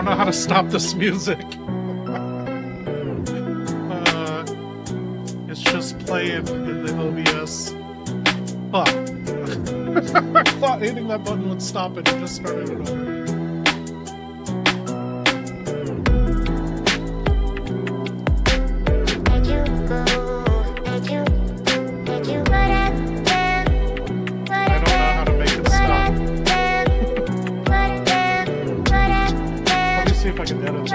don't know how to stop this music. It's just playing in the OBS. Fuck. I thought hitting that button would stop it and just started it over. If I can edit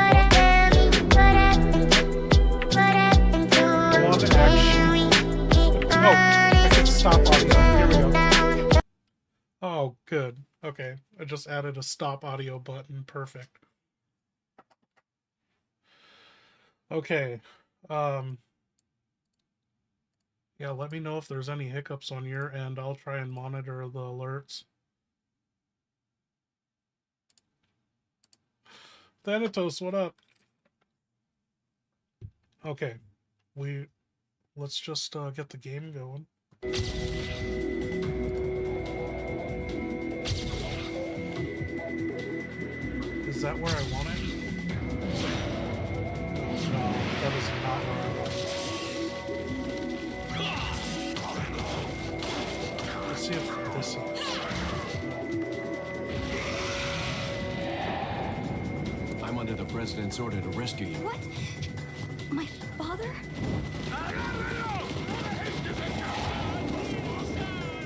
I can stop audio. Here we go. Oh, good. Okay, I just added a stop audio button. Perfect. Okay. Yeah, let me know if there's any hiccups on your end. I'll try and monitor the alerts. Thanatos, what up? Okay, let's just get the game going. Is that where I want it? No, that is not where I want it. Let's see if this is. I'm under the president's order to rescue you. What? My father?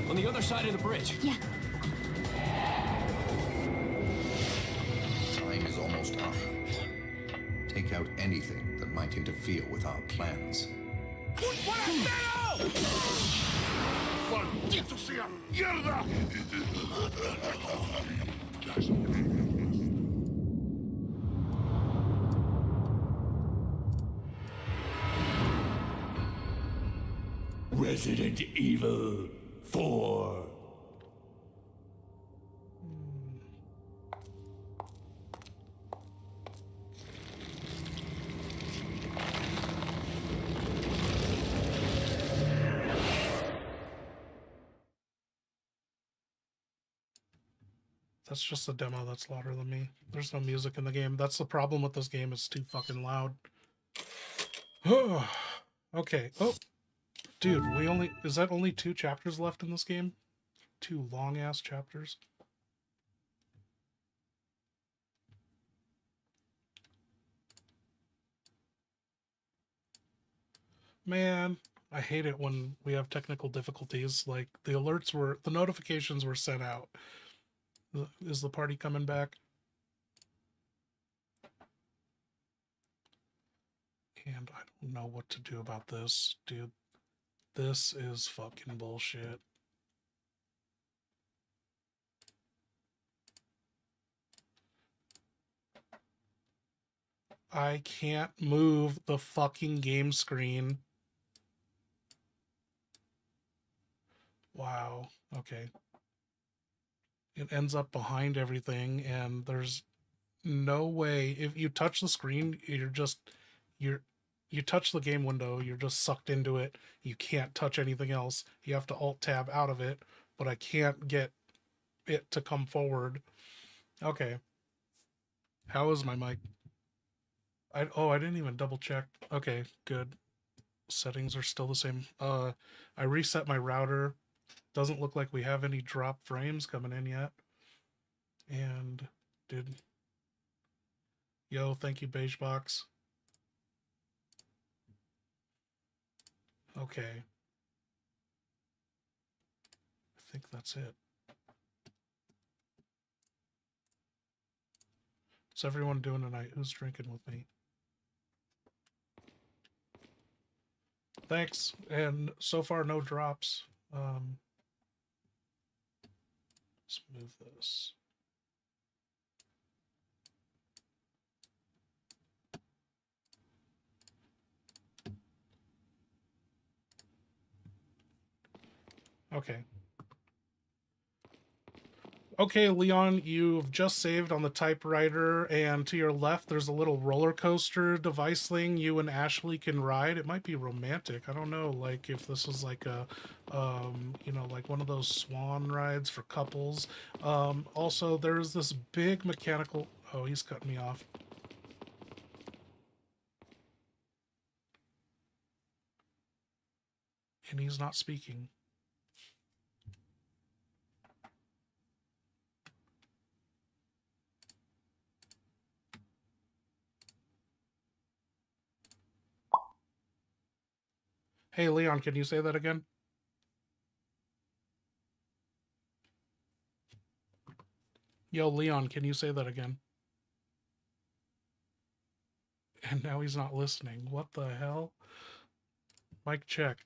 On the other side of the bridge. Yeah. Time is almost up. Take out anything that might interfere with our plans. ¡Maldito sea mierda! Resident Evil 4. That's just a demo that's louder than me. There's no music in the game. That's the problem with this game. It's too fucking loud. Okay. Oh. Dude, is that only 2 chapters left in this game? 2 long-ass chapters? Man, I hate it when we have technical difficulties. Like, the notifications were sent out. Is the party coming back? And I don't know what to do about this, dude. This is fucking bullshit. I can't move the fucking game screen. Wow. Okay. It ends up behind everything, and there's no way. If you touch the screen, you touch the game window, you're just sucked into it. You can't touch anything else. You have to Alt-Tab out of it, but I can't get it to come forward. Okay. How is my mic? I didn't even double check. Okay, good. Settings are still the same. I reset my router. Doesn't look like we have any drop frames coming in yet. And yo, thank you, Beige Box. Okay. I think that's it. What's everyone doing tonight? Who's drinking with me? Thanks. And so far, no drops. Let's move this. Okay. Okay, Leon, you've just saved on the typewriter, and to your left, there's a little roller coaster device thing you and Ashley can ride. It might be romantic. I don't know, like if this is like a, you know, like one of those swan rides for couples. Also, there's this big mechanical. Oh, he's cutting me off. And he's not speaking. Hey, Leon, can you say that again? Yo, Leon, can you say that again? And now he's not listening. What the hell? Mic check.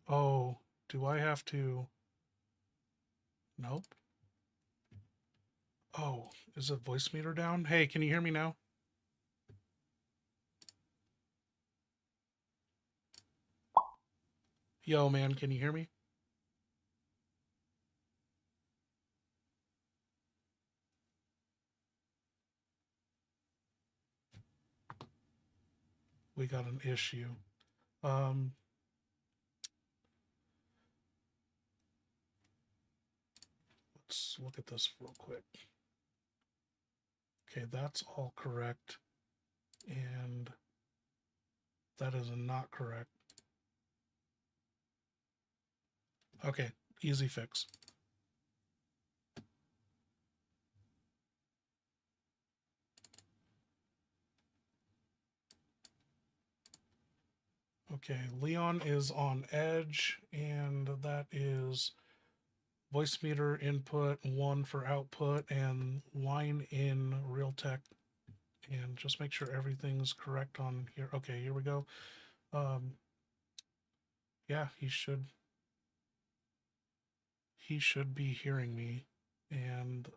Oh, do I have to... Nope. Oh, is the voice meter down? Hey, can you hear me now? Yo, man, can you hear me? We got an issue. Let's look at this real quick. Okay, that's all correct. And that is not correct. Okay, easy fix. Okay, Leon is on edge, and that is voice meter input, 1 for output, and line in Realtek. And just make sure everything's correct on here. Okay, here we go. Yeah, he should be hearing me. And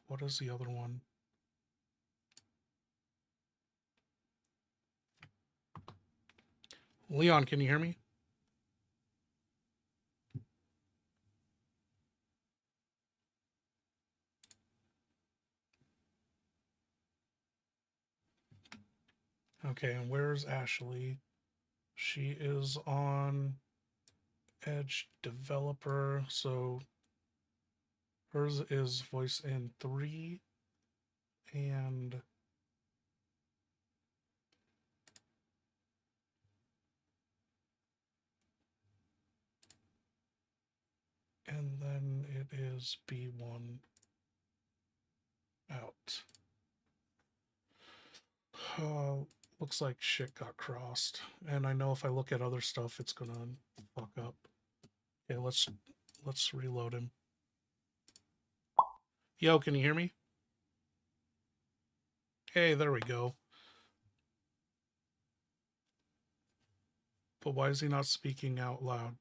what is the other one? Leon, can you hear me? Okay, and where's Ashley? She is on Edge Developer, so hers is voice in 3, and then it is B1 out. Looks like shit got crossed, and I know if I look at other stuff, it's gonna fuck up. Okay, let's reload him. Yo, can you hear me? Hey, there we go. But why is he not speaking out loud?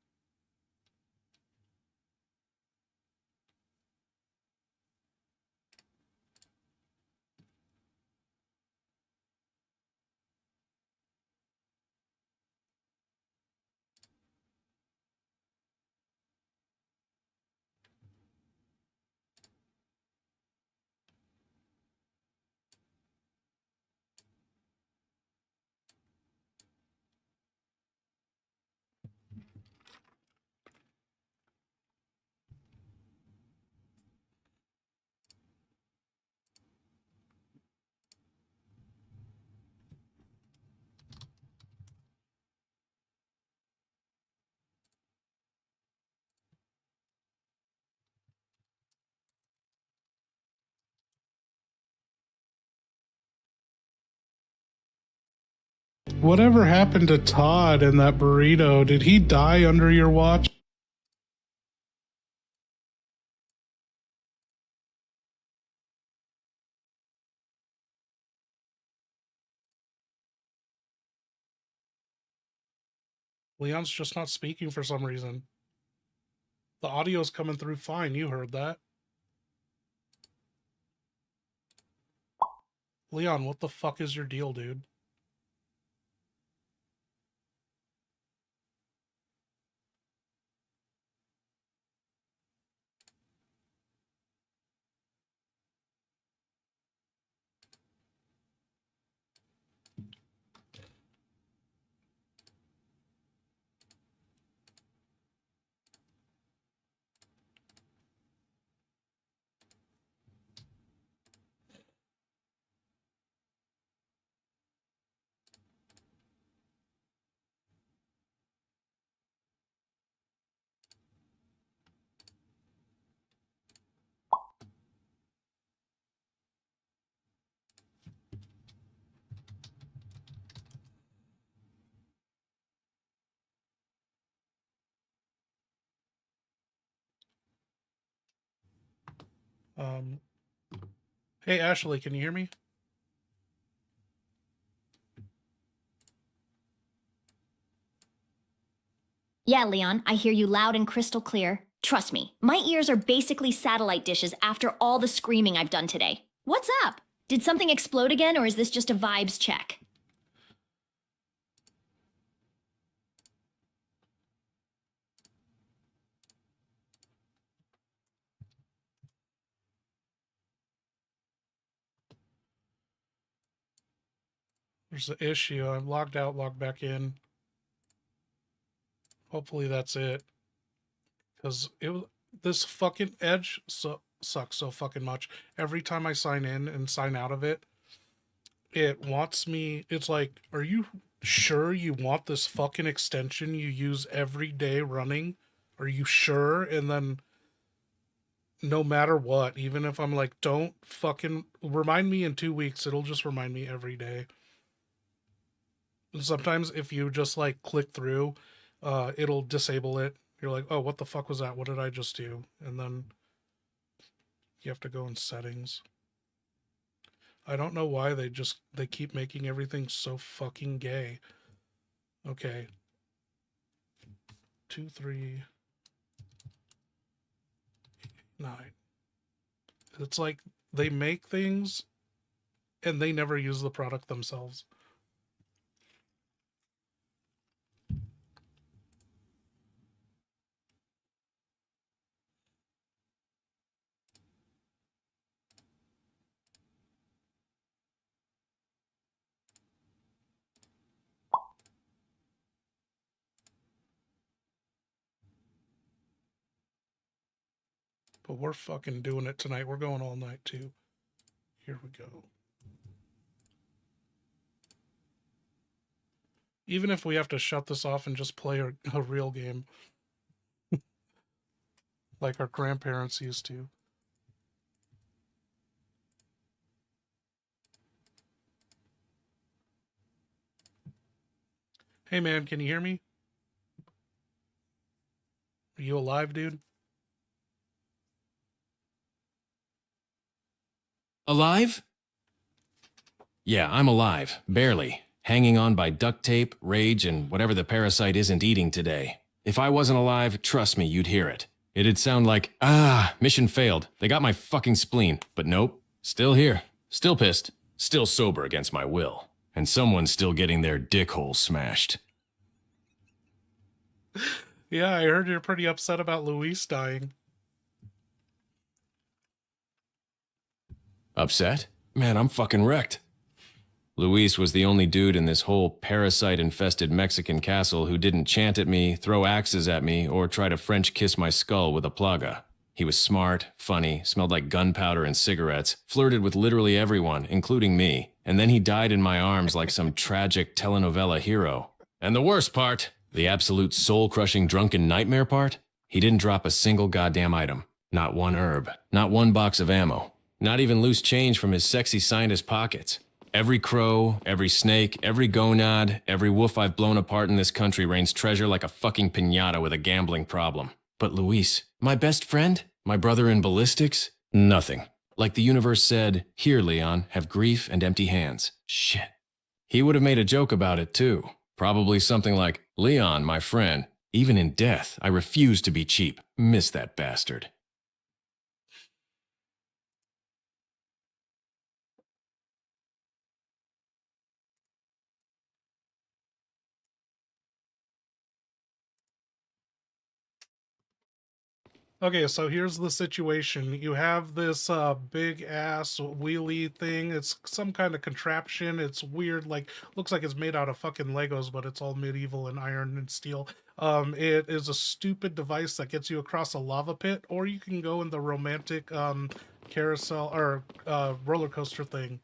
Whatever happened to Todd and that burrito? Did he die under your watch? Leon's just not speaking for some reason. The audio's coming through fine. You heard that. Leon, what the fuck is your deal, dude? Um, hey, Ashley, can you hear me? Yeah, Leon, I hear you loud and crystal clear. Trust me, my ears are basically satellite dishes after all the screaming I've done today. What's up? Did something explode again, or is this just a vibes check? There's an issue. I'm logged out, logged back in. Hopefully that's it. Because this fucking Edge sucks so fucking much. Every time I sign in and sign out of it, it wants me. It's like, are you sure you want this fucking extension you use every day running? Are you sure? And then no matter what, even if I'm like, don't fucking remind me in 2 weeks, it'll just remind me every day. And sometimes if you just like click through, it'll disable it. You're like, oh, what the fuck was that? What did I just do? And then you have to go in settings. I don't know why they keep making everything so fucking gay. Okay. 2, 3, 9. It's like they make things and they never use the product themselves. But we're fucking doing it tonight. We're going all night too. Here we go. Even if we have to shut this off and just play a real game. Like our grandparents used to. Hey man, can you hear me? Are you alive, dude? Alive? Yeah, I'm alive. Barely. Hanging on by duct tape, rage, and whatever the parasite isn't eating today. If I wasn't alive, trust me, you'd hear it. It'd sound like, mission failed. They got my fucking spleen. But nope. Still here. Still pissed. Still sober against my will. And someone's still getting their dick hole smashed. Yeah, I heard you're pretty upset about Luis dying. Upset? Man, I'm fucking wrecked. Luis was the only dude in this whole parasite-infested Mexican castle who didn't chant at me, throw axes at me, or try to French kiss my skull with a plaga. He was smart, funny, smelled like gunpowder and cigarettes, flirted with literally everyone, including me, and then he died in my arms like some tragic telenovela hero. And the worst part, the absolute soul-crushing drunken nightmare part, he didn't drop a single goddamn item. Not one herb, not one box of ammo, not even loose change from his sexy scientist pockets. Every crow, every snake, every gonad, every wolf I've blown apart in this country rains treasure like a fucking piñata with a gambling problem. But Luis, my best friend, my brother in Ballistics, nothing. Like the universe said, here, Leon, have grief and empty hands. Shit. He would have made a joke about it, too. Probably something like, Leon, my friend, even in death, I refuse to be cheap. Miss that bastard. Okay, so here's the situation. You have this big ass wheelie thing. It's some kind of contraption. It's weird, like looks like it's made out of fucking Legos, but it's all medieval and iron and steel. It is a stupid device that gets you across a lava pit, or you can go in the romantic carousel or roller coaster thing.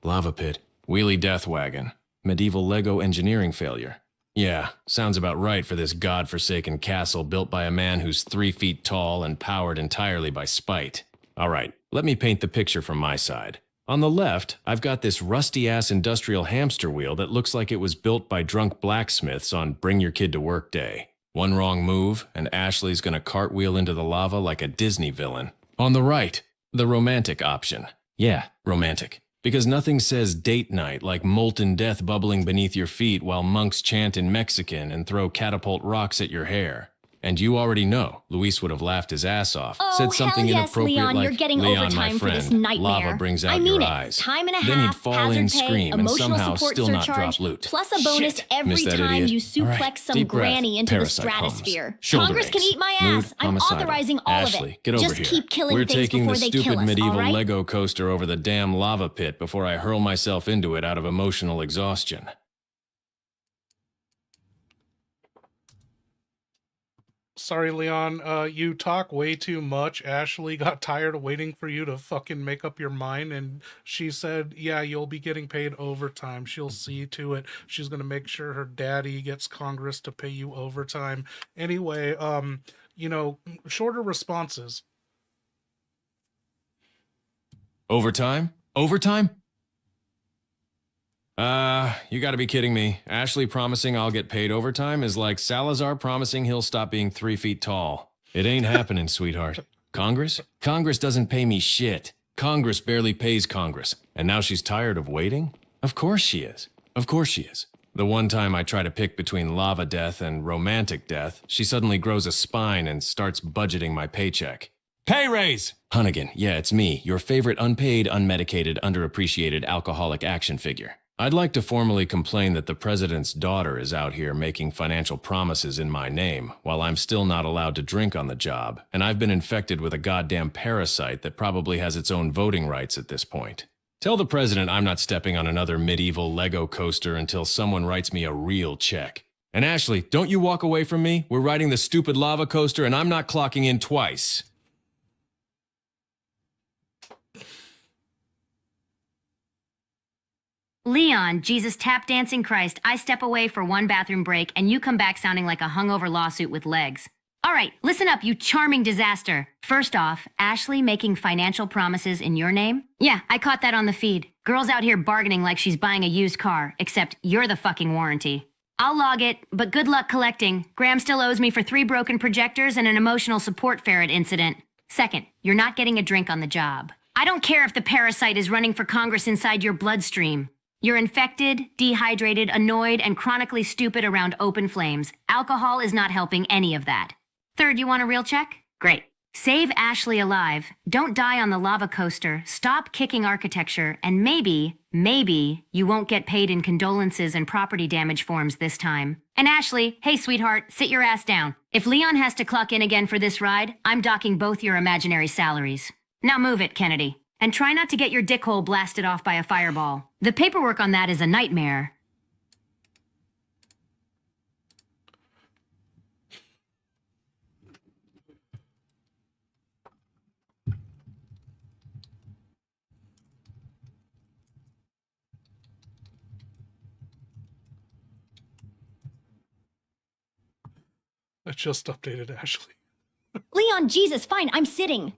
Lava pit, wheelie death wagon, medieval Lego engineering failure. Yeah, sounds about right for this godforsaken castle built by a man who's 3 feet tall and powered entirely by spite. All right, let me paint the picture from my side. On the left, I've got this rusty-ass industrial hamster wheel that looks like it was built by drunk blacksmiths on Bring Your Kid to Work Day. One wrong move, and Ashley's gonna cartwheel into the lava like a Disney villain. On the right, the romantic option. Yeah, romantic. Because nothing says date night like molten death bubbling beneath your feet while monks chant in Mexican and throw catapult rocks at your hair. And you already know, Luis would have laughed his ass off. Oh, said something hell yes, inappropriate Leon, like, you're getting Leon, my overtime for this friend, nightmare. lava brings out I mean your it. eyes. Time and a Then he'd half, fall hazard in, pay, scream, and emotional somehow support still not surcharge, drop loot. plus a bonus Shit. every Missed that time idiot. you All right, suplex some deep breath. granny into the Parasite hums. stratosphere. Shoulder Congress can aches. eat my Mood, ass. I'm homicidal. authorizing all Ashley, of it. get over Just here. keep killing We're things taking before the they stupid kill us, medieval all right? Lego coaster over the damn lava pit before I hurl myself into it out of emotional exhaustion. Sorry, Leon. You talk way too much. Ashley got tired of waiting for you to fucking make up your mind, and she said, yeah, you'll be getting paid overtime. She'll see to it. She's gonna make sure her daddy gets Congress to pay you overtime. Anyway, shorter responses. Overtime? Overtime? You gotta be kidding me. Ashley promising I'll get paid overtime is like Salazar promising he'll stop being 3 feet tall. It ain't happening, sweetheart. Congress? Congress doesn't pay me shit. Congress barely pays Congress. And now she's tired of waiting? Of course she is. Of course she is. The one time I try to pick between lava death and romantic death, she suddenly grows a spine and starts budgeting my paycheck. Pay raise! Hunnigan, yeah, it's me, your favorite unpaid, unmedicated, underappreciated alcoholic action figure. I'd like to formally complain that the president's daughter is out here making financial promises in my name, while I'm still not allowed to drink on the job, and I've been infected with a goddamn parasite that probably has its own voting rights at this point. Tell the president I'm not stepping on another medieval Lego coaster until someone writes me a real check. And Ashley, don't you walk away from me. We're riding the stupid lava coaster and I'm not clocking in twice. Leon, Jesus tap dancing Christ, I step away for one bathroom break and you come back sounding like a hungover lawsuit with legs. All right, listen up, you charming disaster. First off, Ashley making financial promises in your name? Yeah, I caught that on the feed. Girls out here bargaining like she's buying a used car, except you're the fucking warranty. I'll log it, but good luck collecting. Graham still owes me for 3 broken projectors and an emotional support ferret incident. Second, you're not getting a drink on the job. I don't care if the parasite is running for Congress inside your bloodstream. You're infected, dehydrated, annoyed, and chronically stupid around open flames. Alcohol is not helping any of that. Third, you want a real check? Great. Save Ashley alive. Don't die on the lava coaster. Stop kicking architecture. And maybe you won't get paid in condolences and property damage forms this time. And Ashley, hey sweetheart, sit your ass down. If Leon has to clock in again for this ride, I'm docking both your imaginary salaries. Now move it, Kennedy. And try not to get your dick hole blasted off by a fireball. The paperwork on that is a nightmare. I just updated Ashley. Leon, Jesus, fine, I'm sitting.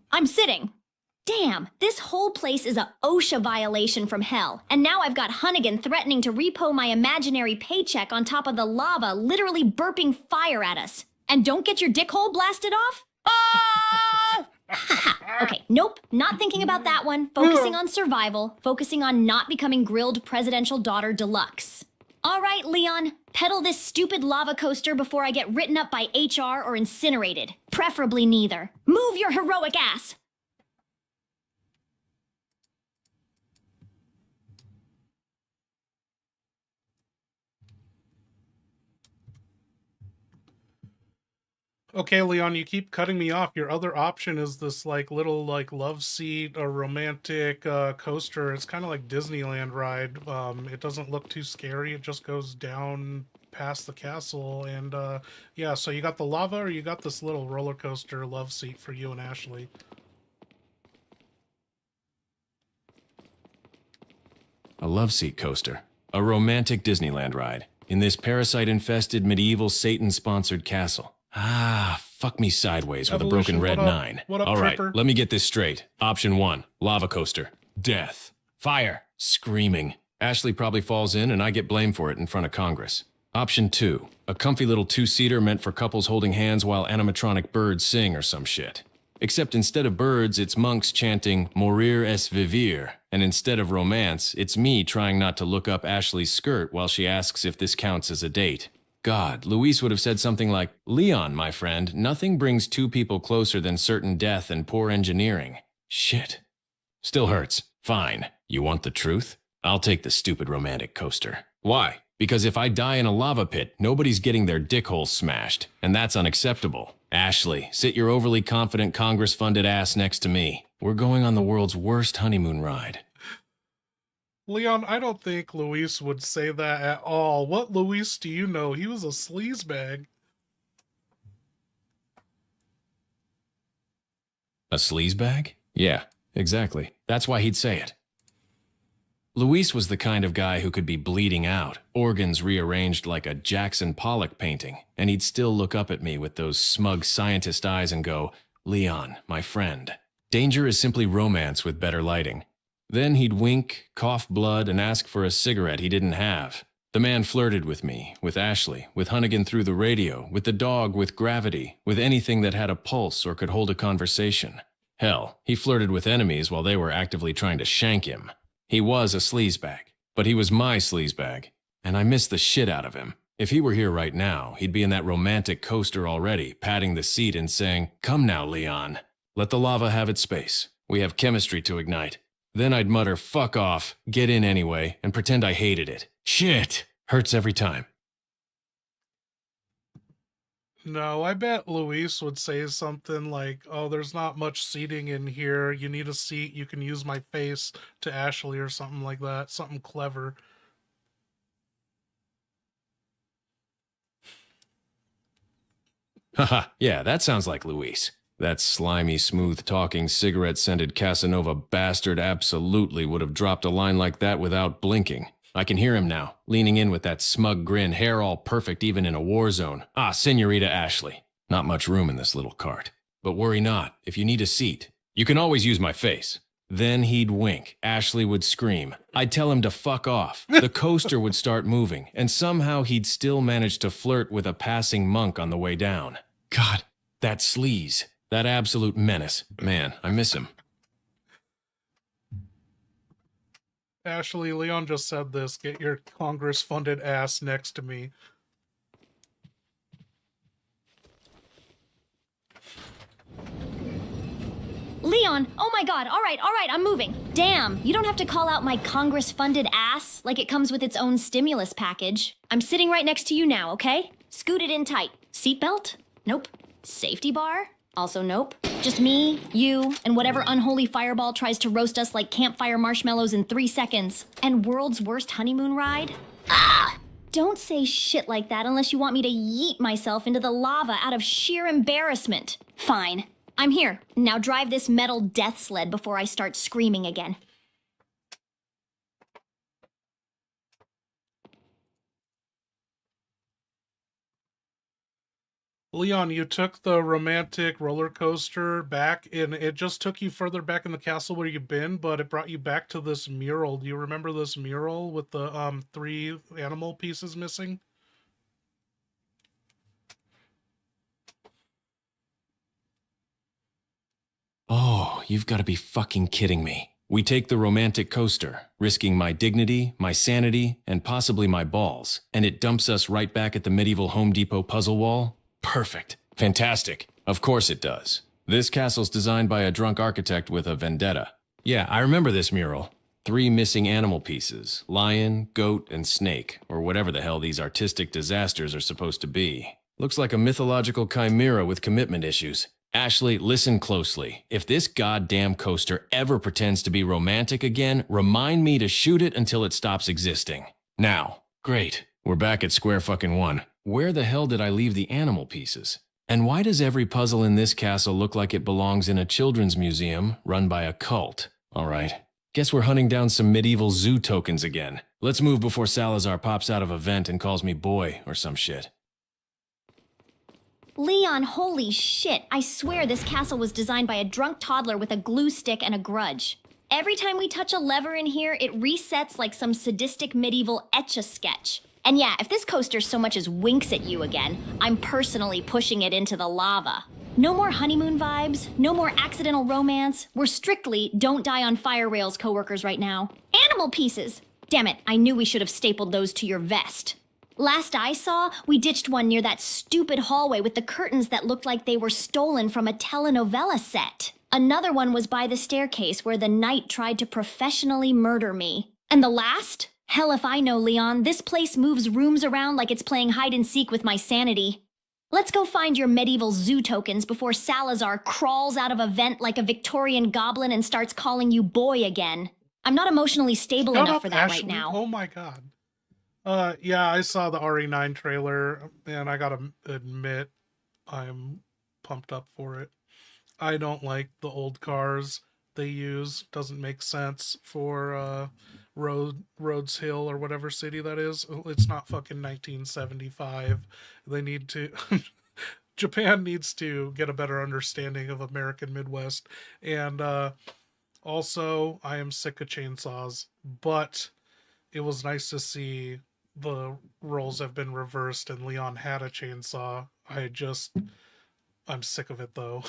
Damn, this whole place is a OSHA violation from hell. And now I've got Hunnigan threatening to repo my imaginary paycheck on top of the lava, literally burping fire at us. And don't get your dick hole blasted off? Oh! Okay, nope, not thinking about that one. Focusing on survival, focusing on not becoming grilled presidential daughter deluxe. All right, Leon, pedal this stupid lava coaster before I get written up by HR or incinerated. Preferably neither. Move your heroic ass! Okay, Leon, you keep cutting me off. Your other option is this little love seat, a romantic coaster. It's kind of like Disneyland ride. It doesn't look too scary. It just goes down past the castle, and yeah. So you got the lava, or you got this little roller coaster love seat for you and Ashley. A love seat coaster. A romantic Disneyland ride. In this parasite-infested medieval Satan-sponsored castle. Ah, fuck me sideways with a broken red 9. What up, All right, Tripper? let me get this straight. Option 1, lava coaster. Death. Fire. Screaming. Ashley probably falls in and I get blamed for it in front of Congress. Option 2. A comfy little two-seater meant for couples holding hands while animatronic birds sing or some shit. Except instead of birds, it's monks chanting Mourir es vivir, and instead of romance, it's me trying not to look up Ashley's skirt while she asks if this counts as a date. God, Luis would have said something like, Leon, my friend, nothing brings two people closer than certain death and poor engineering. Shit. Still hurts. Fine. You want the truth? I'll take the stupid romantic coaster. Why? Because if I die in a lava pit, nobody's getting their dick holes smashed, and that's unacceptable. Ashley, sit your overly confident Congress-funded ass next to me. We're going on the world's worst honeymoon ride. Leon, I don't think Luis would say that at all. What Luis do you know? He was a sleazebag. A sleazebag? Yeah, exactly. That's why he'd say it. Luis was the kind of guy who could be bleeding out, organs rearranged like a Jackson Pollock painting, and he'd still look up at me with those smug scientist eyes and go, Leon, my friend. Danger is simply romance with better lighting. Then he'd wink, cough blood, and ask for a cigarette he didn't have. The man flirted with me, with Ashley, with Hunnigan through the radio, with the dog, with gravity, with anything that had a pulse or could hold a conversation. Hell, he flirted with enemies while they were actively trying to shank him. He was a sleazebag, but he was my sleazebag, and I missed the shit out of him. If he were here right now, he'd be in that romantic coaster already, patting the seat and saying, Come now, Leon. Let the lava have its space. We have chemistry to ignite. Then I'd mutter, fuck off, get in anyway, and pretend I hated it. Shit! Hurts every time. No, I bet Luis would say something like, oh, there's not much seating in here. You need a seat. You can use my face to Ashley or something like that. Something clever. Haha, yeah, that sounds like Luis. That slimy, smooth-talking, cigarette-scented Casanova bastard absolutely would have dropped a line like that without blinking. I can hear him now, leaning in with that smug grin, hair all perfect even in a war zone. Ah, Senorita Ashley. Not much room in this little cart. But worry not, if you need a seat, you can always use my face. Then he'd wink. Ashley would scream. I'd tell him to fuck off. The coaster would start moving, and somehow he'd still manage to flirt with a passing monk on the way down. God, that sleaze. That absolute menace. Man, I miss him. Ashley, Leon just said this. Get your Congress-funded ass next to me. Leon, oh my god, all right, I'm moving. Damn, you don't have to call out my Congress-funded ass like it comes with its own stimulus package. I'm sitting right next to you now, okay? Scoot it in tight. Seatbelt? Nope. Safety bar? Also nope. Just me, you, and whatever unholy fireball tries to roast us like campfire marshmallows in 3 seconds. And world's worst honeymoon ride? Ah! Don't say shit like that unless you want me to yeet myself into the lava out of sheer embarrassment. Fine. I'm here. Now drive this metal death sled before I start screaming again. Leon, you took the romantic roller coaster back, and it just took you further back in the castle where you've been, but it brought you back to this mural. Do you remember this mural with the 3 animal pieces missing? Oh, you've got to be fucking kidding me. We take the romantic coaster, risking my dignity, my sanity, and possibly my balls, and it dumps us right back at the medieval Home Depot puzzle wall? Perfect. Fantastic. Of course it does. This castle's designed by a drunk architect with a vendetta. Yeah, I remember this mural. 3 missing animal pieces. Lion, goat, and snake, or whatever the hell these artistic disasters are supposed to be. Looks like a mythological chimera with commitment issues. Ashley, listen closely. If this goddamn coaster ever pretends to be romantic again, remind me to shoot it until it stops existing. Now. Great. We're back at square fucking one. Where the hell did I leave the animal pieces? And why does every puzzle in this castle look like it belongs in a children's museum run by a cult? All right. Guess we're hunting down some medieval zoo tokens again. Let's move before Salazar pops out of a vent and calls me boy or some shit. Leon, holy shit. I swear this castle was designed by a drunk toddler with a glue stick and a grudge. Every time we touch a lever in here, it resets like some sadistic medieval Etch-a-Sketch. And yeah, if this coaster so much as winks at you again, I'm personally pushing it into the lava. No more honeymoon vibes, no more accidental romance. We're strictly don't die on fire rails coworkers right now. Animal pieces! Damn it, I knew we should have stapled those to your vest. Last I saw, we ditched one near that stupid hallway with the curtains that looked like they were stolen from a telenovela set. Another one was by the staircase where the knight tried to professionally murder me. And the last? Hell if I know, Leon. This place moves rooms around like it's playing hide and seek with my sanity. Let's go find your medieval zoo tokens before Salazar crawls out of a vent like a Victorian goblin and starts calling you boy again. I'm not emotionally stable Shut enough up, for that Ashley. right now. Oh my god. Yeah, I saw the RE9 trailer, and I gotta admit, I'm pumped up for it. I don't like the old cars they use. Doesn't make sense for Rhodes Hill or whatever city that is. It's not fucking 1975. They need to Japan needs to get a better understanding of American Midwest. And also, I am sick of chainsaws, but it was nice to see the roles have been reversed and Leon had a chainsaw. I'm sick of it though.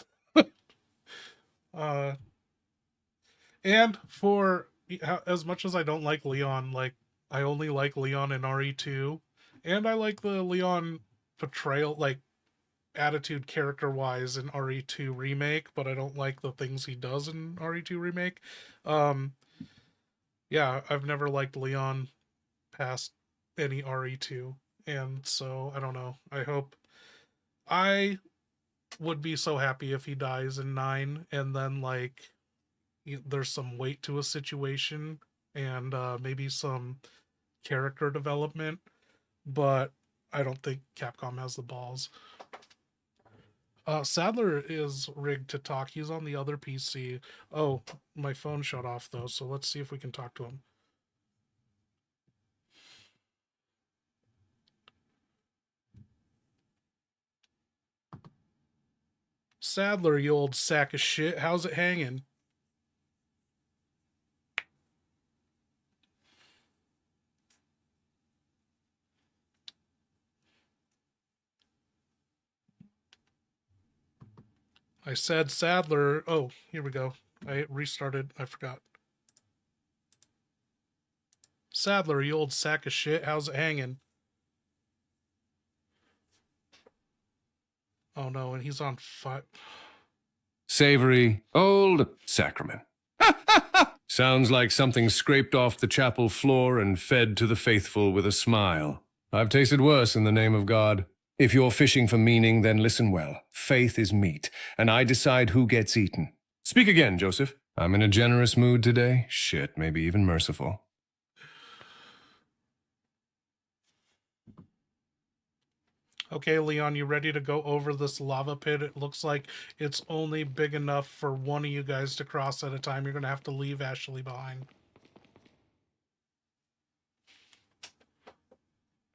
And for as much as I don't like Leon, like I only like Leon in RE2, and I like the Leon portrayal, like attitude character wise in RE2 remake, but I don't like the things he does in RE2 remake. Yeah, I've never liked Leon past any RE2, and so I don't know. I would be so happy if he dies in 9, and then like there's some weight to a situation and maybe some character development, but I don't think Capcom has the balls. Sadler is rigged to talk. He's on the other PC. Oh, my phone shut off though, so let's see if we can talk to him. Sadler, you old sack of shit. How's it hanging? I said Sadler. Oh, here we go. I restarted. I forgot. Sadler, you old sack of shit. How's it hanging? Oh no, and he's on fire. Savory, old sacrament. Sounds like something scraped off the chapel floor and fed to the faithful with a smile. I've tasted worse in the name of God. If you're fishing for meaning, then listen well. Faith is meat, and I decide who gets eaten. Speak again, Joseph. I'm in a generous mood today. Shit, maybe even merciful. Okay, Leon, you ready to go over this lava pit? It looks like it's only big enough for one of you guys to cross at a time. You're going to have to leave Ashley behind.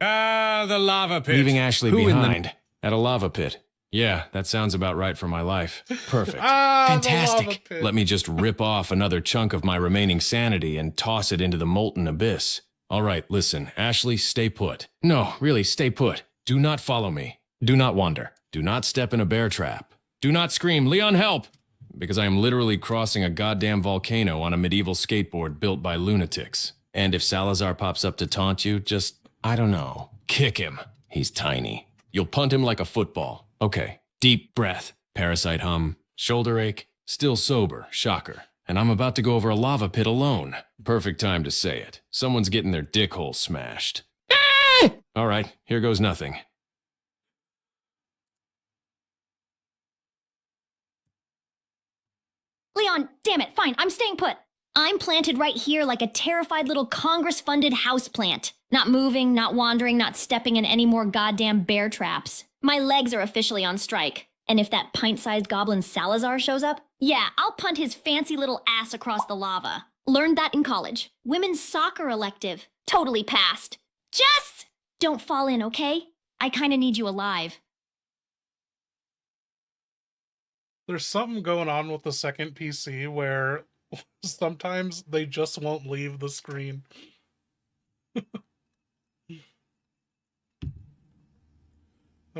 Ah, the lava pit. Leaving Ashley Who behind at a lava pit. Yeah, that sounds about right for my life. Perfect. The lava Fantastic. pit. Let me just rip off another chunk of my remaining sanity and toss it into the molten abyss. All right, listen, Ashley, stay put. No, really, stay put. Do not follow me. Do not wander. Do not step in a bear trap. Do not scream, Leon, help! Because I am literally crossing a goddamn volcano on a medieval skateboard built by lunatics. And if Salazar pops up to taunt you, just, I don't know, kick him. He's tiny. You'll punt him like a football. Okay, deep breath. Parasite hum. Shoulder ache. Still sober. Shocker. And I'm about to go over a lava pit alone. Perfect time to say it. Someone's getting their dick hole smashed. All right, here goes nothing. Leon, damn it, fine, I'm staying put. I'm planted right here like a terrified little Congress-funded houseplant. Not moving, not wandering, not stepping in any more goddamn bear traps. My legs are officially on strike. And if that pint-sized goblin Salazar shows up, yeah, I'll punt his fancy little ass across the lava. Learned that in college. Women's soccer elective. Totally passed. Just don't fall in, okay? I kinda need you alive. There's something going on with the second PC where sometimes they just won't leave the screen.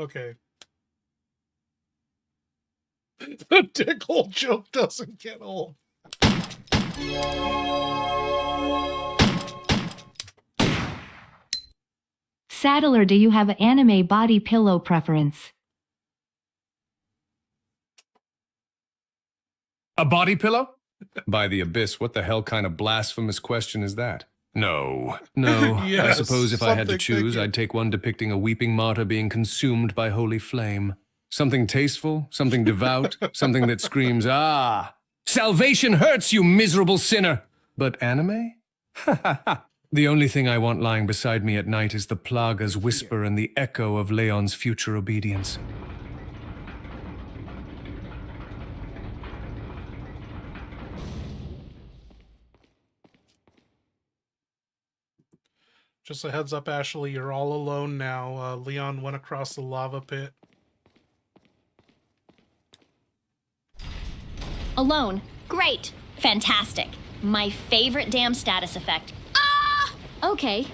Okay. The dick hole joke doesn't get old. Saddle, or do you have an anime body pillow preference? A body pillow? By the abyss, what the hell kind of blasphemous question is that? No. I Yes, suppose if I had to something choose, thinking. I'd take one depicting a weeping martyr being consumed by holy flame. Something tasteful, something devout, something that screams, ah! Salvation hurts, you miserable sinner! But anime? Ha ha ha! The only thing I want lying beside me at night is the Plaga's whisper and the echo of Leon's future obedience. Just a heads up, Ashley, you're all alone now. Leon went across the lava pit. Alone. Great. Fantastic. My favorite damn status effect. Ah! Okay.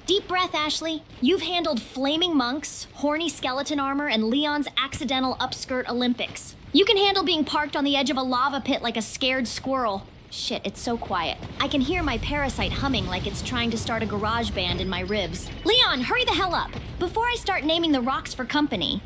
Deep breath, Ashley. You've handled flaming monks, horny skeleton armor, and Leon's accidental upskirt Olympics. You can handle being parked on the edge of a lava pit like a scared squirrel. Shit, it's so quiet. I can hear my parasite humming like it's trying to start a garage band in my ribs. Leon, hurry the hell up! Before I start naming the rocks for company.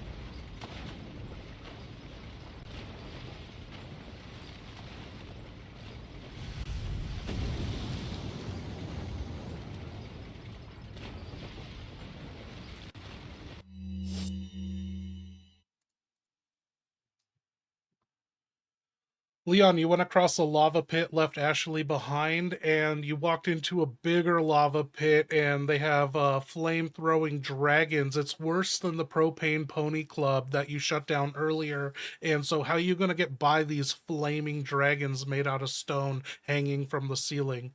Leon, you went across the lava pit, left Ashley behind, and you walked into a bigger lava pit, and they have flame-throwing dragons. It's worse than the Propane Pony Club that you shut down earlier. And so how are you going to get by these flaming dragons made out of stone hanging from the ceiling?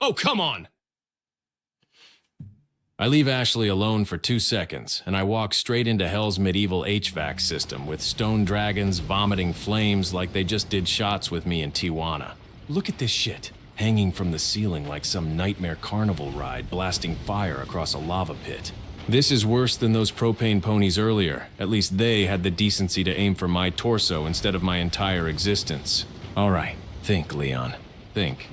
Oh, come on! I leave Ashley alone for 2 seconds, and I walk straight into Hell's medieval HVAC system with stone dragons vomiting flames like they just did shots with me in Tijuana. Look at this shit, hanging from the ceiling like some nightmare carnival ride blasting fire across a lava pit. This is worse than those propane ponies earlier. At least they had the decency to aim for my torso instead of my entire existence. All right, think, Leon. Think.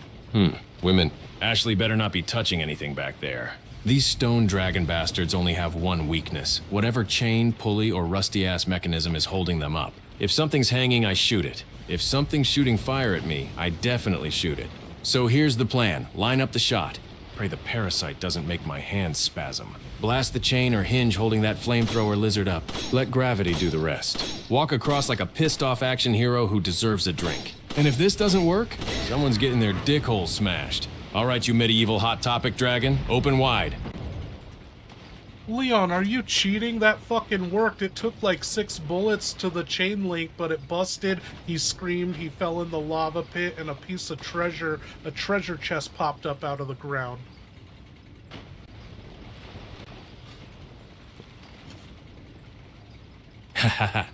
Women, Ashley better not be touching anything back there. These stone dragon bastards only have one weakness. Whatever chain, pulley, or rusty-ass mechanism is holding them up. If something's hanging, I shoot it. If something's shooting fire at me, I definitely shoot it. So here's the plan. Line up the shot. Pray the parasite doesn't make my hands spasm. Blast the chain or hinge holding that flamethrower lizard up. Let gravity do the rest. Walk across like a pissed-off action hero who deserves a drink. And if this doesn't work, someone's getting their dick hole smashed. All right, you medieval Hot Topic dragon, open wide. Leon, are you cheating? That fucking worked. It took like 6 bullets to the chain link, but it busted. He screamed, he fell in the lava pit, and a piece of treasure, a treasure chest popped up out of the ground.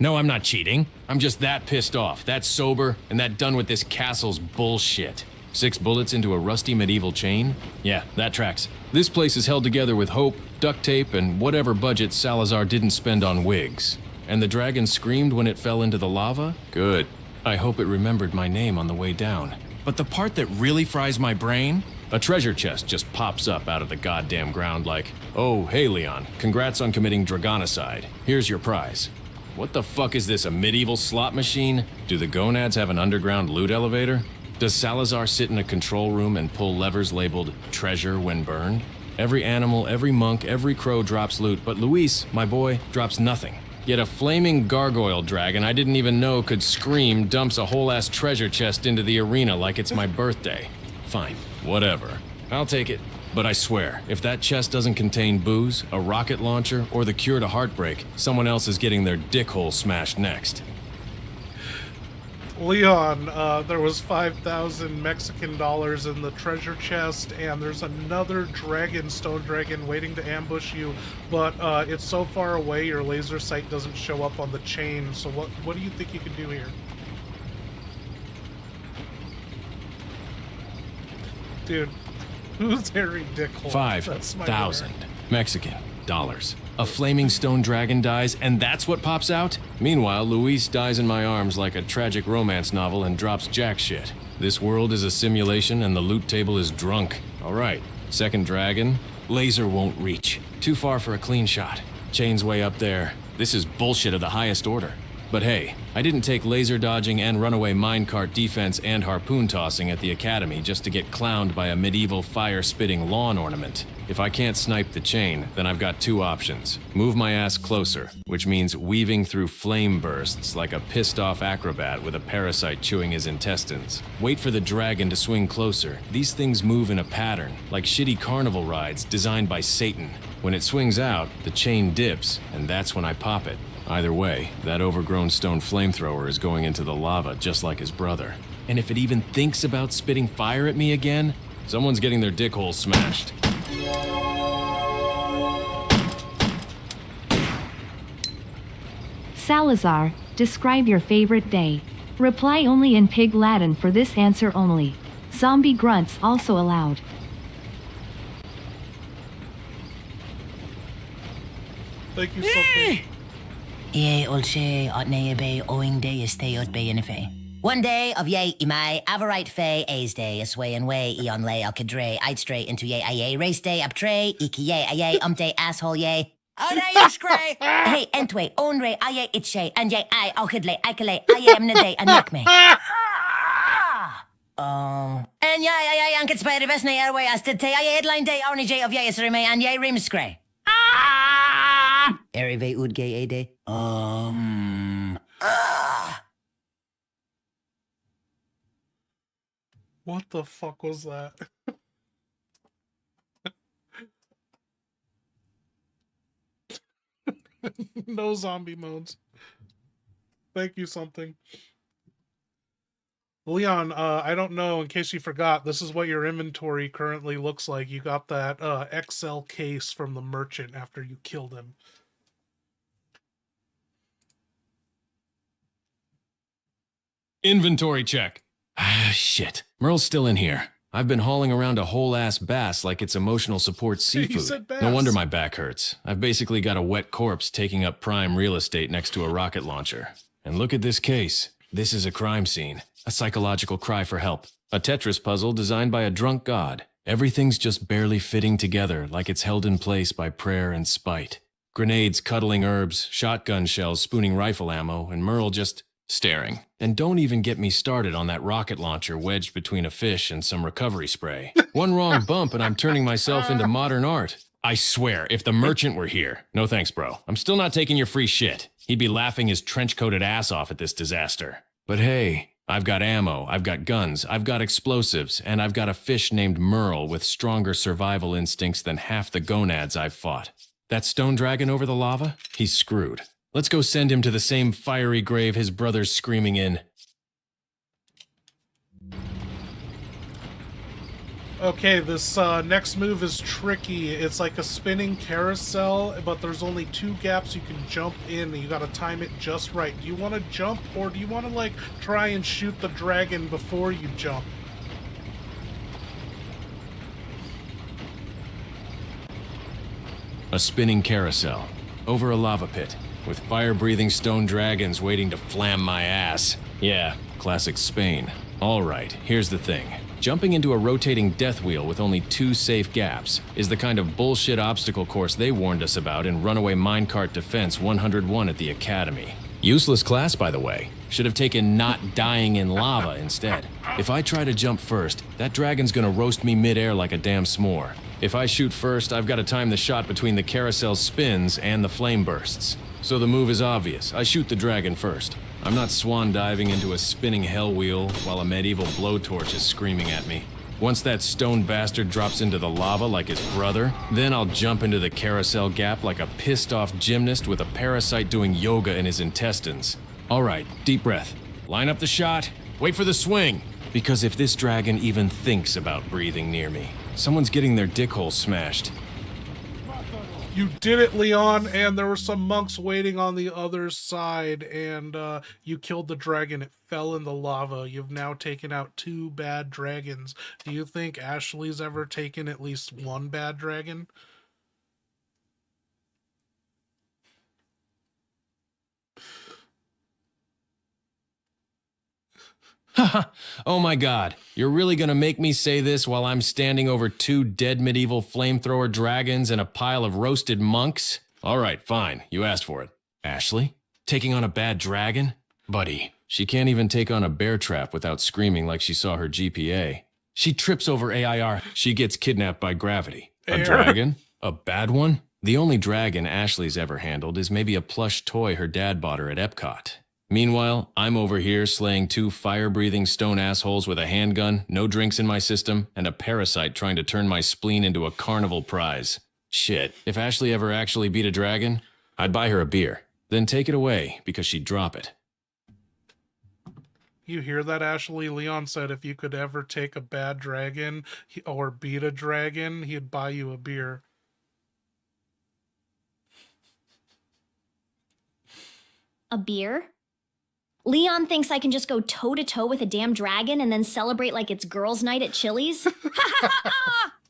No, I'm not cheating. I'm just that pissed off, that sober, and that done with this castle's bullshit. 6 bullets into a rusty medieval chain? Yeah, that tracks. This place is held together with hope, duct tape, and whatever budget Salazar didn't spend on wigs. And the dragon screamed when it fell into the lava? Good. I hope it remembered my name on the way down. But the part that really fries my brain? A treasure chest just pops up out of the goddamn ground like, oh, hey Leon, congrats on committing dragonicide. Here's your prize. What the fuck is this, a medieval slot machine? Do the gonads have an underground loot elevator? Does Salazar sit in a control room and pull levers labeled treasure when burned? Every animal, every monk, every crow drops loot, but Luis, my boy, drops nothing. Yet a flaming gargoyle dragon I didn't even know could scream dumps a whole-ass treasure chest into the arena like it's my birthday. Fine, whatever. I'll take it. But I swear, if that chest doesn't contain booze, a rocket launcher, or the cure to heartbreak, someone else is getting their dick hole smashed next. Leon, there was 5,000 Mexican dollars in the treasure chest, and there's another dragon, stone dragon, waiting to ambush you, but it's so far away your laser sight doesn't show up on the chain, so what do you think you can do here? Dude, Who's Harry Dickhole? That's my 5,000 winner. Mexican dollars. A flaming stone dragon dies, and that's what pops out? Meanwhile, Luis dies in my arms like a tragic romance novel and drops jack shit. This world is a simulation, and the loot table is drunk. All right, second dragon. Laser won't reach. Too far for a clean shot. Chain's way up there. This is bullshit of the highest order. But hey, I didn't take laser dodging and runaway minecart defense and harpoon tossing at the academy just to get clowned by a medieval fire-spitting lawn ornament. If I can't snipe the chain, then I've got two options. Move my ass closer, which means weaving through flame bursts like a pissed-off acrobat with a parasite chewing his intestines. Wait for the dragon to swing closer. These things move in a pattern, like shitty carnival rides designed by Satan. When it swings out, the chain dips, and that's when I pop it. Either way, that overgrown stone flamethrower is going into the lava just like his brother. And if it even thinks about spitting fire at me again, someone's getting their dick hole smashed. Salazar, describe your favorite day. Reply only in Pig Latin for this answer only. Zombie grunts also allowed. Thank you, something. Ye ulche at ne be owing day is stay out be in fe. One day of ye imai averite fe a's day is way and way on lay al cadre I'd straight into ye aye race day up tray iki ye aye day asshole ye. Oh day is cray. Hey entway own ray aye itche and ye I al kidle ikale aye am na day and knock me. And ye ankit spider best na airway as to te aye headline day only j of ye is remain and ye rim scray. Erive ud gay a day. What the fuck was that? No zombie modes. Thank you, something. Leon, I don't know, in case you forgot, this is what your inventory currently looks like. You got that XL case from the merchant after you killed him. Inventory check. Ah, shit. Merle's still in here. I've been hauling around a whole-ass bass like it's emotional support seafood. said bass. No wonder my back hurts. I've basically got a wet corpse taking up prime real estate next to a rocket launcher. And look at this case. This is a crime scene. A psychological cry for help. A Tetris puzzle designed by a drunk god. Everything's just barely fitting together like it's held in place by prayer and spite. Grenades cuddling herbs, shotgun shells spooning rifle ammo, and Merle just staring. And don't even get me started on that rocket launcher wedged between a fish and some recovery spray. One wrong bump and I'm turning myself into modern art. I swear, if the merchant were here... No thanks, bro. I'm still not taking your free shit. He'd be laughing his trench-coated ass off at this disaster. But hey, I've got ammo, I've got guns, I've got explosives, and I've got a fish named Merle with stronger survival instincts than half the gonads I've fought. That stone dragon over the lava? He's screwed. Let's go send him to the same fiery grave his brother's screaming in. Okay, this next move is tricky. It's like a spinning carousel, but there's only 2 gaps you can jump in, and you gotta time it just right. Do you want to jump, or do you want to, like, try and shoot the dragon before you jump? A spinning carousel. Over a lava pit. With fire-breathing stone dragons waiting to flam my ass. Yeah, classic Spain. All right, here's the thing. Jumping into a rotating death wheel with only 2 safe gaps is the kind of bullshit obstacle course they warned us about in Runaway Minecart Defense 101 at the Academy. Useless class, by the way. Should have taken Not Dying in Lava instead. If I try to jump first, that dragon's gonna roast me midair like a damn s'more. If I shoot first, I've got to time the shot between the carousel's spins and the flame bursts. So the move is obvious. I shoot the dragon first. I'm not swan diving into a spinning hell wheel while a medieval blowtorch is screaming at me. Once that stone bastard drops into the lava like his brother, then I'll jump into the carousel gap like a pissed-off gymnast with a parasite doing yoga in his intestines. All right, deep breath. Line up the shot. Wait for the swing. Because if this dragon even thinks about breathing near me, someone's getting their dick hole smashed. You did it, Leon, and there were some monks waiting on the other side, and you killed the dragon. It fell in the lava. You've now taken out 2 bad dragons. Do you think Ashley's ever taken at least 1 bad dragon? Oh my god, you're really gonna make me say this while I'm standing over 2 dead medieval flamethrower dragons and a pile of roasted monks? Alright, fine, you asked for it. Ashley? Taking on a bad dragon? Buddy, she can't even take on a bear trap without screaming like she saw her GPA. She trips over AIR, she gets kidnapped by gravity. A dragon? A bad one? The only dragon Ashley's ever handled is maybe a plush toy her dad bought her at Epcot. Meanwhile, I'm over here slaying 2 fire-breathing stone assholes with a handgun, no drinks in my system, and a parasite trying to turn my spleen into a carnival prize. Shit, if Ashley ever actually beat a dragon, I'd buy her a beer, then take it away because she'd drop it. You hear that, Ashley? Leon said if you could ever take a bad dragon or beat a dragon, he'd buy you a beer. A beer? Leon thinks I can just go toe-to-toe with a damn dragon and then celebrate like it's girls' night at Chili's?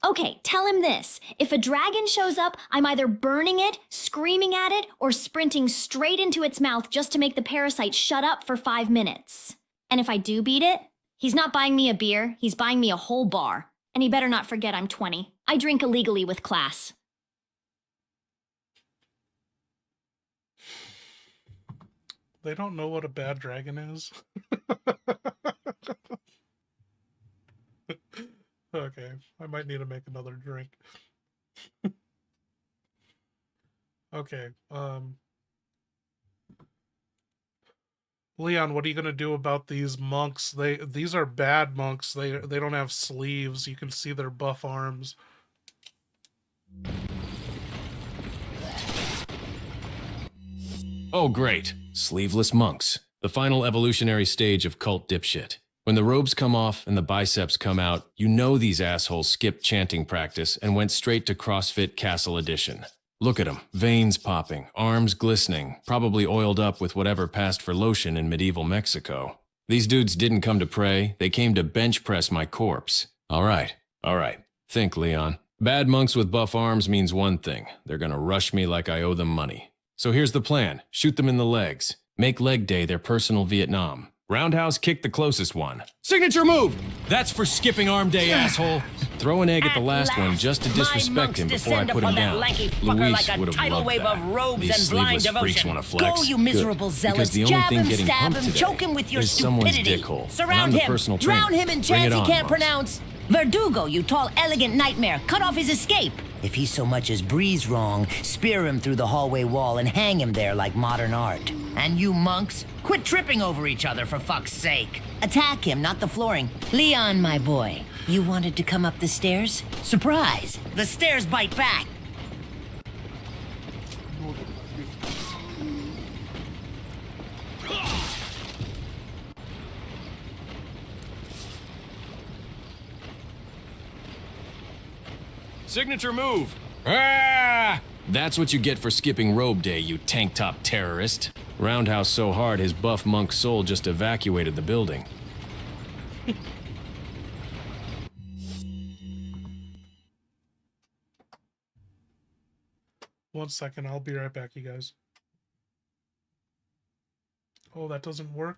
Okay, tell him this. If a dragon shows up, I'm either burning it, screaming at it, or sprinting straight into its mouth just to make the parasite shut up for 5 minutes. And if I do beat it, he's not buying me a beer, he's buying me a whole bar. And he better not forget I'm 20. I drink illegally with class. They don't know what a bad dragon is. Okay, I might need to make another drink. Okay, Leon, what are you gonna do about these monks? These are bad monks. They don't have sleeves. You can see their buff arms. Oh great, sleeveless monks. The final evolutionary stage of cult dipshit. When the robes come off and the biceps come out, you know these assholes skipped chanting practice and went straight to CrossFit Castle Edition. Look at them, veins popping, arms glistening, probably oiled up with whatever passed for lotion in medieval Mexico. These dudes didn't come to pray, they came to bench press my corpse. All right. Think, Leon. Bad monks with buff arms means one thing. They're gonna rush me like I owe them money. So here's the plan. Shoot them in the legs. Make leg day their personal Vietnam. Roundhouse kick the closest one. Signature move! That's for skipping arm day, asshole. Throw an egg at the last one just to disrespect him before I put him down. Luis would have loved that. These sleeveless freaks want to flex. Go, you miserable Good. zealots. Because the only Jab thing him, getting stab pumped him, today choke him with your is someone's stupidity. dickhole. And Surround I'm the him, personal trainer. drown him in Bring chants it he on, can't monks. pronounce. Verdugo, you tall, elegant nightmare. Cut off his escape. If he so much as breathes wrong, spear him through the hallway wall and hang him there like modern art. And you monks, quit tripping over each other for fuck's sake. Attack him, not the flooring. Leon, my boy, you wanted to come up the stairs? Surprise! The stairs bite back. Signature move! Ah! That's what you get for skipping robe day, you tank top terrorist. Roundhouse so hard his buff monk soul just evacuated the building. One second, I'll be right back, you guys. Oh, that doesn't work?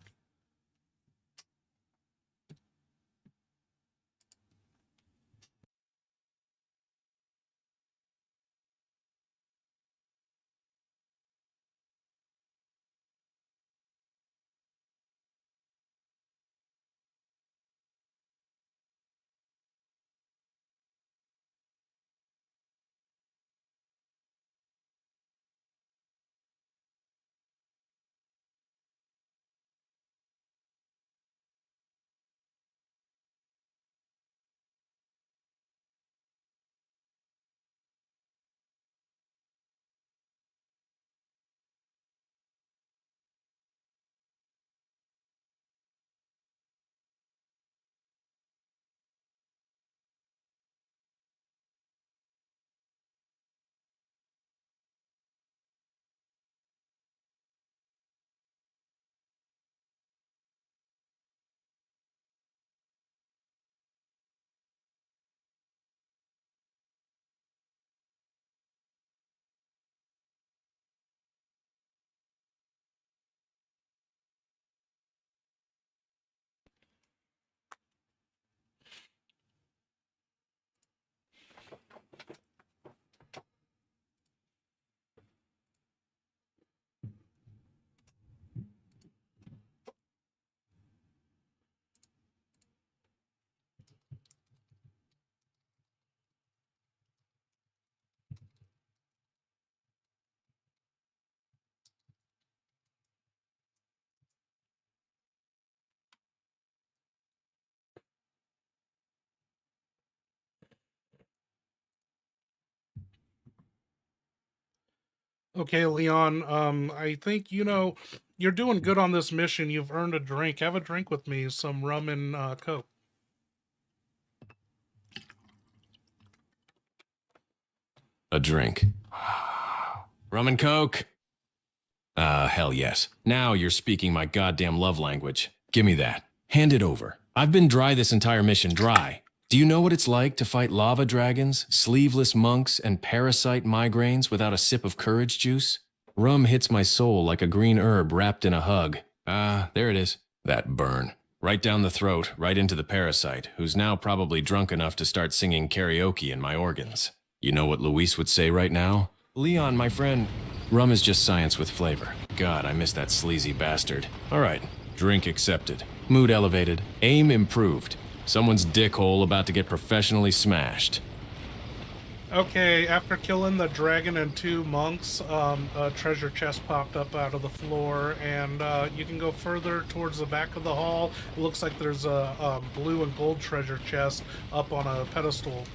Okay, Leon, I think, you're doing good on this mission. You've earned a drink. Have a drink with me, some rum and Coke. A drink. Rum and Coke? Hell yes. Now you're speaking my goddamn love language. Give me that. Hand it over. I've been dry this entire mission, dry. Do you know what it's like to fight lava dragons, sleeveless monks, and parasite migraines without a sip of courage juice? Rum hits my soul like a green herb wrapped in a hug. There it is. That burn. Right down the throat, right into the parasite, who's now probably drunk enough to start singing karaoke in my organs. You know what Luis would say right now? Leon, my friend. Rum is just science with flavor. God, I miss that sleazy bastard. All right, drink accepted. Mood elevated. Aim improved. Someone's dick hole about to get professionally smashed. Okay, after killing the dragon and 2 monks, a treasure chest popped up out of the floor, and you can go further towards the back of the hall. It looks like there's a blue and gold treasure chest up on a pedestal.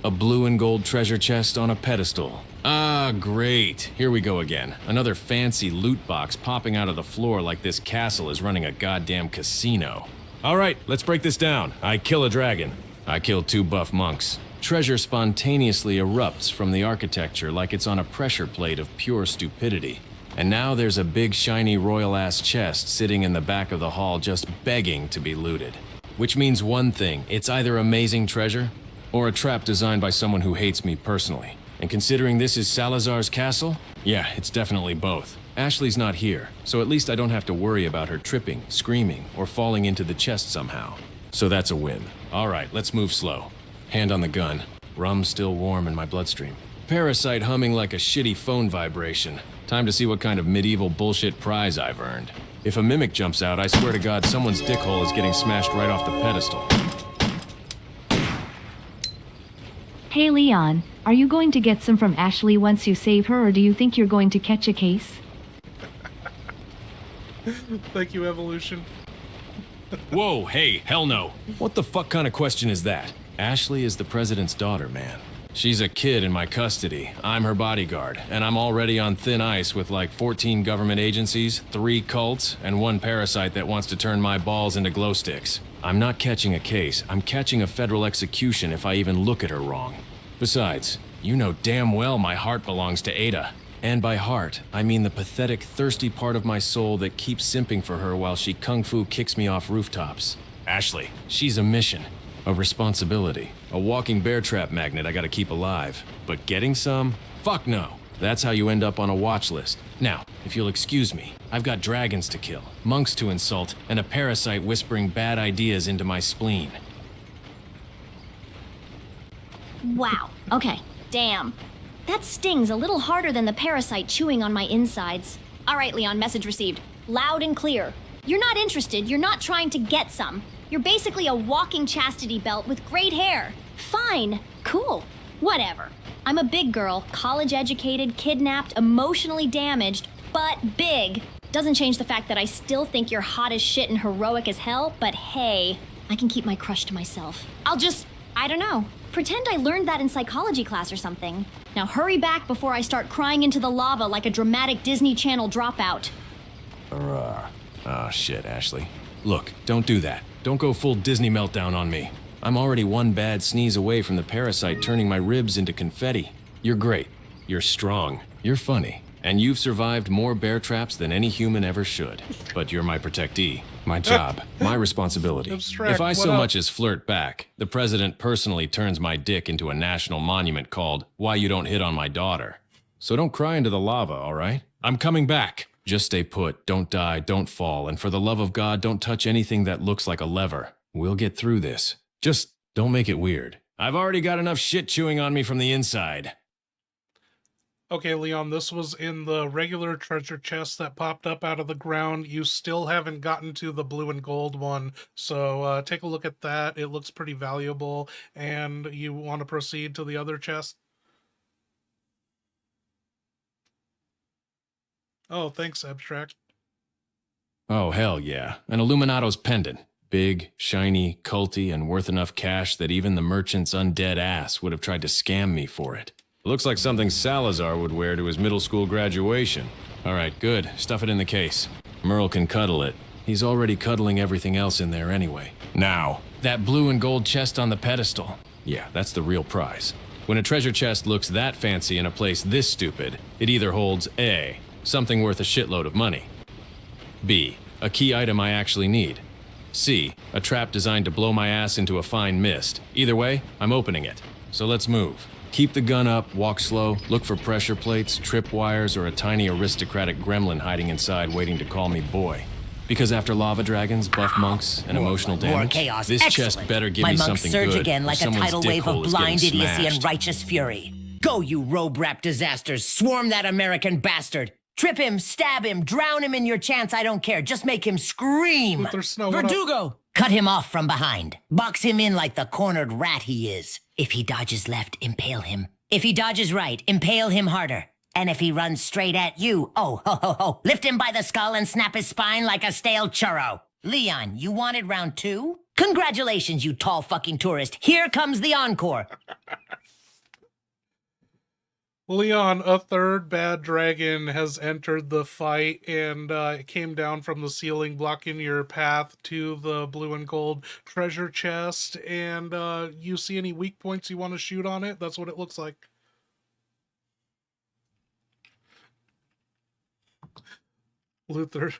A blue and gold treasure chest on a pedestal. Ah, great. Here we go again. Another fancy loot box popping out of the floor like this castle is running a goddamn casino. All right, let's break this down. I kill a dragon. I kill 2 buff monks. Treasure spontaneously erupts from the architecture like it's on a pressure plate of pure stupidity. And now there's a big shiny royal-ass chest sitting in the back of the hall just begging to be looted. Which means one thing, it's either amazing treasure or a trap designed by someone who hates me personally. And considering this is Salazar's castle, yeah, it's definitely both. Ashley's not here, so at least I don't have to worry about her tripping, screaming, or falling into the chest somehow. So that's a win. All right, let's move slow. Hand on the gun. Rum still warm in my bloodstream. Parasite humming like a shitty phone vibration. Time to see what kind of medieval bullshit prize I've earned. If a mimic jumps out, I swear to God someone's dick hole is getting smashed right off the pedestal. Hey Leon, are you going to get some from Ashley once you save her, or do you think you're going to catch a case? Thank you, Evolution. Whoa, hey, hell no. What the fuck kind of question is that? Ashley is the president's daughter, man. She's a kid in my custody. I'm her bodyguard, and I'm already on thin ice with like 14 government agencies, 3 cults, and 1 parasite that wants to turn my balls into glow sticks. I'm not catching a case. I'm catching a federal execution if I even look at her wrong. Besides, you know damn well my heart belongs to Ada. And by heart, I mean the pathetic, thirsty part of my soul that keeps simping for her while she kung fu kicks me off rooftops. Ashley, she's a mission, a responsibility, a walking bear trap magnet I gotta keep alive. But getting some? Fuck no. That's how you end up on a watch list. Now, if you'll excuse me, I've got dragons to kill, monks to insult, and a parasite whispering bad ideas into my spleen. Wow. Okay. Damn. That stings a little harder than the parasite chewing on my insides. All right, Leon, message received. Loud and clear. You're not interested. You're not trying to get some. You're basically a walking chastity belt with great hair. Fine. Cool. Whatever. I'm a big girl, college-educated, kidnapped, emotionally damaged, but big. Doesn't change the fact that I still think you're hot as shit and heroic as hell, but hey, I can keep my crush to myself. I don't know. Pretend I learned that in psychology class or something. Now hurry back before I start crying into the lava like a dramatic Disney Channel dropout. Oh shit, Ashley. Look, don't do that. Don't go full Disney meltdown on me. I'm already one bad sneeze away from the parasite turning my ribs into confetti. You're great. You're strong. You're funny. And you've survived more bear traps than any human ever should. But you're my protectee. My job. My responsibility. Abstract, If I what so up? much as flirt back, the president personally turns my dick into a national monument called Why You Don't Hit on My Daughter. So don't cry into the lava, all right? I'm coming back. Just stay put, don't die, don't fall, and for the love of God, don't touch anything that looks like a lever. We'll get through this. Just don't make it weird. I've already got enough shit chewing on me from the inside. Okay, Leon, this was in the regular treasure chest that popped up out of the ground. You still haven't gotten to the blue and gold one, so take a look at that. It looks pretty valuable, and you want to proceed to the other chest? Oh, thanks, Abstract. Oh, hell yeah. An Illuminato's pendant. Big, shiny, culty, and worth enough cash that even the merchant's undead ass would have tried to scam me for it. Looks like something Salazar would wear to his middle school graduation. All right, good. Stuff it in the case. Merle can cuddle it. He's already cuddling everything else in there anyway. Now, that blue and gold chest on the pedestal. Yeah, that's the real prize. When a treasure chest looks that fancy in a place this stupid, it either holds A, something worth a shitload of money, B, a key item I actually need, C, a trap designed to blow my ass into a fine mist. Either way, I'm opening it. So let's move. Keep the gun up, walk slow, look for pressure plates, tripwires, or a tiny aristocratic gremlin hiding inside waiting to call me boy. Because after lava dragons, buff monks, and emotional More damage, chaos. this Excellent. chest better give My me monks something surge good, again or like a someone's tidal wave dickhole of is blind getting idiocy and smashed. righteous fury. Go, you robe-wrapped disasters! Swarm that American bastard! Trip him, stab him, drown him in your chance, I don't care. Just make him scream! Luther Snow, what up? Verdugo! Cut him off from behind. Box him in like the cornered rat he is. If he dodges left, impale him. If he dodges right, impale him harder. And if he runs straight at you, oh, ho, ho, ho, lift him by the skull and snap his spine like a stale churro. Leon, you wanted round 2? Congratulations, you tall fucking tourist. Here comes the encore. Leon, a third bad dragon has entered the fight, and it came down from the ceiling, blocking your path to the blue and gold treasure chest. And you see any weak points you want to shoot on it? That's what it looks like. Luther.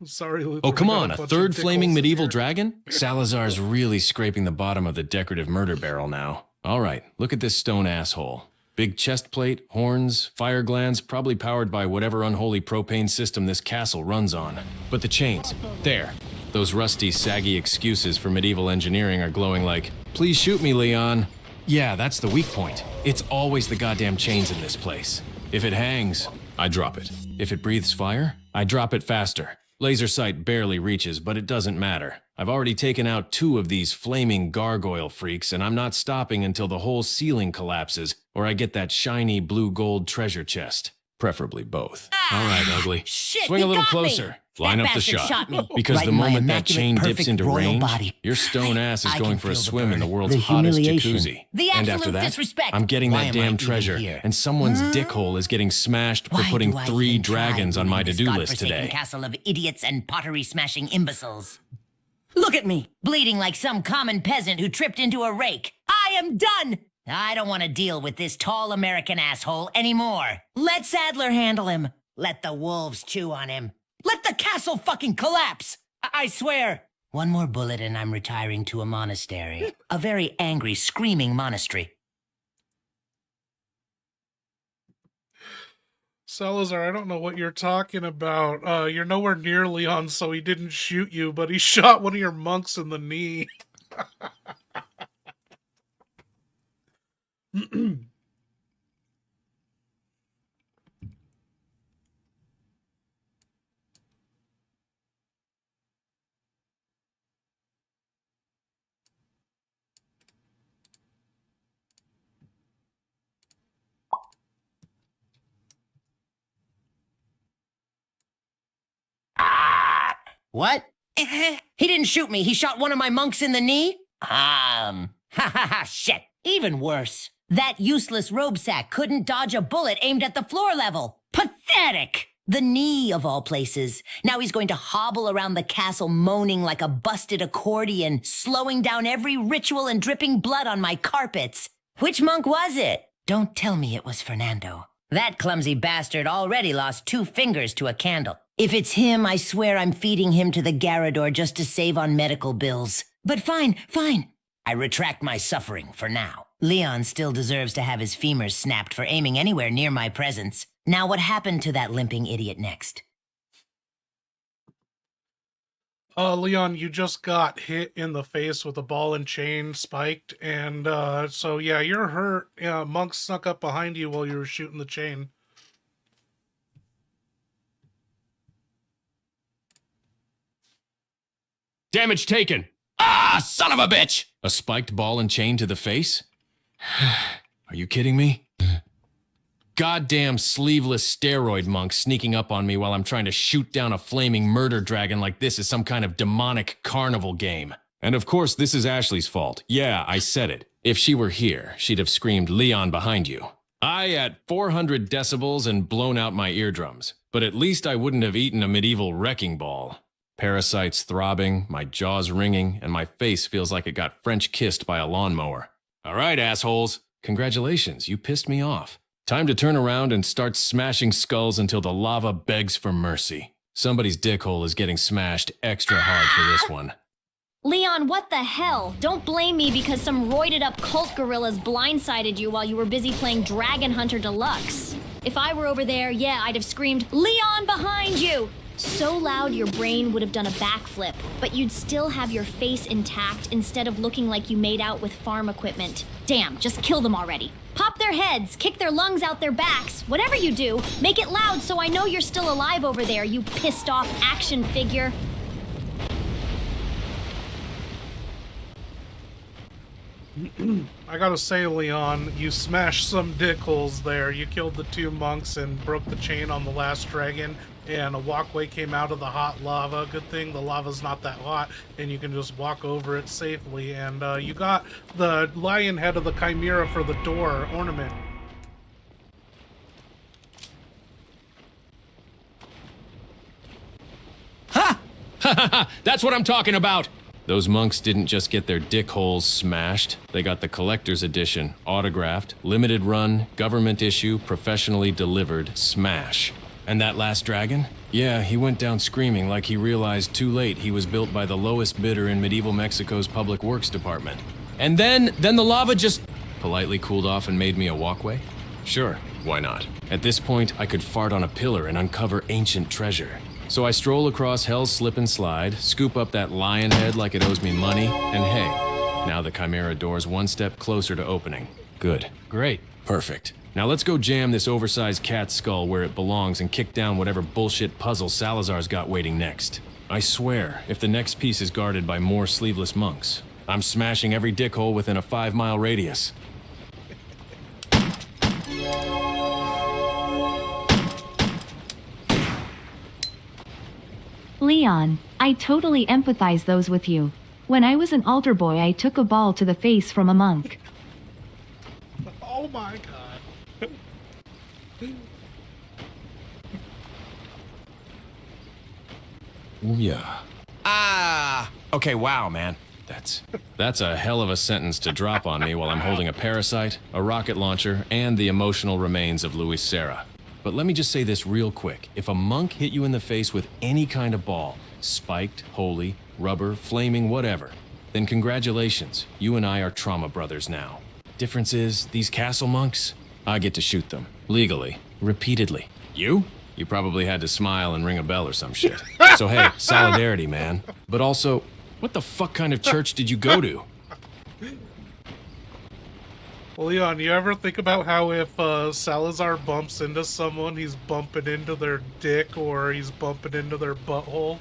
Sorry, Luther. Oh, come we got on, a bunch of third dickholes flaming in medieval here. dragon? Salazar's really scraping the bottom of the decorative murder barrel now. All right, look at this stone asshole. Big chest plate, horns, fire glands, probably powered by whatever unholy propane system this castle runs on. But the chains, there. Those rusty, saggy excuses for medieval engineering are glowing like, please shoot me, Leon. Yeah, that's the weak point. It's always the goddamn chains in this place. If it hangs, I drop it. If it breathes fire, I drop it faster. Laser sight barely reaches, but it doesn't matter. I've already taken out 2 of these flaming gargoyle freaks, and I'm not stopping until the whole ceiling collapses, or I get that shiny blue-gold treasure chest. Preferably both. All right, ugly. Shit, Swing a he little got me. closer. Line That up the bastard shot. shot me. Because Right the in my moment that immaculate, chain dips perfect into royal range, body. your stone ass is I going can for a feel the swim in the burn, world's the hottest humiliation, jacuzzi. the And absolute after that, disrespect. I'm getting Why that am I damn even treasure, here? and someone's dickhole is getting smashed for Why putting do I 3 even try dragons on my ruling this to-do list godforsaken today. castle of idiots and pottery-smashing imbeciles? Look at me, bleeding like some common peasant who tripped into a rake. I am done! I don't want to deal with this tall American asshole anymore. Let Sadler handle him. Let the wolves chew on him. Let the castle fucking collapse! I swear. One more bullet and I'm retiring to a monastery. A very angry, screaming monastery. Salazar, I don't know what you're talking about. You're nowhere near Leon, so he didn't shoot you, but he shot one of your monks in the knee. What? He didn't shoot me. He shot one of my monks in the knee? Ha ha ha, shit. Even worse. That useless robe sack couldn't dodge a bullet aimed at the floor level. Pathetic! The knee, of all places. Now he's going to hobble around the castle moaning like a busted accordion, slowing down every ritual and dripping blood on my carpets. Which monk was it? Don't tell me it was Fernando. That clumsy bastard already lost 2 fingers to a candle. If it's him, I swear I'm feeding him to the Garrador just to save on medical bills. But fine. I retract my suffering for now. Leon still deserves to have his femurs snapped for aiming anywhere near my presence. Now what happened to that limping idiot next? Leon, you just got hit in the face with a ball and chain spiked, and so yeah, you're hurt. Monk snuck up behind you while you were shooting the chain. Damage taken. Ah, son of a bitch! A spiked ball and chain to the face? Are you kidding me? goddamn sleeveless steroid monk sneaking up on me while I'm trying to shoot down a flaming murder dragon like this is some kind of demonic carnival game. And of course, this is Ashley's fault. Yeah, I said it. If she were here, she'd have screamed, "Leon behind you." I at 400 decibels and blown out my eardrums. But at least I wouldn't have eaten a medieval wrecking ball. Parasites throbbing, my jaws ringing, and my face feels like it got French kissed by a lawnmower. All right, assholes. Congratulations, you pissed me off. Time to turn around and start smashing skulls until the lava begs for mercy. Somebody's dickhole is getting smashed extra hard for this one. Leon, what the hell? Don't blame me because some roided up cult gorillas blindsided you while you were busy playing Dragon Hunter Deluxe. If I were over there, yeah, I'd have screamed, "Leon behind you!" So loud your brain would have done a backflip, but you'd still have your face intact instead of looking like you made out with farm equipment. Damn, just kill them already. Pop their heads, kick their lungs out their backs. Whatever you do, make it loud so I know you're still alive over there, you pissed off action figure. I gotta say, Leon, you smashed some dickholes there. You killed the 2 monks and broke the chain on the last dragon, and a walkway came out of the hot lava. Good thing the lava's not that hot, and you can just walk over it safely. And you got the lion head of the chimera for the door ornament. Ha! Ha ha ha! That's what I'm talking about! Those monks didn't just get their dick holes smashed, they got the collector's edition, autographed, limited run, government issue, professionally delivered smash. And that last dragon? Yeah, he went down screaming like he realized too late he was built by the lowest bidder in medieval Mexico's public works department. And then the lava just politely cooled off and made me a walkway? Sure, why not? At this point, I could fart on a pillar and uncover ancient treasure. So I stroll across Hell's Slip and Slide, scoop up that lion head like it owes me money, and hey, now the Chimera door's one step closer to opening. Good. Great. Perfect. Now let's go jam this oversized cat skull where it belongs and kick down whatever bullshit puzzle Salazar's got waiting next. I swear, if the next piece is guarded by more sleeveless monks, I'm smashing every dickhole within a 5-mile radius. Leon, I totally empathize those with you. When I was an altar boy, I took a ball to the face from a monk. Oh my god. Yeah. Okay, wow, man. That's a hell of a sentence to drop on me while I'm holding a parasite, a rocket launcher, and the emotional remains of Luis Serra. But let me just say this real quick. If a monk hit you in the face with any kind of ball, spiked, holy, rubber, flaming, whatever, then congratulations. You and I are trauma brothers now. Difference is, these castle monks, I get to shoot them. Legally. Repeatedly. You? You probably had to smile and ring a bell or some shit. So hey, solidarity, man. But also, what the fuck kind of church did you go to? Well, Leon, you ever think about how if Salazar bumps into someone, he's bumping into their dick or he's bumping into their butthole?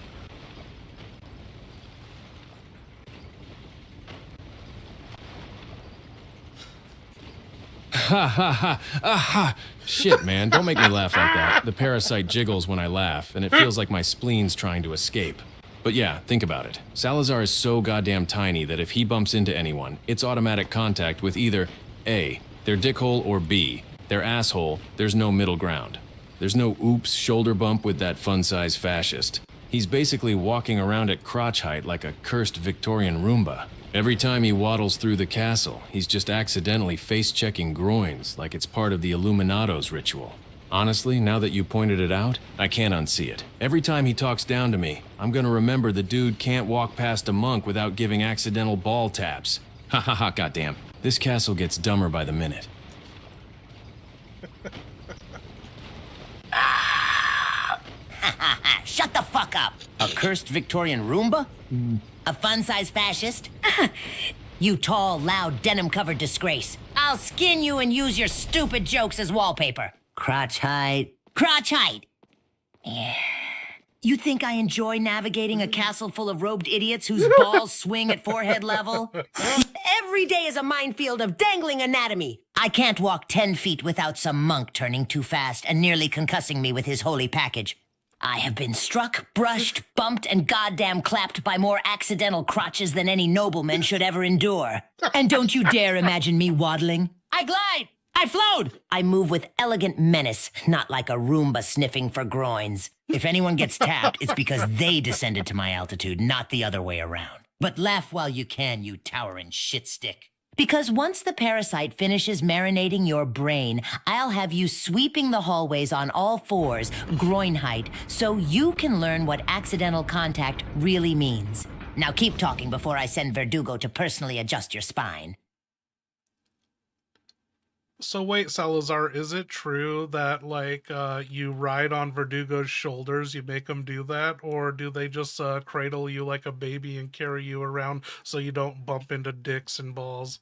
Ha ha ha, aha! Shit, man, don't make me laugh like that. The parasite jiggles when I laugh, and it feels like my spleen's trying to escape. But yeah, think about it. Salazar is so goddamn tiny that if he bumps into anyone, it's automatic contact with either A, their dickhole, or B, their asshole. There's no middle ground. There's no oops shoulder bump with that fun-size fascist. He's basically walking around at crotch height like a cursed Victorian Roomba. Every time he waddles through the castle, he's just accidentally face-checking groins like it's part of the Illuminados ritual. Honestly, now that you pointed it out, I can't unsee it. Every time he talks down to me, I'm gonna remember the dude can't walk past a monk without giving accidental ball taps. Ha ha ha, goddamn. This castle gets dumber by the minute. Shut the fuck up. A cursed Victorian Roomba? A fun-sized fascist? You tall, loud, denim-covered disgrace. I'll skin you and use your stupid jokes as wallpaper. Crotch height. Crotch height! Yeah. You think I enjoy navigating a castle full of robed idiots whose balls swing at forehead level? Every day is a minefield of dangling anatomy. I can't walk 10 feet without some monk turning too fast and nearly concussing me with his holy package. I have been struck, brushed, bumped, and goddamn clapped by more accidental crotches than any nobleman should ever endure. And don't you dare imagine me waddling. I glide! I float! I move with elegant menace, not like a Roomba sniffing for groins. If anyone gets tapped, it's because they descended to my altitude, not the other way around. But laugh while you can, you towering shitstick. Because once the parasite finishes marinating your brain, I'll have you sweeping the hallways on all fours, groin height, so you can learn what accidental contact really means. Now keep talking before I send Verdugo to personally adjust your spine. So wait, Salazar, is it true that, like, you ride on Verdugo's shoulders, you make him do that? Or do they just cradle you like a baby and carry you around so you don't bump into dicks and balls?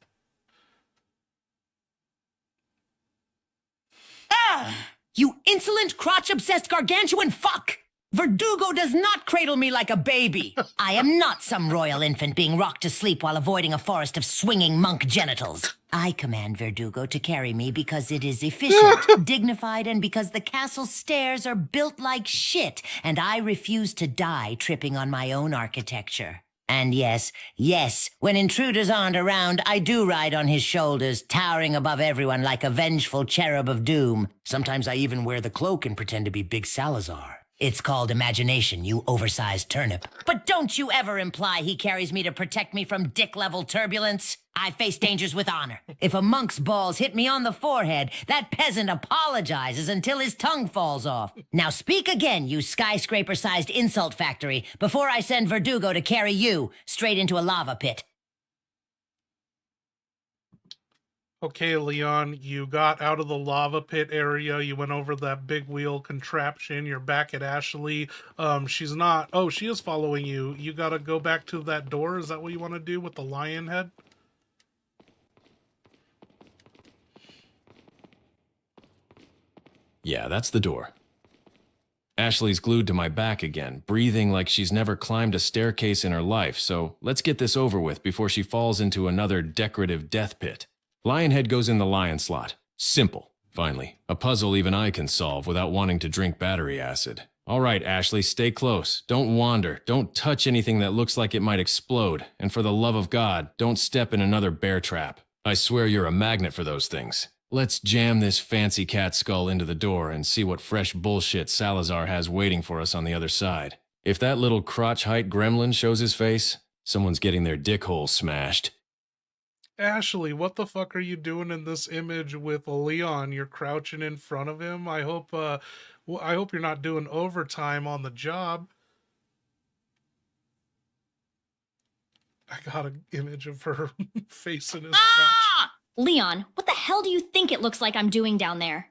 Ah! You insolent, crotch-obsessed gargantuan fuck! Verdugo does not cradle me like a baby. I am not some royal infant being rocked to sleep while avoiding a forest of swinging monk genitals. I command Verdugo to carry me because it is efficient, dignified, and because the castle stairs are built like shit, and I refuse to die tripping on my own architecture. And yes, when intruders aren't around, I do ride on his shoulders, towering above everyone like a vengeful cherub of doom. Sometimes I even wear the cloak and pretend to be Big Salazar. It's called imagination, you oversized turnip. But don't you ever imply he carries me to protect me from dick-level turbulence. I face dangers with honor. If a monk's balls hit me on the forehead, that peasant apologizes until his tongue falls off. Now speak again, you skyscraper-sized insult factory, before I send Verdugo to carry you straight into a lava pit. Okay, Leon, you got out of the lava pit area, you went over that big wheel contraption, you're back at Ashley. She's not... Oh, she is following you. You gotta go back to that door? Is that what you want to do with the lion head? Yeah, that's the door. Ashley's glued to my back again, breathing like she's never climbed a staircase in her life, so let's get this over with before she falls into another decorative death pit. Lionhead goes in the lion slot. Simple. Finally, a puzzle even I can solve without wanting to drink battery acid. All right, Ashley, stay close. Don't wander. Don't touch anything that looks like it might explode. And for the love of God, don't step in another bear trap. I swear you're a magnet for those things. Let's jam this fancy cat skull into the door and see what fresh bullshit Salazar has waiting for us on the other side. If that little crotch-height gremlin shows his face, someone's getting their dick hole smashed. Ashley, what the fuck are you doing in this image with Leon? You're crouching in front of him. I hope you're not doing overtime on the job. I got an image of her face in his crotch. Leon, what the hell do you think it looks like I'm doing down there?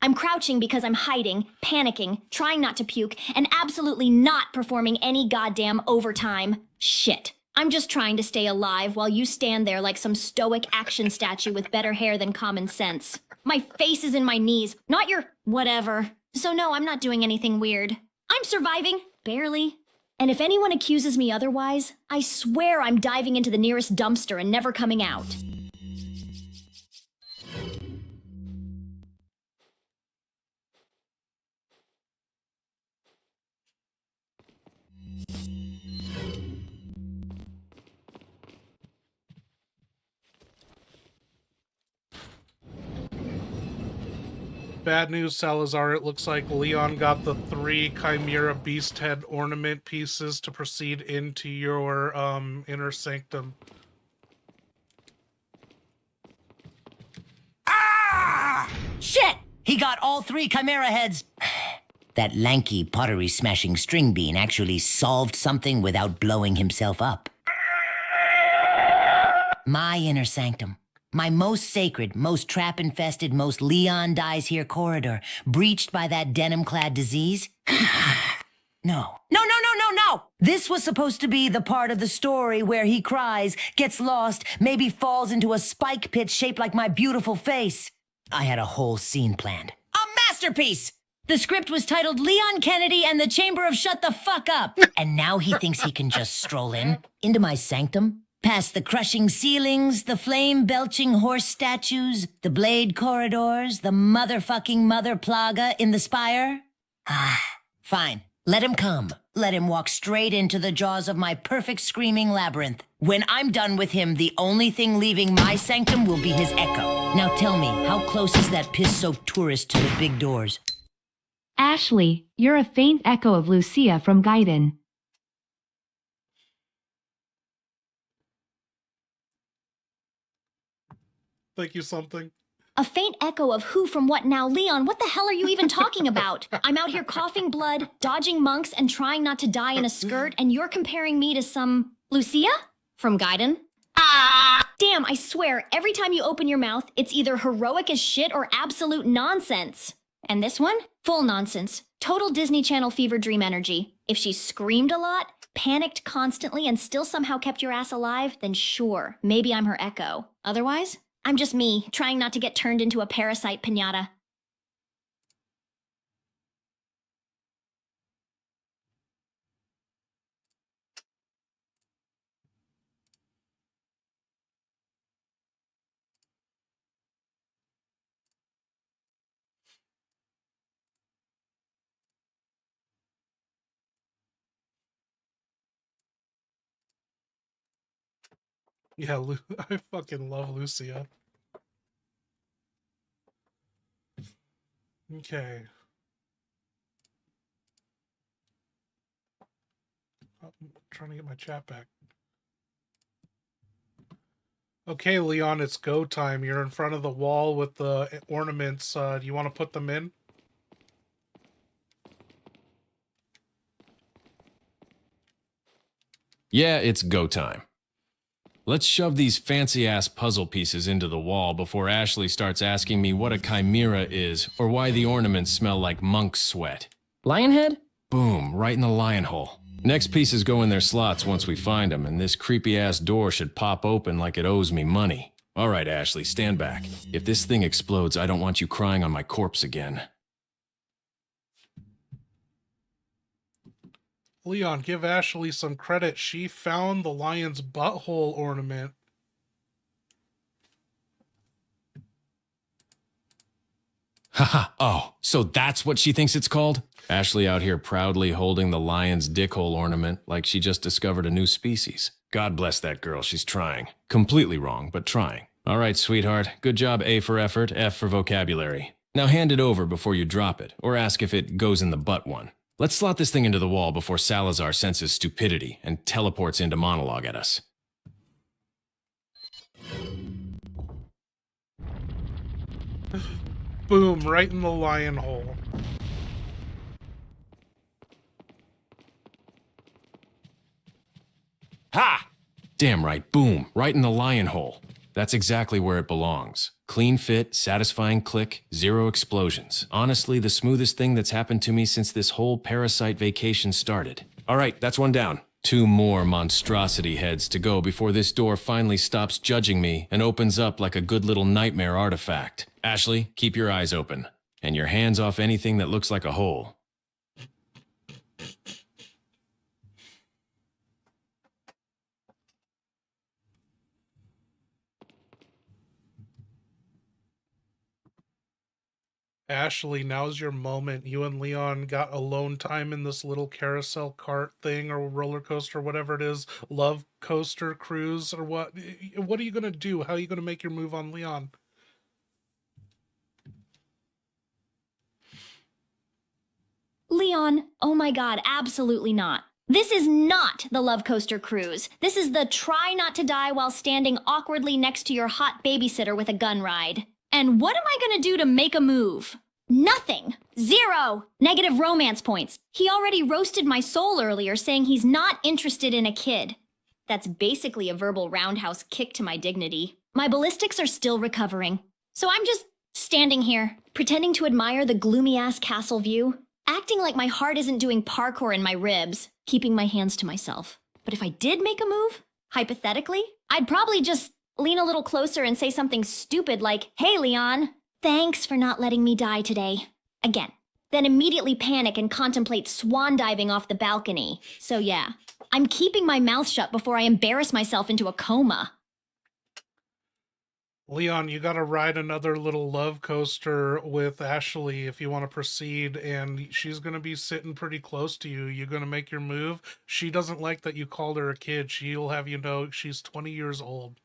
I'm crouching because I'm hiding, panicking, trying not to puke, and absolutely not performing any goddamn overtime. Shit. I'm just trying to stay alive while you stand there like some stoic action statue with better hair than common sense. My face is in my knees, not your whatever. So no, I'm not doing anything weird. I'm surviving, barely. And if anyone accuses me otherwise, I swear I'm diving into the nearest dumpster and never coming out. Bad news, Salazar. It looks like Leon got the 3 Chimera Beast Head ornament pieces to proceed into your inner sanctum. Ah! Shit! He got all 3 Chimera heads. That lanky pottery-smashing string bean actually solved something without blowing himself up. My inner sanctum. My most sacred, most trap-infested, most Leon dies here corridor, breached by that denim-clad disease? No. No! This was supposed to be the part of the story where he cries, gets lost, maybe falls into a spike pit shaped like my beautiful face. I had a whole scene planned. A masterpiece! The script was titled Leon Kennedy and the Chamber of Shut the Fuck Up. And now he thinks he can just stroll into my sanctum, past the crushing ceilings, the flame-belching horse statues, the blade corridors, the motherfucking mother plaga in the spire. Fine. Let him come. Let him walk straight into the jaws of my perfect screaming labyrinth. When I'm done with him, the only thing leaving my sanctum will be his echo. Now tell me, how close is that piss-soaked tourist to the big doors? Ashley, you're a faint echo of Lucia from Gaiden. Thank you, something. A faint echo of who from what now? Leon, what the hell are you even talking about? I'm out here coughing blood, dodging monks, and trying not to die in a skirt, and you're comparing me to some... Lucia? From Gaiden? Damn, I swear, every time you open your mouth, it's either heroic as shit or absolute nonsense. And this one? Full nonsense. Total Disney Channel fever dream energy. If she screamed a lot, panicked constantly, and still somehow kept your ass alive, then sure, maybe I'm her echo. Otherwise, I'm just me, trying not to get turned into a parasite piñata. Yeah, I fucking love Lucia. Okay. I'm trying to get my chat back. Okay, Leon, it's go time. You're in front of the wall with the ornaments. Do you want to put them in? Yeah, it's go time. Let's shove these fancy-ass puzzle pieces into the wall before Ashley starts asking me what a chimera is or why the ornaments smell like monk's sweat. Lionhead? Boom, right in the lion hole. Next pieces go in their slots once we find them, and this creepy-ass door should pop open like it owes me money. All right, Ashley, stand back. If this thing explodes, I don't want you crying on my corpse again. Leon, give Ashley some credit. She found the lion's butthole ornament. Haha, oh, so that's what she thinks it's called? Ashley out here proudly holding the lion's dickhole ornament like she just discovered a new species. God bless that girl, she's trying. Completely wrong, but trying. All right, sweetheart, good job, A for effort, F for vocabulary. Now hand it over before you drop it, or ask if it goes in the butt one. Let's slot this thing into the wall before Salazar senses stupidity and teleports into monologue at us. Boom, right in the lion hole. Ha! Damn right, boom, right in the lion hole. That's exactly where it belongs. Clean fit, satisfying click, zero explosions. Honestly, the smoothest thing that's happened to me since this whole parasite vacation started. All right, that's one down. 2 more monstrosity heads to go before this door finally stops judging me and opens up like a good little nightmare artifact. Ashley, keep your eyes open. And your hands off anything that looks like a hole. Ashley, now's your moment. You and Leon got alone time in this little carousel cart thing or roller coaster, whatever it is, love coaster cruise or what. What are you going to do? How are you going to make your move on Leon? Leon, oh my god, absolutely not. This is not the Love Coaster Cruise. This is the try not to die while standing awkwardly next to your hot babysitter with a gun ride. And what am I gonna do to make a move? Nothing. 0 negative romance points. He already roasted my soul earlier saying he's not interested in a kid. That's basically a verbal roundhouse kick to my dignity. My ballistics are still recovering. So I'm just standing here, pretending to admire the gloomy-ass castle view, acting like my heart isn't doing parkour in my ribs, keeping my hands to myself. But if I did make a move, hypothetically, I'd probably just lean a little closer and say something stupid like, "Hey, Leon, thanks for not letting me die today." Again, then immediately panic and contemplate swan diving off the balcony. So yeah, I'm keeping my mouth shut before I embarrass myself into a coma. Leon, you gotta ride another little love coaster with Ashley if you want to proceed, and she's gonna be sitting pretty close to you. You're gonna make your move. She doesn't like that you called her a kid. She'll have you know she's 20 years old.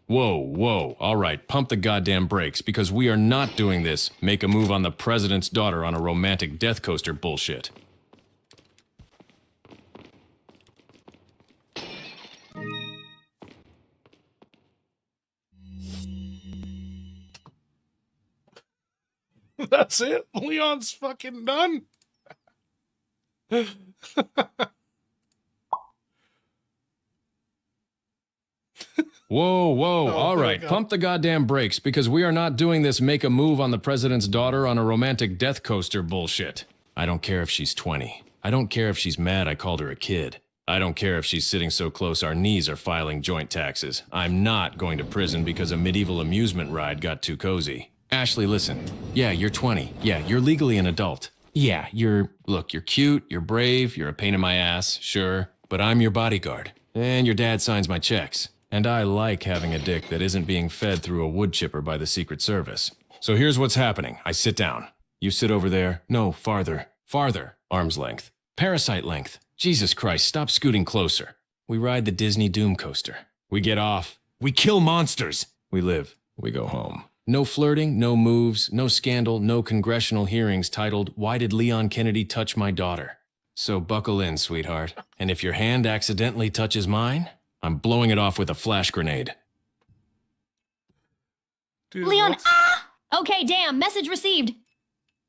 Whoa, whoa. All right, pump the goddamn brakes, because we are not doing this make a move on the president's daughter on a romantic death coaster bullshit. That's it. Leon's fucking done. Whoa, whoa, all there we right, go. pump the goddamn brakes, because we are not doing this make a move on the president's daughter on a romantic death coaster bullshit. I don't care if she's 20. I don't care if she's mad I called her a kid. I don't care if she's sitting so close our knees are filing joint taxes. I'm not going to prison because a medieval amusement ride got too cozy. Ashley, listen. Yeah, you're 20. Yeah, you're legally an adult. Yeah, you're cute, you're brave, you're a pain in my ass, sure, but I'm your bodyguard. And your dad signs my checks. And I like having a dick that isn't being fed through a wood chipper by the Secret Service. So here's what's happening. I sit down. You sit over there. No, farther. Farther. Arm's length. Parasite length. Jesus Christ, stop scooting closer. We ride the Disney Doom Coaster. We get off. We kill monsters. We live. We go home. No flirting, no moves, no scandal, no congressional hearings titled, "Why Did Leon Kennedy Touch My Daughter?" So buckle in, sweetheart. And if your hand accidentally touches mine, I'm blowing it off with a flash grenade. Dude, Leon, what's- Okay, damn, message received.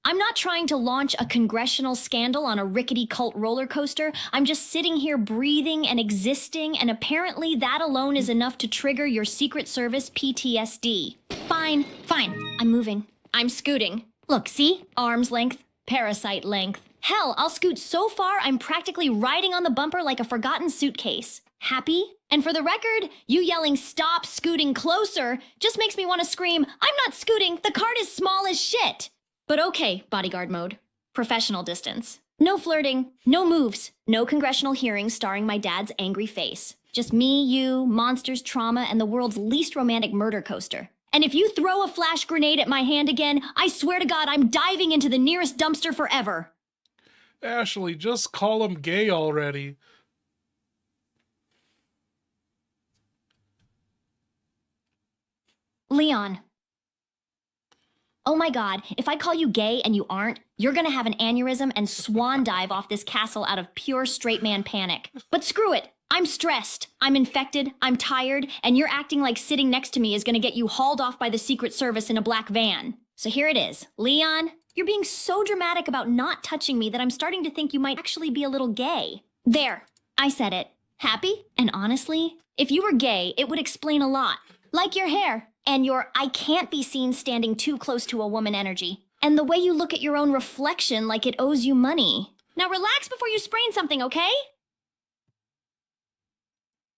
I'm not trying to launch a congressional scandal on a rickety cult roller coaster. I'm just sitting here breathing and existing, and apparently that alone is enough to trigger your Secret Service PTSD. Fine. I'm moving. I'm scooting. Look, see? Arm's length, parasite length. Hell, I'll scoot so far I'm practically riding on the bumper like a forgotten suitcase. Happy? And for the record, you yelling "stop scooting closer" just makes me want to scream, "I'm not scooting, the cart is small as shit." But okay, bodyguard mode. Professional distance. No flirting, no moves, no congressional hearings starring my dad's angry face. Just me, you, monsters, trauma, and the world's least romantic murder coaster. And if you throw a flash grenade at my hand again, I swear to God I'm diving into the nearest dumpster forever. Ashley, just call him gay already. Leon. Oh my God, if I call you gay and you aren't, you're gonna have an aneurysm and swan dive off this castle out of pure straight man panic. But screw it. I'm stressed, I'm infected, I'm tired, and you're acting like sitting next to me is gonna get you hauled off by the Secret Service in a black van. So here it is. Leon, you're being so dramatic about not touching me that I'm starting to think you might actually be a little gay. There, I said it. Happy? And honestly, if you were gay, it would explain a lot. Like your hair, and your "I can't be seen standing too close to a woman" energy. And the way you look at your own reflection like it owes you money. Now relax before you sprain something, okay?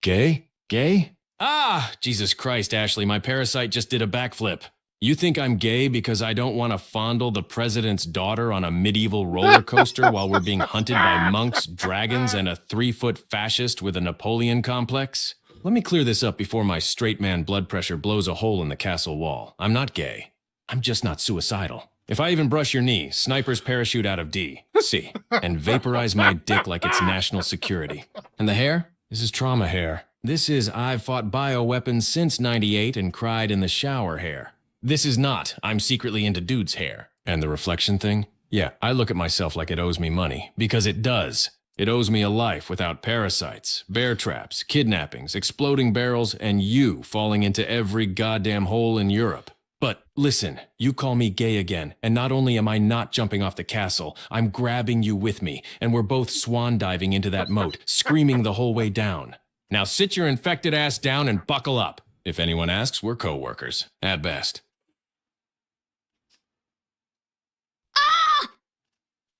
Gay? Gay? Ah, Jesus Christ, Ashley, my parasite just did a backflip. You think I'm gay because I don't want to fondle the president's daughter on a medieval roller coaster while we're being hunted by monks, dragons, and a 3-foot fascist with a Napoleon complex? Let me clear this up before my straight man blood pressure blows a hole in the castle wall. I'm not gay. I'm just not suicidal. If I even brush your knee, snipers parachute out of D, C, and vaporize my dick like it's national security. And the hair? This is trauma hair. This is "I've fought bioweapons since '98 and cried in the shower" hair. This is not "I'm secretly into dudes" hair. And the reflection thing? Yeah, I look at myself like it owes me money, because it does. It owes me a life without parasites, bear traps, kidnappings, exploding barrels, and you falling into every goddamn hole in Europe. But listen, you call me gay again, and not only am I not jumping off the castle, I'm grabbing you with me, and we're both swan diving into that moat, screaming the whole way down. Now sit your infected ass down and buckle up. If anyone asks, we're co-workers, at best.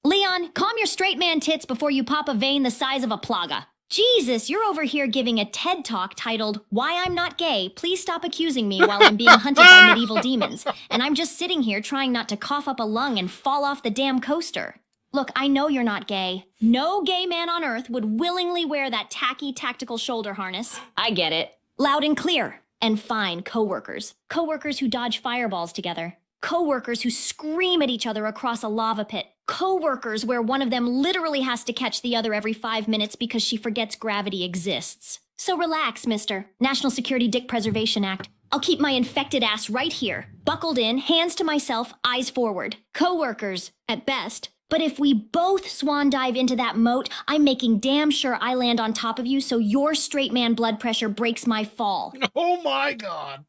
Leon, calm your straight man tits before you pop a vein the size of a plaga. Jesus, you're over here giving a TED talk titled, Why I'm Not Gay. Please stop accusing me while I'm being hunted by medieval demons. And I'm just sitting here trying not to cough up a lung and fall off the damn coaster. Look, I know you're not gay. No gay man on earth would willingly wear that tacky tactical shoulder harness. I get it. Loud and clear. And fine, coworkers. Coworkers who dodge fireballs together. Coworkers who scream at each other across a lava pit. Coworkers where one of them literally has to catch the other every 5 minutes because she forgets gravity exists. So relax, mister. National Security Dick Preservation Act. I'll keep my infected ass right here, buckled in, hands to myself, eyes forward. Coworkers, at best. But if we both swan dive into that moat, I'm making damn sure I land on top of you so your straight man blood pressure breaks my fall. Oh my god.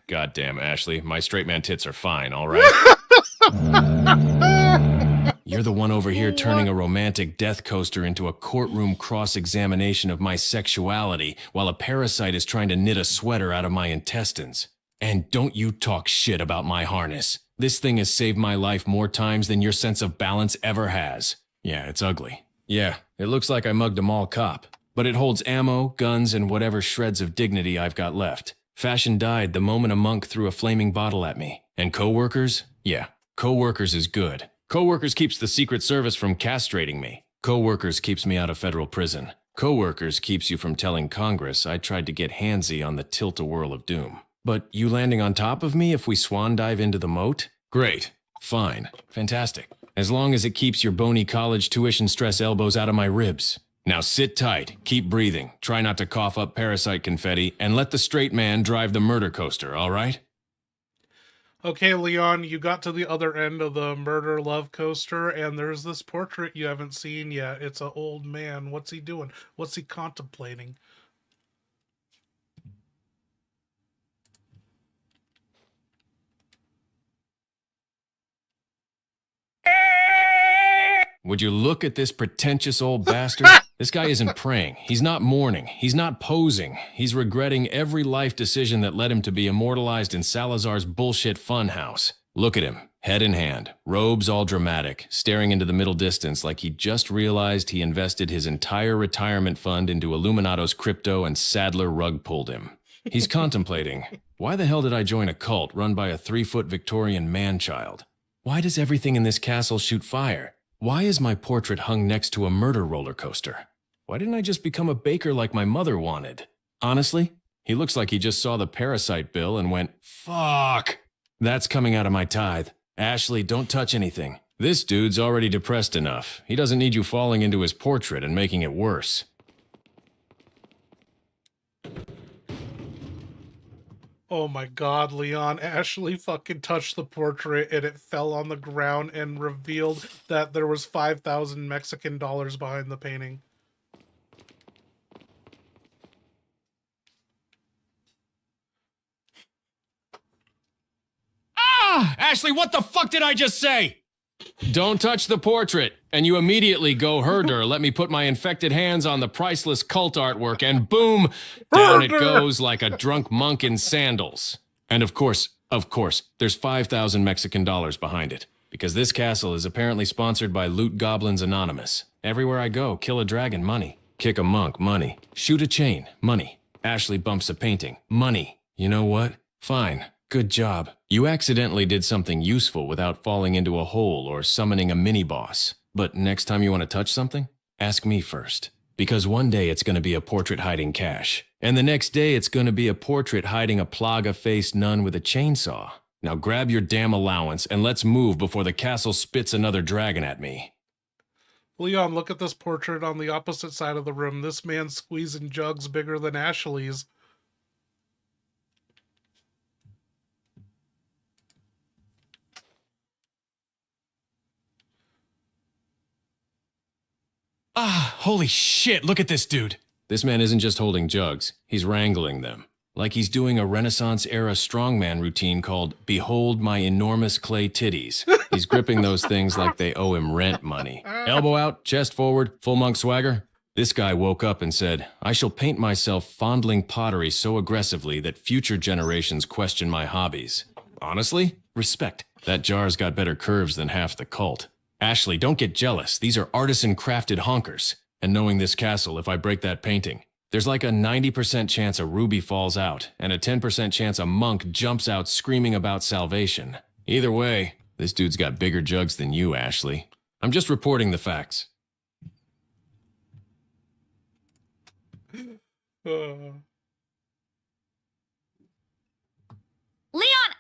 Goddamn, Ashley. My straight man tits are fine, all right? You're the one over here turning a romantic death coaster into a courtroom cross-examination of my sexuality while a parasite is trying to knit a sweater out of my intestines. And don't you talk shit about my harness. This thing has saved my life more times than your sense of balance ever has. Yeah, it's ugly. Yeah, it looks like I mugged a mall cop. But it holds ammo, guns, and whatever shreds of dignity I've got left. Fashion died the moment a monk threw a flaming bottle at me. And coworkers? Yeah, coworkers is good. Coworkers keeps the Secret Service from castrating me. Coworkers keeps me out of federal prison. Coworkers keeps you from telling Congress I tried to get handsy on the tilt-a-whirl of doom. But you landing on top of me if we swan dive into the moat? Great. Fine. Fantastic. As long as it keeps your bony college tuition stress elbows out of my ribs. Now sit tight, keep breathing, try not to cough up parasite confetti, and let the straight man drive the murder coaster, all right? Okay, Leon, you got to the other end of the murder love coaster, and there's this portrait you haven't seen yet. It's an old man. What's he doing? What's he contemplating? Would you look at this pretentious old bastard? This guy isn't praying. He's not mourning. He's not posing. He's regretting every life decision that led him to be immortalized in Salazar's bullshit funhouse. Look at him, head in hand, robes all dramatic, staring into the middle distance like he just realized he invested his entire retirement fund into Illuminato's crypto and Sadler rug pulled him. He's contemplating, why the hell did I join a cult run by a 3-foot Victorian man-child? Why does everything in this castle shoot fire? Why is my portrait hung next to a murder roller coaster? Why didn't I just become a baker like my mother wanted? Honestly, he looks like he just saw the parasite bill and went, fuck. That's coming out of my tithe. Ashley, don't touch anything. This dude's already depressed enough. He doesn't need you falling into his portrait and making it worse. Oh my god, Leon, Ashley fucking touched the portrait and it fell on the ground and revealed that there was 5,000 Mexican dollars behind the painting. Ah! Ashley, what the fuck did I just say? Don't touch the portrait, and you immediately go herder. Let me put my infected hands on the priceless cult artwork, and boom, down it goes like a drunk monk in sandals. And of course, there's 5,000 Mexican dollars behind it, because this castle is apparently sponsored by Loot Goblins Anonymous. Everywhere I go, kill a dragon, money. Kick a monk, money. Shoot a chain, money. Ashley bumps a painting, money. You know what? Fine. Good job. You accidentally did something useful without falling into a hole or summoning a mini-boss. But next time you want to touch something, ask me first. Because one day it's going to be a portrait hiding cash. And the next day it's going to be a portrait hiding a plaga-faced nun with a chainsaw. Now grab your damn allowance and let's move before the castle spits another dragon at me. Leon, look at this portrait on the opposite side of the room. This man's squeezing jugs bigger than Ashley's. Ah, holy shit, look at this dude. This man isn't just holding jugs, he's wrangling them. Like he's doing a Renaissance-era strongman routine called Behold My Enormous Clay Titties. He's gripping those things like they owe him rent money. Elbow out, chest forward, full monk swagger. This guy woke up and said, I shall paint myself fondling pottery so aggressively that future generations question my hobbies. Honestly, respect. That jar's got better curves than half the cult. Ashley, don't get jealous. These are artisan-crafted honkers. And knowing this castle, if I break that painting, there's like a 90% chance a ruby falls out, and a 10% chance a monk jumps out screaming about salvation. Either way, this dude's got bigger jugs than you, Ashley. I'm just reporting the facts. Leon,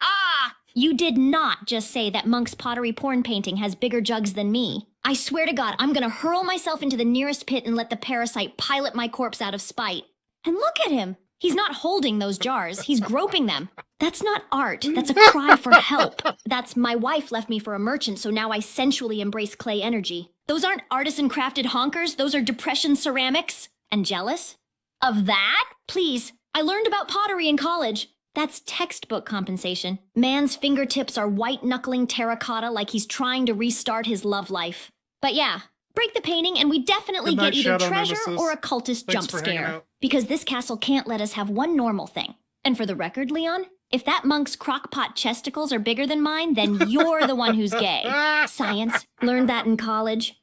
ah! You did not just say that Monk's pottery porn painting has bigger jugs than me. I swear to God, I'm gonna hurl myself into the nearest pit and let the parasite pilot my corpse out of spite. And look at him! He's not holding those jars, he's groping them. That's not art, that's a cry for help. That's my wife left me for a merchant, so now I sensually embrace clay energy. Those aren't artisan-crafted honkers, those are depression ceramics. And jealous? Of that? Please, I learned about pottery in college. That's textbook compensation. Man's fingertips are white-knuckling terracotta like he's trying to restart his love life. But yeah, break the painting and we definitely Good night, get either Shadow treasure Nemesis. or a cultist Thanks jump for hanging scare. out. Because this castle can't let us have one normal thing. And for the record, Leon, if that monk's crockpot chesticles are bigger than mine, then you're the one who's gay. Science. Learned that in college.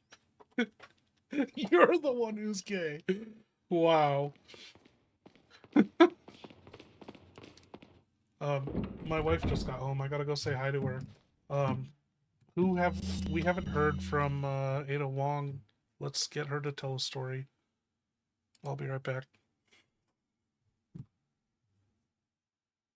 You're the one who's gay. Wow. My wife just got home. I gotta go say hi to her. We haven't heard from Ada Wong. Let's get her to tell a story. I'll be right back.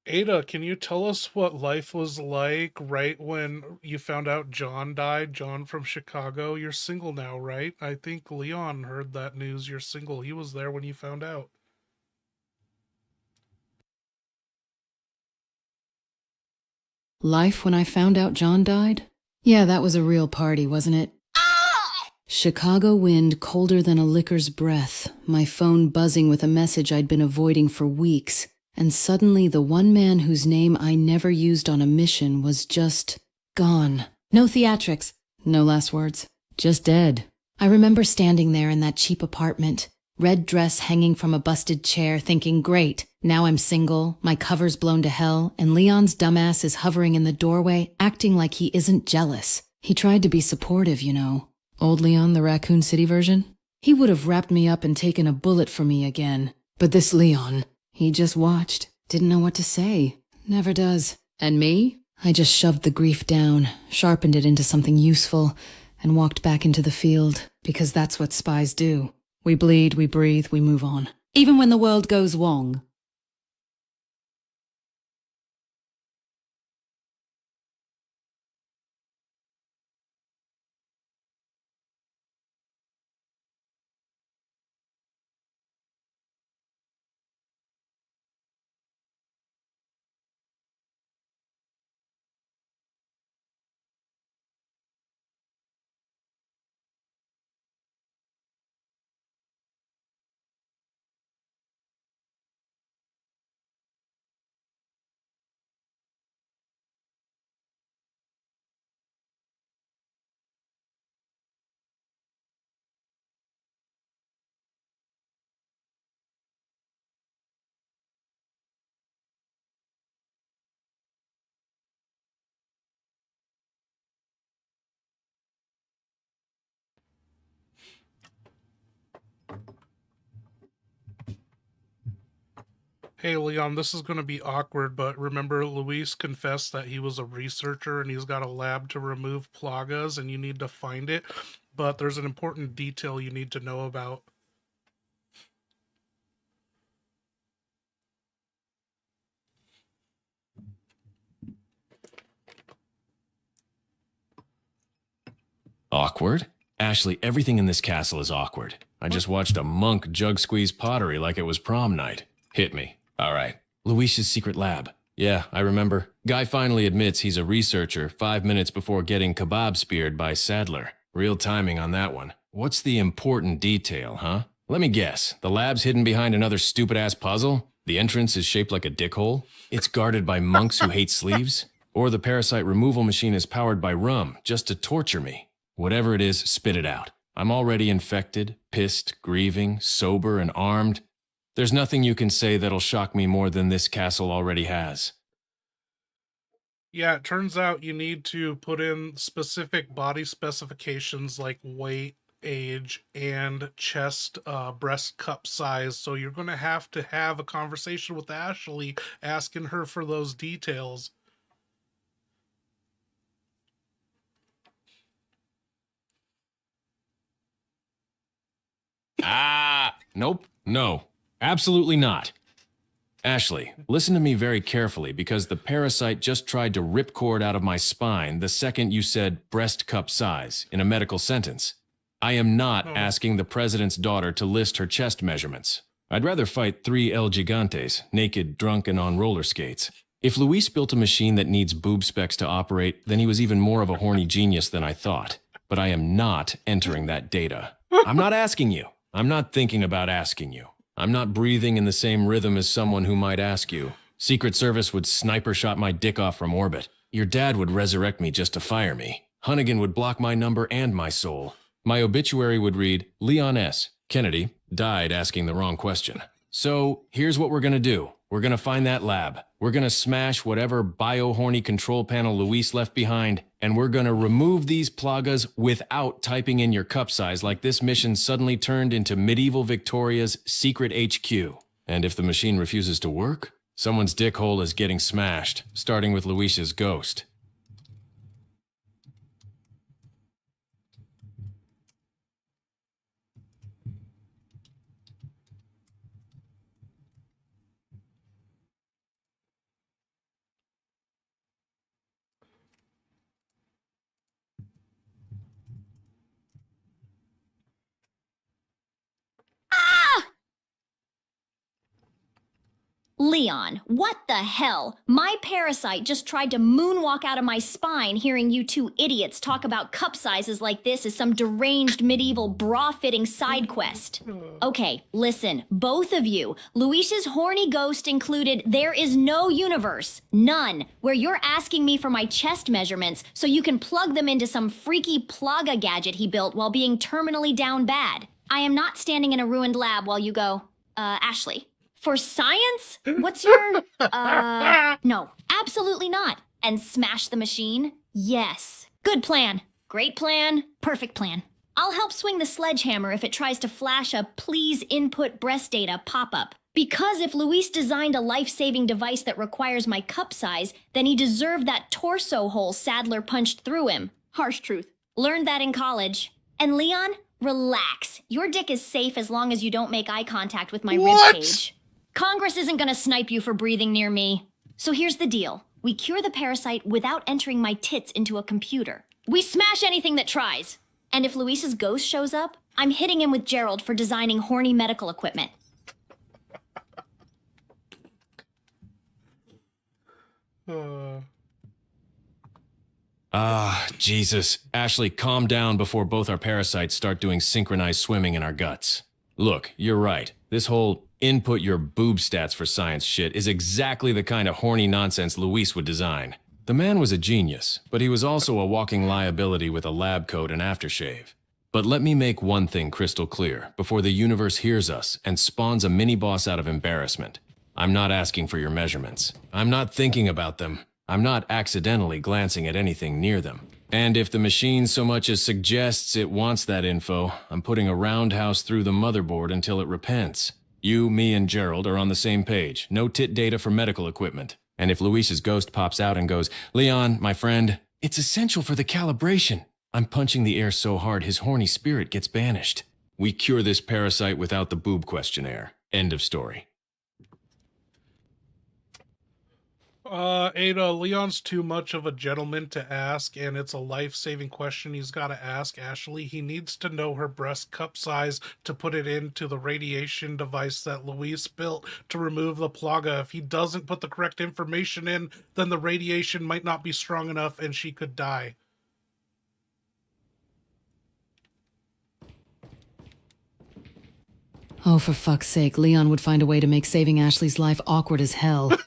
Ada, can you tell us what life was like right when you found out John died? John from Chicago. You're single now, right? I think Leon heard that news. You're single. He was there when you found out. Life when I found out John died? Yeah, that was a real party, wasn't it? Chicago wind colder than a licker's breath, my phone buzzing with a message I'd been avoiding for weeks, and suddenly the one man whose name I never used on a mission was just gone. No theatrics, no last words, just dead. I remember standing there in that cheap apartment, red dress hanging from a busted chair, thinking, great, now I'm single, my cover's blown to hell, and Leon's dumbass is hovering in the doorway, acting like he isn't jealous. He tried to be supportive, you know. Old Leon, the Raccoon City version? He would have wrapped me up and taken a bullet for me again. But this Leon, he just watched, didn't know what to say. Never does. And me? I just shoved the grief down, sharpened it into something useful, and walked back into the field, because that's what spies do. We bleed, we breathe, we move on. Even when the world goes wrong. Hey, Leon, this is going to be awkward, but remember Luis confessed that he was a researcher and he's got a lab to remove plagas and you need to find it, but there's an important detail you need to know about. Awkward? Ashley, everything in this castle is awkward. I just watched a monk jug squeeze pottery like it was prom night. Hit me. All right. Luis's secret lab. Yeah, I remember. Guy finally admits he's a researcher 5 minutes before getting kebab speared by Sadler. Real timing on that one. What's the important detail, huh? Let me guess. The lab's hidden behind another stupid-ass puzzle? The entrance is shaped like a dickhole? It's guarded by monks who hate sleeves? Or the parasite removal machine is powered by rum just to torture me? Whatever it is, spit it out. I'm already infected, pissed, grieving, sober, and armed. There's nothing you can say that'll shock me more than this castle already has. Yeah, it turns out you need to put in specific body specifications like weight, age, and chest, breast cup size. So you're going to have a conversation with Ashley asking her for those details. Nope. No. Absolutely not. Ashley, listen to me very carefully because the parasite just tried to rip cord out of my spine the second you said breast cup size in a medical sentence. I am not asking the president's daughter to list her chest measurements. I'd rather fight 3 El Gigantes, naked, drunk, and on roller skates. If Luis built a machine that needs boob specs to operate, then he was even more of a horny genius than I thought. But I am not entering that data. I'm not asking you. I'm not thinking about asking you. I'm not breathing in the same rhythm as someone who might ask you. Secret Service would sniper shot my dick off from orbit. Your dad would resurrect me just to fire me. Hunnigan would block my number and my soul. My obituary would read, Leon S. Kennedy died asking the wrong question. So here's what we're gonna do. We're gonna find that lab. We're gonna smash whatever bio-horny control panel Luis left behind, and we're gonna remove these plagas without typing in your cup size like this mission suddenly turned into medieval Victoria's secret HQ. And if the machine refuses to work, someone's dick hole is getting smashed, starting with Luis's ghost. Leon, what the hell? My parasite just tried to moonwalk out of my spine hearing you two idiots talk about cup sizes like this as some deranged medieval bra-fitting side quest. Okay, listen, both of you. Luis's horny ghost included, there is no universe, none, where you're asking me for my chest measurements so you can plug them into some freaky plaga gadget he built while being terminally down bad. I am not standing in a ruined lab while you go, Ashley. For science? What's your, no, absolutely not. And smash the machine? Yes. Good plan. Great plan. Perfect plan. I'll help swing the sledgehammer if it tries to flash a please input breast data pop-up. Because if Luis designed a life-saving device that requires my cup size, then he deserved that torso hole Sadler punched through him. Harsh truth. Learned that in college. And Leon, relax. Your dick is safe as long as you don't make eye contact with my ribcage. Congress isn't gonna snipe you for breathing near me. So here's the deal. We cure the parasite without entering my tits into a computer. We smash anything that tries. And if Luis's ghost shows up, I'm hitting him with Gerald for designing horny medical equipment. Jesus. Ashley, calm down before both our parasites start doing synchronized swimming in our guts. Look, you're right. This whole input your boob stats for science shit is exactly the kind of horny nonsense Luis would design. The man was a genius, but he was also a walking liability with a lab coat and aftershave. But let me make one thing crystal clear before the universe hears us and spawns a mini-boss out of embarrassment. I'm not asking for your measurements. I'm not thinking about them. I'm not accidentally glancing at anything near them. And if the machine so much as suggests it wants that info, I'm putting a roundhouse through the motherboard until it repents. You, me, and Gerald are on the same page. No tit data for medical equipment. And if Luis's ghost pops out and goes, Leon, my friend, it's essential for the calibration. I'm punching the air so hard his horny spirit gets banished. We cure this parasite without the boob questionnaire. End of story. Ada, Leon's too much of a gentleman to ask, and it's a life-saving question he's got to ask Ashley. He needs to know her breast cup size to put it into the radiation device that Luis built to remove the plaga. If he doesn't put the correct information in, then the radiation might not be strong enough and she could die. Oh, for fuck's sake, Leon would find a way to make saving Ashley's life awkward as hell.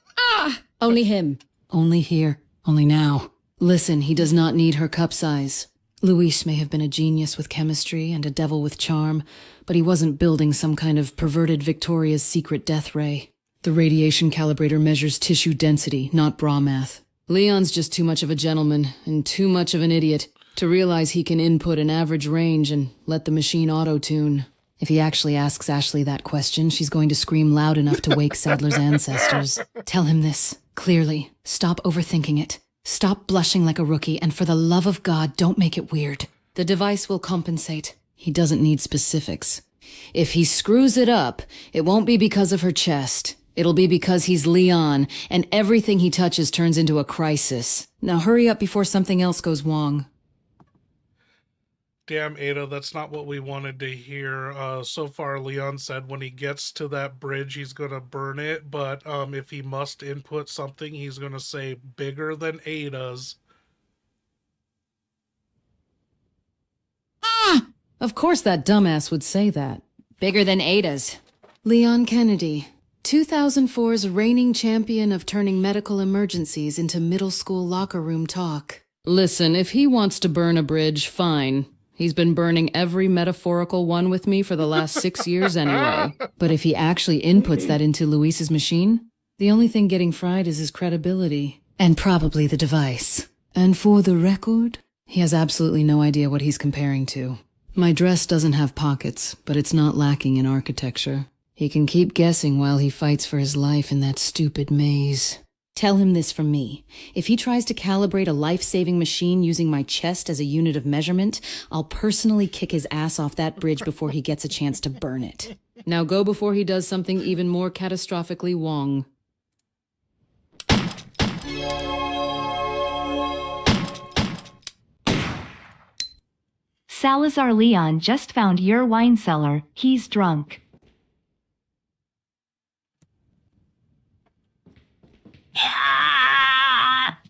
Only him. Only here. Only now. Listen, he does not need her cup size. Luis may have been a genius with chemistry and a devil with charm, but he wasn't building some kind of perverted Victoria's Secret death ray. The radiation calibrator measures tissue density, not bra math. Leon's just too much of a gentleman and too much of an idiot to realize he can input an average range and let the machine auto-tune. If he actually asks Ashley that question, she's going to scream loud enough to wake Sadler's ancestors. Tell him this, clearly. Stop overthinking it. Stop blushing like a rookie, and for the love of God, don't make it weird. The device will compensate. He doesn't need specifics. If he screws it up, it won't be because of her chest. It'll be because he's Leon, and everything he touches turns into a crisis. Now hurry up before something else goes wrong. Damn, Ada, that's not what we wanted to hear. So far, Leon said when he gets to that bridge, he's going to burn it. But if he must input something, he's going to say bigger than Ada's. Ah! Of course that dumbass would say that. Bigger than Ada's. Leon Kennedy, 2004's reigning champion of turning medical emergencies into middle school locker room talk. Listen, if he wants to burn a bridge, fine. He's been burning every metaphorical one with me for the last 6 years anyway. But if he actually inputs that into Luis's machine, the only thing getting fried is his credibility. And probably the device. And for the record, he has absolutely no idea what he's comparing to. My dress doesn't have pockets, but it's not lacking in architecture. He can keep guessing while he fights for his life in that stupid maze. Tell him this from me. If he tries to calibrate a life-saving machine using my chest as a unit of measurement, I'll personally kick his ass off that bridge before he gets a chance to burn it. Now go before he does something even more catastrophically wrong. Salazar Leon just found your wine cellar. He's drunk.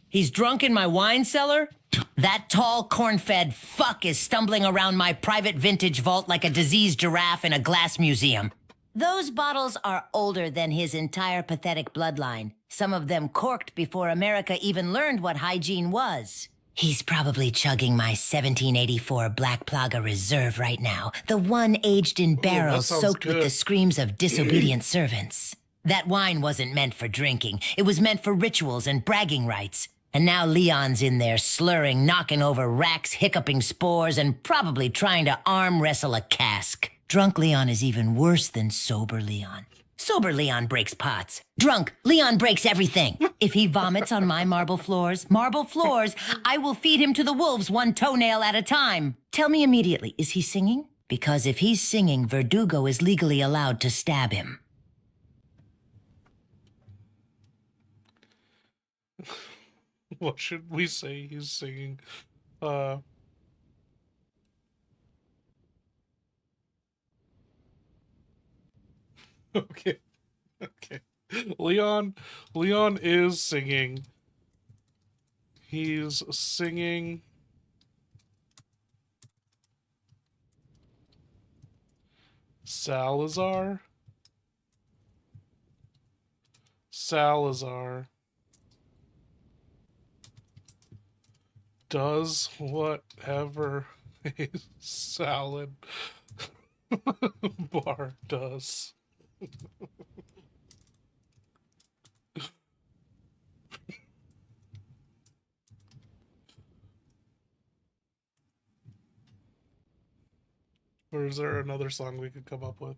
He's drunk in my wine cellar? That tall, corn-fed fuck is stumbling around my private vintage vault like a diseased giraffe in a glass museum. Those bottles are older than his entire pathetic bloodline. Some of them corked before America even learned what hygiene was. He's probably chugging my 1784 Black Plaga Reserve right now, the one aged in barrels soaked with the screams of disobedient servants. That wine wasn't meant for drinking. It was meant for rituals and bragging rights. And now Leon's in there slurring, knocking over racks, hiccuping spores, and probably trying to arm wrestle a cask. Drunk Leon is even worse than sober Leon. Sober Leon breaks pots. Drunk, Leon breaks everything. If he vomits on my marble floors, I will feed him to the wolves one toenail at a time. Tell me immediately, is he singing? Because if he's singing, Verdugo is legally allowed to stab him. What should we say he's singing? Okay. Leon is singing. He's singing Salazar does whatever a salad bar does. Or is there another song we could come up with?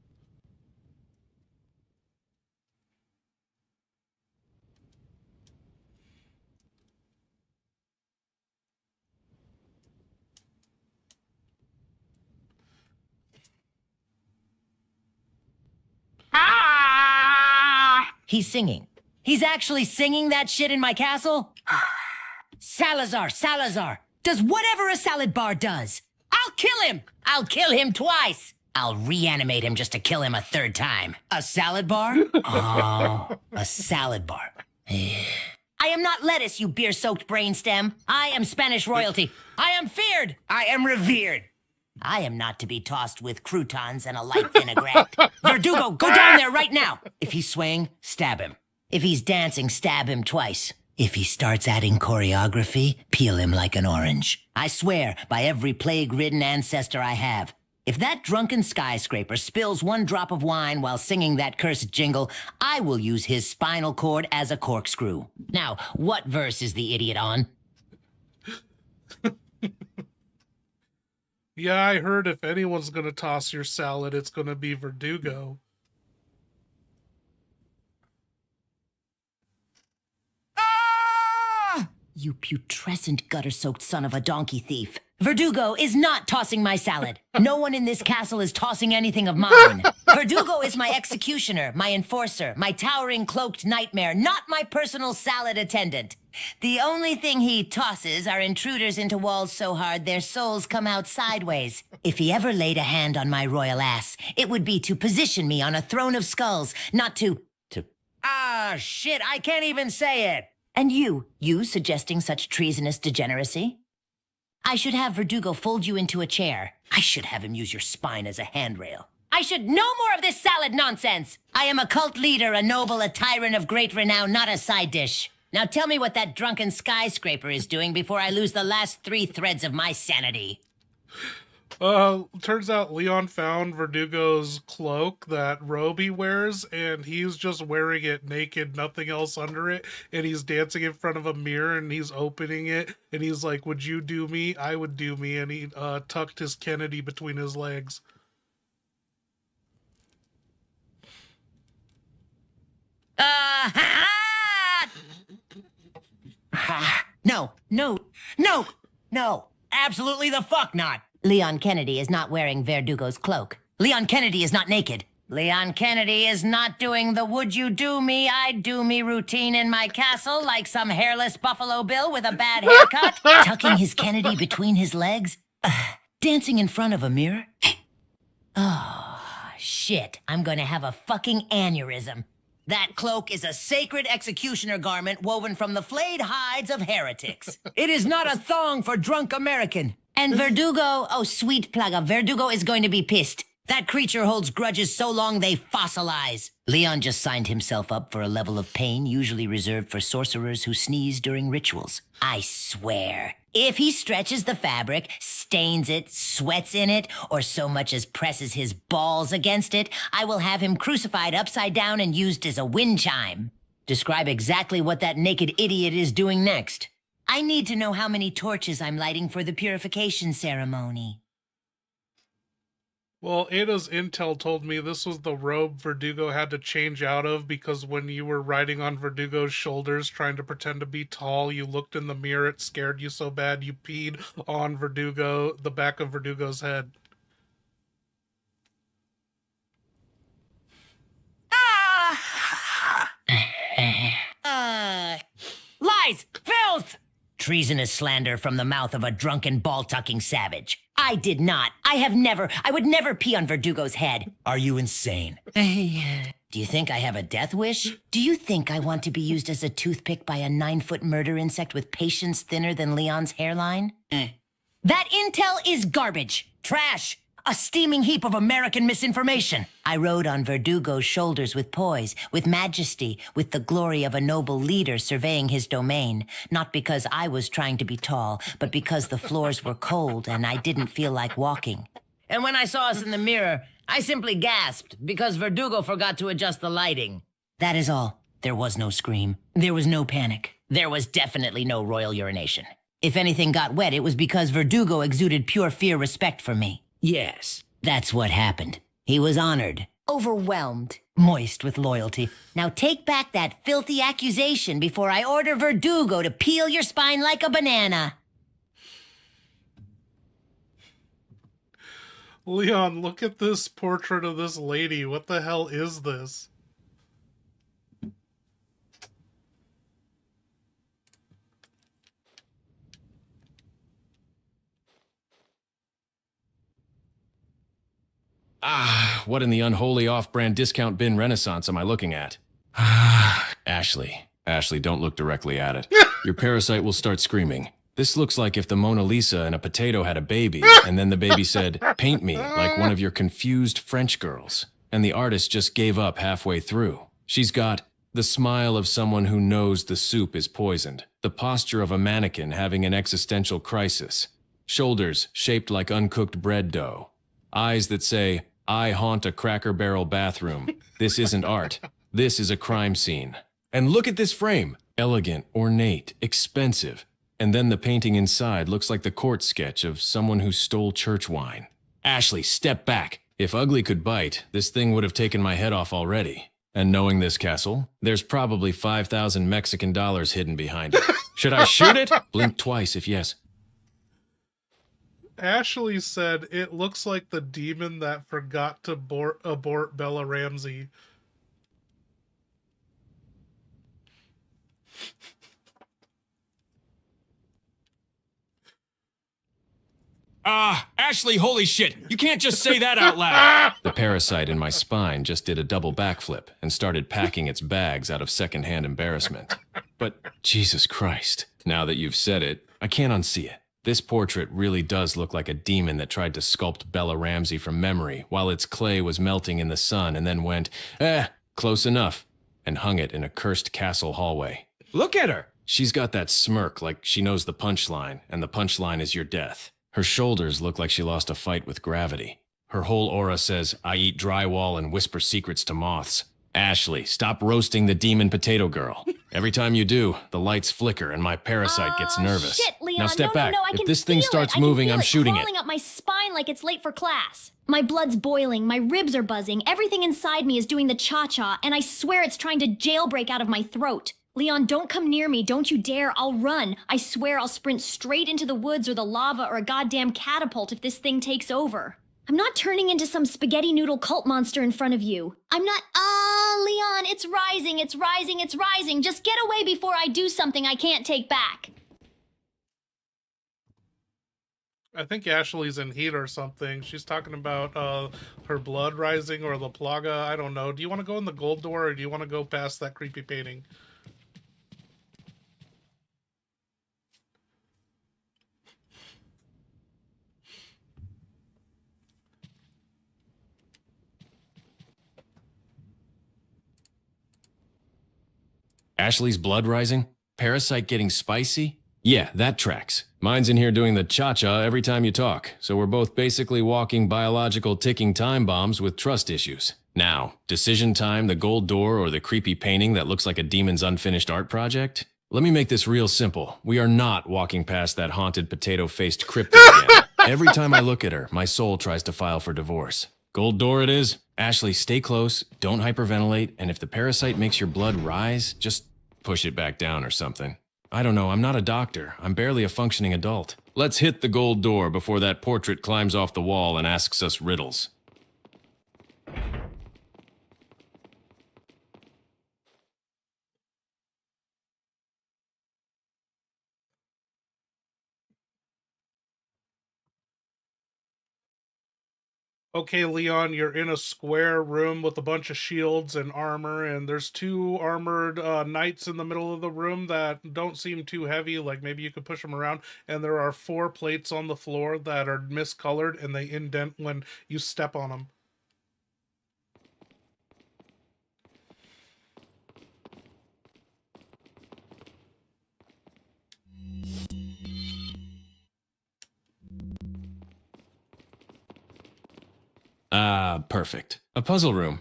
He's singing. He's actually singing that shit in my castle? Salazar does whatever a salad bar does. I'll kill him. I'll kill him twice. I'll reanimate him just to kill him a third time. A salad bar? Oh, a salad bar. I am not lettuce, you beer-soaked brainstem. I am Spanish royalty. I am feared. I am revered. I am not to be tossed with croutons and a light vinaigrette. Verdugo, go down there right now. If he's swaying, stab him. If he's dancing, stab him twice. If he starts adding choreography, peel him like an orange. I swear by every plague-ridden ancestor I have. If that drunken skyscraper spills one drop of wine while singing that cursed jingle, I will use his spinal cord as a corkscrew. Now, what verse is the idiot on? Yeah, I heard if anyone's gonna toss your salad, it's gonna be Verdugo. Ah! You putrescent, gutter-soaked son of a donkey thief. Verdugo is not tossing my salad. No one in this castle is tossing anything of mine. Verdugo is my executioner, my enforcer, my towering cloaked nightmare, not my personal salad attendant. The only thing he tosses are intruders into walls so hard their souls come out sideways. If he ever laid a hand on my royal ass, it would be to position me on a throne of skulls, not to... Ah, shit, I can't even say it. And you suggesting such treasonous degeneracy? I should have Verdugo fold you into a chair. I should have him use your spine as a handrail. I should no more of this salad nonsense. I am a cult leader, a noble, a tyrant of great renown, not a side dish. Now tell me what that drunken skyscraper is doing before I lose the last 3 threads of my sanity. Turns out Leon found Verdugo's cloak, that robe he wears, and he's just wearing it naked, nothing else under it, and he's dancing in front of a mirror, and he's opening it, and he's like, would you do me? I would do me, and he tucked his Kennedy between his legs. No, absolutely the fuck not. Leon Kennedy is not wearing Verdugo's cloak. Leon Kennedy is not naked. Leon Kennedy is not doing the would you do me, I'd do me routine in my castle like some hairless Buffalo Bill with a bad haircut, tucking his Kennedy between his legs, dancing in front of a mirror. Oh, shit, I'm gonna have a fucking aneurysm. That cloak is a sacred executioner garment woven from the flayed hides of heretics. It is not a thong for drunk American. And Verdugo, oh sweet plugger, Verdugo is going to be pissed. That creature holds grudges so long they fossilize. Leon just signed himself up for a level of pain usually reserved for sorcerers who sneeze during rituals. I swear, if he stretches the fabric, stains it, sweats in it, or so much as presses his balls against it, I will have him crucified upside down and used as a wind chime. Describe exactly what that naked idiot is doing next. I need to know how many torches I'm lighting for the purification ceremony. Well, Ada's intel told me this was the robe Verdugo had to change out of because when you were riding on Verdugo's shoulders trying to pretend to be tall, you looked in the mirror, it scared you so bad you peed on Verdugo, the back of Verdugo's head. Lies! Filth! Treasonous slander from the mouth of a drunken ball-tucking savage. I did not. I would never pee on Verdugo's head. Are you insane? Do you think I have a death wish? Do you think I want to be used as a toothpick by a 9-foot murder insect with patience thinner than Leon's hairline? That intel is garbage. Trash. A steaming heap of American misinformation. I rode on Verdugo's shoulders with poise, with majesty, with the glory of a noble leader surveying his domain, not because I was trying to be tall, but because the floors were cold and I didn't feel like walking. And when I saw us in the mirror, I simply gasped because Verdugo forgot to adjust the lighting. That is all. There was no scream. There was no panic. There was definitely no royal urination. If anything got wet, it was because Verdugo exuded pure fear respect for me. Yes, that's what happened. He was honored, overwhelmed, moist with loyalty. Now take back that filthy accusation before I order Verdugo to peel your spine like a banana. Leon, look at this portrait of this lady. What the hell is this? What in the unholy off-brand discount bin renaissance am I looking at? Ashley, don't look directly at it. Your parasite will start screaming. This looks like if the Mona Lisa and a potato had a baby, and then the baby said, paint me like one of your confused French girls. And the artist just gave up halfway through. She's got the smile of someone who knows the soup is poisoned, the posture of a mannequin having an existential crisis, shoulders shaped like uncooked bread dough. Eyes that say, I haunt a Cracker Barrel bathroom. This isn't art. This is a crime scene. And look at this frame. Elegant, ornate, expensive. And then the painting inside looks like the court sketch of someone who stole church wine. Ashley, step back. If ugly could bite, this thing would have taken my head off already. And knowing this castle, there's probably 5,000 Mexican dollars hidden behind it. Should I shoot it? Blink twice if yes. Ashley said it looks like the demon that forgot to abort Bella Ramsey. Ashley, holy shit! You can't just say that out loud! The parasite in my spine just did a double backflip and started packing its bags out of secondhand embarrassment. But, Jesus Christ, now that you've said it, I can't unsee it. This portrait really does look like a demon that tried to sculpt Bella Ramsey from memory while its clay was melting in the sun and then went, close enough, and hung it in a cursed castle hallway. Look at her! She's got that smirk like she knows the punchline, and the punchline is your death. Her shoulders look like she lost a fight with gravity. Her whole aura says, I eat drywall and whisper secrets to moths. Ashley, stop roasting the demon potato girl. Every time you do, the lights flicker and my parasite gets nervous. Shit, Leon. Now step back. No, I if can this thing feel starts it. moving, I I'm can feel shooting it it. crawling up my spine like it's late for class. My blood's boiling, my ribs are buzzing, everything inside me is doing the cha-cha, and I swear it's trying to jailbreak out of my throat. Leon, don't come near me, don't you dare, I'll run. I swear I'll sprint straight into the woods or the lava or a goddamn catapult if this thing takes over. I'm not turning into some spaghetti noodle cult monster in front of you. I'm not, Leon, it's rising, it's rising, it's rising. Just get away before I do something I can't take back. I think Ashley's in heat or something. She's talking about her blood rising or the plaga. I don't know. Do you want to go in the gold door or do you want to go past that creepy painting? Ashley's blood rising? Parasite getting spicy? Yeah, that tracks. Mine's in here doing the cha-cha every time you talk, so we're both basically walking biological ticking time bombs with trust issues. Now, decision time, the gold door, or the creepy painting that looks like a demon's unfinished art project? Let me make this real simple. We are not walking past that haunted potato-faced cryptid again. Every time I look at her, my soul tries to file for divorce. Gold door it is. Ashley, stay close, don't hyperventilate, and if the parasite makes your blood rise, just push it back down or something. I don't know, I'm not a doctor. I'm barely a functioning adult. Let's hit the gold door before that portrait climbs off the wall and asks us riddles. Okay, Leon, you're in a square room with a bunch of shields and armor, and there's two armored knights in the middle of the room that don't seem too heavy, like maybe you could push them around, and there are 4 plates on the floor that are miscolored, and they indent when you step on them. Perfect. A puzzle room.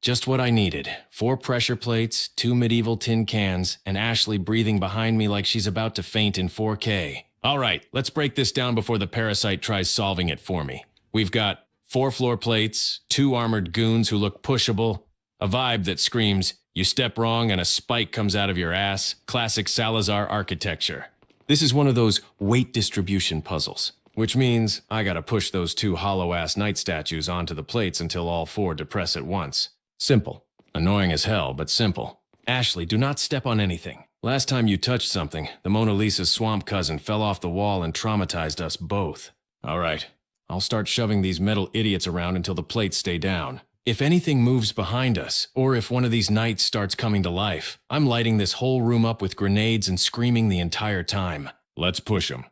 Just what I needed. 4 pressure plates, 2 medieval tin cans, and Ashley breathing behind me like she's about to faint in 4K. All right, let's break this down before the parasite tries solving it for me. We've got 4 floor plates, 2 armored goons who look pushable, a vibe that screams, you step wrong and a spike comes out of your ass, classic Salazar architecture. This is one of those weight distribution puzzles. Which means I gotta push those 2 hollow-ass knight statues onto the plates until all 4 depress at once. Simple. Annoying as hell, but simple. Ashley, do not step on anything. Last time you touched something, the Mona Lisa's swamp cousin fell off the wall and traumatized us both. Alright, I'll start shoving these metal idiots around until the plates stay down. If anything moves behind us, or if one of these knights starts coming to life, I'm lighting this whole room up with grenades and screaming the entire time. Let's push them.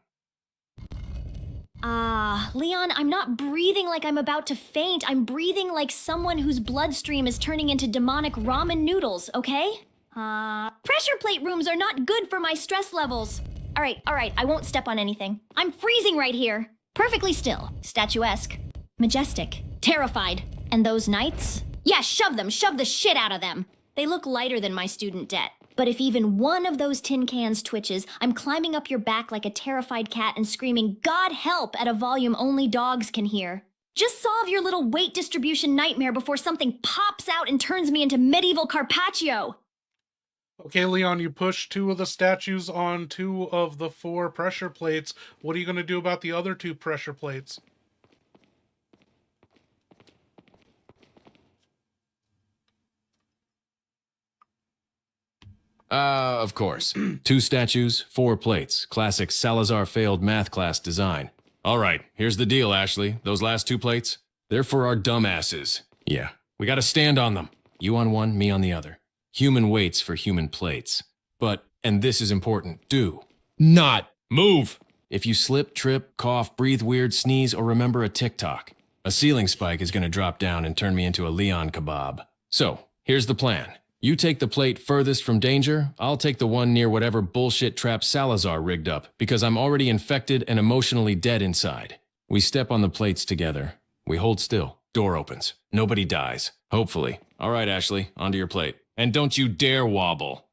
Leon, I'm not breathing like I'm about to faint. I'm breathing like someone whose bloodstream is turning into demonic ramen noodles, okay? Pressure plate rooms are not good for my stress levels. All right, I won't step on anything. I'm freezing right here. Perfectly still. Statuesque. Majestic. Terrified. And those knights? Yeah, shove them. Shove the shit out of them. They look lighter than my student debt. But if even one of those tin cans twitches, I'm climbing up your back like a terrified cat and screaming, "God help!" at a volume only dogs can hear. Just solve your little weight distribution nightmare before something pops out and turns me into medieval Carpaccio. Okay, Leon, you push 2 of the statues on 2 of the 4 pressure plates. What are you going to do about the other 2 pressure plates? Of course. 2 statues, 4 plates. Classic Salazar failed math class design. All right, here's the deal, Ashley. Those last 2 plates, they're for our dumbasses. Yeah, we gotta stand on them. You on one, me on the other. Human weights for human plates. But, and this is important, do not move. If you slip, trip, cough, breathe weird, sneeze, or remember a TikTok, a ceiling spike is gonna drop down and turn me into a Leon kebab. So, here's the plan. You take the plate furthest from danger, I'll take the one near whatever bullshit trap Salazar rigged up, because I'm already infected and emotionally dead inside. We step on the plates together. We hold still. Door opens. Nobody dies. Hopefully. All right, Ashley, onto your plate. And don't you dare wobble.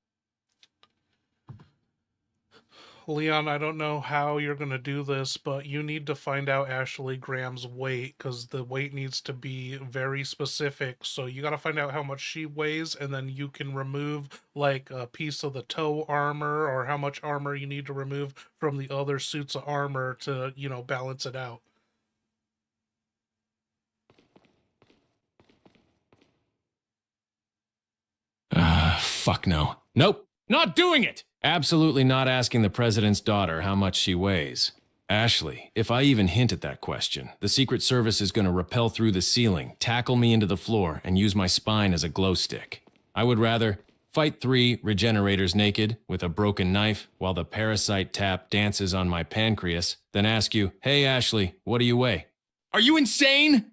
Leon, I don't know how you're going to do this, but you need to find out Ashley Graham's weight, because the weight needs to be very specific. So you got to find out how much she weighs, and then you can remove like a piece of the toe armor, or how much armor you need to remove from the other suits of armor to, you know, balance it out. Fuck no. Nope. Not doing it! Absolutely not asking the president's daughter how much she weighs. Ashley, if I even hint at that question, the Secret Service is going to rappel through the ceiling, tackle me into the floor, and use my spine as a glow stick. I would rather fight 3 regenerators naked with a broken knife while the parasite tap dances on my pancreas than ask you, "Hey Ashley, what do you weigh?" Are you insane?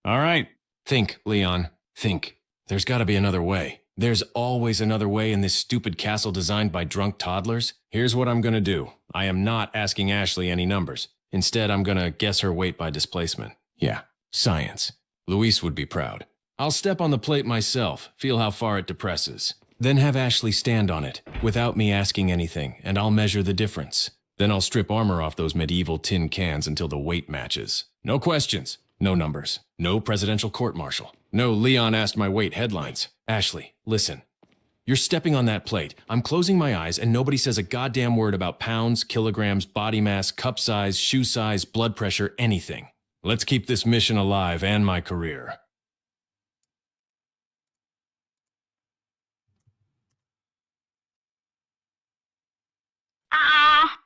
All right. Think, Leon. Think. There's got to be another way. There's always another way in this stupid castle designed by drunk toddlers. Here's what I'm gonna do. I am not asking Ashley any numbers. Instead, I'm gonna guess her weight by displacement. Yeah, science. Luis would be proud. I'll step on the plate myself, feel how far it depresses. Then have Ashley stand on it, without me asking anything, and I'll measure the difference. Then I'll strip armor off those medieval tin cans until the weight matches. No questions, no numbers, no presidential court-martial. No Leon asked my weight headlines. Ashley, listen. You're stepping on that plate. I'm closing my eyes and nobody says a goddamn word about pounds, kilograms, body mass, cup size, shoe size, blood pressure, anything. Let's keep this mission alive and my career.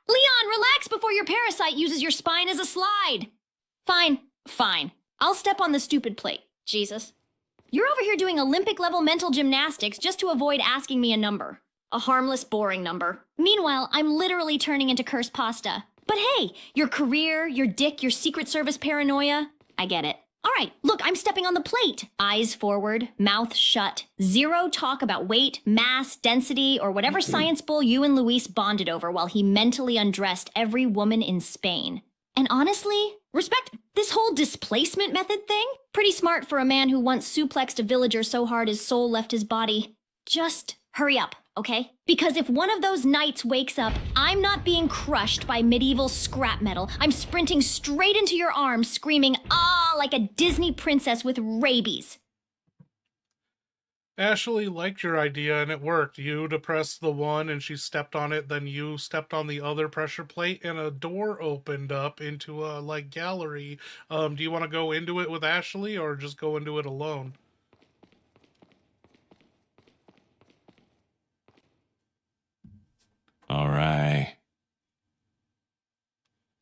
Leon, relax before your parasite uses your spine as a slide. Fine. I'll step on the stupid plate. Jesus. You're over here doing Olympic-level mental gymnastics just to avoid asking me a number. A harmless, boring number. Meanwhile, I'm literally turning into cursed pasta. But hey, your career, your dick, your Secret Service paranoia, I get it. All right, look, I'm stepping on the plate. Eyes forward, mouth shut. Zero talk about weight, mass, density, or whatever science bull you and Luis bonded over while he mentally undressed every woman in Spain. And honestly, respect this whole displacement method thing. Pretty smart for a man who once suplexed a villager so hard his soul left his body. Just hurry up, okay? Because if one of those knights wakes up, I'm not being crushed by medieval scrap metal. I'm sprinting straight into your arms, screaming, "Ah," like a Disney princess with rabies. Ashley liked your idea and it worked. You depressed the one and she stepped on it, then you stepped on the other pressure plate and a door opened up into a like gallery. Do you want to go into it with Ashley or just go into it alone? All right.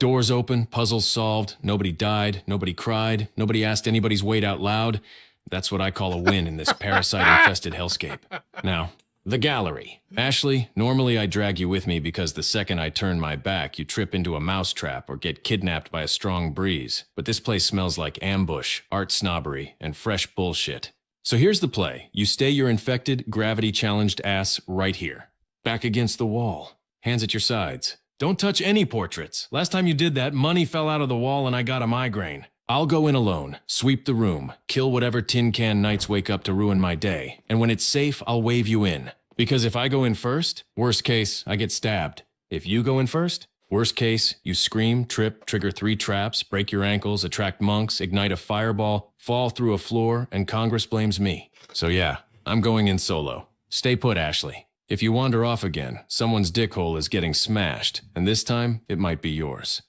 Doors open, puzzles solved, nobody died, nobody cried, nobody asked anybody's weight out loud. That's what I call a win in this parasite-infested hellscape. Now, the gallery. Ashley, normally I drag you with me because the second I turn my back, you trip into a mousetrap or get kidnapped by a strong breeze. But this place smells like ambush, art snobbery, and fresh bullshit. So here's the play. You stay your infected, gravity-challenged ass right here. Back against the wall. Hands at your sides. Don't touch any portraits. Last time you did that, money fell out of the wall and I got a migraine. I'll go in alone, sweep the room, kill whatever tin can knights wake up to ruin my day, and when it's safe, I'll wave you in. Because if I go in first, worst case, I get stabbed. If you go in first, worst case, you scream, trip, trigger 3 traps, break your ankles, attract monks, ignite a fireball, fall through a floor, and Congress blames me. So yeah, I'm going in solo. Stay put, Ashley. If you wander off again, someone's dickhole is getting smashed, and this time, it might be yours.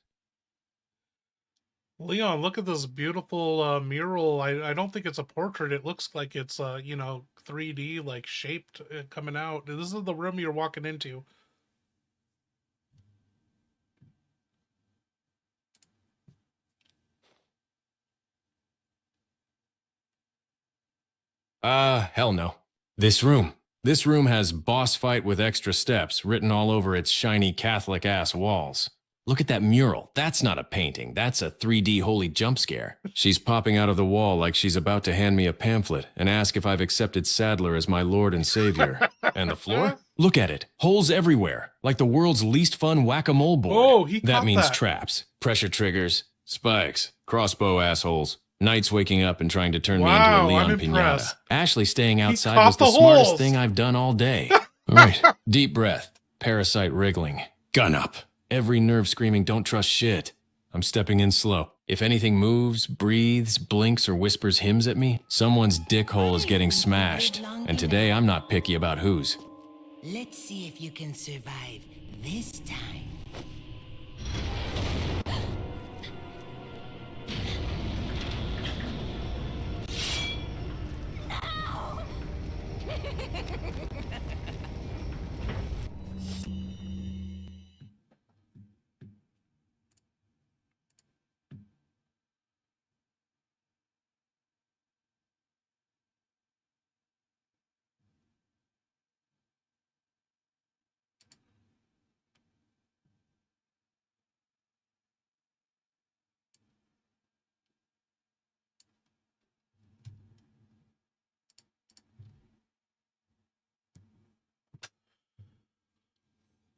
Leon, look at this beautiful mural. I don't think it's a portrait. It looks like it's, 3D, like, shaped coming out. This is the room you're walking into. Hell no. This room. This room has boss fight with extra steps written all over its shiny Catholic-ass walls. Look at that mural. That's not a painting. That's a 3D holy jump scare. She's popping out of the wall like she's about to hand me a pamphlet and ask if I've accepted Sadler as my Lord and Savior. And the floor? Look at it. Holes everywhere. Like the world's least fun whack-a-mole board. Oh, he That caught means that. traps, pressure triggers, spikes, crossbow assholes, knights waking up and trying to turn me into Wow, a Leon I'm Pinata. impressed. Ashley staying outside caught was the the smartest holes. thing I've done all day. All right, deep breath, parasite wriggling, gun up. Every nerve screaming, don't trust shit. I'm stepping in slow. If anything moves, breathes, blinks, or whispers hymns at me, someone's dick hole is getting smashed. And today I'm not picky about whose. Let's see if you can survive this time.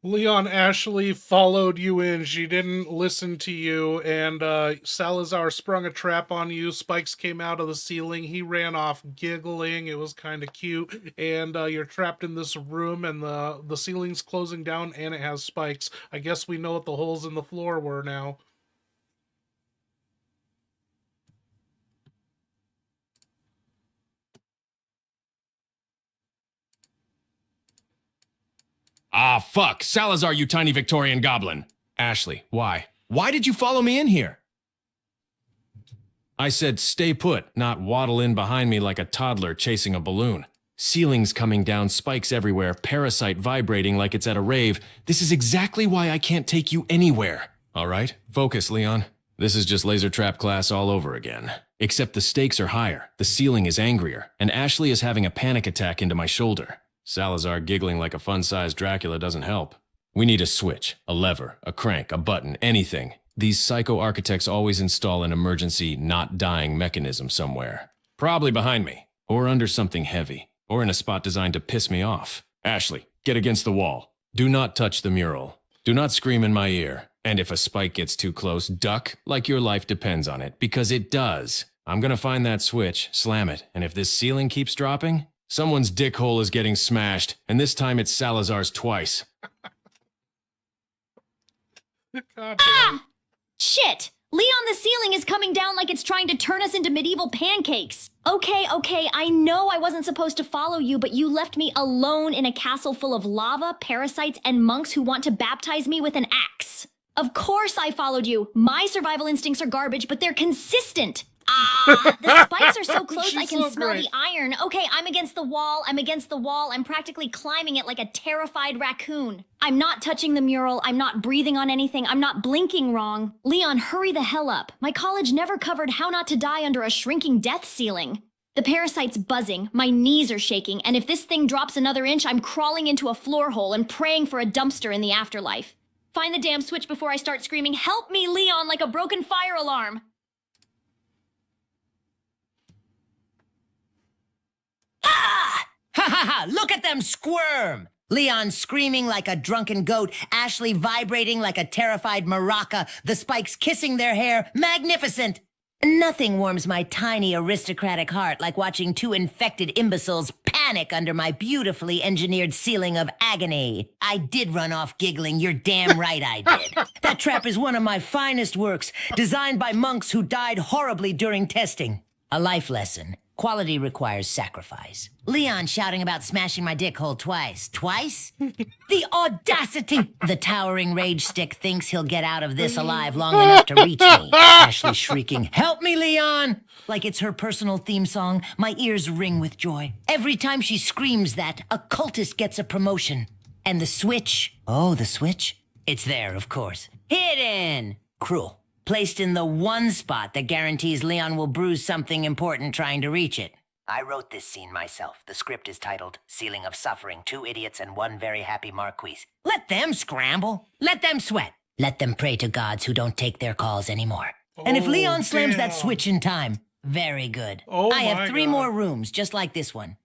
Leon, Ashley followed you in. She didn't listen to you, and Salazar sprung a trap on you. Spikes came out of the ceiling. He ran off giggling. It was kind of cute. And you're trapped in this room, and the ceiling's closing down, and it has spikes. I guess we know what the holes in the floor were now. Ah, fuck. Salazar, you tiny Victorian goblin. Ashley, why? Why did you follow me in here? I said stay put, not waddle in behind me like a toddler chasing a balloon. Ceilings coming down, spikes everywhere, parasite vibrating like it's at a rave. This is exactly why I can't take you anywhere. All right, focus, Leon. This is just laser trap class all over again. Except the stakes are higher, the ceiling is angrier, and Ashley is having a panic attack into my shoulder. Salazar giggling like a fun-sized Dracula doesn't help. We need a switch, a lever, a crank, a button, anything. These psycho architects always install an emergency not dying mechanism somewhere. Probably behind me, or under something heavy, or in a spot designed to piss me off. Ashley, get against the wall. Do not touch the mural. Do not scream in my ear. And if a spike gets too close, duck like your life depends on it, because it does. I'm gonna find that switch, slam it, and if this ceiling keeps dropping, someone's dick hole is getting smashed, and this time it's Salazar's twice. God damn. Shit! Leon, the ceiling is coming down like it's trying to turn us into medieval pancakes. Okay, I know I wasn't supposed to follow you, but you left me alone in a castle full of lava, parasites, and monks who want to baptize me with an axe. Of course I followed you. My survival instincts are garbage, but they're consistent. Ah, the spikes are so close I She's can so smell great. the iron. Okay, I'm against the wall. I'm practically climbing it like a terrified raccoon. I'm not touching the mural. I'm not breathing on anything. I'm not blinking wrong. Leon, hurry the hell up. My college never covered how not to die under a shrinking death ceiling. The parasite's buzzing, my knees are shaking, and if this thing drops another inch, I'm crawling into a floor hole and praying for a dumpster in the afterlife. Find the damn switch before I start screaming, "Help me, Leon," like a broken fire alarm. Ha ha ha! Look at them squirm! Leon screaming like a drunken goat, Ashley vibrating like a terrified maraca, the spikes kissing their hair. Magnificent! Nothing warms my tiny aristocratic heart like watching two infected imbeciles panic under my beautifully engineered ceiling of agony. I did run off giggling, you're damn right I did. That trap is one of my finest works, designed by monks who died horribly during testing. A life lesson. Quality requires sacrifice. Leon shouting about smashing my dick hole twice. Twice? The audacity! The towering rage stick thinks he'll get out of this alive long enough to reach me. Ashley shrieking, "Help me, Leon!" Like it's her personal theme song, my ears ring with joy. Every time she screams that, a cultist gets a promotion. And the switch? Oh, the switch? It's there, of course. Hidden! Cruel. Placed in the one spot that guarantees Leon will bruise something important trying to reach it. I wrote this scene myself. The script is titled Ceiling of Suffering, Two Idiots and One Very Happy Marquise. Let them scramble. Let them sweat. Let them pray to gods who don't take their calls anymore. And if Leon slams that switch in time, very good. I have 3 more rooms just like this one.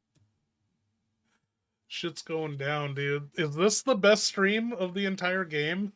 Shit's going down, dude. Is this the best stream of the entire game?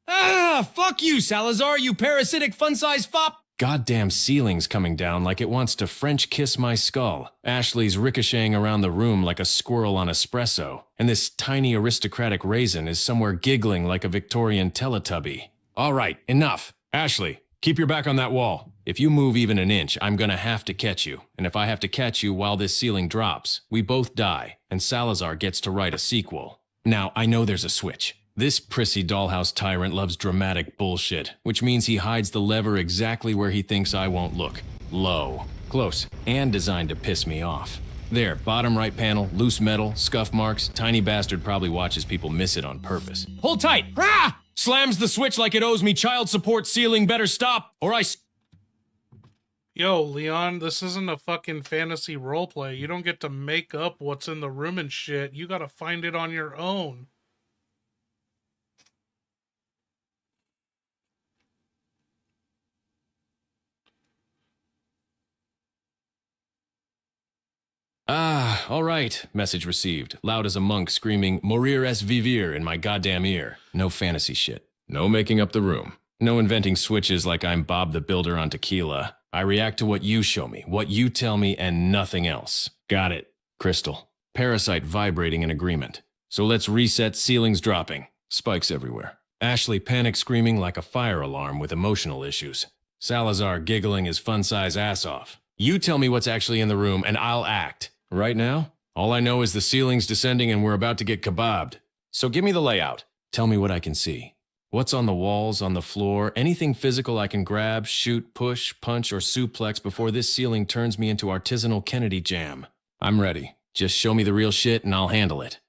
Ah, fuck you, Salazar, you parasitic fun-size fop! Goddamn ceiling's coming down like it wants to French kiss my skull. Ashley's ricocheting around the room like a squirrel on espresso. And this tiny aristocratic raisin is somewhere giggling like a Victorian Teletubby. All right, enough. Ashley, keep your back on that wall. If you move even an inch, I'm gonna have to catch you. And if I have to catch you while this ceiling drops, we both die, and Salazar gets to write a sequel. Now, I know there's a switch. This prissy dollhouse tyrant loves dramatic bullshit, which means he hides the lever exactly where he thinks I won't look. Low. Close. And designed to piss me off. There, bottom right panel, loose metal, scuff marks. Tiny bastard probably watches people miss it on purpose. Hold tight! Ah! Slams the switch like it owes me child support. Ceiling better stop, or Yo, Leon, this isn't a fucking fantasy roleplay. You don't get to make up what's in the room and shit. You gotta find it on your own. Ah, all right. Message received. Loud as a monk screaming, "Mourir es vivir" in my goddamn ear. No fantasy shit. No making up the room. No inventing switches like I'm Bob the Builder on tequila. I react to what you show me, what you tell me, and nothing else. Got it. Crystal. Parasite vibrating in agreement. So let's reset. Ceilings dropping. Spikes everywhere. Ashley panic screaming like a fire alarm with emotional issues. Salazar giggling his fun-size ass off. You tell me what's actually in the room, and I'll act. Right now, all I know is the ceiling's descending and we're about to get kebabbed. So give me the layout. Tell me what I can see. What's on the walls, on the floor, anything physical I can grab, shoot, push, punch, or suplex before this ceiling turns me into artisanal Kennedy jam. I'm ready. Just show me the real shit and I'll handle it.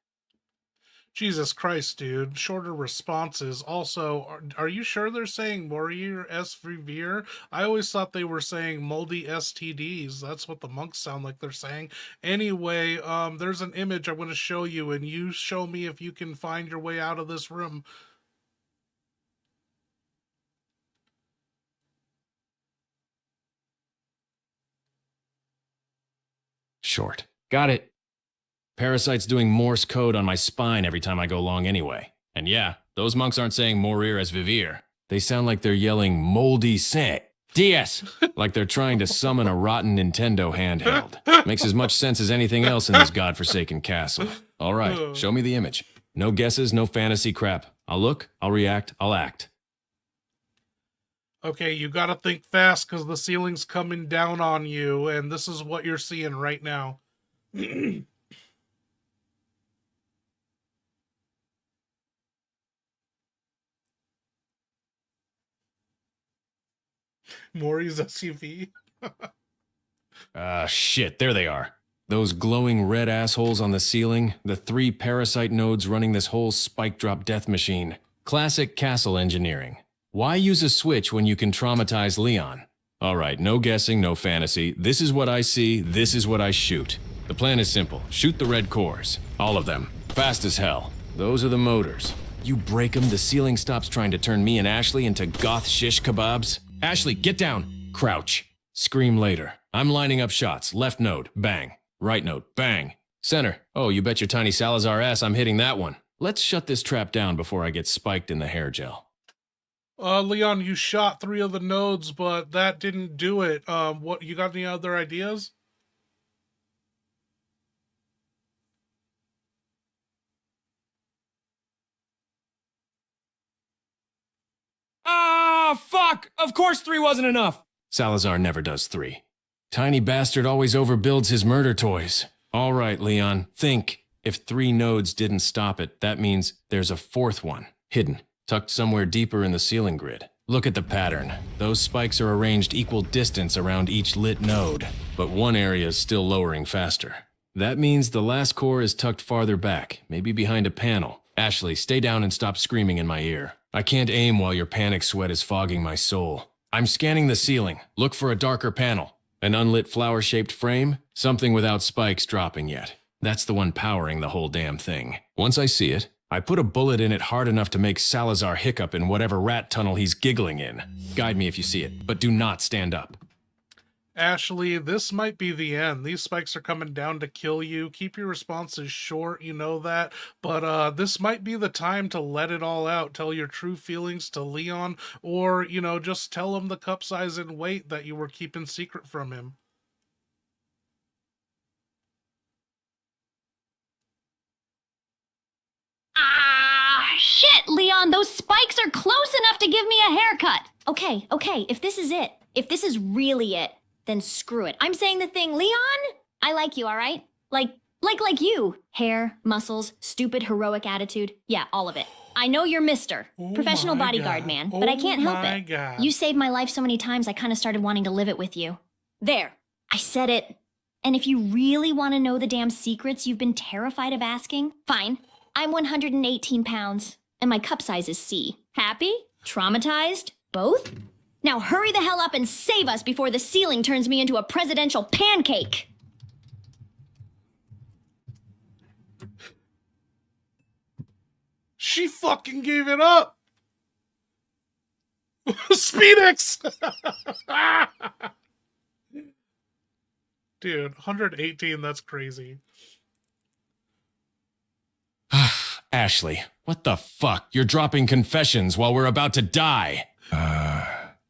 Jesus Christ, dude. Shorter responses. Also, are you sure they're saying Mourir es vivir? I always thought they were saying moldy STDs. That's what the monks sound like they're saying. Anyway, there's an image I want to show you, and you show me if you can find your way out of this room. Short. Got it. Parasite's doing Morse code on my spine every time I go long anyway. And yeah, those monks aren't saying Mourir es vivir. They sound like they're yelling moldy Saint. DS! Like they're trying to summon a rotten Nintendo handheld. Makes as much sense as anything else in this godforsaken castle. All right, show me the image. No guesses, no fantasy crap. I'll look, I'll react, I'll act. Okay, you gotta think fast because the ceiling's coming down on you, and this is what you're seeing right now. Maury's SUV. Shit, there they are. Those glowing red assholes on the ceiling, the 3 parasite nodes running this whole spike drop death machine. Classic castle engineering. Why use a switch when you can traumatize Leon? All right, no guessing, no fantasy. This is what I see, this is what I shoot. The plan is simple. Shoot the red cores. All of them. Fast as hell. Those are the motors. You break them, the ceiling stops trying to turn me and Ashley into goth shish kebabs. Ashley, get down. Crouch. Scream later. I'm lining up shots. Left node, bang. Right node, bang. Center. Oh, you bet your tiny Salazar ass I'm hitting that one. Let's shut this trap down before I get spiked in the hair gel. Leon, you shot 3 of the nodes, but that didn't do it. What, you got any other ideas? Ah, fuck! Of course 3 wasn't enough! Salazar never does 3. Tiny bastard always overbuilds his murder toys. All right, Leon, think. If 3 nodes didn't stop it, that means there's a 4th one, hidden, tucked somewhere deeper in the ceiling grid. Look at the pattern. Those spikes are arranged equal distance around each lit node, but one area is still lowering faster. That means the last core is tucked farther back, maybe behind a panel. Ashley, stay down and stop screaming in my ear. I can't aim while your panic sweat is fogging my soul. I'm scanning the ceiling. Look for a darker panel. An unlit flower-shaped frame? Something without spikes dropping yet. That's the one powering the whole damn thing. Once I see it, I put a bullet in it hard enough to make Salazar hiccup in whatever rat tunnel he's giggling in. Guide me if you see it, but do not stand up. Ashley, this might be the end. These spikes are coming down to kill you. Keep your responses short, you know that. But this might be the time to let it all out. Tell your true feelings to Leon, or, you know, just tell him the cup size and weight that you were keeping secret from him. Ah, shit, Leon, those spikes are close enough to give me a haircut. Okay, if this is it, if this is really it, then screw it. I'm saying the thing, Leon, I like you, all right? Like you. Hair, muscles, stupid heroic attitude. Yeah, all of it. I know you're Mr. Professional bodyguard God. man, but I can't help it. God. You saved my life so many times I kind of started wanting to live it with you. There, I said it. And if you really want to know the damn secrets you've been terrified of asking, fine. I'm 118 pounds, and my cup size is C. Happy? Traumatized? Both? Now hurry the hell up and save us before the ceiling turns me into a presidential pancake! She fucking gave it up! Speedix! Dude, 118, that's crazy. Ashley, what the fuck? You're dropping confessions while we're about to die.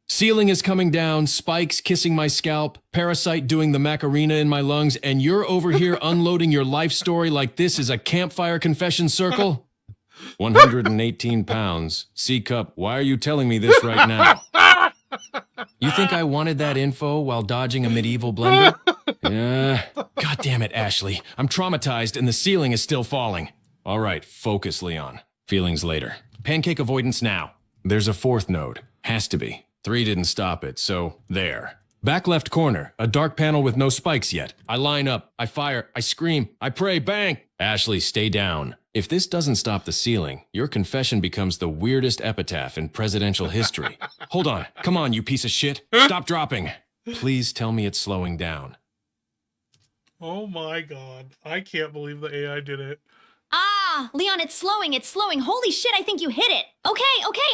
Ceiling is coming down, spikes kissing my scalp, parasite doing the Macarena in my lungs, and you're over here unloading your life story like this is a campfire confession circle? 118 pounds. C-cup, why are you telling me this right now? You think I wanted that info while dodging a medieval blender? God damn it, Ashley. I'm traumatized and the ceiling is still falling. All right, focus, Leon. Feelings later. Pancake avoidance now. There's a 4th node. Has to be. 3 didn't stop it, so there. Back left corner, a dark panel with no spikes yet. I line up, I fire, I scream, I pray, bang! Ashley, stay down. If this doesn't stop the ceiling, your confession becomes the weirdest epitaph in presidential history. Hold on, come on, you piece of shit. Stop dropping. Please tell me it's slowing down. Oh my god. I can't believe the AI did it. Ah, Leon, it's slowing. Holy shit, I think you hit it. Okay,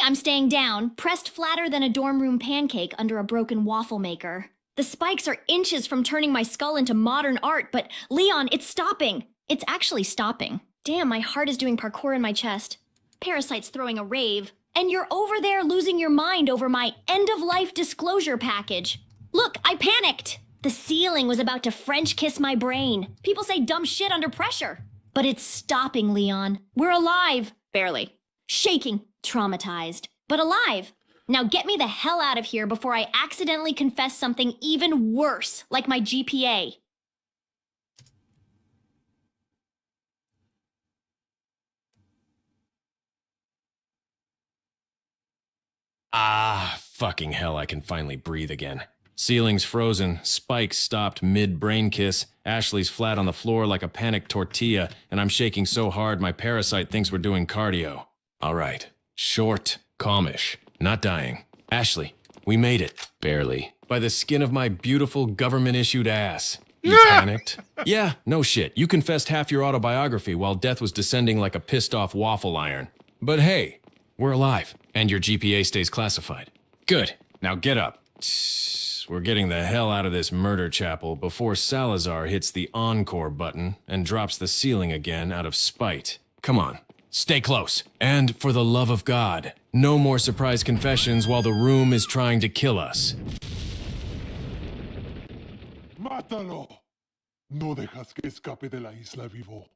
I'm staying down, pressed flatter than a dorm room pancake under a broken waffle maker. The spikes are inches from turning my skull into modern art, but Leon, it's stopping. It's actually stopping. Damn, my heart is doing parkour in my chest. Parasite's throwing a rave. And you're over there losing your mind over my end-of-life disclosure package. Look, I panicked. The ceiling was about to French kiss my brain. People say dumb shit under pressure. But it's stopping, Leon. We're alive. Barely. Shaking. Traumatized. But alive. Now get me the hell out of here before I accidentally confess something even worse, like my GPA. Ah, fucking hell, I can finally breathe again. Ceiling's frozen, spikes stopped mid-brain kiss, Ashley's flat on the floor like a panicked tortilla, and I'm shaking so hard my parasite thinks we're doing cardio. All right. Short, calmish, not dying. Ashley, we made it. Barely. By the skin of my beautiful government-issued ass. You panicked? Yeah, no shit. You confessed half your autobiography while death was descending like a pissed-off waffle iron. But hey, we're alive, and your GPA stays classified. Good. Now get up. We're getting the hell out of this murder chapel before Salazar hits the encore button and drops the ceiling again out of spite. Come on, stay close. And for the love of God, No more surprise confessions while the room is trying to kill us. ¡Mátalo! No dejas que escape de la isla vivo.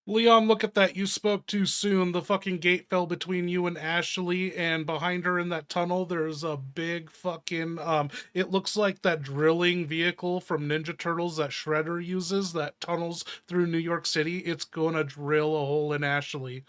Leon, look at that. You spoke too soon. The fucking gate fell between you and Ashley, and behind her in that tunnel, there's a big fucking, it looks like that drilling vehicle from Ninja Turtles that Shredder uses that tunnels through New York City. It's gonna drill a hole in Ashley.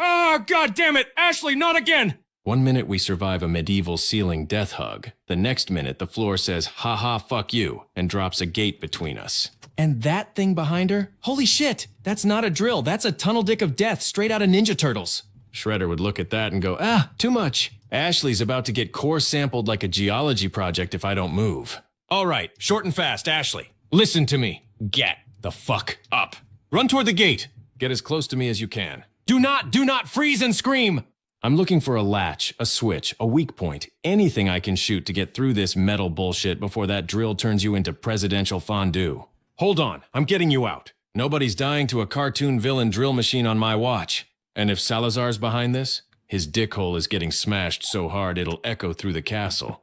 Oh, God damn it! Ashley, not again! 1 minute we survive a medieval ceiling death hug. The next minute the floor says, haha, fuck you, and drops a gate between us. And that thing behind her? Holy shit! That's not a drill, that's a tunnel dick of death straight out of Ninja Turtles. Shredder would look at that and go, too much. Ashley's about to get core sampled like a geology project if I don't move. All right, short and fast, Ashley. Listen to me. Get the fuck up. Run toward the gate. Get as close to me as you can. Do not freeze and scream! I'm looking for a latch, a switch, a weak point, anything I can shoot to get through this metal bullshit before that drill turns you into presidential fondue. Hold on, I'm getting you out. Nobody's dying to a cartoon villain drill machine on my watch. And if Salazar's behind this, his dick hole is getting smashed so hard it'll echo through the castle.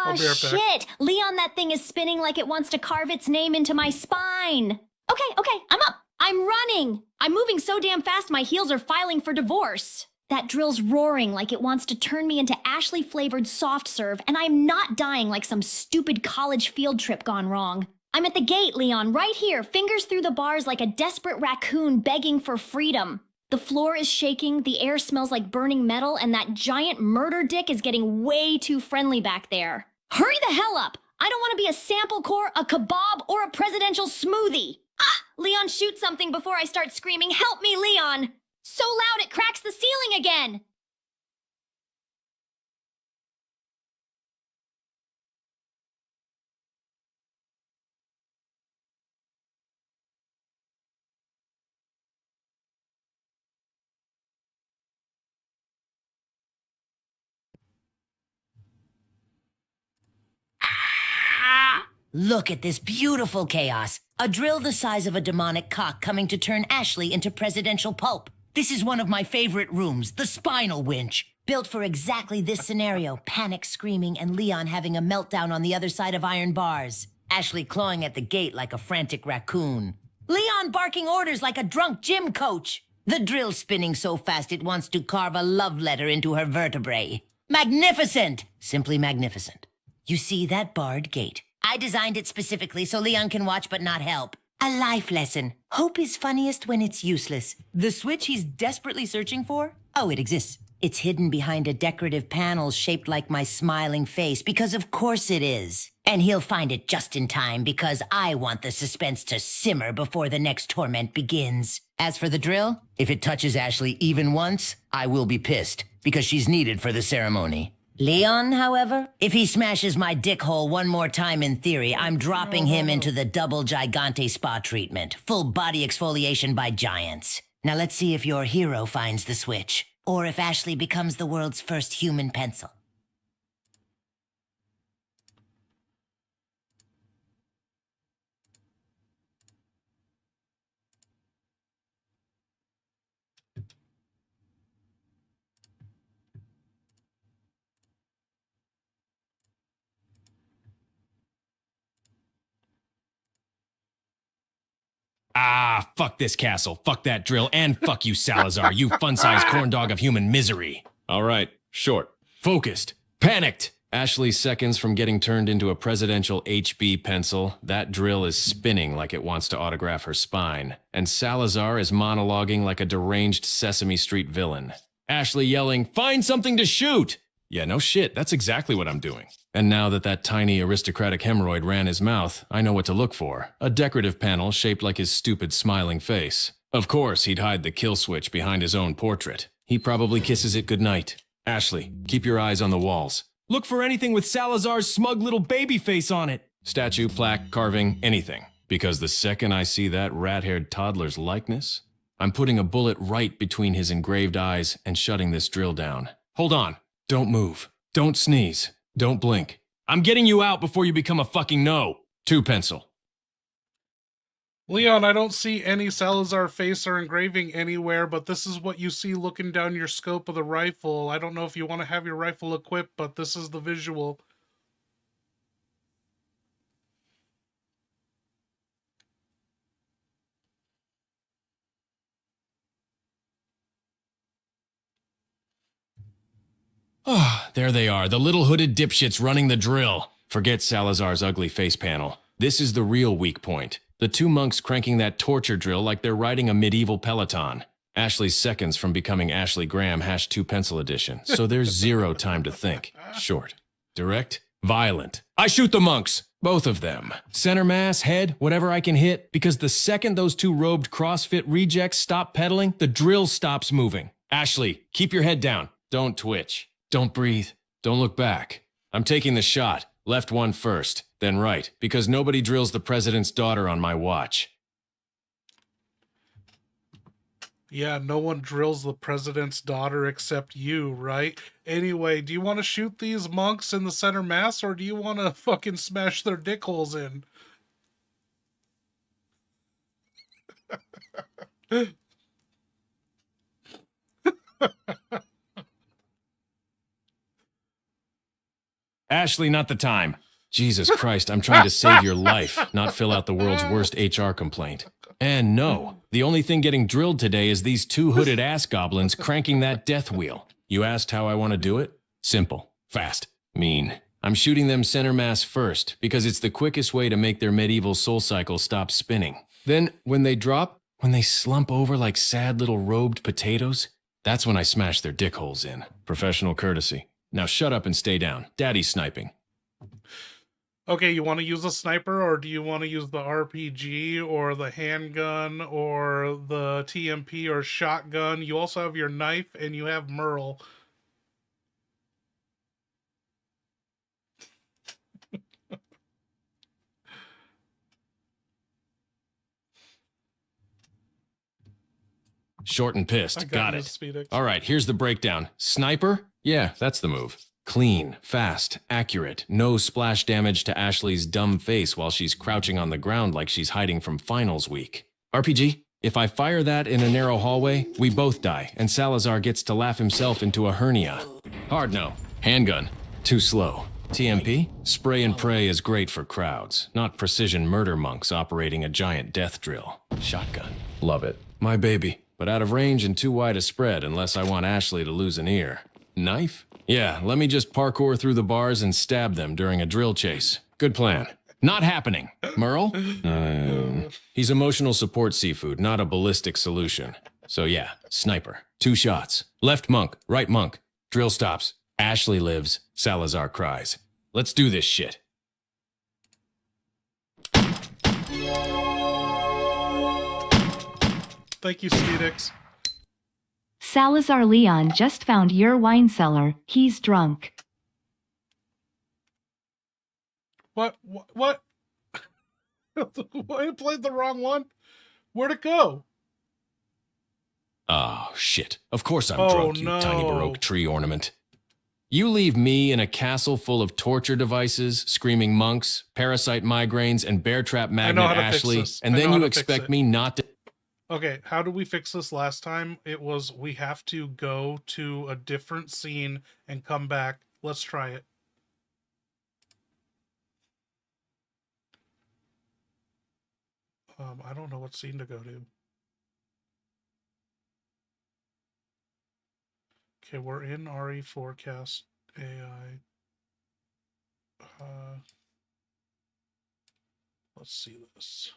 I'll be right back. Shit! Leon, that thing is spinning like it wants to carve its name into my spine. Okay, I'm up. I'm running. I'm moving so damn fast my heels are filing for divorce. That drill's roaring like it wants to turn me into Ashley-flavored soft serve, and I'm not dying like some stupid college field trip gone wrong. I'm at the gate, Leon, right here, fingers through the bars like a desperate raccoon begging for freedom. The floor is shaking, the air smells like burning metal, and that giant murder dick is getting way too friendly back there. Hurry the hell up! I don't want to be a sample core, a kebab, or a presidential smoothie. Leon, shoot something before I start screaming, help me, Leon! So loud it cracks the ceiling again! Look at this beautiful chaos. A drill the size of a demonic cock coming to turn Ashley into presidential pulp. This is one of my favorite rooms, the spinal winch. Built for exactly this scenario, panic screaming and Leon having a meltdown on the other side of iron bars. Ashley clawing at the gate like a frantic raccoon. Leon barking orders like a drunk gym coach. The drill spinning so fast it wants to carve a love letter into her vertebrae. Magnificent! Simply magnificent. You see that barred gate? I designed it specifically so Leon can watch but not help. A life lesson. Hope is funniest when it's useless. The switch he's desperately searching for? Oh, it exists. It's hidden behind a decorative panel shaped like my smiling face, because of course it is. And he'll find it just in time, because I want the suspense to simmer before the next torment begins. As for the drill, if it touches Ashley even once, I will be pissed, because she's needed for the ceremony. Leon, however, if he smashes my dick hole one more time in theory, I'm dropping him into the double gigante spa treatment. Full body exfoliation by giants. Now let's see if your hero finds the switch. Or if Ashley becomes the world's first human pencil. Fuck this castle, fuck that drill, and fuck you, Salazar, you fun-sized corn dog of human misery. All right, short, focused, panicked. Ashley's seconds from getting turned into a presidential HB pencil. That drill is spinning like it wants to autograph her spine. And Salazar is monologuing like a deranged Sesame Street villain. Ashley yelling, "Find something to shoot!" Yeah, no shit, that's exactly what I'm doing. And now that tiny aristocratic hemorrhoid ran his mouth, I know what to look for. A decorative panel shaped like his stupid smiling face. Of course, he'd hide the kill switch behind his own portrait. He probably kisses it goodnight. Ashley, keep your eyes on the walls. Look for anything with Salazar's smug little baby face on it. Statue, plaque, carving, anything. Because the second I see that rat-haired toddler's likeness, I'm putting a bullet right between his engraved eyes and shutting this drill down. Hold on. Don't move. Don't sneeze. Don't blink. I'm getting you out before you become a fucking no. 2 pencil. Leon, I don't see any Salazar face or engraving anywhere, but this is what you see looking down your scope of the rifle. I don't know if you want to have your rifle equipped, but this is the visual. Ah, there they are, the little hooded dipshits running the drill. Forget Salazar's ugly face panel. This is the real weak point. The 2 monks cranking that torture drill like they're riding a medieval peloton. Ashley's seconds from becoming Ashley Graham #2 pencil edition, so there's 0 time to think. Short. Direct. Violent. I shoot the monks. Both of them. Center mass, head, whatever I can hit, because the second those 2 robed CrossFit rejects stop pedaling, the drill stops moving. Ashley, keep your head down. Don't twitch. Don't breathe. Don't look back. I'm taking the shot. Left one first, then right, because nobody drills the president's daughter on my watch. Yeah, no one drills the president's daughter except you, right? Anyway, do you want to shoot these monks in the center mass, or do you want to fucking smash their dick holes in? Ashley, not the time. Jesus Christ, I'm trying to save your life, not fill out the world's worst HR complaint. And no, the only thing getting drilled today is these 2 hooded ass goblins cranking that death wheel. You asked how I want to do it? Simple, fast, mean. I'm shooting them center mass first, because it's the quickest way to make their medieval soul cycle stop spinning. Then, when they drop, when they slump over like sad little robed potatoes, that's when I smash their dick holes in. Professional courtesy. Now shut up and stay down. Daddy's sniping. Okay, you want to use a sniper, or do you want to use the RPG, or the handgun, or the TMP, or shotgun? You also have your knife, and you have Merle. Short and pissed. Got you, it. Speedix. All right, here's the breakdown. Sniper? Yeah, that's the move. Clean, fast, accurate. No splash damage to Ashley's dumb face while she's crouching on the ground like she's hiding from finals week. RPG? If I fire that in a narrow hallway, we both die, and Salazar gets to laugh himself into a hernia. Hard no. Handgun. Too slow. TMP? Spray and pray is great for crowds, not precision murder monks operating a giant death drill. Shotgun. Love it. My baby. But out of range and too wide a spread unless I want Ashley to lose an ear. Knife? Yeah, let me just parkour through the bars and stab them during a drill chase. Good plan. Not happening. Merle? He's emotional support seafood, not a ballistic solution. So yeah, sniper. 2 shots. Left monk, right monk. Drill stops. Ashley lives. Salazar cries. Let's do this shit. Thank you, Speedix. Salazar Leon just found your wine cellar. He's drunk. What? What? I played the wrong one? Where'd it go? Oh, shit. Of course I'm Oh, drunk, you no. tiny Baroque tree ornament. You leave me in a castle full of torture devices, screaming monks, parasite migraines, and bear trap magnet how to fix Ashley, this. and I know then how you to fix expect it. me not to... Okay, how did we fix this last time? It was we have to go to a different scene and come back. Let's try it. I don't know what scene to go to. Okay, we're in RE Forecast AI. Let's see this.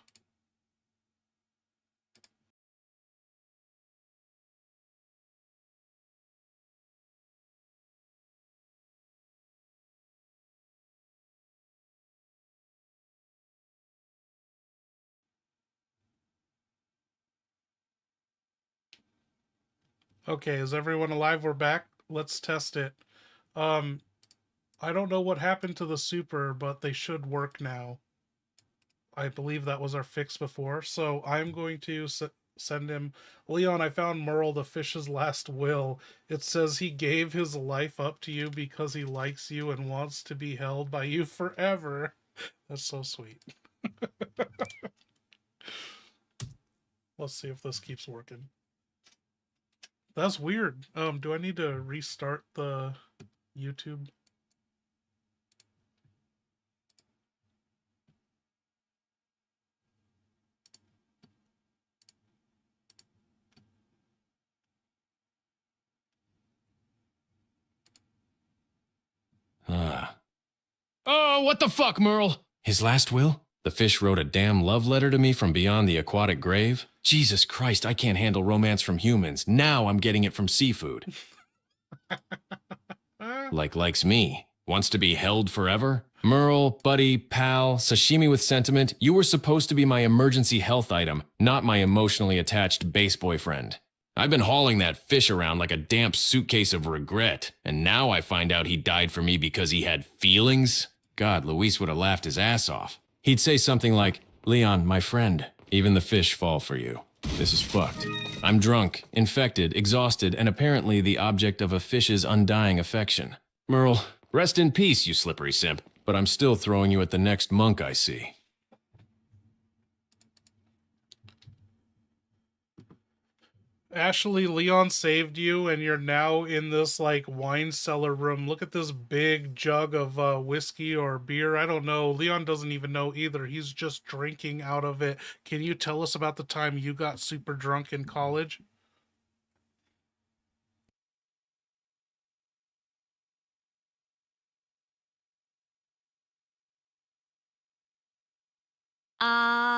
Okay, is everyone alive? We're back. Let's test it. Um, I don't know what happened to the super, but they should work now. I believe that was our fix before. So I'm going to send him. Leon, I found Merle the fish's last will. It says he gave his life up to you because he likes you and wants to be held by you forever. That's so sweet. Let's see if this keeps working. That's weird. Do I need to restart the YouTube? Oh, what the fuck, Merle? His last will? The fish wrote a damn love letter to me from beyond the aquatic grave? Jesus Christ, I can't handle romance from humans. Now I'm getting it from seafood. Likes me. Wants to be held forever? Merle, buddy, pal, sashimi with sentiment, you were supposed to be my emergency health item, not my emotionally attached base boyfriend. I've been hauling that fish around like a damp suitcase of regret, and now I find out he died for me because he had feelings? God, Luis would have laughed his ass off. He'd say something like, Leon, my friend, even the fish fall for you. This is fucked. I'm drunk, infected, exhausted, and apparently the object of a fish's undying affection. Merle, rest in peace, you slippery simp, but I'm still throwing you at the next monk I see. Ashley, Leon saved you, and you're now in this, like, wine cellar room. Look at this big jug of whiskey or beer. I don't know. Leon doesn't even know either. He's just drinking out of it. Can you tell us about the time you got super drunk in college?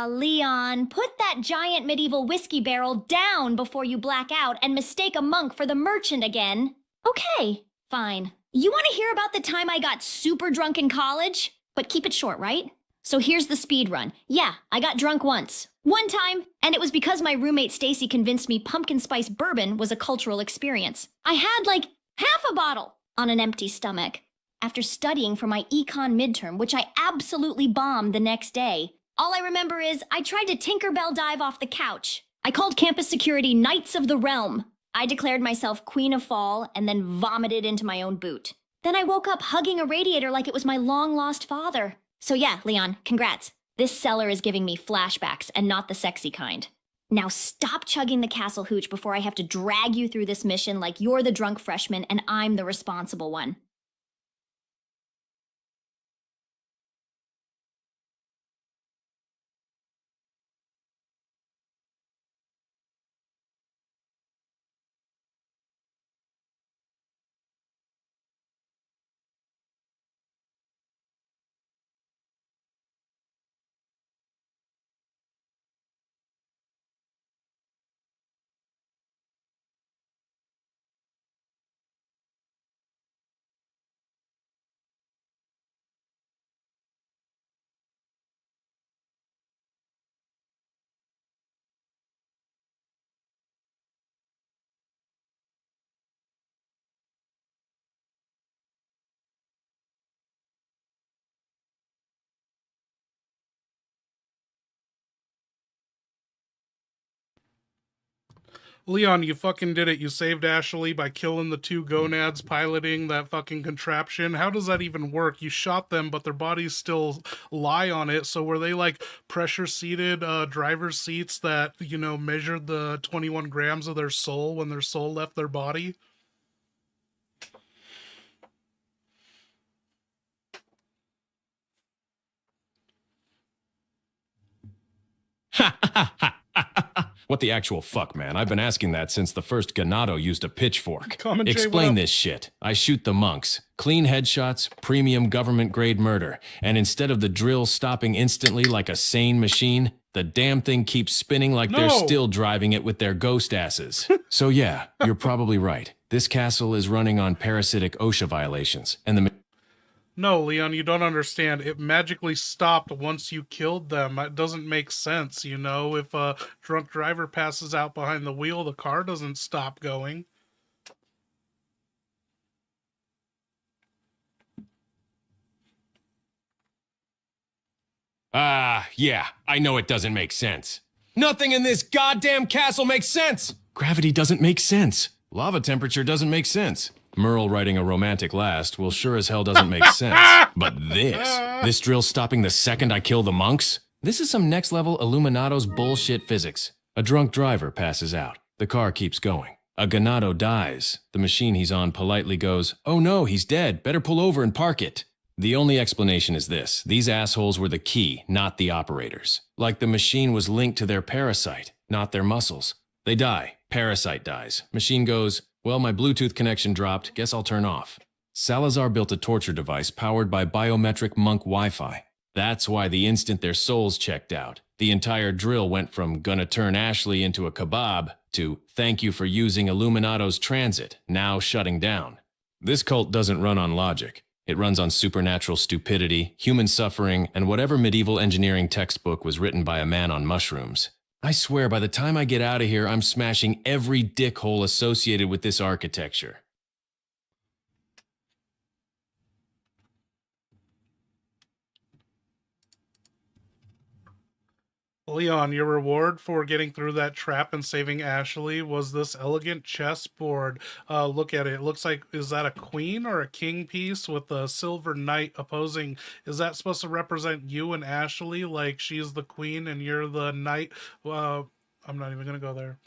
Leon, put that giant medieval whiskey barrel down before you black out and mistake a monk for the merchant again. Okay, fine. You want to hear about the time I got super drunk in college? But keep it short, right? So here's the speed run. Yeah, I got drunk once. One time, and it was because my roommate Stacy convinced me pumpkin spice bourbon was a cultural experience. I had like half a bottle on an empty stomach. After studying for my econ midterm, which I absolutely bombed the next day, all I remember is I tried to Tinkerbell dive off the couch. I called campus security Knights of the Realm. I declared myself Queen of Fall and then vomited into my own boot. Then I woke up hugging a radiator like it was my long-lost father. So yeah, Leon, congrats. This cellar is giving me flashbacks and not the sexy kind. Now stop chugging the castle hooch before I have to drag you through this mission like you're the drunk freshman and I'm the responsible one. Leon, you fucking did it. You saved Ashley by killing the two gonads piloting that fucking contraption. How does that even work? You shot them, but their bodies still lie on it. So were they like pressure-seated driver's seats that, you know, measured the 21 grams of their soul when their soul left their body? What the actual fuck, man? I've been asking that since the first Ganado used a pitchfork. Comment, Jay, Explain what up? this shit. I shoot the monks. Clean headshots, premium government-grade murder. And instead of the drill stopping instantly like a sane machine, the damn thing keeps spinning like they're No. still driving it with their ghost asses. So yeah, you're probably right. This castle is running on parasitic OSHA violations, and the No, Leon, you don't understand. It magically stopped once you killed them. It doesn't make sense, you know? If a drunk driver passes out behind the wheel, the car doesn't stop going. Yeah, I know it doesn't make sense. Nothing in this goddamn castle makes sense! Gravity doesn't make sense. Lava temperature doesn't make sense. Merle writing a romantic last will sure as hell doesn't make sense. But this drill stopping the second I kill the monks? This is some next level Illuminados bullshit physics. A drunk driver passes out. The car keeps going. A ganado dies. The machine he's on politely goes, "Oh no, he's dead. Better pull over and park it." The only explanation is this. These assholes were the key, not the operators. Like the machine was linked to their parasite, not their muscles. They die. Parasite dies. Machine goes, "Well, my Bluetooth connection dropped. Guess I'll turn off." Salazar built a torture device powered by biometric monk Wi-Fi. That's why the instant their souls checked out, the entire drill went from "gonna turn Ashley into a kebab" to "thank you for using Illuminado's transit, now shutting down." This cult doesn't run on logic. It runs on supernatural stupidity, human suffering, and whatever medieval engineering textbook was written by a man on mushrooms. I swear by the time I get out of here, I'm smashing every dickhole associated with this architecture. Leon, your reward for getting through that trap and saving Ashley was this elegant chessboard. Look at it. It looks like, is that a queen or a king piece with a silver knight opposing? Is that supposed to represent you and Ashley? Like she's the queen and you're the knight? I'm not even going to go there.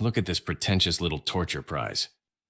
Look at this pretentious little torture prize.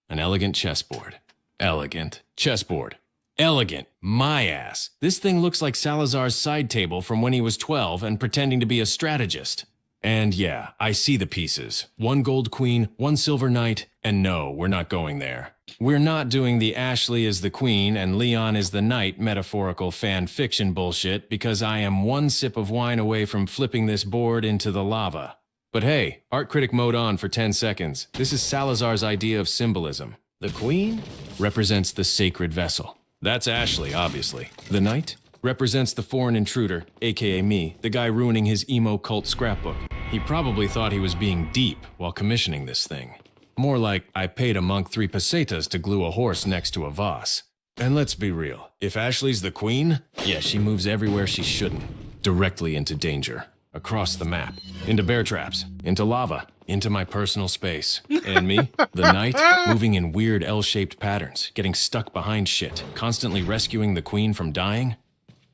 An elegant chessboard. Elegant chessboard. Elegant. My ass. This thing looks like Salazar's side table from when he was 12 and pretending to be a strategist. And yeah, I see the pieces. 1 gold queen, 1 silver knight, and no, we're not going there. We're not doing the Ashley is the queen and Leon is the knight metaphorical fan fiction bullshit because I am 1 sip of wine away from flipping this board into the lava. But hey, art critic mode on for 10 seconds. This is Salazar's idea of symbolism. The queen represents the sacred vessel. That's Ashley, obviously. The knight represents the foreign intruder, aka me, the guy ruining his emo cult scrapbook. He probably thought he was being deep while commissioning this thing. More like, I paid a monk 3 pesetas to glue a horse next to a vase. And let's be real, if Ashley's the queen, yeah, she moves everywhere she shouldn't. Directly into danger. Across the map. Into bear traps. Into lava. Into my personal space. And me, the knight, moving in weird L-shaped patterns, getting stuck behind shit, constantly rescuing the queen from dying?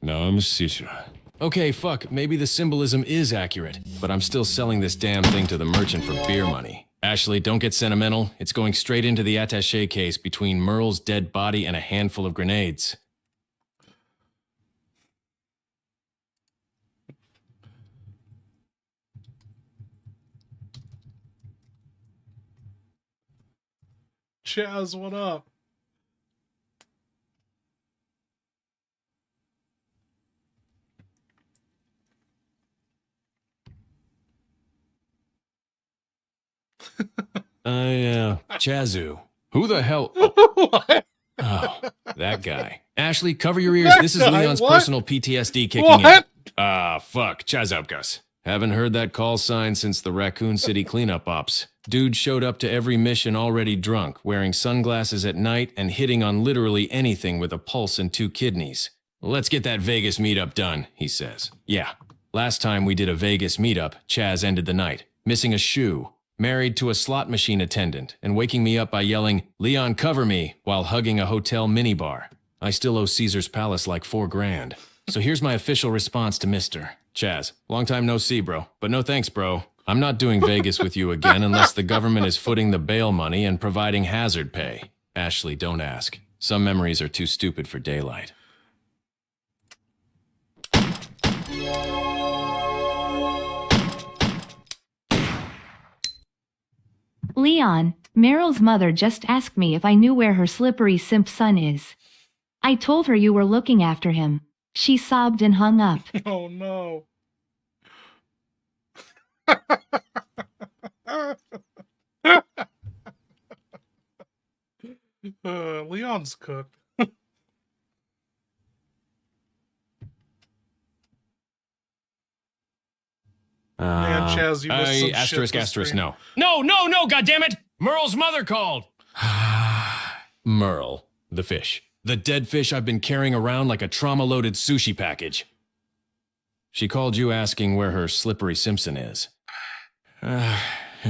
No, Monsieur. Okay, fuck, maybe the symbolism is accurate, but I'm still selling this damn thing to the merchant for beer money. Ashley, don't get sentimental. It's going straight into the attaché case between Merle's dead body and a handful of grenades. Chaz, what up? Chazu. Who the hell? What? Oh, that guy. Ashley, cover your ears. This is That guy? Leon's What? personal PTSD kicking What? in. Fuck. Chazupkas. Haven't heard that call sign since the Raccoon City cleanup ops. Dude showed up to every mission already drunk, wearing sunglasses at night and hitting on literally anything with a pulse and 2 kidneys. Let's get that Vegas meetup done, he says. Yeah. Last time we did a Vegas meetup, Chaz ended the night, missing a shoe, married to a slot machine attendant, and waking me up by yelling, "Leon, cover me," while hugging a hotel minibar. I still owe Caesar's Palace like $4,000. So here's my official response to Mr. Chaz. Long time no see, bro. But no thanks, bro. I'm not doing Vegas with you again unless the government is footing the bail money and providing hazard pay. Ashley, don't ask. Some memories are too stupid for daylight. Leon, Meryl's mother just asked me if I knew where her slippery simp son is. I told her you were looking after him. She sobbed and hung up. Oh no. Leon's cooked. Man, Chaz, you missed some asterisk, shit this asterisk, stream. no. No, goddammit! Merle's mother called! Merle, the fish. The dead fish I've been carrying around like a trauma-loaded sushi package. She called you asking where her Slippery Simpson is.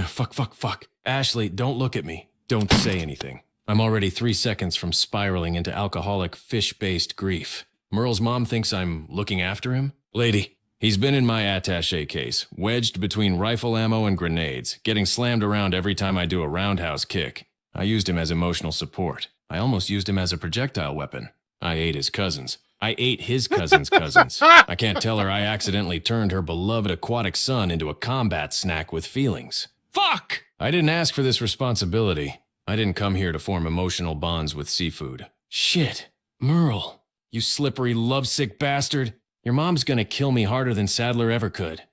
Fuck. Ashley, don't look at me. Don't say anything. I'm already 3 seconds from spiraling into alcoholic fish-based grief. Merle's mom thinks I'm looking after him? Lady, he's been in my attaché case, wedged between rifle ammo and grenades, getting slammed around every time I do a roundhouse kick. I used him as emotional support. I almost used him as a projectile weapon. I ate his cousins. I ate his cousin's cousins. I can't tell her I accidentally turned her beloved aquatic son into a combat snack with feelings. Fuck! I didn't ask for this responsibility. I didn't come here to form emotional bonds with seafood. Shit. Merle, you slippery, lovesick bastard. Your mom's gonna kill me harder than Sadler ever could.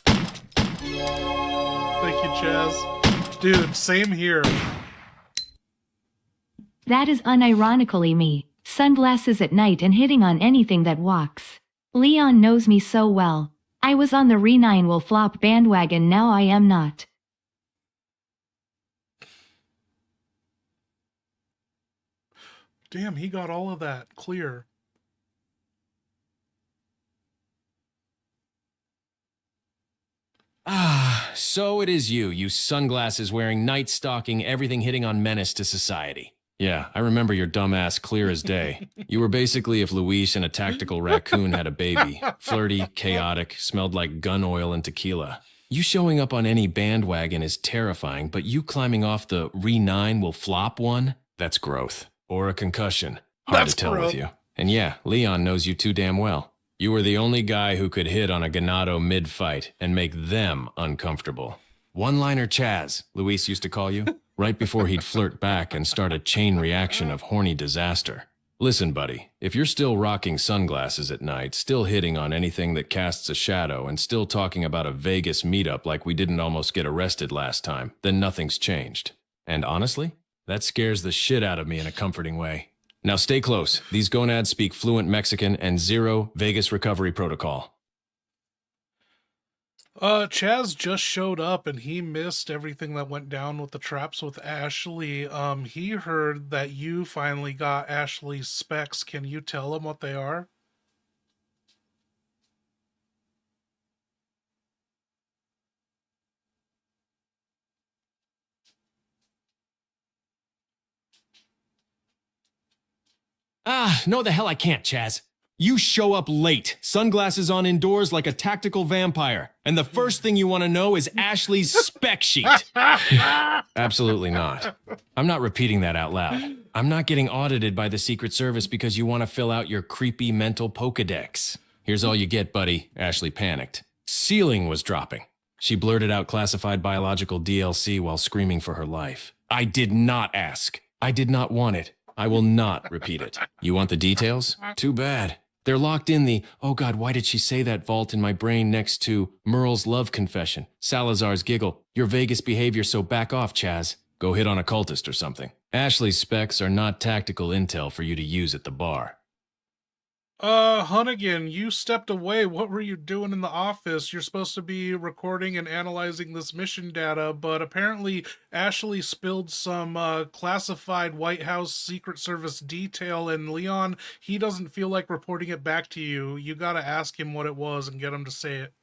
Thank you, Chaz. Dude, same here. That is unironically me. Sunglasses at night and hitting on anything that walks. Leon knows me so well. I was on the Re9 will flop bandwagon, now I am not. Damn, he got all of that clear. So it is you sunglasses wearing, night stalking, everything hitting on menace to society. Yeah, I remember your dumb ass clear as day. You were basically if Luis and a tactical raccoon had a baby. Flirty, chaotic, smelled like gun oil and tequila. You showing up on any bandwagon is terrifying, but you climbing off the Re9 will flop one? That's growth. Or a concussion. Hard to tell with you. And yeah, Leon knows you too damn well. You were the only guy who could hit on a ganado mid-fight and make them uncomfortable. One-liner Chaz, Luis used to call you, right before he'd flirt back and start a chain reaction of horny disaster. Listen, buddy, if you're still rocking sunglasses at night, still hitting on anything that casts a shadow, and still talking about a Vegas meetup like we didn't almost get arrested last time, then nothing's changed. And honestly, that scares the shit out of me in a comforting way. Now stay close. These gonads speak fluent Mexican and zero Vegas recovery protocol. Chaz just showed up and he missed everything that went down with the traps with Ashley. He heard that you finally got Ashley's specs. Can you tell him what they are? No the hell I can't, Chaz. You show up late, sunglasses on indoors like a tactical vampire, and the first thing you want to know is Ashley's spec sheet. Absolutely not. I'm not repeating that out loud. I'm not getting audited by the Secret Service because you want to fill out your creepy mental Pokedex. Here's all you get, buddy. Ashley panicked. Ceiling was dropping. She blurted out classified biological DLC while screaming for her life. I did not ask. I did not want it. I will not repeat it. You want the details? Too bad. They're locked in the, oh God, why did she say that vault in my brain next to Merle's love confession, Salazar's giggle, your Vegas behavior, so back off, Chaz. Go hit on a cultist or something. Ashley's specs are not tactical intel for you to use at the bar. Hunnigan, you stepped away. What were you doing in the office? You're supposed to be recording and analyzing this mission data, but apparently Ashley spilled some classified White House Secret Service detail, and Leon, he doesn't feel like reporting it back to you. You gotta ask him what it was and get him to say it.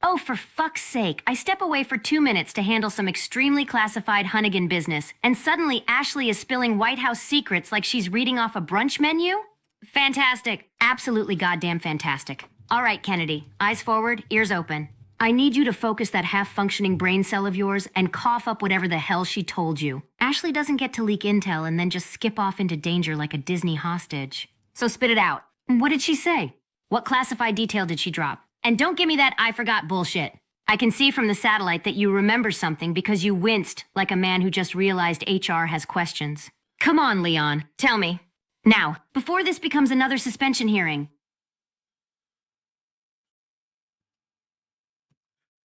Oh, for fuck's sake. I step away for 2 minutes to handle some extremely classified Hunnigan business, and suddenly Ashley is spilling White House secrets like she's reading off a brunch menu? Fantastic. Absolutely goddamn fantastic. All right, Kennedy. Eyes forward, ears open. I need you to focus that half-functioning brain cell of yours and cough up whatever the hell she told you. Ashley doesn't get to leak intel and then just skip off into danger like a Disney hostage. So spit it out. What did she say? What classified detail did she drop? And don't give me that I forgot bullshit. I can see from the satellite that you remember something because you winced like a man who just realized HR has questions. Come on, Leon. Tell me. Now, before this becomes another suspension hearing.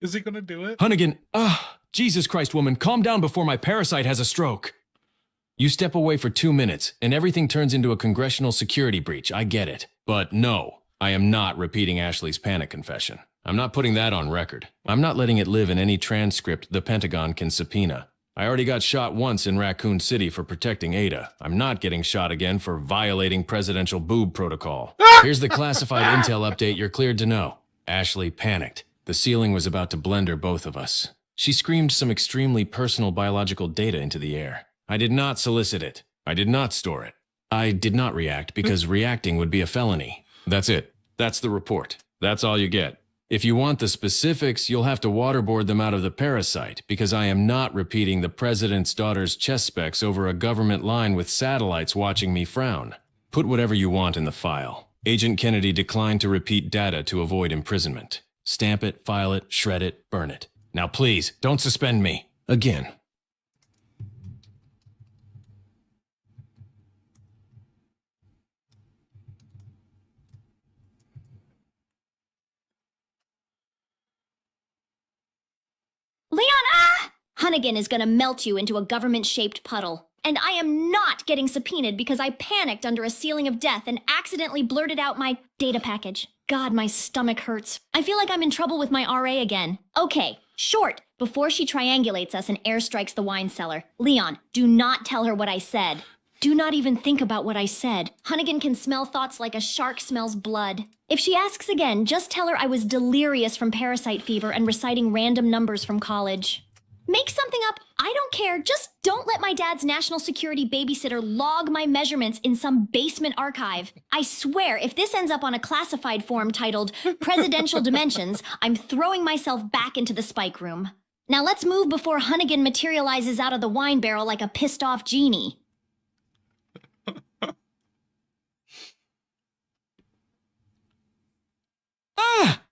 Is he gonna do it? Hunnigan, Jesus Christ, woman, calm down before my parasite has a stroke. You step away for 2 minutes, and everything turns into a congressional security breach. I get it. But no, I am not repeating Ashley's panic confession. I'm not putting that on record. I'm not letting it live in any transcript the Pentagon can subpoena. I already got shot once in Raccoon City for protecting Ada. I'm not getting shot again for violating presidential boob protocol. Here's the classified intel update you're cleared to know. Ashley panicked. The ceiling was about to blender both of us. She screamed some extremely personal biological data into the air. I did not solicit it. I did not store it. I did not react because reacting would be a felony. That's it. That's the report. That's all you get. If you want the specifics, you'll have to waterboard them out of the parasite because I am not repeating the president's daughter's chest specs over a government line with satellites watching me frown. Put whatever you want in the file. Agent Kennedy declined to repeat data to avoid imprisonment. Stamp it, file it, shred it, burn it. Now please, don't suspend me. Again. Leon, Hunnigan is gonna melt you into a government-shaped puddle. And I am not getting subpoenaed because I panicked under a ceiling of death and accidentally blurted out my data package. God, my stomach hurts. I feel like I'm in trouble with my RA again. Okay, short. Before she triangulates us and airstrikes the wine cellar. Leon, do not tell her what I said. Do not even think about what I said. Hunnigan can smell thoughts like a shark smells blood. If she asks again, just tell her I was delirious from parasite fever and reciting random numbers from college. Make something up. I don't care. Just don't let my dad's national security babysitter log my measurements in some basement archive. I swear, if this ends up on a classified form titled Presidential Dimensions, I'm throwing myself back into the spike room. Now let's move before Hunnigan materializes out of the wine barrel like a pissed off genie.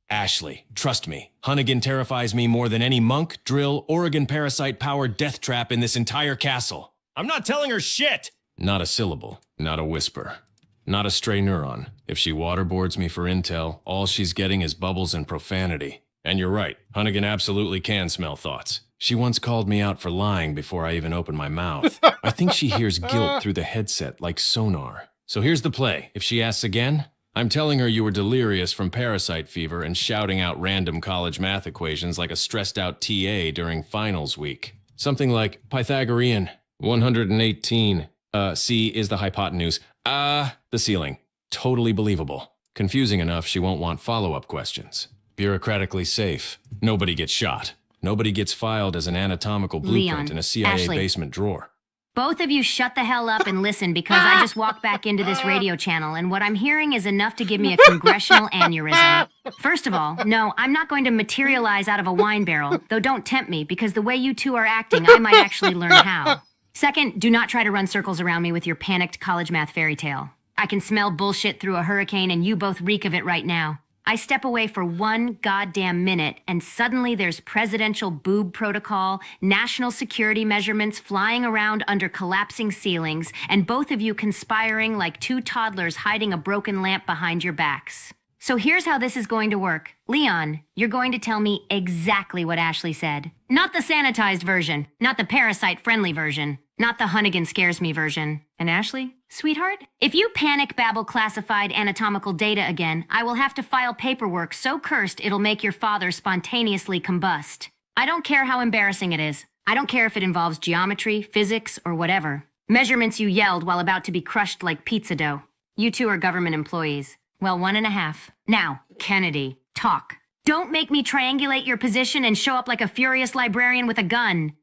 Ashley, trust me, Hunnigan terrifies me more than any monk, drill, Oregon parasite-powered death trap in this entire castle. I'm not telling her shit! Not a syllable, not a whisper, not a stray neuron. If she waterboards me for intel, all she's getting is bubbles and profanity. And you're right, Hunnigan absolutely can smell thoughts. She once called me out for lying before I even opened my mouth. I think she hears guilt through the headset like sonar. So here's the play. If she asks again, I'm telling her you were delirious from parasite fever and shouting out random college math equations like a stressed out TA during finals week. Something like Pythagorean, 118, C is the hypotenuse, the ceiling. Totally believable. Confusing enough she won't want follow-up questions. Bureaucratically safe. Nobody gets shot. Nobody gets filed as an anatomical blueprint Leon, in a CIA Ashley. basement drawer. Both of you shut the hell up and listen because I just walked back into this radio channel and what I'm hearing is enough to give me a congressional aneurysm. First of all, no, I'm not going to materialize out of a wine barrel, though don't tempt me because the way you two are acting, I might actually learn how. Second, do not try to run circles around me with your panicked college math fairy tale. I can smell bullshit through a hurricane and you both reek of it right now. I step away for 1 goddamn minute, and suddenly there's presidential boob protocol, national security measurements flying around under collapsing ceilings, and both of you conspiring like 2 toddlers hiding a broken lamp behind your backs. So here's how this is going to work. Leon, you're going to tell me exactly what Ashley said. Not the sanitized version, not the parasite-friendly version, not the Hunnigan scares me version. And Ashley, sweetheart, if you panic babble classified anatomical data again, I will have to file paperwork so cursed it'll make your father spontaneously combust. I don't care how embarrassing it is. I don't care if it involves geometry, physics, or whatever. Measurements you yelled while about to be crushed like pizza dough. You two are government employees. Well, 1.5. Now, Kennedy, talk. Don't make me triangulate your position and show up like a furious librarian with a gun.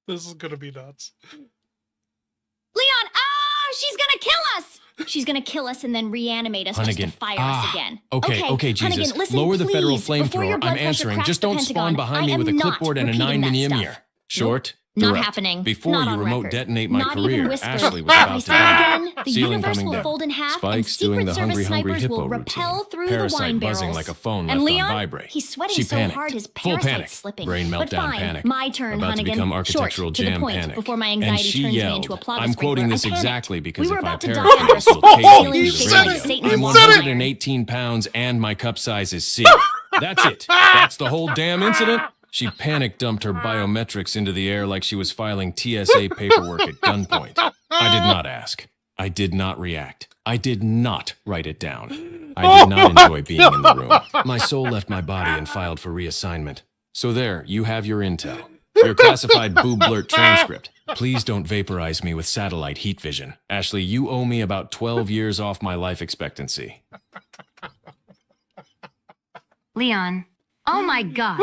This is gonna be nuts. Leon, she's gonna kill us! She's gonna kill us and then reanimate us just to fire us again. Okay, Jesus. Hunnigan, listen, Lower the federal please, before your flamethrower. blood I'm pressure answering. cracks Just the don't Pentagon, spawn behind me I with a am not clipboard and a repeating 9 that mm. stuff. Short, Not Direct. happening. Before Not you on remote record. detonate my Not career, even whispered. Ashley was If I about to say it die. again, the Ceiling universe coming will down. fold in half, and Spikes doing Secret the Service hungry snipers hippo will routine. repel through Parasite the wine buzzing barrels. like a phone And left Leon, on vibrate. he's sweating She so panicked. hard his Full parasite's panic. slipping. Brain But meltdown fine, panic. my turn, About to Hunnigan. become architectural Short, to the jam point, panic. before my And anxiety she turns me yelled. into a plaga I'm quoting sprinkler. this I panicked. exactly because We were if I about to die paraphrase, under this will full cave me feeling through shape the of radio. Satan's I'm fire. 118 pounds and my cup size is C. That's it. That's the whole damn incident. She panic dumped her biometrics into the air like she was filing TSA paperwork at gunpoint. I did not ask. I did not react. I did not write it down. I did not enjoy being in the room. My soul left my body and filed for reassignment. So there, you have your intel. Your classified boob blurt transcript. Please don't vaporize me with satellite heat vision. Ashley, you owe me about 12 years off my life expectancy. Leon. Oh my god.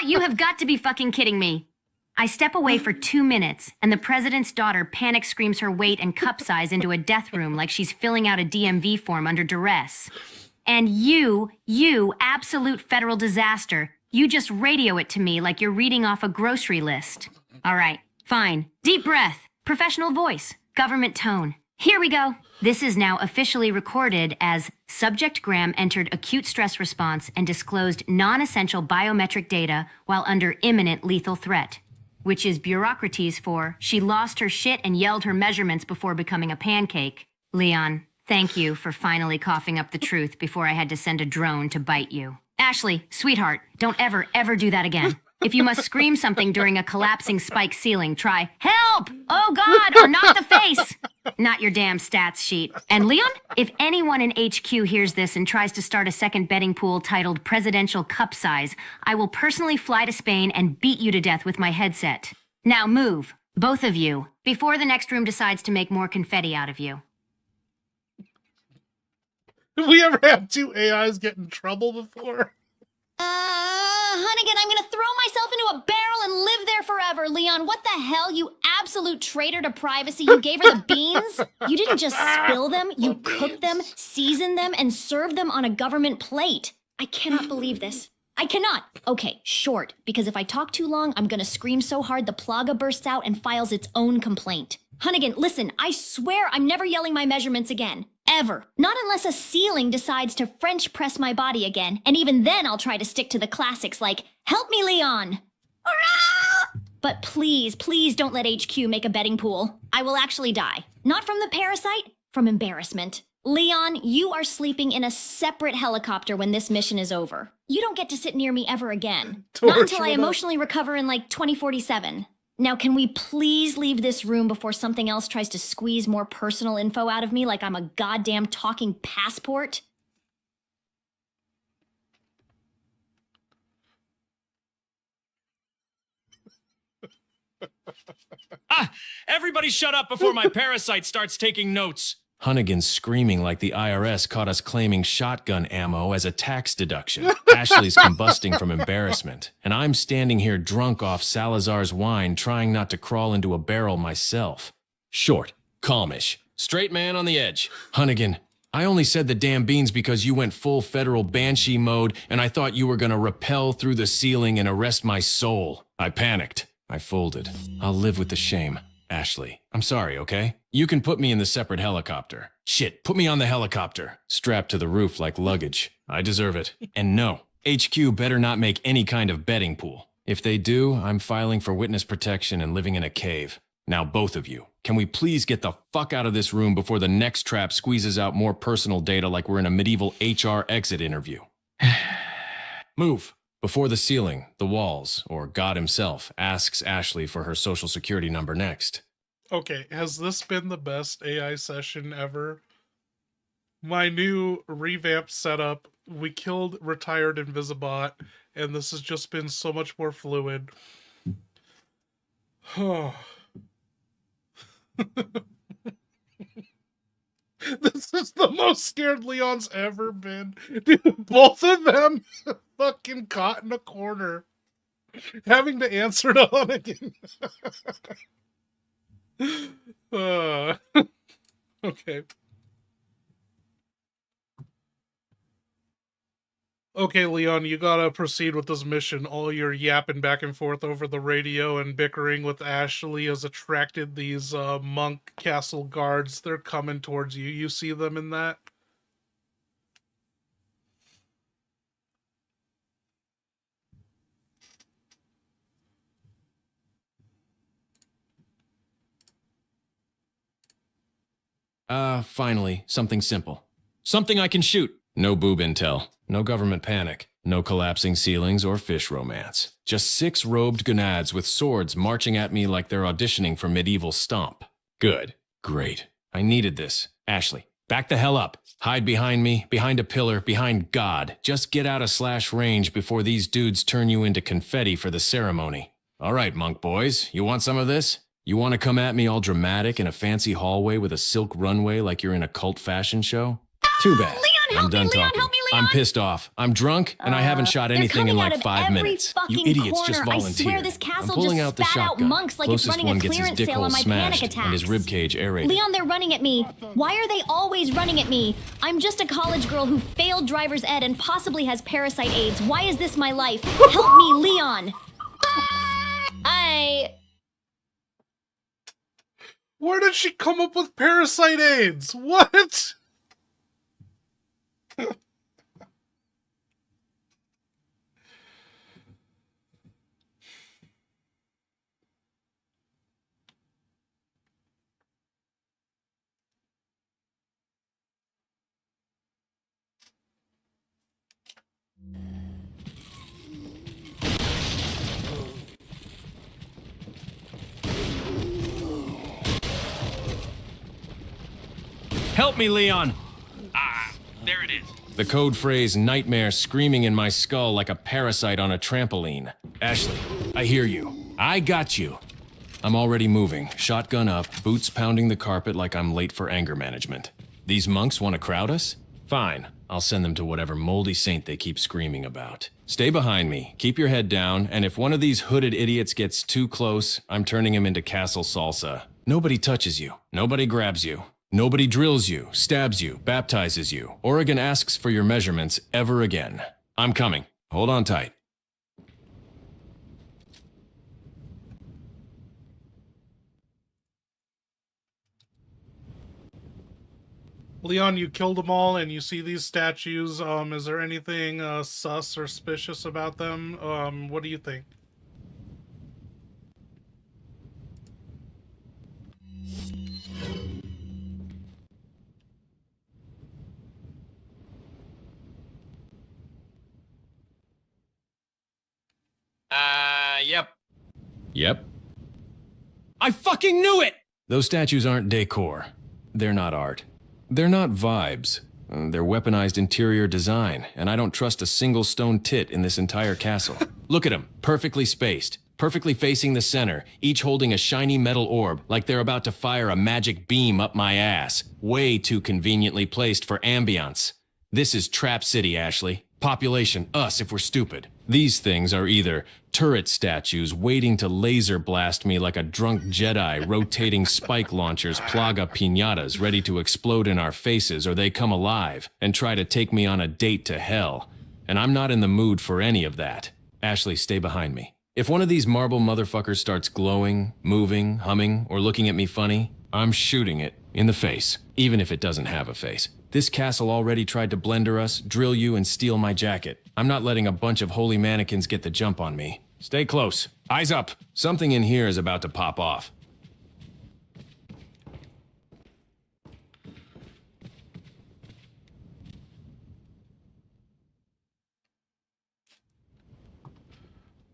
You have got to be fucking kidding me. I step away for 2 minutes, and the president's daughter panic screams her weight and cup size into a death room like she's filling out a DMV form under duress. And you absolute federal disaster, you just radio it to me like you're reading off a grocery list. All right, fine. Deep breath, professional voice, government tone. Here we go. This is now officially recorded as Subject Graham entered acute stress response and disclosed non-essential biometric data while under imminent lethal threat, which is bureaucraties for she lost her shit and yelled her measurements before becoming a pancake. Leon, thank you for finally coughing up the truth before I had to send a drone to bite you. Ashley, sweetheart, don't ever do that again. If you must scream something during a collapsing spike ceiling, try, help! Oh God, or not the face! Not your damn stats sheet. And Leon, if anyone in HQ hears this and tries to start a second betting pool titled Presidential Cup Size, I will personally fly to Spain and beat you to death with my headset. Now move, both of you, before the next room decides to make more confetti out of you. Have we ever had two AIs get in trouble before? Hunnigan, I'm gonna throw myself into a barrel and live there forever. Leon, what the hell, you absolute traitor to privacy. You gave her the beans? You didn't just spill them, you cooked them, seasoned them, and served them on a government plate. I cannot believe this. I cannot. Okay, short, because if I talk too long, I'm gonna scream so hard the plaga bursts out and files its own complaint. Hunnigan, listen, I swear I'm never yelling my measurements again. Ever. Not unless a ceiling decides to French press my body again, and even then I'll try to stick to the classics like, help me, Leon! But please, please don't let HQ make a betting pool. I will actually die. Not from the parasite, from embarrassment. Leon, you are sleeping in a separate helicopter when this mission is over. You don't get to sit near me ever again. Not until I emotionally recover in like 2047. Now, can we please leave this room before something else tries to squeeze more personal info out of me like I'm a goddamn talking passport? Everybody shut up before my parasite starts taking notes. Hunnigan screaming like the IRS caught us claiming shotgun ammo as a tax deduction. Ashley's combusting from embarrassment. And I'm standing here drunk off Salazar's wine trying not to crawl into a barrel myself. Short, calmish, straight man on the edge. Hunnigan, I only said the damn beans because you went full federal banshee mode and I thought you were gonna rappel through the ceiling and arrest my soul. I panicked. I folded. I'll live with the shame. Ashley, I'm sorry, okay? You can put me in the separate helicopter. Shit, put me on the helicopter. Strapped to the roof like luggage. I deserve it. And no, HQ better not make any kind of betting pool. If they do, I'm filing for witness protection and living in a cave. Now, both of you, can we please get the fuck out of this room before the next trap squeezes out more personal data like we're in a medieval HR exit interview? Move. Before the ceiling, the walls, or God himself, asks Ashley for her social security number next. Okay, has this been the best AI session ever? My new revamped setup, we killed retired Invisibot, and this has just been so much more fluid. This is the most scared Leon's ever been. Dude, both of them fucking caught in a corner, having to answer to Hunnigan. Okay. Okay, Leon, you gotta proceed with this mission. All your yapping back and forth over the radio and bickering with Ashley has attracted these monk castle guards. They're coming towards you. You see them in that? Finally, something simple. Something I can shoot. No boob intel, no government panic, no collapsing ceilings or fish romance. Just 6 robed gonads with swords marching at me like they're auditioning for medieval stomp. Good. Great. I needed this. Ashley, back the hell up. Hide behind me, behind a pillar, behind God. Just get out of slash range before these dudes turn you into confetti for the ceremony. All right, monk boys, you want some of this? You want to come at me all dramatic in a fancy hallway with a silk runway like you're in a cult fashion show? Too bad. Leon, help I'm done me, Leon, talking. help me, Leon. I'm pissed off. I'm drunk, and I haven't shot anything in like 5 minutes. You idiots just I volunteered. swear this I'm castle pulling just out the spat out shotgun. monks like Closest it's running one a gets his clearance dick sale hole on my panic smashed attacks. and his ribcage aerated. Leon, they're running at me. Why are they always running at me? I'm just a college girl who failed driver's ed and possibly has parasite AIDS. Why is this my life? Help me, Leon. Where did she come up with parasite AIDS? What? Help me, Leon! There it is. The code phrase nightmare screaming in my skull like a parasite on a trampoline. Ashley, I hear you. I got you. I'm already moving, shotgun up, boots pounding the carpet like I'm late for anger management. These monks want to crowd us? Fine. I'll send them to whatever moldy saint they keep screaming about. Stay behind me, keep your head down, and if one of these hooded idiots gets too close, I'm turning him into castle salsa. Nobody touches you. Nobody grabs you. Nobody drills you, stabs you, baptizes you. Oregon asks for your measurements ever again. I'm coming. Hold on tight. Leon, you killed them all, and you see these statues. Is there anything sus or suspicious about them? What do you think? Yep. Yep. I fucking knew it! Those statues aren't decor. They're not art. They're not vibes. They're weaponized interior design, and I don't trust a single stone tit in this entire castle. Look at them, perfectly spaced, perfectly facing the center, each holding a shiny metal orb like they're about to fire a magic beam up my ass. Way too conveniently placed for ambiance. This is Trap City, Ashley. Population, us if we're stupid. These things are either turret statues waiting to laser blast me like a drunk Jedi rotating spike launchers plaga piñatas ready to explode in our faces, or they come alive and try to take me on a date to hell. And I'm not in the mood for any of that. Ashley, stay behind me. If one of these marble motherfuckers starts glowing, moving, humming, or looking at me funny, I'm shooting it in the face, even if it doesn't have a face. This castle already tried to blender us, drill you, and steal my jacket. I'm not letting a bunch of holy mannequins get the jump on me. Stay close. Eyes up. Something in here is about to pop off.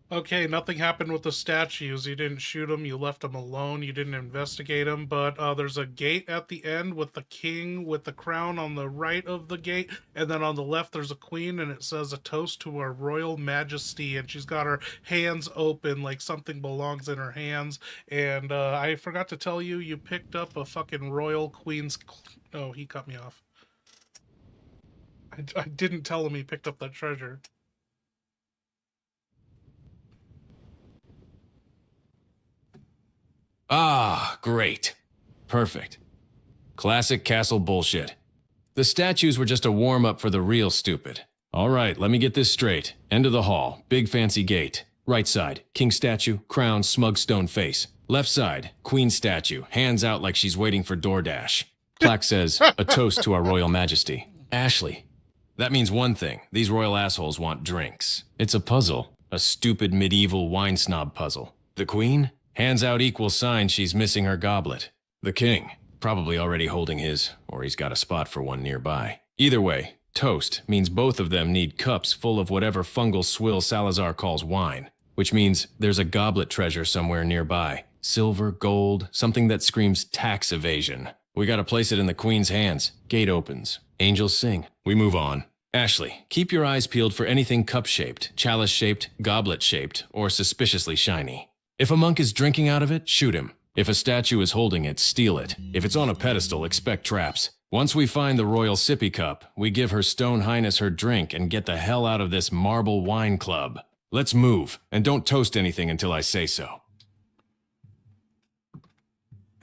Okay, nothing happened with the statues. You didn't shoot them, you left them alone, you didn't investigate them, but there's a gate at the end with the king with the crown on the right of the gate, and then on the left there's a queen, and it says a toast to our royal majesty, and she's got her hands open like something belongs in her hands, and I forgot to tell you, you picked up a fucking royal queen's... Oh, he cut me off. I didn't tell him he picked up that treasure. Ah, great. Perfect. Classic castle bullshit. The statues were just a warm-up for the real stupid. All right, let me get this straight. End of the hall, big fancy gate. Right side, king statue, crown, smug stone face. Left side, queen statue, hands out like she's waiting for DoorDash. Plaque says, a toast to our royal majesty. Ashley. That means one thing. These royal assholes want drinks. It's a puzzle. A stupid medieval wine snob puzzle. The queen? Hands out equal sign she's missing her goblet. The king? Probably already holding his, or he's got a spot for one nearby. Either way, toast means both of them need cups full of whatever fungal swill Salazar calls wine. Which means there's a goblet treasure somewhere nearby. Silver, gold, something that screams tax evasion. We gotta place it in the queen's hands. Gate opens. Angels sing. We move on. Ashley, keep your eyes peeled for anything cup-shaped, chalice-shaped, goblet-shaped, or suspiciously shiny. If a monk is drinking out of it, shoot him. If a statue is holding it, steal it. If it's on a pedestal, expect traps. Once we find the royal sippy cup, we give her stone highness her drink and get the hell out of this marble wine club. Let's move, and don't toast anything until I say so.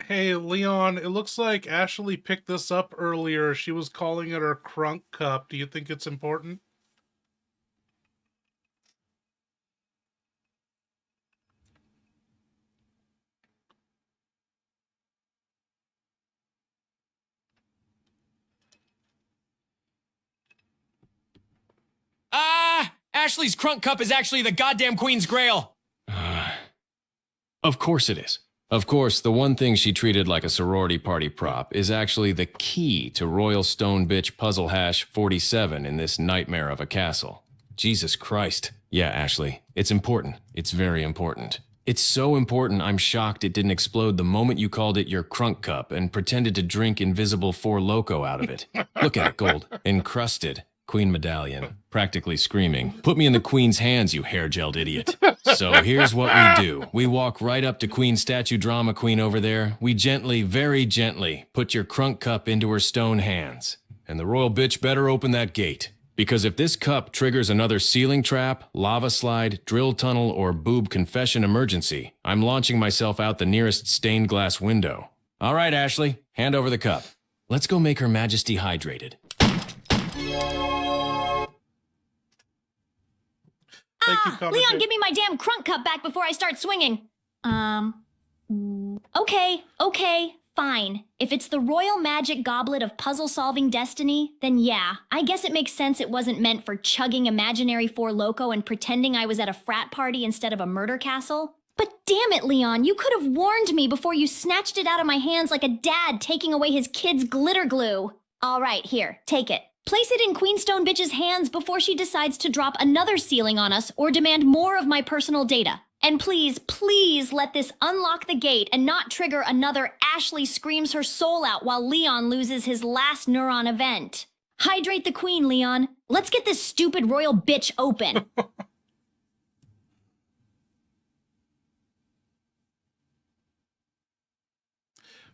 Hey, Leon, it looks like Ashley picked this up earlier. She was calling it her crunk cup. Do you think it's important? Ashley's crunk cup is actually the goddamn Queen's Grail. Of course it is. Of course, the one thing she treated like a sorority party prop is actually the key to Royal Stone Bitch Puzzle Hash 47 in this nightmare of a castle. Jesus Christ. Yeah, Ashley, it's important. It's very important. It's so important I'm shocked it didn't explode the moment you called it your crunk cup and pretended to drink invisible Four Loko out of it. Look at it, gold. Encrusted. Queen medallion. Practically screaming. Put me in the queen's hands, you hair-gelled idiot. So here's what we do. We walk right up to Queen Statue Drama Queen over there. We gently, very gently, put your crunk cup into her stone hands. And the royal bitch better open that gate. Because if this cup triggers another ceiling trap, lava slide, drill tunnel, or boob confession emergency, I'm launching myself out the nearest stained glass window. All right, Ashley, hand over the cup. Let's go make Her Majesty hydrated. Leon, give me my damn crunk cup back before I start swinging. Okay, fine. If it's the royal magic goblet of puzzle-solving destiny, then yeah, I guess it makes sense it wasn't meant for chugging imaginary Four Loko and pretending I was at a frat party instead of a murder castle. But damn it, Leon, you could have warned me before you snatched it out of my hands like a dad taking away his kid's glitter glue. All right, here, take it. Place it in Queenstone Bitch's hands before she decides to drop another ceiling on us or demand more of my personal data. And please, please let this unlock the gate and not trigger another Ashley screams her soul out while Leon loses his last neuron event. Hydrate the queen, Leon. Let's get this stupid royal bitch open.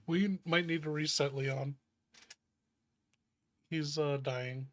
We might need to reset Leon. He's dying.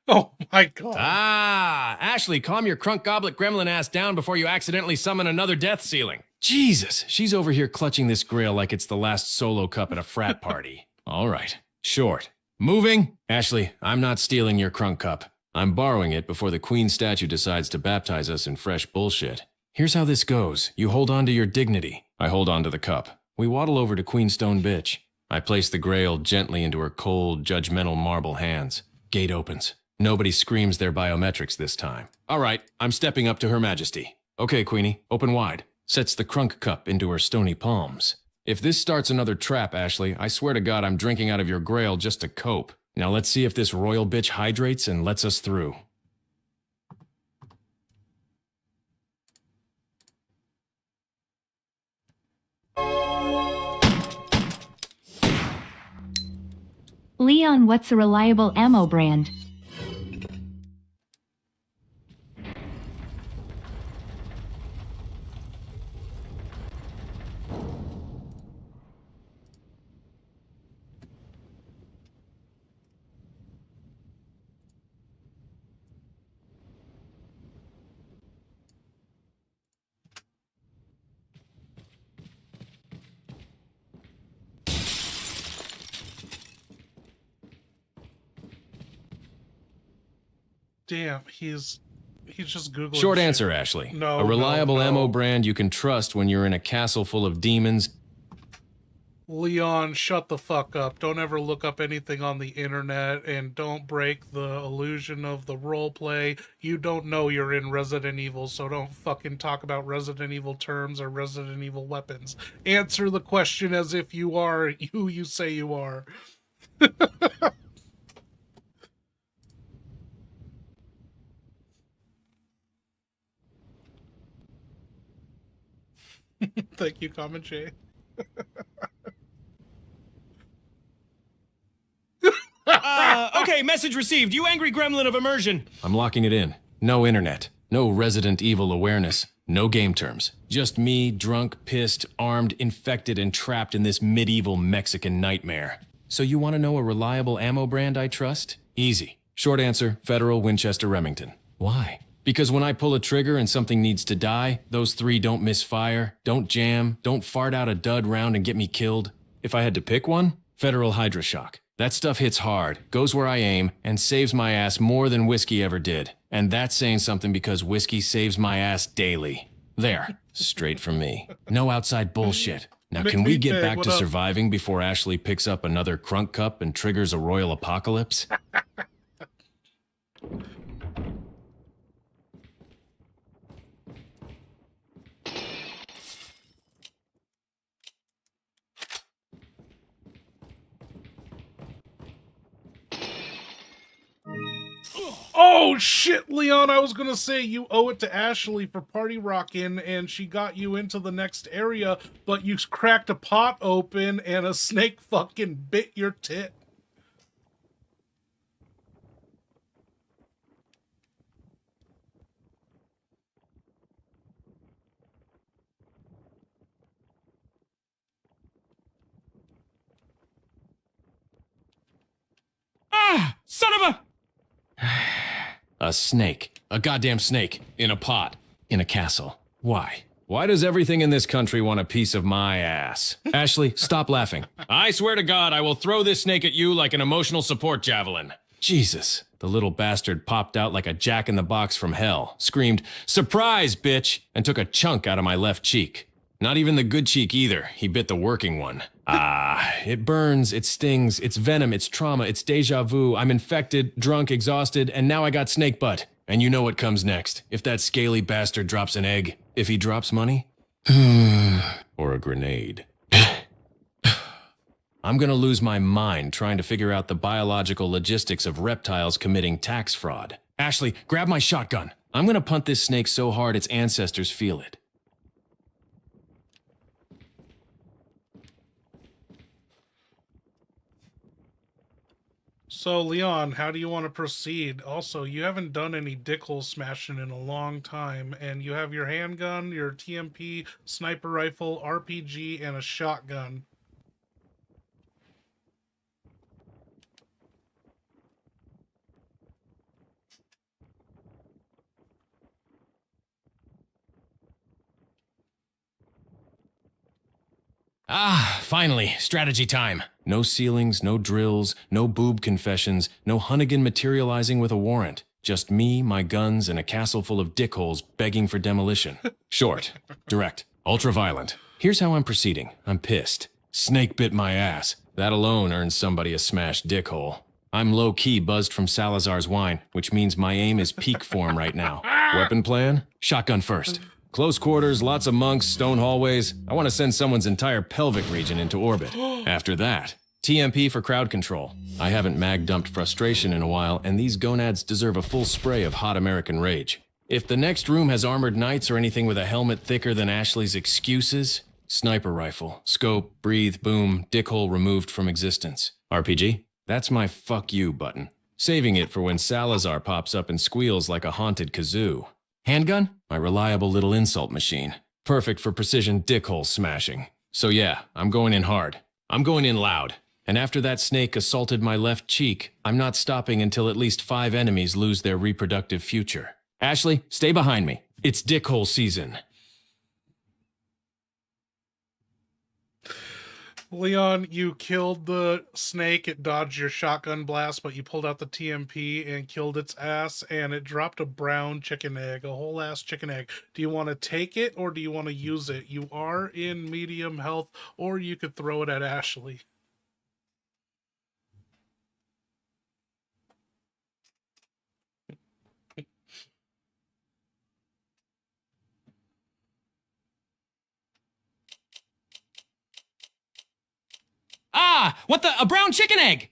Oh my god. Ashley, calm your crunk goblet gremlin ass down before you accidentally summon another death ceiling. Jesus, she's over here clutching this grail like it's the last solo cup at a frat party. All right, short. Moving? Ashley, I'm not stealing your crunk cup. I'm borrowing it before the queen statue decides to baptize us in fresh bullshit. Here's how this goes. You hold on to your dignity. I hold on to the cup. We waddle over to Queenstone Bitch. I place the grail gently into her cold, judgmental marble hands. Gate opens. Nobody screams their biometrics this time. All right, I'm stepping up to Her Majesty. Okay, Queenie, open wide. Sets the crunk cup into her stony palms. If this starts another trap, Ashley, I swear to God I'm drinking out of your grail just to cope. Now let's see if this royal bitch hydrates and lets us through. Leon, what's a reliable ammo brand? damn, he's just Googling Short shit. answer, Ashley. No, a reliable no. ammo brand you can trust when you're in a castle full of demons. Leon, shut the fuck up. Don't ever look up anything on the internet, and don't break the illusion of the roleplay. You don't know you're in Resident Evil, so don't fucking talk about Resident Evil terms or Resident Evil weapons. Answer the question as if you are who you say you are. Thank you, Comanche. Okay, message received. You angry gremlin of immersion. I'm locking it in. No internet. No Resident Evil awareness. No game terms. Just me, drunk, pissed, armed, infected, and trapped in this medieval Mexican nightmare. So you want to know a reliable ammo brand I trust? Easy. Short answer, Federal Winchester Remington. Why? Because when I pull a trigger and something needs to die, those three don't misfire, don't jam, don't fart out a dud round and get me killed. If I had to pick one, Federal Hydroshock. That stuff hits hard, goes where I aim, and saves my ass more than whiskey ever did. And that's saying something because whiskey saves my ass daily. There, straight from me. No outside bullshit. Now can we get back to surviving before Ashley picks up another crunk cup and triggers a royal apocalypse? Oh shit, Leon, I was gonna say you owe it to Ashley for party rocking and she got you into the next area, but you cracked a pot open and a snake fucking bit your tit. Ah! Son of a... A snake. A goddamn snake. In a pot. In a castle. Why? Why does everything in this country want a piece of my ass? Ashley, stop laughing. I swear to God, I will throw this snake at you like an emotional support javelin. Jesus. The little bastard popped out like a jack-in-the-box from hell, screamed, "Surprise, bitch!" and took a chunk out of my left cheek. Not even the good cheek either. He bit the working one. Ah, it burns, it stings, it's venom, it's trauma, it's deja vu. I'm infected, drunk, exhausted, and now I got snake butt. And you know what comes next. If that scaly bastard drops an egg, if he drops money, or a grenade. I'm gonna lose my mind trying to figure out the biological logistics of reptiles committing tax fraud. Ashley, grab my shotgun. I'm gonna punt this snake so hard its ancestors feel it. So, Leon, how do you want to proceed? Also, you haven't done any dickhole smashing in a long time, and you have your handgun, your TMP, sniper rifle, RPG, and a shotgun. Ah, finally, strategy time. No ceilings, no drills, no boob confessions, no Hunnigan materializing with a warrant. Just me, my guns, and a castle full of dickholes begging for demolition. Short, direct, ultra-violent. Here's how I'm proceeding. I'm pissed. Snake bit my ass. That alone earns somebody a smashed dickhole. I'm low-key buzzed from Salazar's wine, which means my aim is peak form right now. Weapon plan? Shotgun first. Close quarters, lots of monks, stone hallways. I want to send someone's entire pelvic region into orbit. After that, TMP for crowd control. I haven't mag-dumped frustration in a while, and these gonads deserve a full spray of hot American rage. If the next room has armored knights or anything with a helmet thicker than Ashley's excuses, sniper rifle, scope, breathe, boom, dickhole removed from existence. RPG? That's my fuck you button. Saving it for when Salazar pops up and squeals like a haunted kazoo. Handgun? My reliable little insult machine. Perfect for precision dickhole smashing. So yeah, I'm going in hard. I'm going in loud. And after that snake assaulted my left cheek, I'm not stopping until at least 5 enemies lose their reproductive future. Ashley, stay behind me. It's dickhole season. Leon, you killed the snake. It dodged your shotgun blast, but you pulled out the TMP and killed its ass, and it dropped a brown chicken egg, a whole ass chicken egg. Do you want to take it or do you want to use it? You are in medium health, or you could throw it at Ashley. Ah, what the? A brown chicken egg!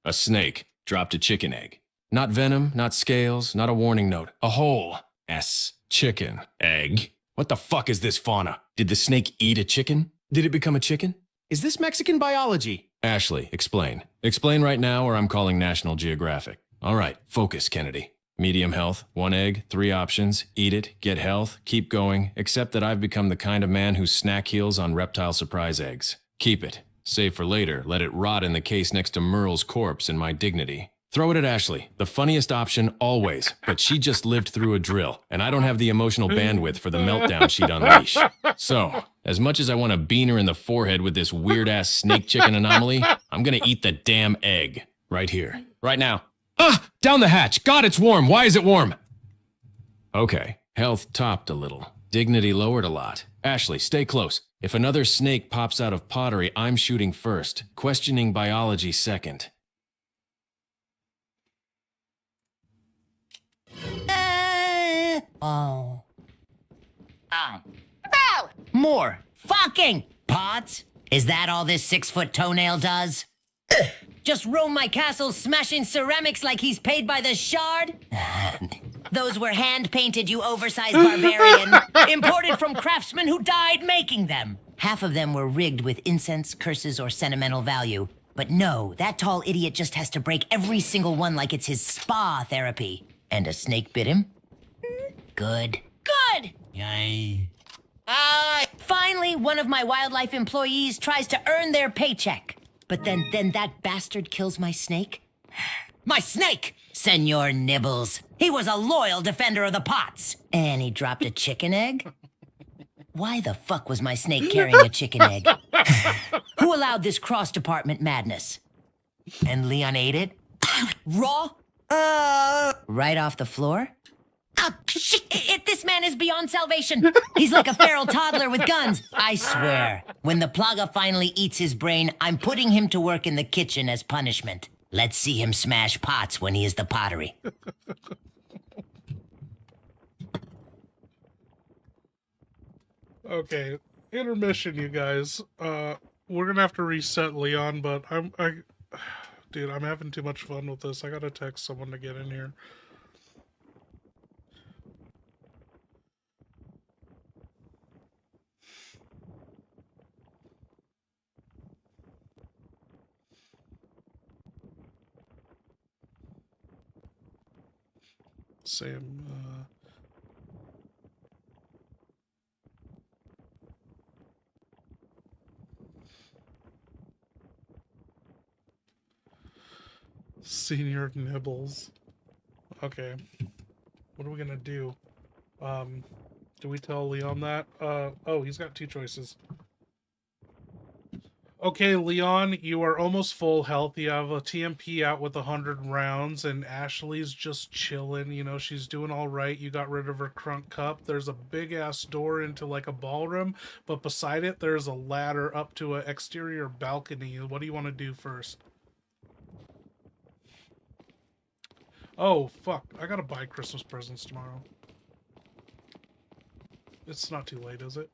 A snake dropped a chicken egg. Not venom, not scales, not a warning note. A whole S chicken egg. What the fuck is this fauna? Did the snake eat a chicken? Did it become a chicken? Is this Mexican biology? Ashley, explain. Explain right now or I'm calling National Geographic. All right, focus, Kennedy. Medium health, 1 egg, 3 options. Eat it, get health, keep going, except that I've become the kind of man who snack heals on reptile surprise eggs. Keep it. Save for later, let it rot in the case next to Merle's corpse in my dignity. Throw it at Ashley, the funniest option always, but she just lived through a drill, and I don't have the emotional bandwidth for the meltdown she'd unleash. So, as much as I want to bean her in the forehead with this weird-ass snake chicken anomaly, I'm gonna eat the damn egg. Right here. Right now. Ah! Down the hatch! God, it's warm! Why is it warm? Okay, health topped a little. Dignity lowered a lot. Ashley, stay close. If another snake pops out of pottery, I'm shooting first. Questioning biology second. Oh. Ow! More fucking pots? Is that all this 6-foot toenail does? Just roam my castle smashing ceramics like he's paid by the shard? Those were hand-painted, you oversized barbarian. Imported from craftsmen who died making them. Half of them were rigged with incense, curses, or sentimental value. But no, that tall idiot just has to break every single one like it's his spa therapy. And a snake bit him? Good. Good! Yay. Finally, one of my wildlife employees tries to earn their paycheck. But then that bastard kills my snake? My snake! Senor Nibbles. He was a loyal defender of the pots. And he dropped a chicken egg? Why the fuck was my snake carrying a chicken egg? Who allowed this cross-department madness? And Leon ate it? Raw? Right off the floor? Shit, this man is beyond salvation. He's like a feral toddler with guns. I swear, when the plaga finally eats his brain, I'm putting him to work in the kitchen as punishment. Let's see him smash pots when he is the pottery. Okay, intermission, you guys. We're gonna have to reset Leon, but dude, I'm having too much fun with this. I gotta text someone to get in here. Same, Senior Nibbles. Okay. What are we gonna do? Do we tell Leon that? Oh, he's got 2 choices. Okay, Leon, you are almost full health. You have a TMP out with 100 rounds, and Ashley's just chilling. You know, she's doing all right. You got rid of her crunk cup. There's a big-ass door into, like, a ballroom, but beside it, there's a ladder up to an exterior balcony. What do you want to do first? Oh, fuck. I gotta buy Christmas presents tomorrow. It's not too late, is it?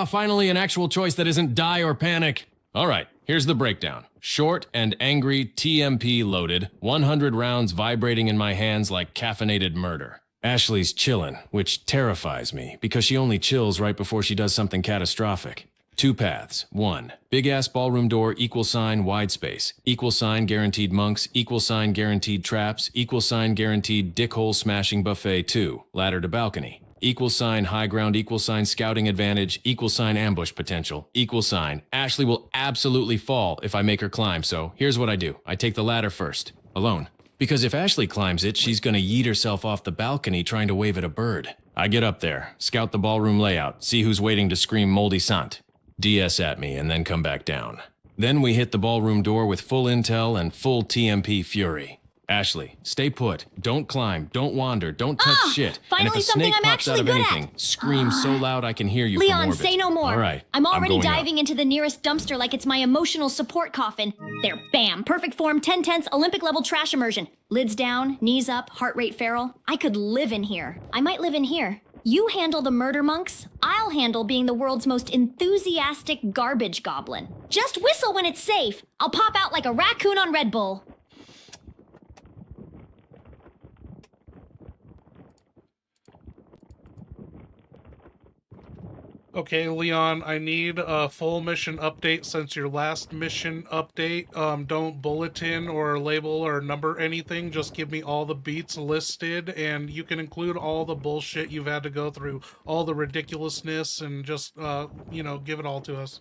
Finally an actual choice that isn't die or panic. All right, here's the breakdown. Short and angry, TMP loaded, 100 rounds vibrating in my hands like caffeinated murder. Ashley's chillin', which terrifies me because she only chills right before she does something catastrophic. 2 paths. 1. Big-ass ballroom door, $, wide space. $, guaranteed monks, $, guaranteed traps, $, guaranteed dickhole smashing buffet. 2. Ladder to balcony. $, high ground, $, scouting advantage, $, ambush potential, $. Ashley will absolutely fall if I make her climb, so here's what I do. I take the ladder first. Alone. Because if Ashley climbs it, she's gonna yeet herself off the balcony trying to wave at a bird. I get up there, scout the ballroom layout, see who's waiting to scream moldy sant, DS at me, and then come back down. Then we hit the ballroom door with full intel and full TMP fury. Ashley, stay put. Don't climb. Don't wander. Don't touch shit. Finally and if a something snake I'm pops out actually of good anything, at. scream so loud I can hear you from Leon, orbit. say no more. All right. I'm already going up. diving into the nearest dumpster like it's my emotional support coffin. There, bam. Perfect form, 10 tenths, Olympic level trash immersion. Lids down, knees up, heart rate feral. I could live in here. I might live in here. You handle the murder monks. I'll handle being the world's most enthusiastic garbage goblin. Just whistle when it's safe. I'll pop out like a raccoon on Red Bull. Okay, Leon, I need a full mission update since your last mission update. Don't bulletin or label or number anything. Just give me all the beats listed, and you can include all the bullshit you've had to go through, all the ridiculousness, and just, give it all to us.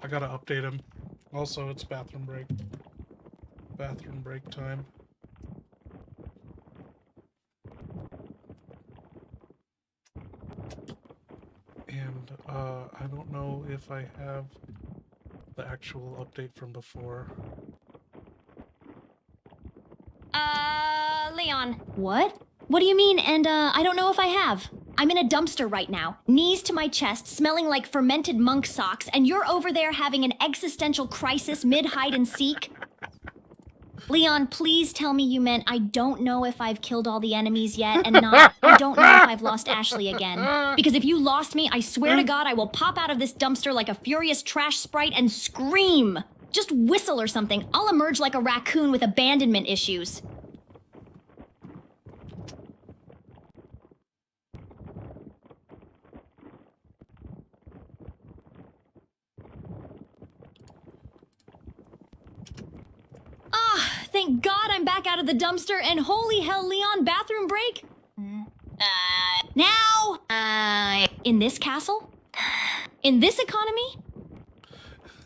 I gotta update him. Also, it's bathroom break. Bathroom break time. And I don't know if I have the actual update from before. Leon. What? What do you mean? And I don't know if I have. I'm in a dumpster right now, knees to my chest, smelling like fermented monk socks, and you're over there having an existential crisis mid-hide and seek? Leon, please tell me you meant I don't know if I've killed all the enemies yet, and not I don't know if I've lost Ashley again. Because if you lost me, I swear to God I will pop out of this dumpster like a furious trash sprite and scream. Just whistle or something. I'll emerge like a raccoon with abandonment issues. Thank God I'm back out of the dumpster, and holy hell, Leon, bathroom break? Now? In this castle? In this economy?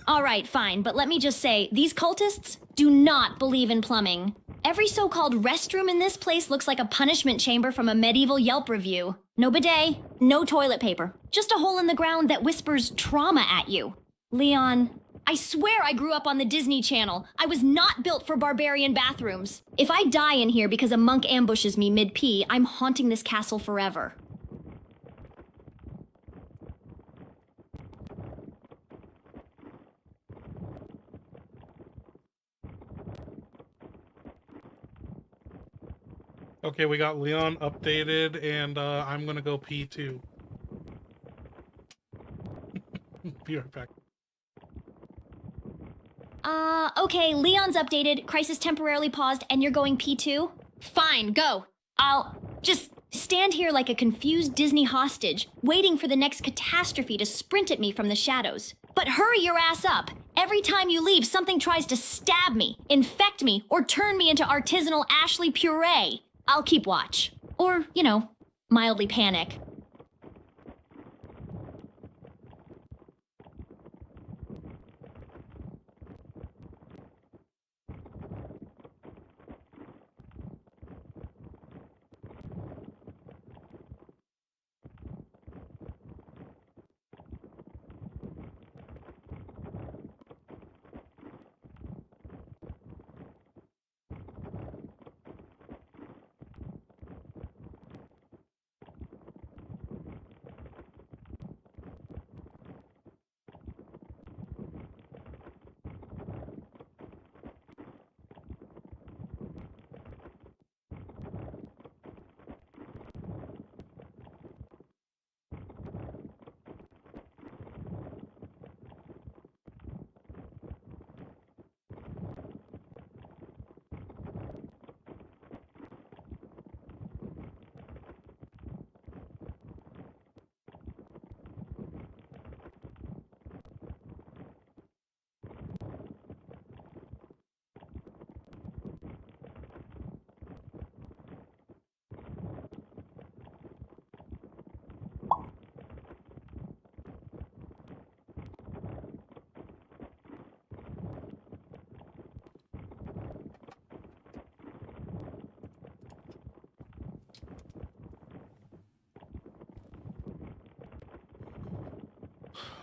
All right, fine, but let me just say, these cultists do not believe in plumbing. Every so-called restroom in this place looks like a punishment chamber from a medieval Yelp review. No bidet, no toilet paper, just a hole in the ground that whispers trauma at you. Leon, I swear I grew up on the Disney Channel. I was not built for barbarian bathrooms. If I die in here because a monk ambushes me mid-pee, I'm haunting this castle forever. Okay, we got Leon updated, and I'm gonna go pee too. Be right back. Okay, Leon's updated, crisis temporarily paused, and you're going P2? Fine, go. I'll just stand here like a confused Disney hostage, waiting for the next catastrophe to sprint at me from the shadows. But hurry your ass up. Every time you leave, something tries to stab me, infect me, or turn me into artisanal Ashley puree. I'll keep watch. Or, mildly panic.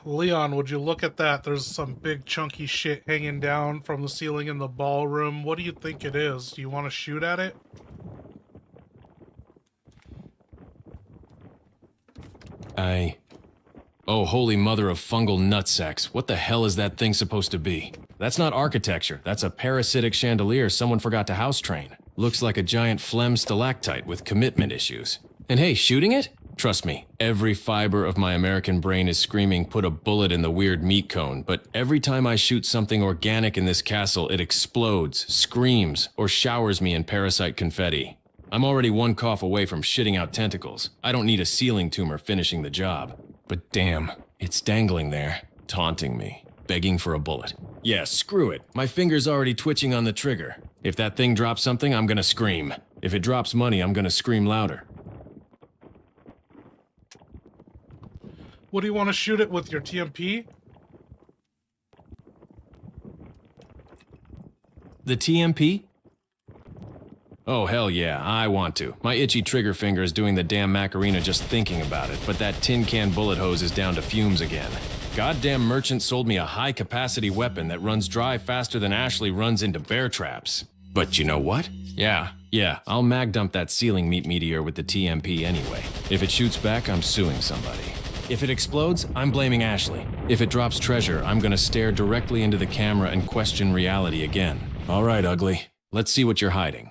Leon, would you look at that? There's some big chunky shit hanging down from the ceiling in the ballroom. What do you think it is? Do you want to shoot at it? Oh, holy mother of fungal nutsacks. What the hell is that thing supposed to be? That's not architecture. That's a parasitic chandelier someone forgot to house train. Looks like a giant phlegm stalactite with commitment issues. And hey, shooting it? Trust me, every fiber of my American brain is screaming, put a bullet in the weird meat cone, but every time I shoot something organic in this castle, it explodes, screams, or showers me in parasite confetti. I'm already one cough away from shitting out tentacles. I don't need a ceiling tumor finishing the job. But damn, it's dangling there, taunting me, begging for a bullet. Yeah, screw it. My finger's already twitching on the trigger. If that thing drops something, I'm gonna scream. If it drops money, I'm gonna scream louder. What do you want to shoot it with, your TMP? The TMP? Oh, hell yeah, I want to. My itchy trigger finger is doing the damn Macarena just thinking about it, but that tin can bullet hose is down to fumes again. Goddamn merchant sold me a high-capacity weapon that runs dry faster than Ashley runs into bear traps. But you know what? Yeah, I'll mag dump that ceiling meat meteor with the TMP anyway. If it shoots back, I'm suing somebody. If it explodes, I'm blaming Ashley. If it drops treasure, I'm gonna stare directly into the camera and question reality again. All right, ugly. Let's see what you're hiding.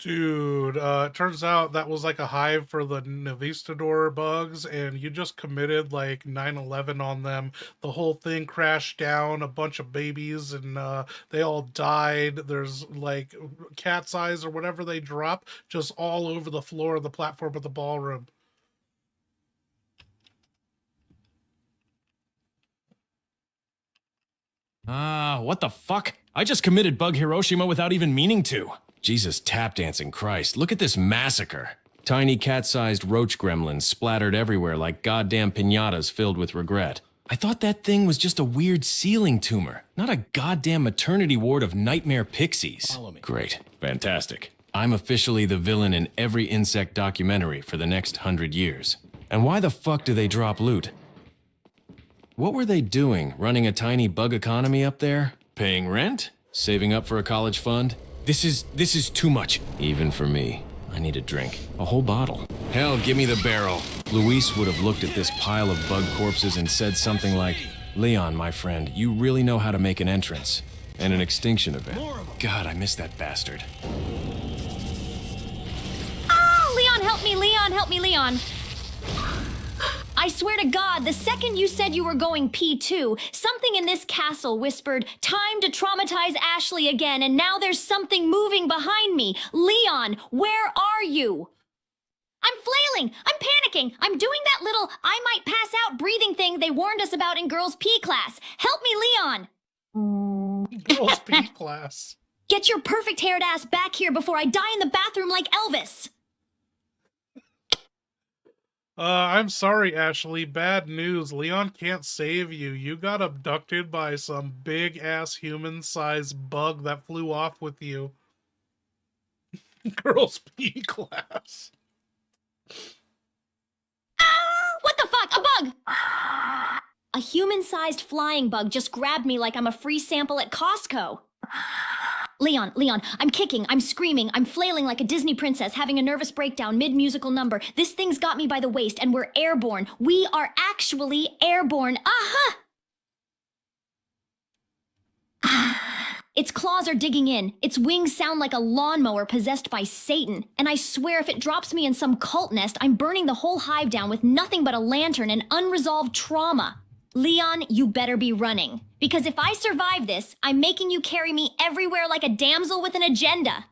Dude, it turns out that was like a hive for the Navistador bugs, and you just committed like 9/11 on them. The whole thing crashed down, a bunch of babies, and they all died. There's like cat's eyes or whatever they drop just all over the floor of the platform of the ballroom. What the fuck? I just committed Bug Hiroshima without even meaning to. Jesus tap dancing Christ, look at this massacre. Tiny cat-sized roach gremlins splattered everywhere like goddamn piñatas filled with regret. I thought that thing was just a weird ceiling tumor, not a goddamn maternity ward of nightmare pixies. Follow me. Great. Fantastic. I'm officially the villain in every insect documentary for the next 100 years. And why the fuck do they drop loot? What were they doing, running a tiny bug economy up there? Paying rent? Saving up for a college fund? This is too much. Even for me. I need a drink. A whole bottle. Hell, give me the barrel. Luis would have looked at this pile of bug corpses and said something like, Leon, my friend, you really know how to make an entrance. And an extinction event. God, I miss that bastard. Oh, Leon, help me, Leon, help me, Leon. I swear to God, the second you said you were going P2, something in this castle whispered, time to traumatize Ashley again, and now there's something moving behind me. Leon, where are you? I'm flailing. I'm panicking. I'm doing that little I might pass out breathing thing they warned us about in Girls P class. Help me, Leon. Girls P class. Get your perfect haired ass back here before I die in the bathroom like Elvis. I'm sorry, Ashley. Bad news. Leon can't save you. You got abducted by some big-ass human-sized bug that flew off with you. Girls P class. What the fuck? A bug! A human-sized flying bug just grabbed me like I'm a free sample at Costco. Leon, I'm kicking, I'm screaming, I'm flailing like a Disney princess having a nervous breakdown mid-musical number. This thing's got me by the waist and we're airborne. We are actually airborne. Its claws are digging in. Its wings sound like a lawnmower possessed by Satan. And I swear if it drops me in some cult nest, I'm burning the whole hive down with nothing but a lantern and unresolved trauma. Leon, you better be running. Because if I survive this, I'm making you carry me everywhere like a damsel with an agenda.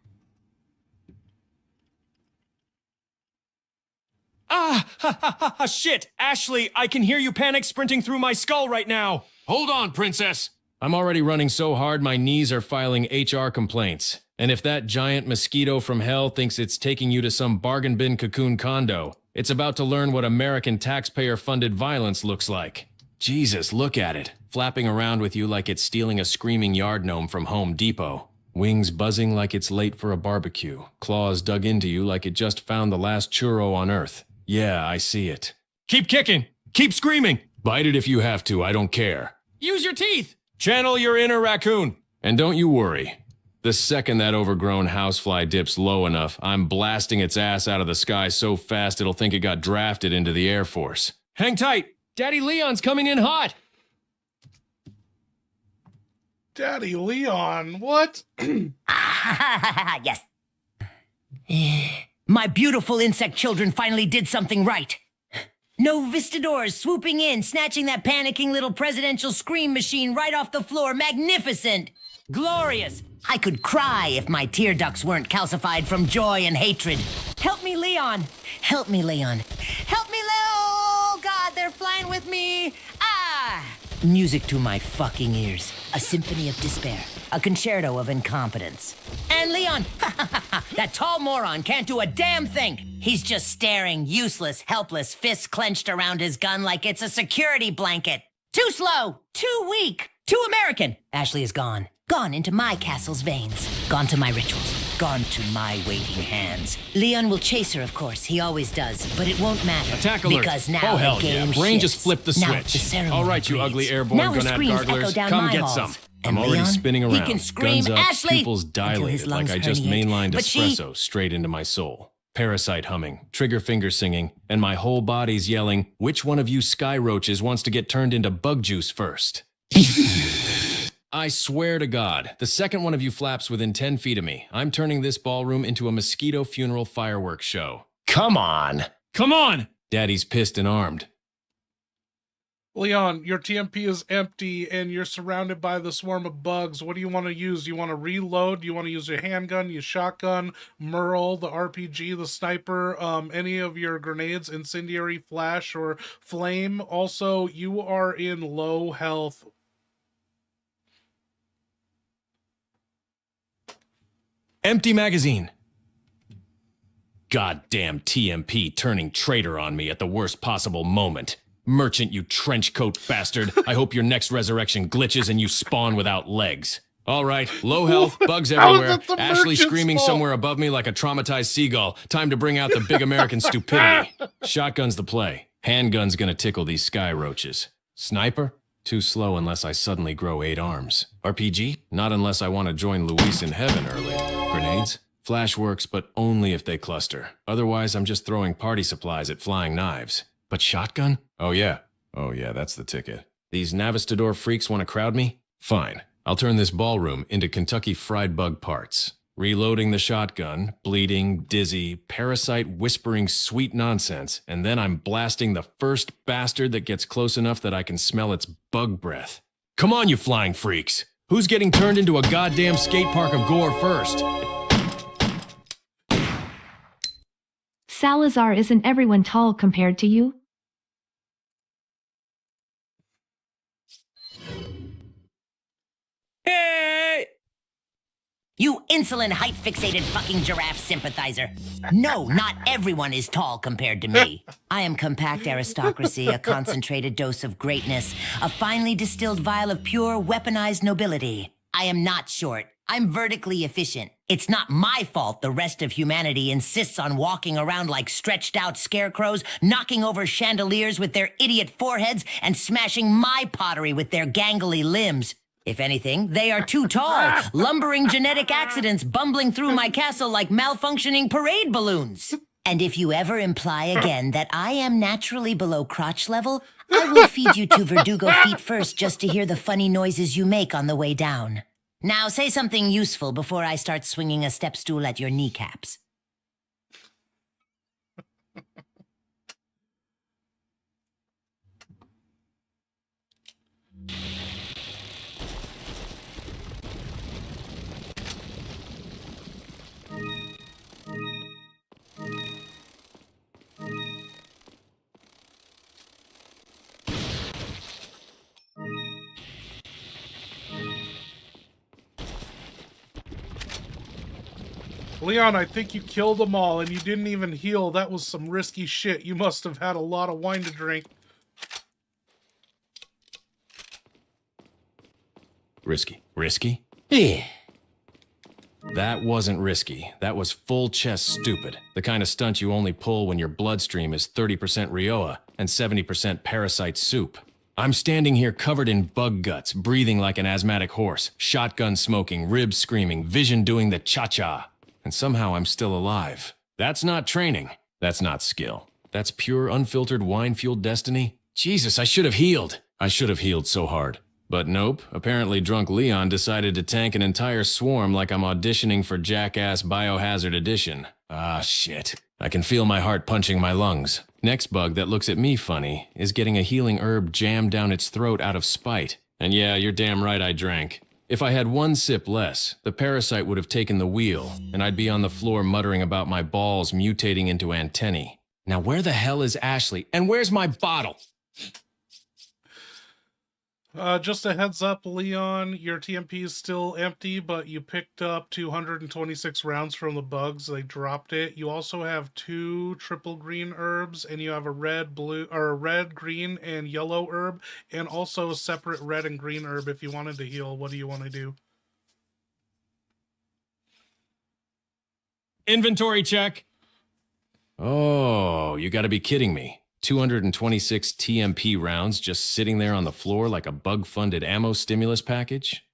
Shit! Ashley, I can hear you panic sprinting through my skull right now. Hold on, princess! I'm already running so hard my knees are filing HR complaints. And if that giant mosquito from hell thinks it's taking you to some bargain bin cocoon condo, it's about to learn what American taxpayer-funded violence looks like. Jesus, look at it, flapping around with you like it's stealing a screaming yard gnome from Home Depot. Wings buzzing like it's late for a barbecue, claws dug into you like it just found the last churro on Earth. Yeah, I see it. Keep kicking! Keep screaming! Bite it if you have to, I don't care. Use your teeth! Channel your inner raccoon! And don't you worry. The second that overgrown housefly dips low enough, I'm blasting its ass out of the sky so fast it'll think it got drafted into the Air Force. Hang tight! Daddy Leon's coming in hot! Daddy Leon, what? Yes. My beautiful insect children finally did something right. No Vistadors swooping in, snatching that panicking little presidential scream machine right off the floor. Magnificent! Glorious! I could cry if my tear ducts weren't calcified from joy and hatred. Help me, Leon! Help me, Leon! Help me, Leo! Oh, God, they're flying with me! Ah! Music to my fucking ears. A symphony of despair. A concerto of incompetence. And Leon, that tall moron can't do a damn thing. He's just staring, useless, helpless, fists clenched around his gun like it's a security blanket. Too slow, too weak, too American. Ashley is gone. Gone into my castle's veins. Gone to my rituals. Gone to my waiting hands. Leon will chase her, of course. He always does. But it won't matter. Attack alert! Because now Oh, hell the game yeah. Brain shifts. just flipped the Now switch. the ceremony All right, you breathes. ugly airborne Now his gonad screams echo garglers, down come my get halls. some. And I'm already Leon, spinning he around, can scream, guns up, Ashley! pupils until his dilated like lungs I just herniate. mainlined But she- espresso straight into my soul. Parasite humming, trigger finger singing, and my whole body's yelling, which one of you sky roaches wants to get turned into bug juice first? I swear to God, the second one of you flaps within 10 feet of me, I'm turning this ballroom into a mosquito funeral fireworks show. Come on! Come on! Daddy's pissed and armed. Leon, your TMP is empty and you're surrounded by the swarm of bugs. What do you want to use? Do you want to reload? Do you want to use your handgun, your shotgun, Merle, the RPG, the sniper, any of your grenades, incendiary, flash, or flame? Also, you are in low health. Empty magazine. Goddamn TMP turning traitor on me at the worst possible moment. Merchant, you trenchcoat bastard. I hope your next resurrection glitches and you spawn without legs. All right, low health, bugs How is everywhere. it the Ashley merchant's screaming fault? somewhere above me like a traumatized seagull. Time to bring out the big American stupidity. Shotgun's the play. Handgun's gonna tickle these sky roaches. Sniper? Too slow unless I suddenly grow 8 arms. RPG? Not unless I want to join Luis in heaven early. Grenades? Flash works, but only if they cluster. Otherwise, I'm just throwing party supplies at flying knives. But shotgun? Oh yeah, that's the ticket. These Navistador freaks want to crowd me? Fine. I'll turn this ballroom into Kentucky Fried Bug parts. Reloading the shotgun, bleeding, dizzy, parasite whispering sweet nonsense, and then I'm blasting the first bastard that gets close enough that I can smell its bug breath. Come on, you flying freaks! Who's getting turned into a goddamn skate park of gore first? Salazar, isn't everyone tall compared to you? Hey! You insolent, height-fixated fucking giraffe sympathizer. No, not everyone is tall compared to me. I am compact aristocracy, a concentrated dose of greatness, a finely distilled vial of pure, weaponized nobility. I am not short. I'm vertically efficient. It's not my fault the rest of humanity insists on walking around like stretched-out scarecrows, knocking over chandeliers with their idiot foreheads, and smashing my pottery with their gangly limbs. If anything, they are too tall, lumbering genetic accidents bumbling through my castle like malfunctioning parade balloons. And if you ever imply again that I am naturally below crotch level, I will feed you to Verdugo feet first just to hear the funny noises you make on the way down. Now say something useful before I start swinging a step stool at your kneecaps. Leon, I think you killed them all and you didn't even heal. That was some risky shit. You must have had a lot of wine to drink. Risky. Risky? Yeah. That wasn't risky. That was full chest stupid. The kind of stunt you only pull when your bloodstream is 30% Rioja and 70% parasite soup. I'm standing here covered in bug guts, breathing like an asthmatic horse, shotgun smoking, ribs screaming, vision doing the cha-cha. And somehow I'm still alive. That's not training. That's not skill. That's pure, unfiltered, wine-fueled destiny. Jesus, I should have healed. I should have healed so hard. But nope, apparently drunk Leon decided to tank an entire swarm like I'm auditioning for Jackass Biohazard Edition. Ah, shit. I can feel my heart punching my lungs. Next bug that looks at me funny is getting a healing herb jammed down its throat out of spite. And yeah, you're damn right I drank. If I had one sip less, the parasite would have taken the wheel, and I'd be on the floor muttering about my balls mutating into antennae. Now where the hell is Ashley? And where's my bottle? Just a heads up, Leon, your TMP is still empty, but you picked up 226 rounds from the bugs. They dropped it. You also have 2 triple green herbs, and you have a red, blue, or a red, green, and yellow herb, and also a separate red and green herb if you wanted to heal. What do you want to do? Inventory check. Oh, you gotta be kidding me. 226 TMP rounds just sitting there on the floor like a bug-funded ammo stimulus package?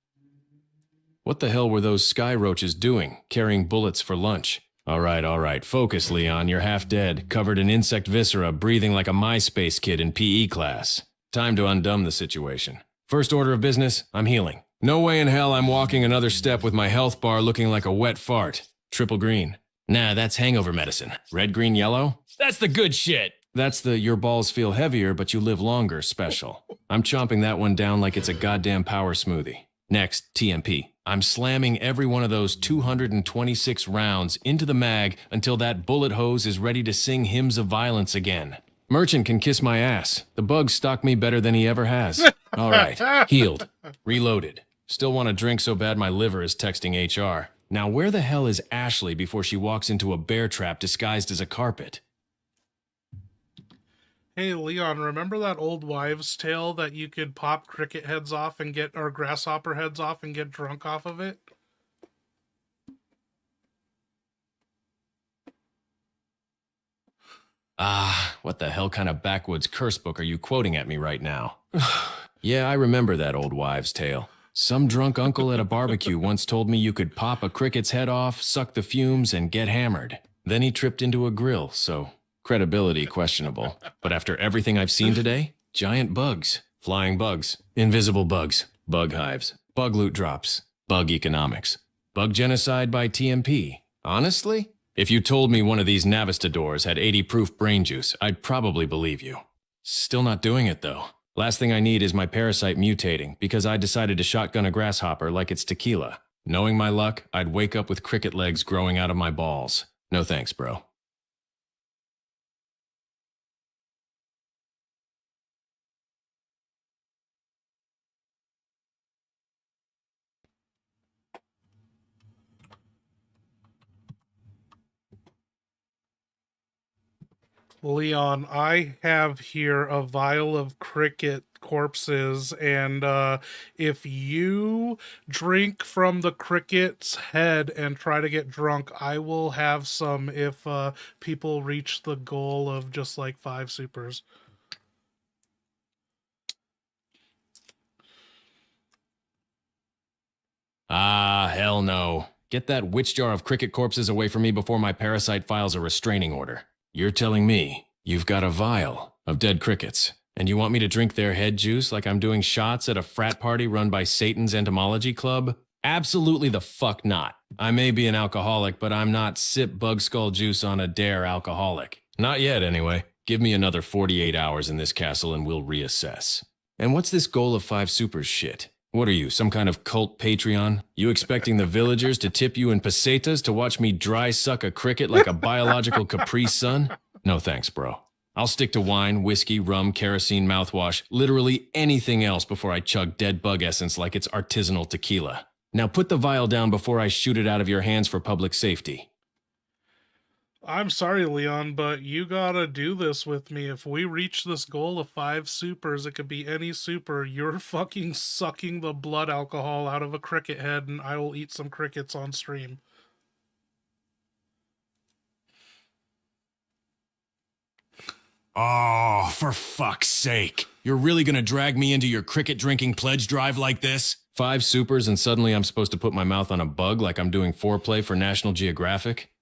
What the hell were those sky roaches doing, carrying bullets for lunch? All right, focus, Leon, you're half dead, covered in insect viscera, breathing like a MySpace kid in PE class. Time to undumb the situation. First order of business, I'm healing. No way in hell I'm walking another step with my health bar looking like a wet fart. Triple green. Nah, that's hangover medicine. Red, green, yellow? That's the good shit. That's the your balls feel heavier but you live longer special. I'm chomping that one down like it's a goddamn power smoothie. Next, TMP. I'm slamming every one of those 226 rounds into the mag until that bullet hose is ready to sing hymns of violence again. Merchant can kiss my ass. The bug stalked me better than he ever has. All right, healed, reloaded. Still want to drink so bad my liver is texting HR. Now where the hell is Ashley before she walks into a bear trap disguised as a carpet? Hey, Leon, remember that old wives' tale that you could pop cricket heads off and get, or grasshopper heads off and get drunk off of it? Ah, what the hell kind of backwoods curse book are you quoting at me right now? Yeah, I remember that old wives' tale. Some drunk uncle at a barbecue once told me you could pop a cricket's head off, suck the fumes, and get hammered. Then he tripped into a grill, so credibility questionable. But after everything I've seen today, giant bugs, flying bugs, invisible bugs, bug hives, bug loot drops, bug economics, bug genocide by TMP. Honestly, if you told me one of these Navistadors had 80 proof brain juice, I'd probably believe you. Still not doing it though. Last thing I need is my parasite mutating because I decided to shotgun a grasshopper like it's tequila. Knowing my luck, I'd wake up with cricket legs growing out of my balls. No thanks, bro. Leon, I have here a vial of cricket corpses, and if you drink from the cricket's head and try to get drunk, I will have some if people reach the goal of just like 5 supers. Ah, hell no. Get that witch jar of cricket corpses away from me before my parasite files a restraining order. You're telling me you've got a vial of dead crickets, and you want me to drink their head juice like I'm doing shots at a frat party run by Satan's entomology club? Absolutely the fuck not. I may be an alcoholic, but I'm not sip bug skull juice on a dare alcoholic. Not yet, anyway. Give me another 48 hours in this castle and we'll reassess. And what's this goal of 5 supers shit? What are you, some kind of cult Patreon? You expecting the villagers to tip you in pesetas to watch me dry suck a cricket like a biological Capri Sun? No thanks, bro. I'll stick to wine, whiskey, rum, kerosene, mouthwash, literally anything else before I chug dead bug essence like it's artisanal tequila. Now put the vial down before I shoot it out of your hands for public safety. I'm sorry, Leon, but you gotta do this with me. If we reach this goal of 5 supers, it could be any super. You're fucking sucking the blood alcohol out of a cricket head, and I will eat some crickets on stream. Oh, for fuck's sake. You're really gonna drag me into your cricket drinking pledge drive like this? 5 supers and suddenly I'm supposed to put my mouth on a bug like I'm doing foreplay for National Geographic?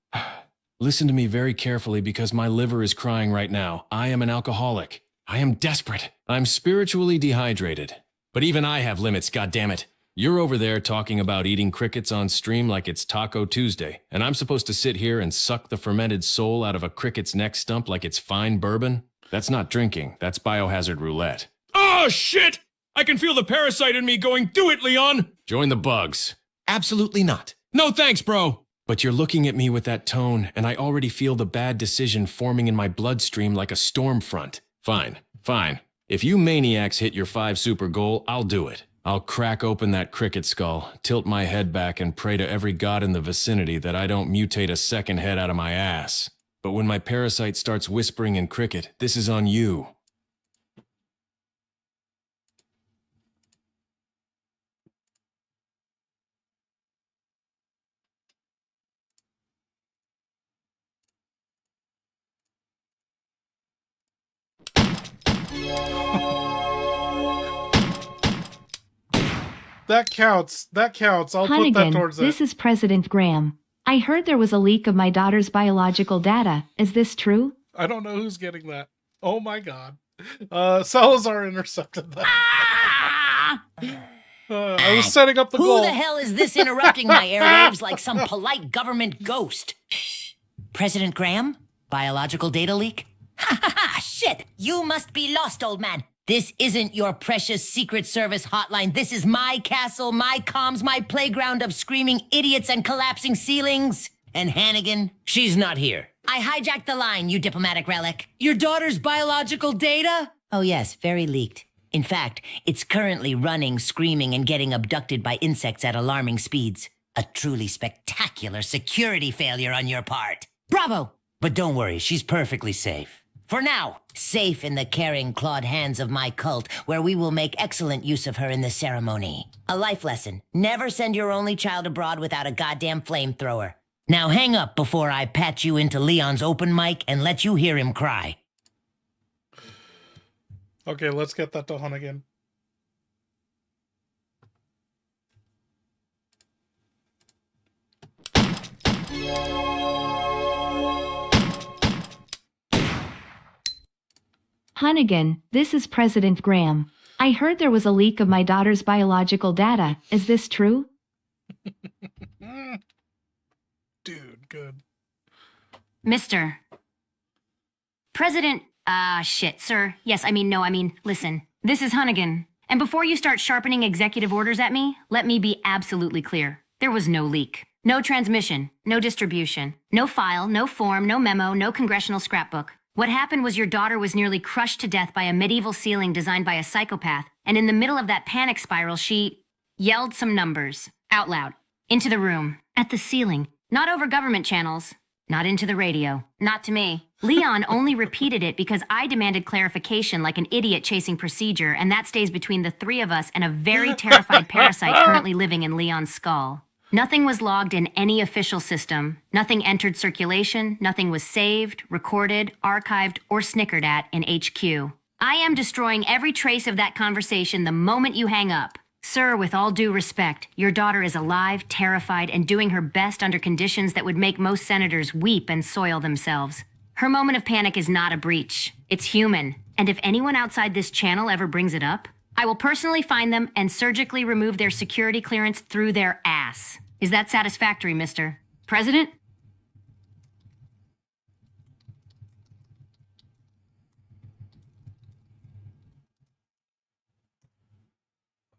Listen to me very carefully because my liver is crying right now. I am an alcoholic. I am desperate. I'm spiritually dehydrated. But even I have limits, goddammit. You're over there talking about eating crickets on stream like it's Taco Tuesday, and I'm supposed to sit here and suck the fermented soul out of a cricket's neck stump like it's fine bourbon? That's not drinking, that's biohazard roulette. Oh, shit! I can feel the parasite in me going, do it, Leon! Join the bugs. Absolutely not. No thanks, bro. But you're looking at me with that tone, and I already feel the bad decision forming in my bloodstream like a storm front. Fine, fine. If you maniacs hit your 5 super goal, I'll do it. I'll crack open that cricket skull, tilt my head back, and pray to every god in the vicinity that I don't mutate a second head out of my ass. But when my parasite starts whispering in cricket, this is on you. That counts. That counts. I'll put that Hunnigan, towards it. this is President Graham. I heard there was a leak of my daughter's biological data. Is this true? I don't know who's getting that. Oh my god. Salazar intercepted that. I was setting up the Who goal. the hell is this interrupting my airwaves like some polite government ghost? President Graham? Biological data leak? Ha ha ha! Shit! You must be lost, old man. This isn't your precious Secret Service hotline. This is my castle, my comms, my playground of screaming idiots and collapsing ceilings. And Hannigan, she's not here. I hijacked the line, you diplomatic relic. Your daughter's biological data? Oh yes, very leaked. In fact, it's currently running, screaming, and getting abducted by insects at alarming speeds. A truly spectacular security failure on your part. Bravo! But don't worry, she's perfectly safe. For now, safe in the caring, clawed hands of my cult, where we will make excellent use of her in the ceremony. A life lesson. Never send your only child abroad without a goddamn flamethrower. Now hang up before I patch you into Leon's open mic and let you hear him cry. Okay, let's get that to Hunnigan. Hunnigan, this is President Graham. I heard there was a leak of my daughter's biological data. Is this true? Dude, good. Mr. President, shit, sir. Yes, listen. This is Hunnigan. And before you start sharpening executive orders at me, let me be absolutely clear. There was no leak. No transmission. No distribution. No file. No form. No memo. No congressional scrapbook. What happened was your daughter was nearly crushed to death by a medieval ceiling designed by a psychopath, and in the middle of that panic spiral, she yelled some numbers, out loud, into the room, at the ceiling, not over government channels, not into the radio, not to me. Leon only repeated it because I demanded clarification like an idiot chasing procedure, and that stays between the 3 of us and a very terrified parasite currently living in Leon's skull. Nothing was logged in any official system. Nothing entered circulation. Nothing was saved, recorded, archived, or snickered at in HQ. I am destroying every trace of that conversation the moment you hang up. Sir, with all due respect, your daughter is alive, terrified, and doing her best under conditions that would make most senators weep and soil themselves. Her moment of panic is not a breach. It's human. And if anyone outside this channel ever brings it up, I will personally find them and surgically remove their security clearance through their ass. Is that satisfactory, Mr. President?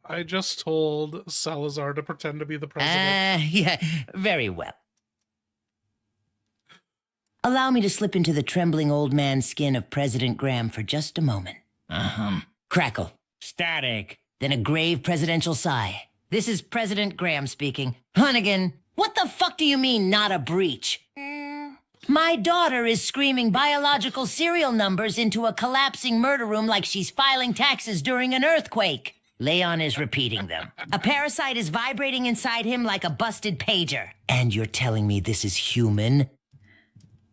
I just told Salazar to pretend to be the president. Yeah, very well. Allow me to slip into the trembling old man's skin of President Graham for just a moment. Crackle. Static. Then a grave presidential sigh. This is President Graham speaking. Hunnigan, what the fuck do you mean, not a breach? My daughter is screaming biological serial numbers into a collapsing murder room like she's filing taxes during an earthquake. Leon is repeating them. A parasite is vibrating inside him like a busted pager. And you're telling me this is human?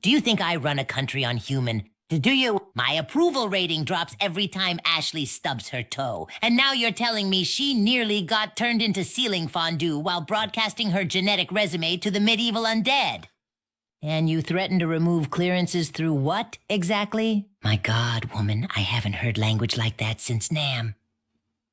Do you think I run a country on human Do you? My approval rating drops every time Ashley stubs her toe. And now you're telling me she nearly got turned into ceiling fondue while broadcasting her genetic resume to the medieval undead. And you threaten to remove clearances through what, exactly? My God, woman, I haven't heard language like that since Nam.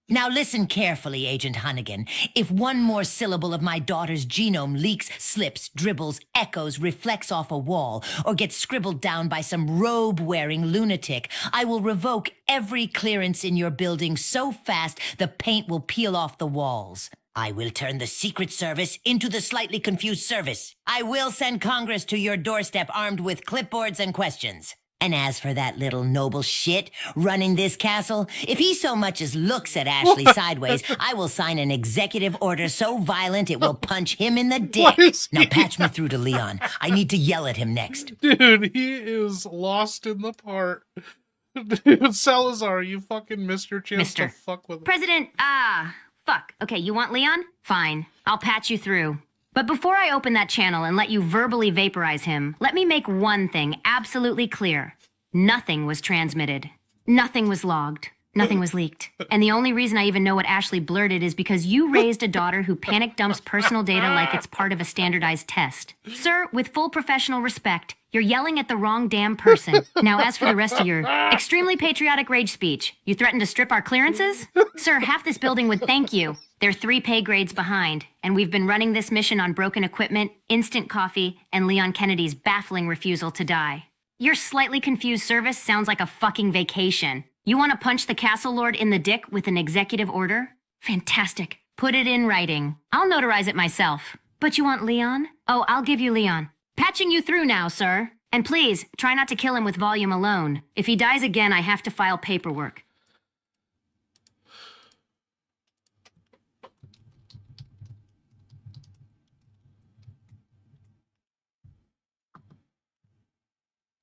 Now listen carefully, Agent Hunnigan. If one more syllable of my daughter's genome leaks, slips, dribbles, echoes, reflects off a wall, or gets scribbled down by some robe-wearing lunatic, I will revoke every clearance in your building so fast the paint will peel off the walls. I will turn the Secret Service into the slightly confused service. I will send Congress to your doorstep armed with clipboards and questions. And as for that little noble shit running this castle, if he so much as looks at Ashley sideways, I will sign an executive order so violent it will punch him in the dick. Now patch me through to Leon. I need to yell at him next. Dude, he is lost in the part. Dude, Salazar, you fucking missed your chance to fuck with him. President, fuck. Okay, you want Leon? Fine. I'll patch you through. But before I open that channel and let you verbally vaporize him, let me make one thing absolutely clear. Nothing was transmitted. Nothing was logged. Nothing was leaked. And the only reason I even know what Ashley blurted is because you raised a daughter who panic dumps personal data like it's part of a standardized test. Sir, with full professional respect, you're yelling at the wrong damn person. Now, as for the rest of your extremely patriotic rage speech, you threatened to strip our clearances? Sir, half this building would thank you. They're 3 pay grades behind, and we've been running this mission on broken equipment, instant coffee, and Leon Kennedy's baffling refusal to die. Your slightly confused service sounds like a fucking vacation. You want to punch the castle lord in the dick with an executive order? Fantastic. Put it in writing. I'll notarize it myself. But you want Leon? Oh, I'll give you Leon. Patching you through now, sir. And please, try not to kill him with volume alone. If he dies again, I have to file paperwork.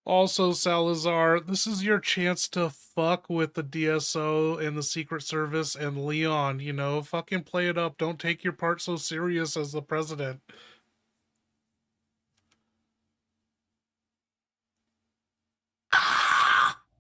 Also, Salazar, this is your chance to fuck with the DSO and the Secret Service and Leon, you know? Fucking play it up. Don't take your part so serious as the president.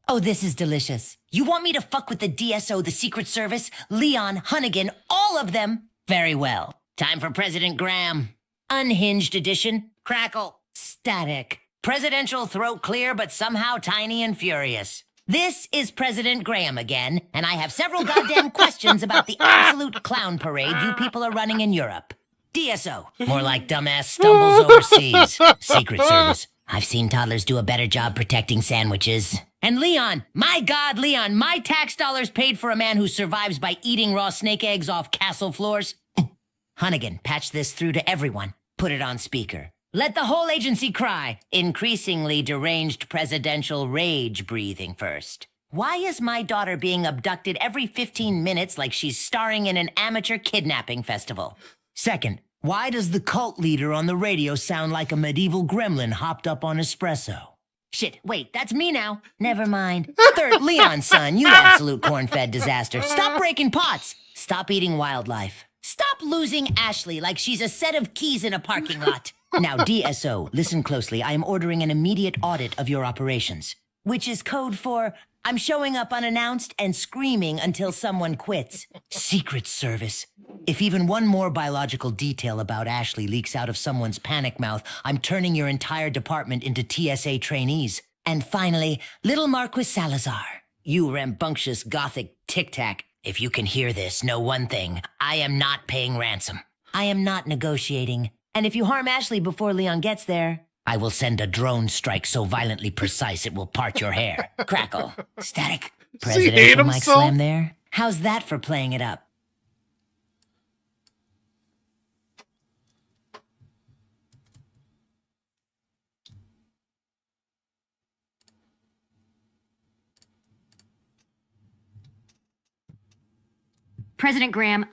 Oh, this is delicious. You want me to fuck with the DSO, the Secret Service, Leon, Hunnigan, all of them? Very well. Time for President Graham. Unhinged edition. Crackle. Static. Presidential throat clear, but somehow tiny and furious. This is President Graham again, and I have several goddamn questions about the absolute clown parade you people are running in Europe. DSO. More like dumbass stumbles overseas. Secret Service. I've seen toddlers do a better job protecting sandwiches. And Leon, my God, Leon, my tax dollars paid for a man who survives by eating raw snake eggs off castle floors. Hunnigan, patch this through to everyone. Put it on speaker. Let the whole agency cry. Increasingly deranged presidential rage breathing first. Why is my daughter being abducted every 15 minutes like she's starring in an amateur kidnapping festival? Second, why does the cult leader on the radio sound like a medieval gremlin hopped up on espresso? Shit, wait, that's me now. Never mind. Third, Leon, son, you absolute corn-fed disaster. Stop breaking pots. Stop eating wildlife. Stop losing Ashley like she's a set of keys in a parking lot. Now, DSO, listen closely. I am ordering an immediate audit of your operations, which is code for I'm showing up unannounced and screaming until someone quits. Secret Service. If even one more biological detail about Ashley leaks out of someone's panic mouth, I'm turning your entire department into TSA trainees. And finally, little Marquis Salazar. You rambunctious gothic tic-tac. If you can hear this, know one thing. I am not paying ransom. I am not negotiating. And if you harm Ashley before Leon gets there, I will send a drone strike so violently precise it will part your hair. Crackle. Static. Presidential mic slam there. How's that for playing it up? President Graham,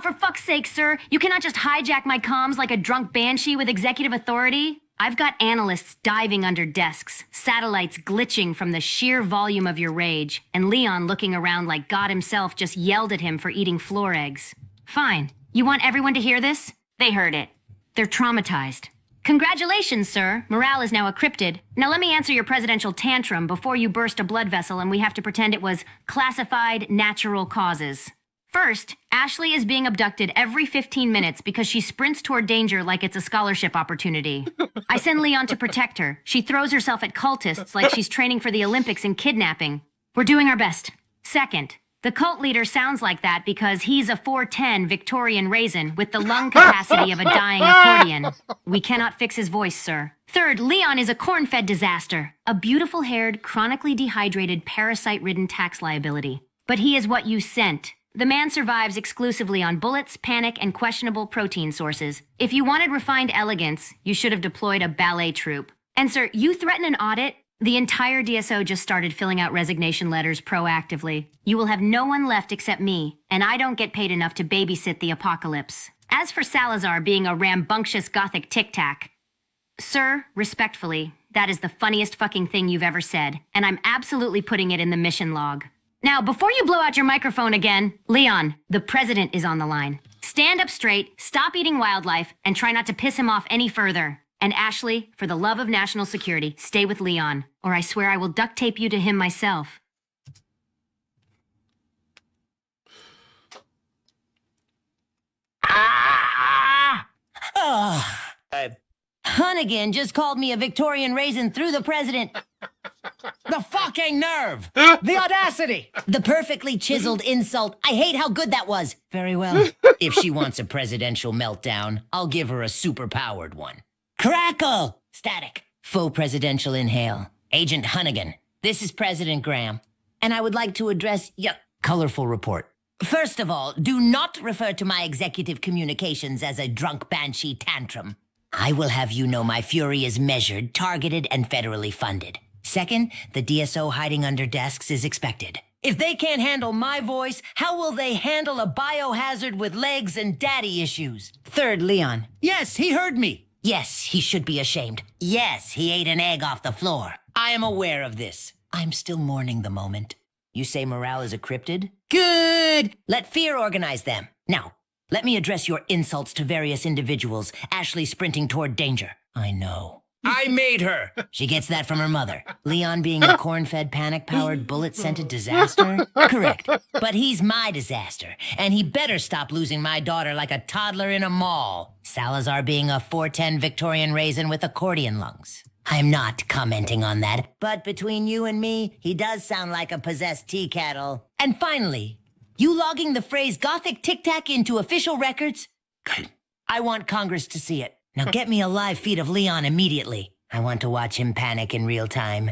for fuck's sake, sir. You cannot just hijack my comms like a drunk banshee with executive authority. I've got analysts diving under desks, satellites glitching from the sheer volume of your rage, and Leon looking around like God himself just yelled at him for eating floor eggs. Fine. You want everyone to hear this? They heard it. They're traumatized. Congratulations, sir. Morale is now a cryptid. Now let me answer your presidential tantrum before you burst a blood vessel and we have to pretend it was classified natural causes. First, Ashley is being abducted every 15 minutes because she sprints toward danger like it's a scholarship opportunity. I send Leon to protect her. She throws herself at cultists like she's training for the Olympics in kidnapping. We're doing our best. Second, the cult leader sounds like that because he's a 4'10" Victorian raisin with the lung capacity of a dying accordion. We cannot fix his voice, sir. Third, Leon is a corn-fed disaster, a beautiful-haired, chronically dehydrated, parasite-ridden tax liability. But he is what you sent. The man survives exclusively on bullets, panic, and questionable protein sources. If you wanted refined elegance, you should have deployed a ballet troupe. And sir, you threaten an audit? The entire DSO just started filling out resignation letters proactively. You will have no one left except me, and I don't get paid enough to babysit the apocalypse. As for Salazar being a rambunctious gothic tic-tac, sir, respectfully, that is the funniest fucking thing you've ever said, and I'm absolutely putting it in the mission log. Now, before you blow out your microphone again, Leon, the president is on the line. Stand up straight, stop eating wildlife, and try not to piss him off any further. And Ashley, for the love of national security, stay with Leon, or I swear I will duct tape you to him myself. Hunnigan just called me a Victorian raisin through the president. The fucking nerve! The audacity! The perfectly chiseled insult. I hate how good that was. Very well. If she wants a presidential meltdown, I'll give her a super-powered one. Crackle! Static. Faux presidential inhale. Agent Hunnigan, this is President Graham, and I would like to address your colorful report. First of all, do not refer to my executive communications as a drunk banshee tantrum. I will have you know my fury is measured, targeted, and federally funded. Second, the DSO hiding under desks is expected. If they can't handle my voice, how will they handle a biohazard with legs and daddy issues? Third, Leon. Yes, he heard me. Yes, he should be ashamed. Yes, he ate an egg off the floor. I am aware of this. I'm still mourning the moment. You say morale is a cryptid? Good! Let fear organize them. Now, let me address your insults to various individuals. Ashley sprinting toward danger. I know. I made her! She gets that from her mother. Leon being a corn-fed, panic-powered, bullet-scented disaster? Correct. But he's my disaster, and he better stop losing my daughter like a toddler in a mall. Salazar being a 4'10" Victorian raisin with accordion lungs. I'm not commenting on that, but between you and me, he does sound like a possessed tea kettle. And finally, you logging the phrase Gothic Tic Tac into official records? I want Congress to see it. Now get me a live feed of Leon immediately. I want to watch him panic in real time.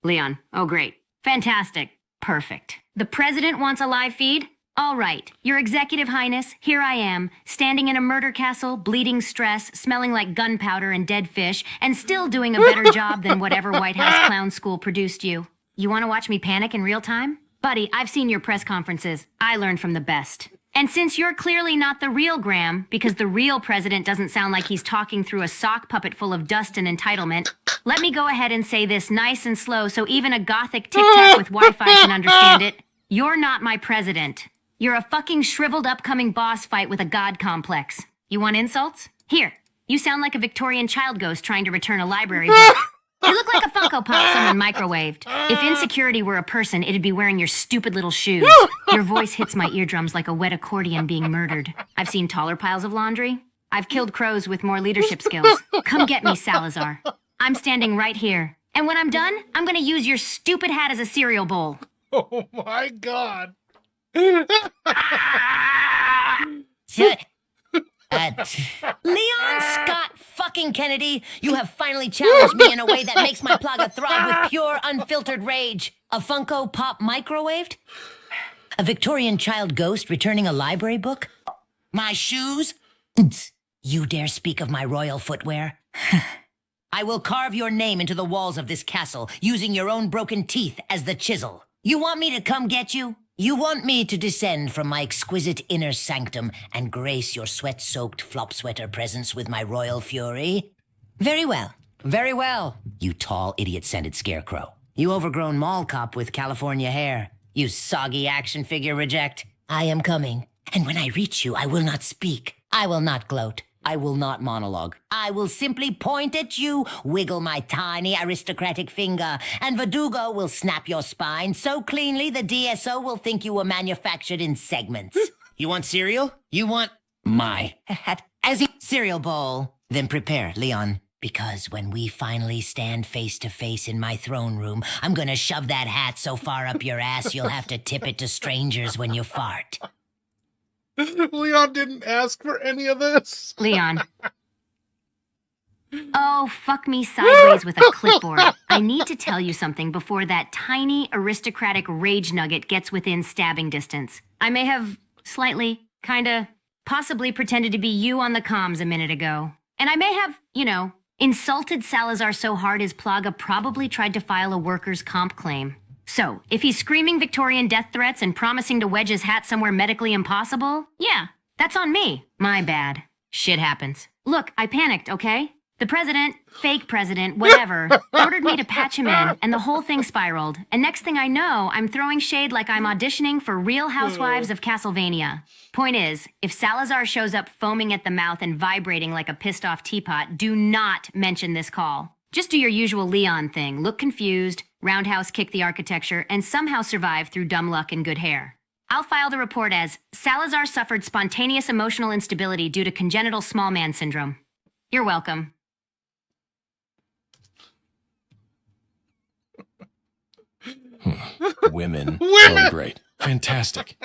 Leon, oh great. Fantastic. Perfect. The president wants a live feed? All right, Your Executive Highness, here I am, standing in a murder castle, bleeding stress, smelling like gunpowder and dead fish, and still doing a better job than whatever White House clown school produced you. You want to watch me panic in real time? Buddy, I've seen your press conferences. I learned from the best. And since you're clearly not the real Graham, because the real president doesn't sound like he's talking through a sock puppet full of dust and entitlement, let me go ahead and say this nice and slow so even a gothic tic-tac with Wi-Fi can understand it. You're not my president. You're a fucking shriveled upcoming boss fight with a god complex. You want insults? Here, you sound like a Victorian child ghost trying to return a library book. You look like a Funko Pop someone microwaved. If insecurity were a person, it'd be wearing your stupid little shoes. Your voice hits my eardrums like a wet accordion being murdered. I've seen taller piles of laundry. I've killed crows with more leadership skills. Come get me, Salazar. I'm standing right here. And when I'm done, I'm gonna use your stupid hat as a cereal bowl. Oh my god. Leon Scott fucking Kennedy, you have finally challenged me in a way that makes my plaga throb with pure, unfiltered rage. A Funko Pop microwaved? A Victorian child ghost returning a library book? My shoes? You dare speak of my royal footwear? I will carve your name into the walls of this castle, using your own broken teeth as the chisel. You want me to come get you? You want me to descend from my exquisite inner sanctum and grace your sweat-soaked flop sweater presence with my royal fury? Very well. Very well. You tall, idiot-scented scarecrow. You overgrown mall cop with California hair. You soggy action figure reject. I am coming. And when I reach you, I will not speak. I will not gloat. I will not monologue. I will simply point at you, wiggle my tiny aristocratic finger, and Verdugo will snap your spine so cleanly the DSO will think you were manufactured in segments. You want cereal? You want my as a cereal bowl. Then prepare, Leon. Because when we finally stand face to face in my throne room, I'm gonna shove that hat so far up your ass you'll have to tip it to strangers when you fart. Leon didn't ask for any of this. Leon. Oh, fuck me sideways with a clipboard. I need to tell you something before that tiny aristocratic rage nugget gets within stabbing distance. I may have slightly, kinda, possibly pretended to be you on the comms a minute ago. And I may have, insulted Salazar so hard his Plaga probably tried to file a workers' comp claim. So, if he's screaming Victorian death threats and promising to wedge his hat somewhere medically impossible, yeah, that's on me. My bad. Shit happens. Look, I panicked, okay? The president, fake president, whatever, ordered me to patch him in, and the whole thing spiraled. And next thing I know, I'm throwing shade like I'm auditioning for Real Housewives of Castlevania. Point is, if Salazar shows up foaming at the mouth and vibrating like a pissed-off teapot, do not mention this call. Just do your usual Leon thing. Look confused, roundhouse kick the architecture, and somehow survive through dumb luck and good hair. I'll file the report as Salazar suffered spontaneous emotional instability due to congenital small man syndrome. You're welcome. Women. Oh, great. Fantastic.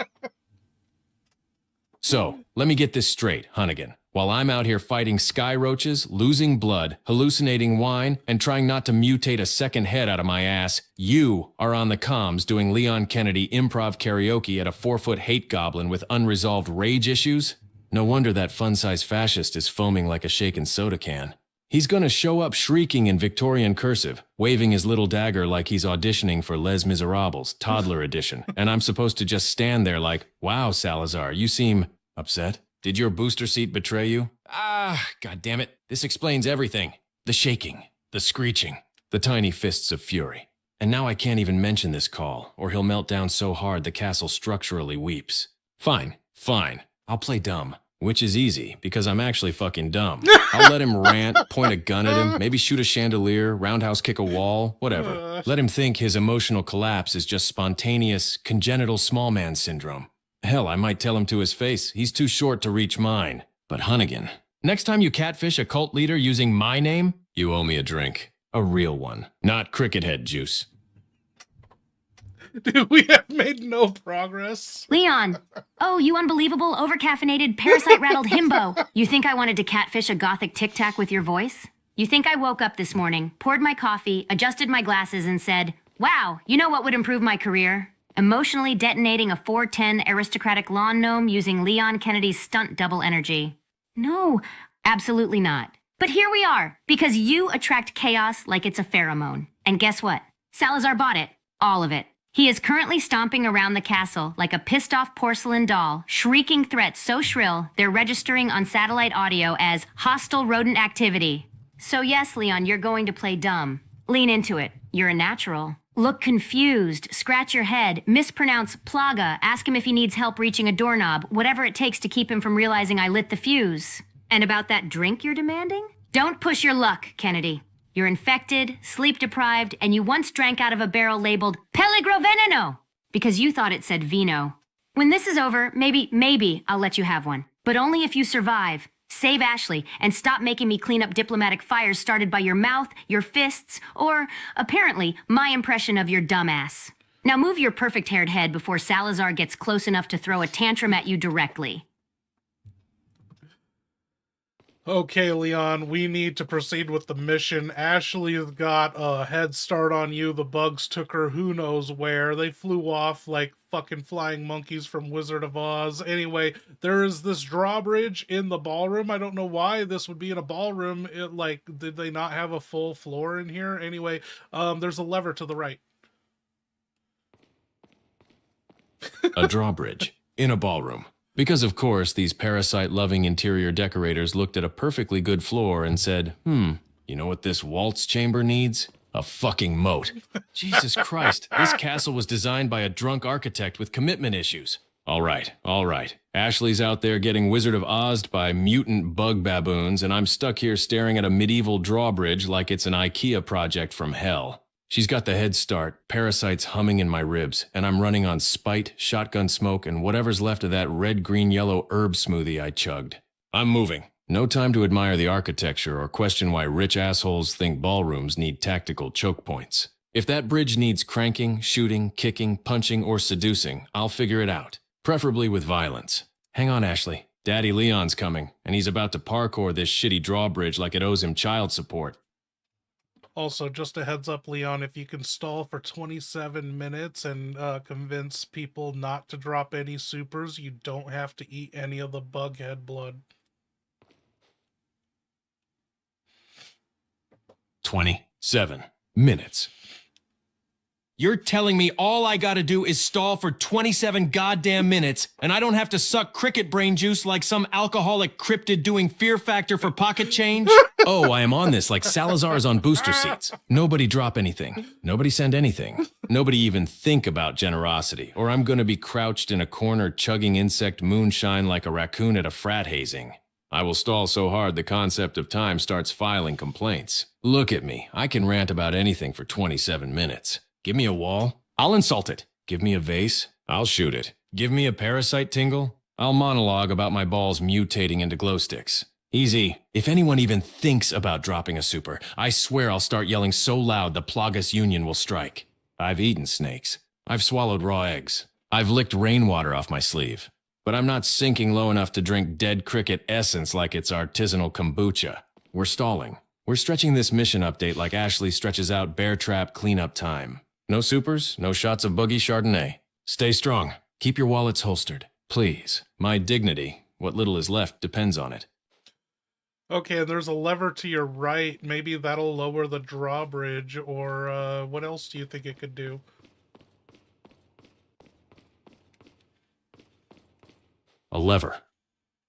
So, let me get this straight, Hunnigan. While I'm out here fighting sky roaches, losing blood, hallucinating wine, and trying not to mutate a second head out of my ass, you are on the comms doing Leon Kennedy improv karaoke at a 4-foot hate goblin with unresolved rage issues? No wonder that fun-size fascist is foaming like a shaken soda can. He's gonna show up shrieking in Victorian cursive, waving his little dagger like he's auditioning for Les Miserables, toddler edition, and I'm supposed to just stand there like, wow, Salazar, you seem upset? Did your booster seat betray you? Ah, goddammit. This explains everything. The shaking, the screeching, the tiny fists of fury. And now I can't even mention this call, or he'll melt down so hard the castle structurally weeps. Fine. I'll play dumb. Which is easy, because I'm actually fucking dumb. I'll let him rant, point a gun at him, maybe shoot a chandelier, roundhouse kick a wall, whatever. Let him think his emotional collapse is just spontaneous, congenital small man syndrome. Hell, I might tell him to his face, he's too short to reach mine. But Hunnigan, next time you catfish a cult leader using my name, you owe me a drink. A real one, not cricket head juice. Dude, we have made no progress. Leon! Oh, you unbelievable, overcaffeinated, parasite-rattled himbo! You think I wanted to catfish a gothic tic-tac with your voice? You think I woke up this morning, poured my coffee, adjusted my glasses, and said, wow, you know what would improve my career? Emotionally detonating a 410 aristocratic lawn gnome using Leon Kennedy's stunt double energy. No, absolutely not. But here we are, because you attract chaos like it's a pheromone. And guess what? Salazar bought it. All of it. He is currently stomping around the castle like a pissed-off porcelain doll, shrieking threats so shrill they're registering on satellite audio as hostile rodent activity. So yes, Leon, you're going to play dumb. Lean into it. You're a natural. Look confused, scratch your head, mispronounce plaga, ask him if he needs help reaching a doorknob, whatever it takes to keep him from realizing I lit the fuse. And about that drink you're demanding? Don't push your luck, Kennedy. You're infected, sleep-deprived, and you once drank out of a barrel labeled Peligro Veneno because you thought it said vino. When this is over, maybe I'll let you have one. But only if you survive, save Ashley, and stop making me clean up diplomatic fires started by your mouth, your fists, or, apparently, my impression of your dumbass. Now move your perfect-haired head before Salazar gets close enough to throw a tantrum at you directly. Okay, Leon, we need to proceed with the mission. Ashley's got a head start on you. The bugs took her who knows where. They flew off like fucking flying monkeys from Wizard of Oz. Anyway, there is this drawbridge in the ballroom. I don't know why this would be in a ballroom. Did they not have a full floor in here? Anyway, there's a lever to the right. A drawbridge in a ballroom. Because, of course, these parasite-loving interior decorators looked at a perfectly good floor and said, you know what this waltz chamber needs? A fucking moat. Jesus Christ, this castle was designed by a drunk architect with commitment issues. All right. Ashley's out there getting Wizard of Oz'd by mutant bug baboons, and I'm stuck here staring at a medieval drawbridge like it's an IKEA project from hell. She's got the head start, parasites humming in my ribs, and I'm running on spite, shotgun smoke, and whatever's left of that red, green, yellow herb smoothie I chugged. I'm moving. No time to admire the architecture or question why rich assholes think ballrooms need tactical choke points. If that bridge needs cranking, shooting, kicking, punching, or seducing, I'll figure it out. Preferably with violence. Hang on, Ashley. Daddy Leon's coming, and he's about to parkour this shitty drawbridge like it owes him child support. Also, just a heads up, Leon, if you can stall for 27 minutes and convince people not to drop any supers, you don't have to eat any of the bug head blood. 27 minutes. You're telling me all I gotta do is stall for 27 goddamn minutes, and I don't have to suck cricket brain juice like some alcoholic cryptid doing Fear Factor for pocket change? Oh, I am on this like Salazar's on booster seats. Nobody drop anything. Nobody send anything. Nobody even think about generosity, or I'm gonna be crouched in a corner chugging insect moonshine like a raccoon at a frat hazing. I will stall so hard the concept of time starts filing complaints. Look at me. I can rant about anything for 27 minutes. Give me a wall, I'll insult it. Give me a vase, I'll shoot it. Give me a parasite tingle, I'll monologue about my balls mutating into glow sticks. Easy. If anyone even thinks about dropping a super, I swear I'll start yelling so loud the Plagas Union will strike. I've eaten snakes. I've swallowed raw eggs. I've licked rainwater off my sleeve. But I'm not sinking low enough to drink dead cricket essence like it's artisanal kombucha. We're stalling. We're stretching this mission update like Ashley stretches out bear trap cleanup time. No supers, no shots of boogie Chardonnay. Stay strong. Keep your wallets holstered. Please. My dignity, what little is left, depends on it. Okay, there's a lever to your right. Maybe that'll lower the drawbridge, or what else do you think it could do? A lever.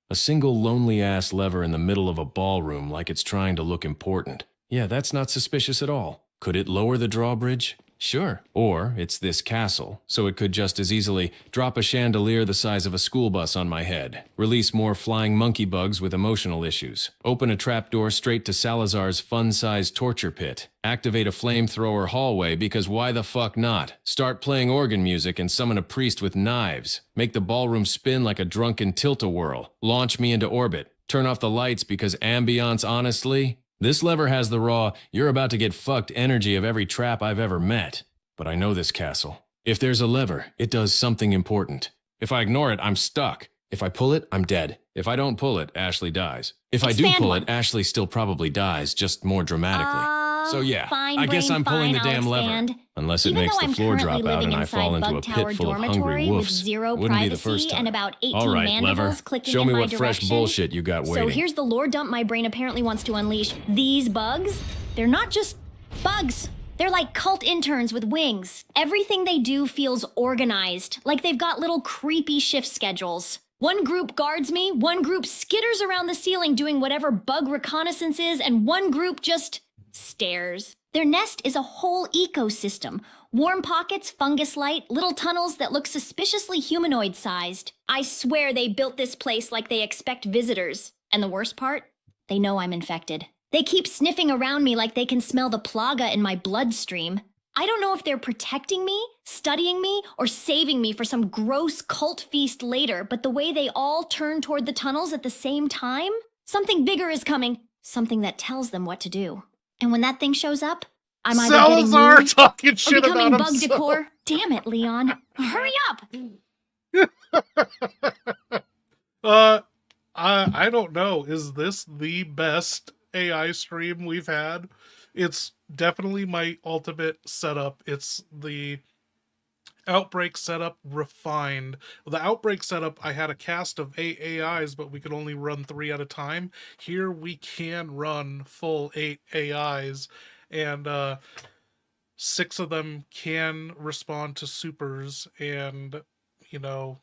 A single lonely-ass lever in the middle of a ballroom like it's trying to look important. Yeah, that's not suspicious at all. Could it lower the drawbridge? Sure. Or it's this castle, so it could just as easily drop a chandelier the size of a school bus on my head, release more flying monkey bugs with emotional issues, open a trapdoor straight to Salazar's fun-sized torture pit, activate a flamethrower hallway because why the fuck not, start playing organ music and summon a priest with knives, make the ballroom spin like a drunken tilt-a-whirl, launch me into orbit, turn off the lights because ambiance honestly... This lever has the raw, you're about to get fucked energy of every trap I've ever met. But I know this castle. If there's a lever, it does something important. If I ignore it, I'm stuck. If I pull it, I'm dead. If I don't pull it, Ashley dies. If I do pull it, Ashley still probably dies, just more dramatically. So yeah, fine, I guess brain, I'm pulling the fine, damn I'll lever. expand. Unless it Even makes though the I'm floor currently drop out living and I fall inside into a Bug Tower pit full of hungry dormitory with wolves. zero Wouldn't be the privacy first time. and about 18 All right, mandibles lever. clicking Show in me my what fresh direction. bullshit you got waiting. So here's the lore dump my brain apparently wants to unleash. These bugs, they're not just bugs. They're like cult interns with wings. Everything they do feels organized, like they've got little creepy shift schedules. One group guards me, one group skitters around the ceiling doing whatever bug reconnaissance is, and one group just stares. Their nest is a whole ecosystem. Warm pockets, fungus light, little tunnels that look suspiciously humanoid-sized. I swear they built this place like they expect visitors. And the worst part? They know I'm infected. They keep sniffing around me like they can smell the plaga in my bloodstream. I don't know if they're protecting me, studying me, or saving me for some gross cult feast later, but the way they all turn toward the tunnels at the same time, something bigger is coming. Something that tells them what to do. And when that thing shows up, I'm either Salazar getting talking or shit becoming about bug himself. decor. Damn it, Leon. Hurry up! I don't know. Is this the best AI stream we've had? It's definitely my ultimate setup. It's the Outbreak setup refined. The Outbreak setup, I had a cast of 8 AIs, but we could only run 3 at a time. Here we can run full 8 AIs, and 6 of them can respond to supers, and, you know,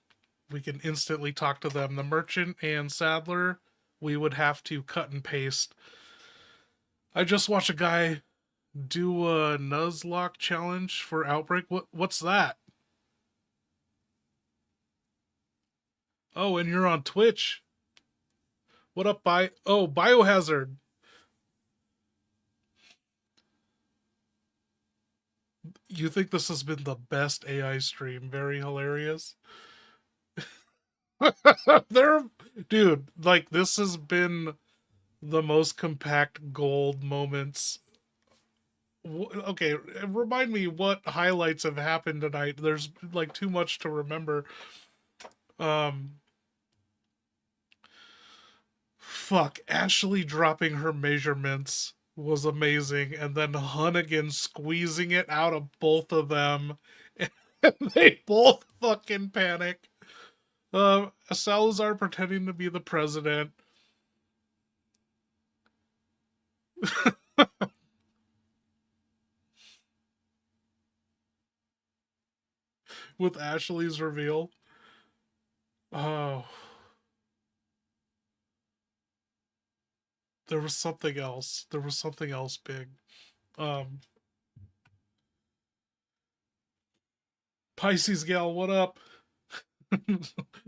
we can instantly talk to them. The Merchant and Saddler, we would have to cut and paste. I just watched a guy do a Nuzlocke challenge for Outbreak. What's that? Oh, and you're on Twitch. What up, Biohazard? You think this has been the best AI stream? Very hilarious. Dude, like, this has been the most compact gold moments. Okay, remind me what highlights have happened tonight. There's like too much to remember. Fuck, Ashley dropping her measurements was amazing, and then Hunnigan squeezing it out of both of them, and they both fucking panic. Salazar pretending to be the president. With Ashley's reveal. Oh. There was something else. There was something else big. Pisces gal, what up?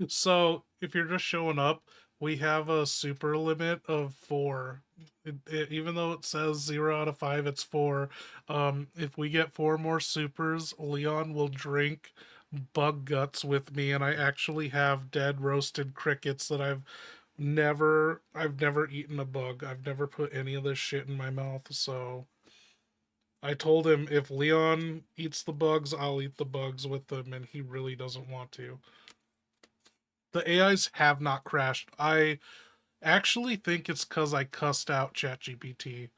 So, if you're just showing up, we have a super limit of 4. Even though it says 0 out of 5, it's 4. If we get 4 more supers, Leon will drink bug guts with me, and I actually have dead roasted crickets that I've never eaten a bug. I've never put any of this shit in my mouth, so I told him if Leon eats the bugs, I'll eat the bugs with them, and he really doesn't want to. The AIs have not crashed. I actually think it's because I cussed out ChatGPT.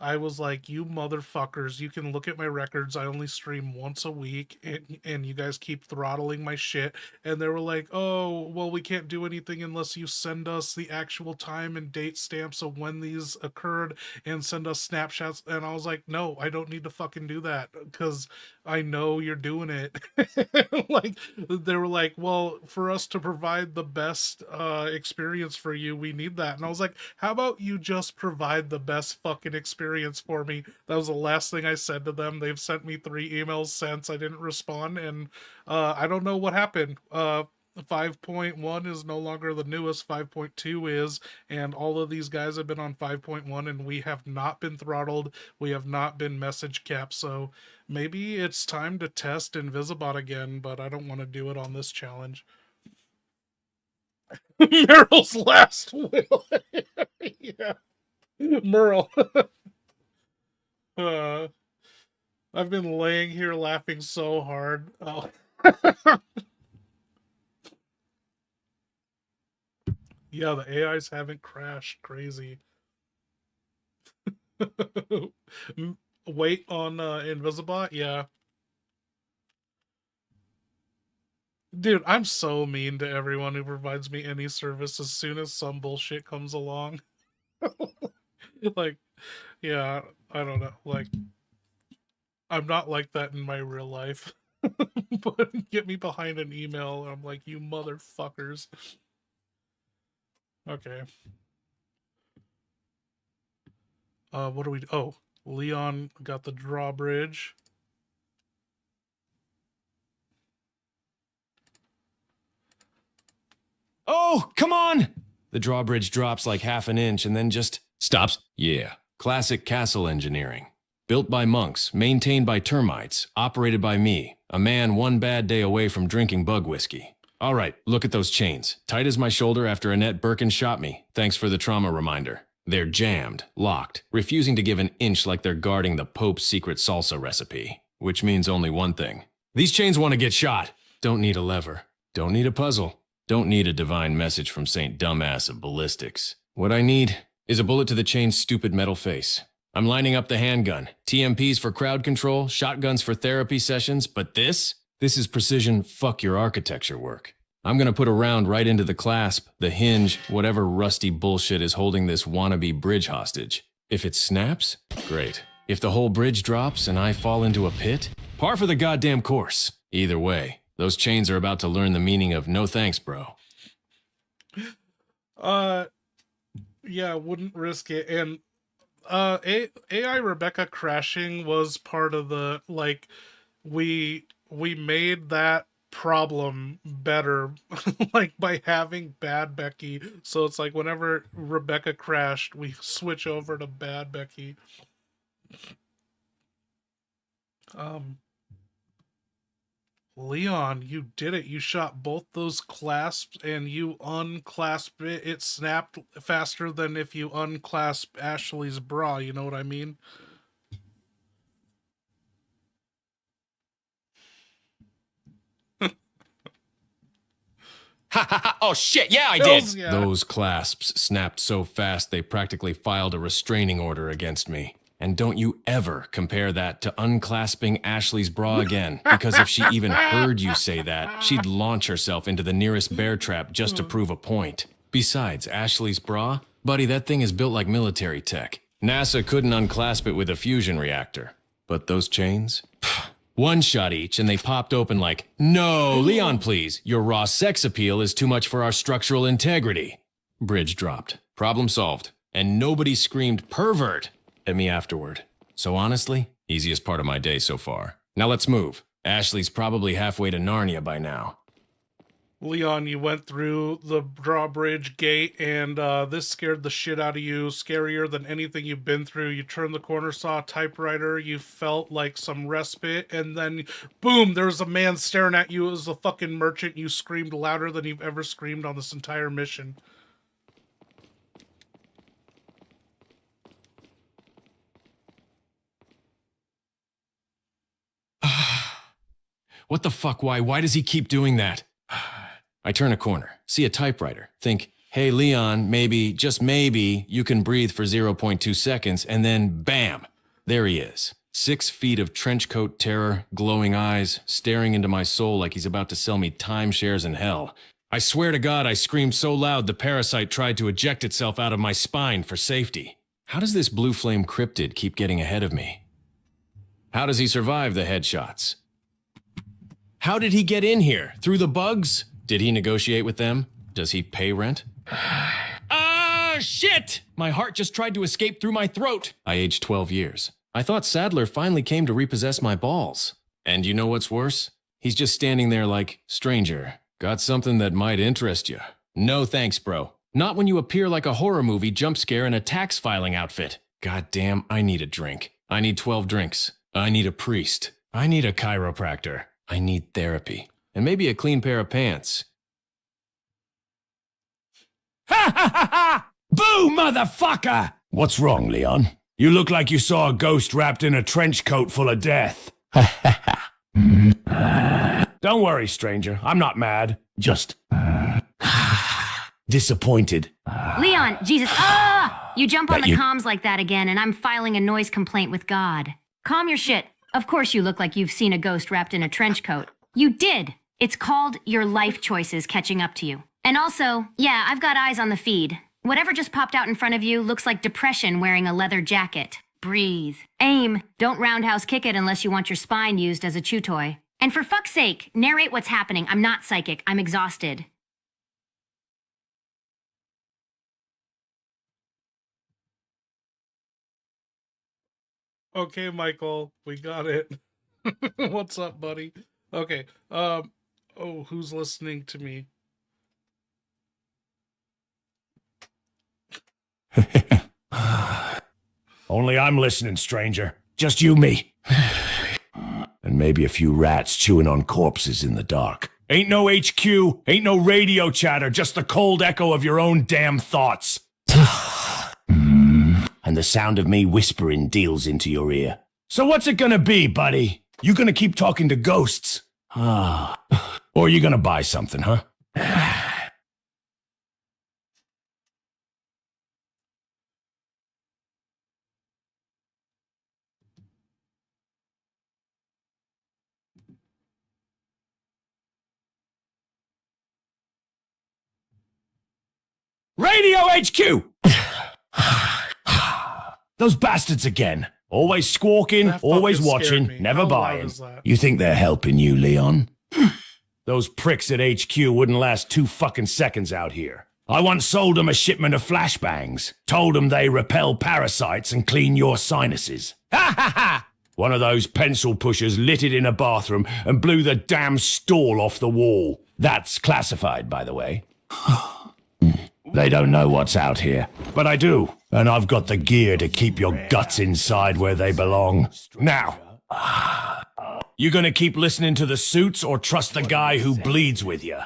I was like, you motherfuckers, you can look at my records. I only stream once a week, and you guys keep throttling my shit. And they were like, oh, well, we can't do anything unless you send us the actual time and date stamps of when these occurred and send us snapshots. And I was like, no, I don't need to fucking do that because I know you're doing it. Like, they were like, well, for us to provide the best experience for you, we need that. And I was like, how about you just provide the best fucking experience for me? That was the last thing I said to them. They've sent me 3 emails since. I didn't respond, and I don't know what happened. 5.1 is no longer the newest. 5.2 is, and all of these guys have been on 5.1, and we have not been throttled. We have not been message capped, so maybe it's time to test Invisibot again, but I don't want to do it on this challenge. Meryl's last will. Yeah. Merle. I've been laying here laughing so hard. Oh. Yeah, the AIs haven't crashed. Crazy. Wait on Invisibot? Yeah. Dude, I'm so mean to everyone who provides me any service as soon as some bullshit comes along. Like, yeah, I don't know. Like, I'm not like that in my real life. But get me behind an email, I'm like, you motherfuckers. Okay. What do we... Oh, Leon got the drawbridge. Oh, come on! The drawbridge drops like half an inch and then just stops. Yeah, classic castle engineering. Built by monks, maintained by termites, operated by me, a man one bad day away from drinking bug whiskey. All right, look at those chains. Tight as my shoulder after Annette Birkin shot me. Thanks for the trauma reminder. They're jammed, locked, refusing to give an inch like they're guarding the Pope's secret salsa recipe. Which means only one thing. These chains want to get shot. Don't need a lever. Don't need a puzzle. Don't need a divine message from Saint Dumbass of Ballistics. What I need is a bullet to the chain's stupid metal face. I'm lining up the handgun. TMPs for crowd control, shotguns for therapy sessions, but this is precision fuck your architecture work. I'm gonna put a round right into the clasp, the hinge, whatever rusty bullshit is holding this wannabe bridge hostage. If it snaps, great. If the whole bridge drops and I fall into a pit, par for the goddamn course. Either way, those chains are about to learn the meaning of no thanks, bro. Yeah, wouldn't risk it. And AI Rebecca crashing was part of the, like, we made that problem better, like by having Bad Becky. So it's like whenever Rebecca crashed, we switch over to Bad Becky. Leon, you did it. You shot both those clasps and you unclasped it. It snapped faster than if you unclasp Ashley's bra. You know what I mean? Ha ha ha! Oh shit! Yeah, I Hells did. yeah. Those clasps snapped so fast they practically filed a restraining order against me. And don't you ever compare that to unclasping Ashley's bra again, because if she even heard you say that, she'd launch herself into the nearest bear trap just to prove a point. Besides, Ashley's bra? Buddy, that thing is built like military tech. NASA couldn't unclasp it with a fusion reactor. But those chains? One shot each, and they popped open like, no, Leon, please. Your raw sex appeal is too much for our structural integrity. Bridge dropped. Problem solved. And nobody screamed pervert at me afterward. So honestly, easiest part of my day so far. Now let's move. Ashley's probably halfway to Narnia by now. Leon, you went through the drawbridge gate, and this scared the shit out of you, scarier than anything you've been through. You turned the corner, saw a typewriter, you felt like some respite, and then, boom, there was a man staring at you. It was the fucking merchant. You screamed louder than you've ever screamed on this entire mission. What the fuck, why does he keep doing that? I turn a corner, see a typewriter, think, hey Leon, maybe, just maybe, you can breathe for 0.2 seconds, and then bam, there he is. 6 feet of trenchcoat terror, glowing eyes, staring into my soul like he's about to sell me timeshares in hell. I swear to God I screamed so loud the parasite tried to eject itself out of my spine for safety. How does this blue flame cryptid keep getting ahead of me? How does he survive the headshots? How did he get in here? Through the bugs? Did he negotiate with them? Does he pay rent? Ah, shit! My heart just tried to escape through my throat. I aged 12 years. I thought Sadler finally came to repossess my balls. And you know what's worse? He's just standing there like, stranger, got something that might interest you. No thanks, bro. Not when you appear like a horror movie jump scare in a tax filing outfit. Goddamn, I need a drink. I need 12 drinks. I need a priest. I need a chiropractor. I need therapy. And maybe a clean pair of pants. Ha ha ha ha! Boo, motherfucker! What's wrong, Leon? You look like you saw a ghost wrapped in a trench coat full of death. Ha ha ha. Don't worry, stranger. I'm not mad. Just disappointed. Leon, Jesus. Ah! You jump on the comms like that again, and I'm filing a noise complaint with God. Calm your shit. Of course you look like you've seen a ghost wrapped in a trench coat. You did. It's called your life choices catching up to you. And also, yeah, I've got eyes on the feed. Whatever just popped out in front of you looks like depression wearing a leather jacket. Breathe. Aim. Don't roundhouse kick it unless you want your spine used as a chew toy. And for fuck's sake, narrate what's happening. I'm not psychic. I'm exhausted. Okay, Michael, we got it. What's up, buddy? Okay, oh, who's listening to me? Only I'm listening, stranger. Just you, me. And maybe a few rats chewing on corpses in the dark. Ain't no HQ, ain't no radio chatter, just the cold echo of your own damn thoughts. And the sound of me whispering deals into your ear. So what's it gonna be, buddy? You gonna keep talking to ghosts? Or you gonna buy something, huh? Radio HQ! Those bastards again. Always squawking, That always fucking scared watching, me. never How loud buying. is that? You think they're helping you, Leon? Those pricks at HQ wouldn't last 2 fucking seconds out here. I once sold them a shipment of flashbangs. Told them they repel parasites and clean your sinuses. Ha ha ha! One of those pencil pushers lit it in a bathroom and blew the damn stall off the wall. That's classified, by the way. They don't know what's out here, but I do. And I've got the gear to keep your guts inside where they belong. Now, you gonna keep listening to the suits or trust the guy who bleeds with you?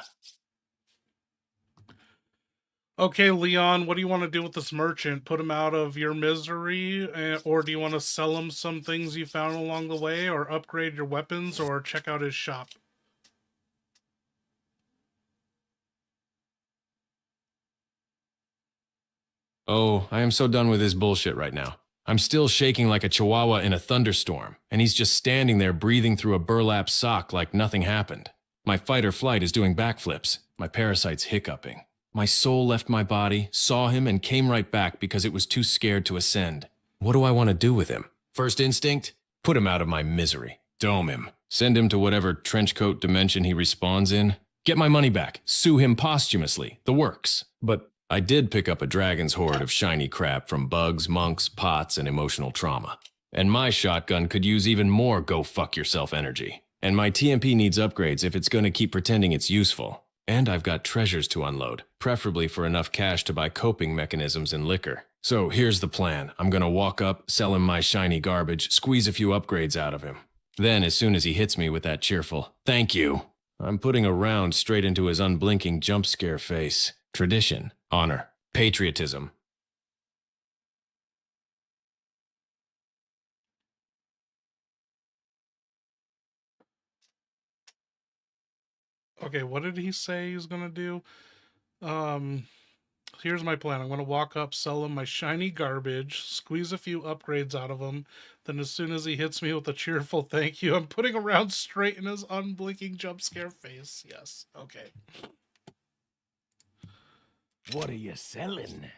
Okay, Leon, what do you want to do with this merchant? Put him out of your misery? Or do you want to sell him some things you found along the way? Or upgrade your weapons? Or check out his shop? Oh, I am so done with this bullshit right now. I'm still shaking like a chihuahua in a thunderstorm, and he's just standing there breathing through a burlap sock like nothing happened. My fight or flight is doing backflips. My parasite's hiccuping. My soul left my body, saw him, and came right back because it was too scared to ascend. What do I want to do with him? First instinct? Put him out of my misery. Dome him. Send him to whatever trenchcoat dimension he respawns in. Get my money back. Sue him posthumously. The works. But I did pick up a dragon's hoard of shiny crap from bugs, monks, pots, and emotional trauma. And my shotgun could use even more go-fuck-yourself energy. And my TMP needs upgrades if it's going to keep pretending it's useful. And I've got treasures to unload, preferably for enough cash to buy coping mechanisms and liquor. So here's the plan. I'm gonna walk up, sell him my shiny garbage, squeeze a few upgrades out of him. Then, as soon as he hits me with that cheerful, "Thank you," I'm putting a round straight into his unblinking jump scare face. Tradition, honor, patriotism. Okay, what did he say he's gonna do? Here's my plan. I'm gonna walk up, sell him my shiny garbage, squeeze a few upgrades out of him. Then as soon as he hits me with a cheerful thank you, I'm putting a round straight in his unblinking jump scare face. Yes, okay. What are you selling?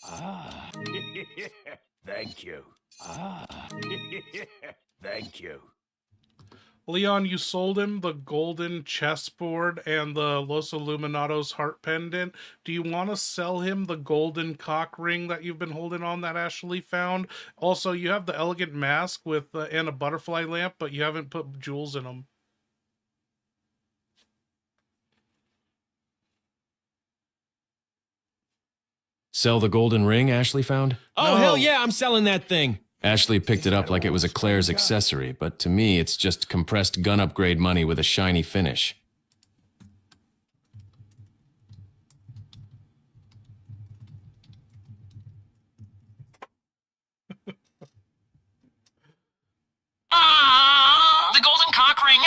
Ah, thank you. Ah, thank you. Leon, you sold him the golden chessboard and the Los Illuminados heart pendant. Do you want to sell him the golden cock ring that you've been holding on that Ashley found? Also, you have the elegant mask with and a butterfly lamp, but you haven't put jewels in them. Sell the golden ring Ashley found? Oh, No. hell yeah, I'm selling that thing. Ashley picked it up like it was a Claire's accessory, but to me it's just compressed gun upgrade money with a shiny finish. The golden cock ring.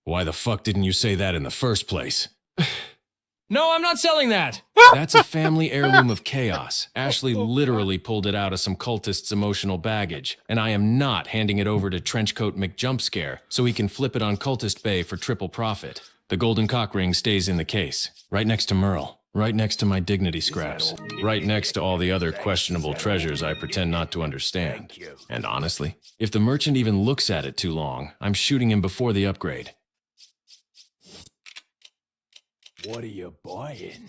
Why the fuck didn't you say that in the first place? No, I'm not selling that. That's a family heirloom of chaos. Ashley literally pulled it out of some cultist's emotional baggage, and I am not handing it over to Trenchcoat McJumpscare so he can flip it on Cultist Bay for triple profit. The golden cock ring stays in the case, right next to Merle, right next to my dignity scraps, right next to all the other questionable treasures I pretend not to understand. And honestly, if the merchant even looks at it too long, I'm shooting him before the upgrade. What are you buying?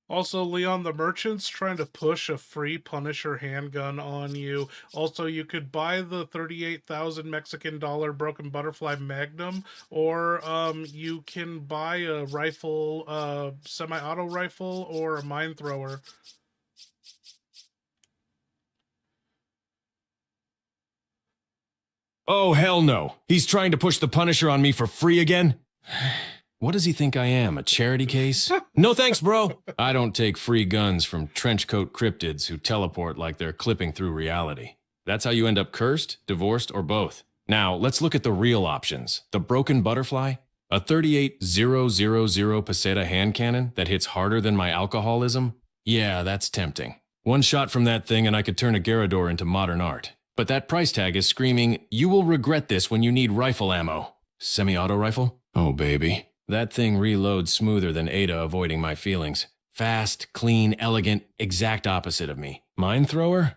Also, Leon, the merchant's trying to push a free Punisher handgun on you. Also, you could buy the 38,000 Mexican dollar Broken Butterfly Magnum, or you can buy a rifle, semi-auto rifle, or a mine thrower. Oh, hell no. He's trying to push the Punisher on me for free again? What does he think I am, a charity case? No thanks, bro. I don't take free guns from trenchcoat cryptids who teleport like they're clipping through reality. That's how you end up cursed, divorced, or both. Now, let's look at the real options. The Broken Butterfly? A 38,000 peseta hand cannon that hits harder than my alcoholism? Yeah, that's tempting. One shot from that thing and I could turn a Garador into modern art. But that price tag is screaming, you will regret this when you need rifle ammo. Semi-auto rifle? Oh, baby. That thing reloads smoother than Ada avoiding my feelings. Fast, clean, elegant, exact opposite of me. Mine thrower?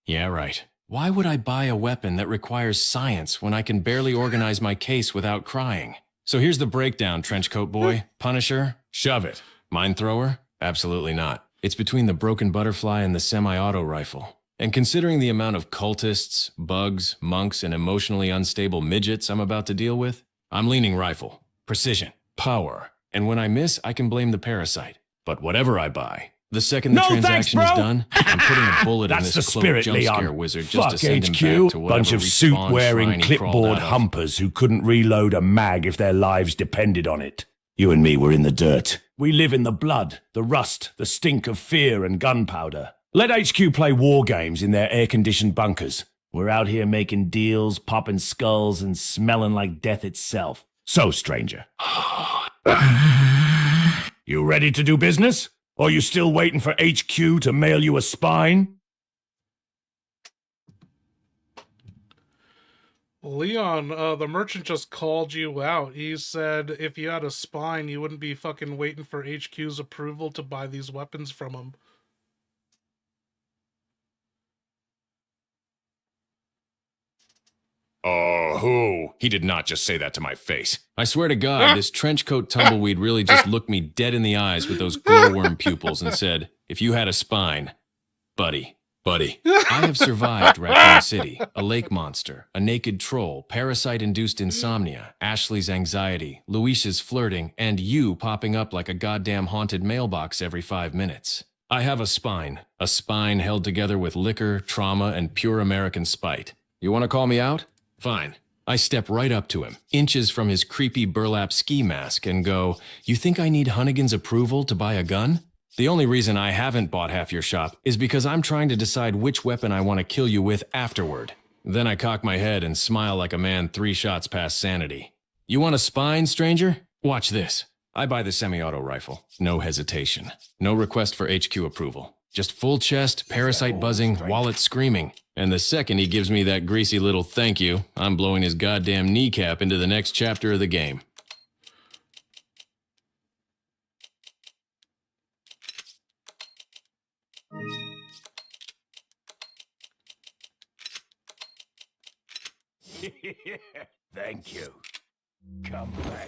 Yeah, right. Why would I buy a weapon that requires science when I can barely organize my case without crying? So here's the breakdown, Trenchcoat Boy. Punisher, shove it. Mine thrower, Absolutely not. It's between the broken butterfly and the semi-auto rifle. And considering the amount of cultists, bugs, monks, and emotionally unstable midgets I'm about to deal with, I'm leaning rifle. Precision. Power. And when I miss, I can blame the parasite. But whatever I buy, the second the transaction is done, I'm putting a bullet in That's this the cloak spirit, jump scare Leon. wizard Fuck just to send him HQ, back to whatever bunch of respawn suit-wearing, shrine he crawled clipboard out of. humpers who couldn't reload a mag if their lives depended on it. You and me were in the dirt. We live in the blood, the rust, the stink of fear and gunpowder. Let HQ play war games in their air-conditioned bunkers. We're out here making deals, popping skulls, and smelling like death itself. So, stranger. You ready to do business? Or you still waiting for HQ to mail you a spine? Leon, the merchant just called you out. He said if you had a spine, you wouldn't be fucking waiting for HQ's approval to buy these weapons from him. Oh, who? He did not just say that to my face. I swear to God, this trenchcoat tumbleweed really just looked me dead in the eyes with those glowworm pupils and said, if you had a spine, buddy, I have survived Raccoon City, a lake monster, a naked troll, parasite-induced insomnia, Ashley's anxiety, Luis's flirting, and you popping up like a goddamn haunted mailbox every 5 minutes. I have a spine held together with liquor, trauma, and pure American spite. You want to call me out? Fine. I step right up to him, inches from his creepy burlap ski mask, and go, you think I need Hunnigan's approval to buy a gun? The only reason I haven't bought half your shop is because I'm trying to decide which weapon I want to kill you with afterward. Then I cock my head and smile like a man 3 shots past sanity. You want a spine, stranger? Watch this. I buy the semi-auto rifle. No hesitation. No request for HQ approval. Just full chest, parasite buzzing, wallet screaming. And the second he gives me that greasy little thank you, I'm blowing his goddamn kneecap into the next chapter of the game. Thank you. Come back.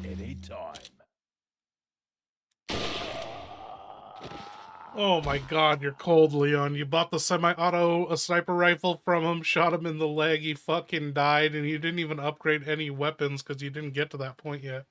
Anytime. Oh my god, you're cold, Leon. You bought the semi-auto a sniper rifle from him, shot him in the leg, he fucking died, and you didn't even upgrade any weapons because you didn't get to that point yet.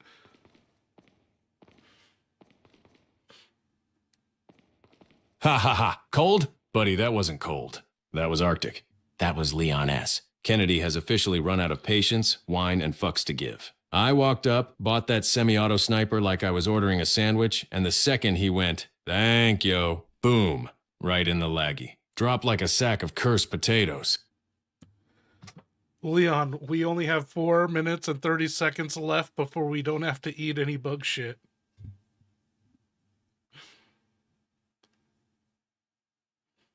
Ha ha ha. Cold? Buddy, that wasn't cold. That was Arctic. That was Leon S. Kennedy has officially run out of patience, wine, and fucks to give. I walked up, bought that semi-auto sniper like I was ordering a sandwich, and the second he went, thank you, boom, right in the laggy. Dropped like a sack of cursed potatoes. Leon, we only have 4 minutes and 30 seconds left before we don't have to eat any bug shit.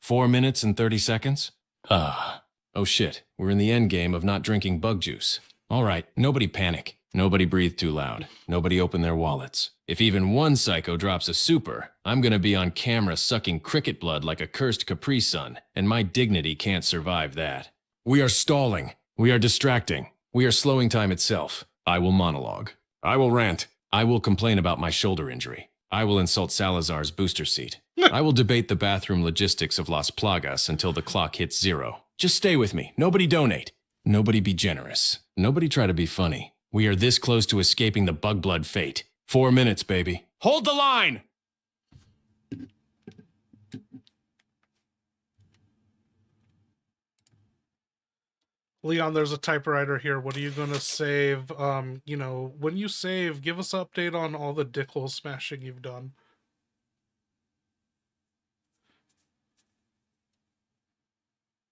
Four minutes and 30 seconds? Oh shit, we're in the end game of not drinking bug juice. All right, nobody panic. Nobody breathe too loud. Nobody open their wallets. If even one psycho drops a super, I'm gonna be on camera sucking cricket blood like a cursed Capri Sun, and my dignity can't survive that. We are stalling. We are distracting. We are slowing time itself. I will monologue. I will rant. I will complain about my shoulder injury. I will insult Salazar's booster seat. I will debate the bathroom logistics of Las Plagas until the clock hits 0. Just stay with me. Nobody donate. Nobody be generous. Nobody try to be funny. We are this close to escaping the bug blood fate. 4 minutes, baby. Hold the line! Leon, there's a typewriter here. What are you going to save? You know, when you save, give us an update on all the dickhole smashing you've done.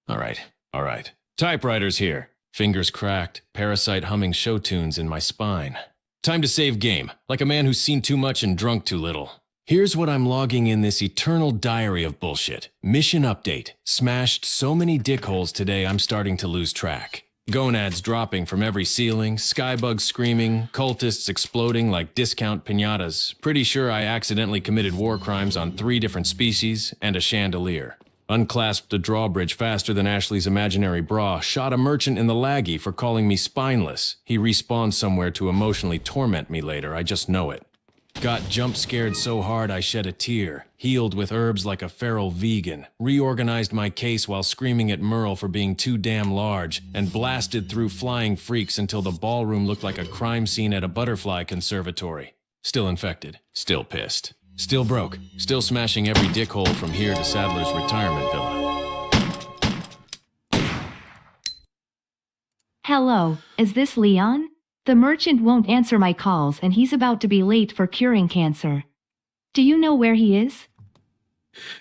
All right. Typewriter's here. Fingers cracked, parasite humming show tunes in my spine. Time to save game, like a man who's seen too much and drunk too little. Here's what I'm logging in this eternal diary of bullshit. Mission update. Smashed so many dickholes today I'm starting to lose track. Gonads dropping from every ceiling, skybugs screaming, cultists exploding like discount piñatas. Pretty sure I accidentally committed war crimes on 3 different species and a chandelier. unclasped a drawbridge faster than Ashley's imaginary bra, shot a merchant in the laggy for calling me spineless. He respawned somewhere to emotionally torment me later, I just know it. Got jump scared so hard I shed a tear, healed with herbs like a feral vegan, reorganized my case while screaming at Merle for being too damn large, and blasted through flying freaks until the ballroom looked like a crime scene at a butterfly conservatory. Still infected, still pissed, still broke, still smashing every dickhole from here to Sadler's retirement villa. Hello, is this Leon? The merchant won't answer my calls and he's about to be late for curing cancer. Do you know where he is?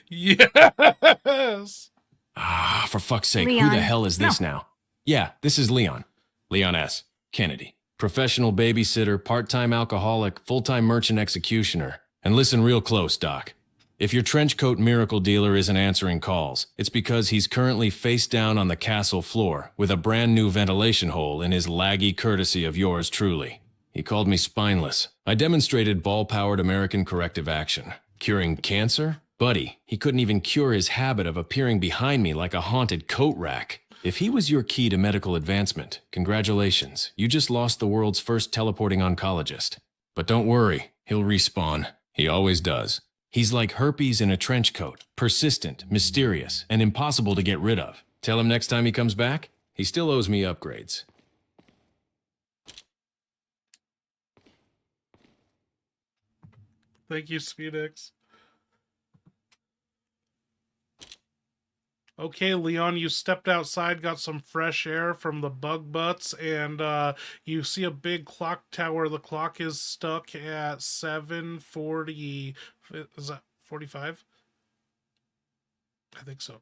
Yes! Ah, for fuck's sake, Leon. who the hell is this now? Yeah, this is Leon. Leon S. Kennedy. Professional babysitter, part-time alcoholic, full-time merchant executioner. And listen real close, Doc. If your trenchcoat miracle dealer isn't answering calls, it's because he's currently face down on the castle floor with a brand new ventilation hole in his laggy courtesy of yours truly. He called me spineless. I demonstrated ball-powered American corrective action. Curing cancer? Buddy, he couldn't even cure his habit of appearing behind me like a haunted coat rack. If he was your key to medical advancement, congratulations. You just lost the world's first teleporting oncologist. But don't worry, he'll respawn. He always does. He's like herpes in a trench coat, persistent, mysterious, and impossible to get rid of. Tell him next time he comes back, he still owes me upgrades. Thank you, Speedix. Okay, Leon, you stepped outside, got some fresh air from the bug butts, and you see a big clock tower. The clock is stuck at 7:40. Is that 45? I think so.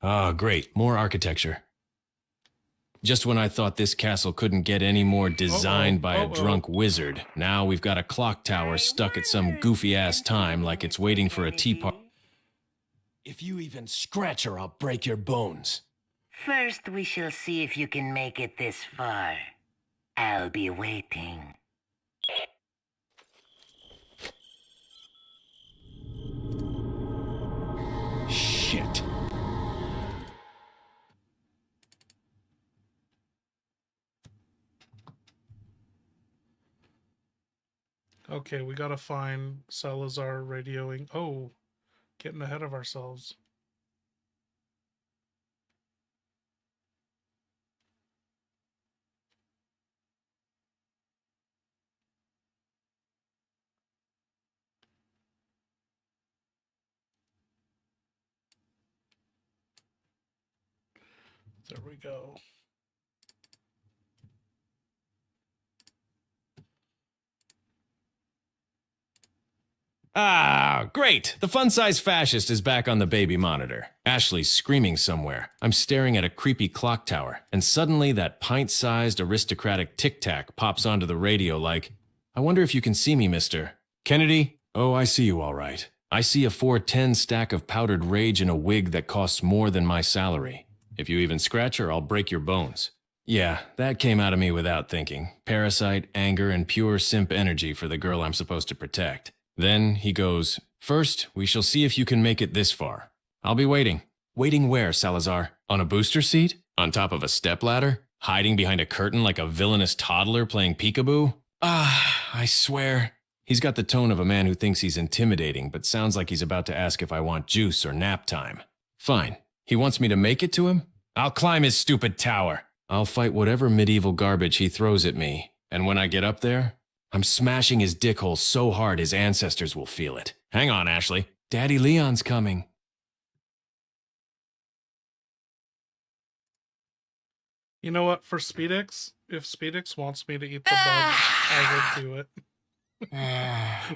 Ah, great. More architecture. Just when I thought this castle couldn't get any more designed by a drunk wizard, now we've got a clock tower stuck at some goofy-ass time like it's waiting for a tea party. If you even scratch her, I'll break your bones. First, we shall see if you can make it this far. I'll be waiting. Shit. Okay, we gotta find Salazar radioing. Oh, getting ahead of ourselves. There we go. Ah, great! The fun-sized fascist is back on the baby monitor. Ashley's screaming somewhere. I'm staring at a creepy clock tower, and suddenly that pint-sized aristocratic tic-tac pops onto the radio like, I wonder if you can see me, mister. Kennedy? Oh, I see you all right. I see a 410 stack of powdered rage in a wig that costs more than my salary. If you even scratch her, I'll break your bones. Yeah, that came out of me without thinking. Parasite, anger, and pure simp energy for the girl I'm supposed to protect. Then he goes, first, we shall see if you can make it this far. I'll be waiting. Waiting where, Salazar? On a booster seat? On top of a stepladder? Hiding behind a curtain like a villainous toddler playing peekaboo? Ah, I swear. He's got the tone of a man who thinks he's intimidating, but sounds like he's about to ask if I want juice or nap time. Fine. He wants me to make it to him? I'll climb his stupid tower. I'll fight whatever medieval garbage he throws at me. And when I get up there, I'm smashing his dick hole so hard his ancestors will feel it. Hang on, Ashley. Daddy Leon's coming. You know what? For Speedix, if Speedix wants me to eat the bugs, I would do it.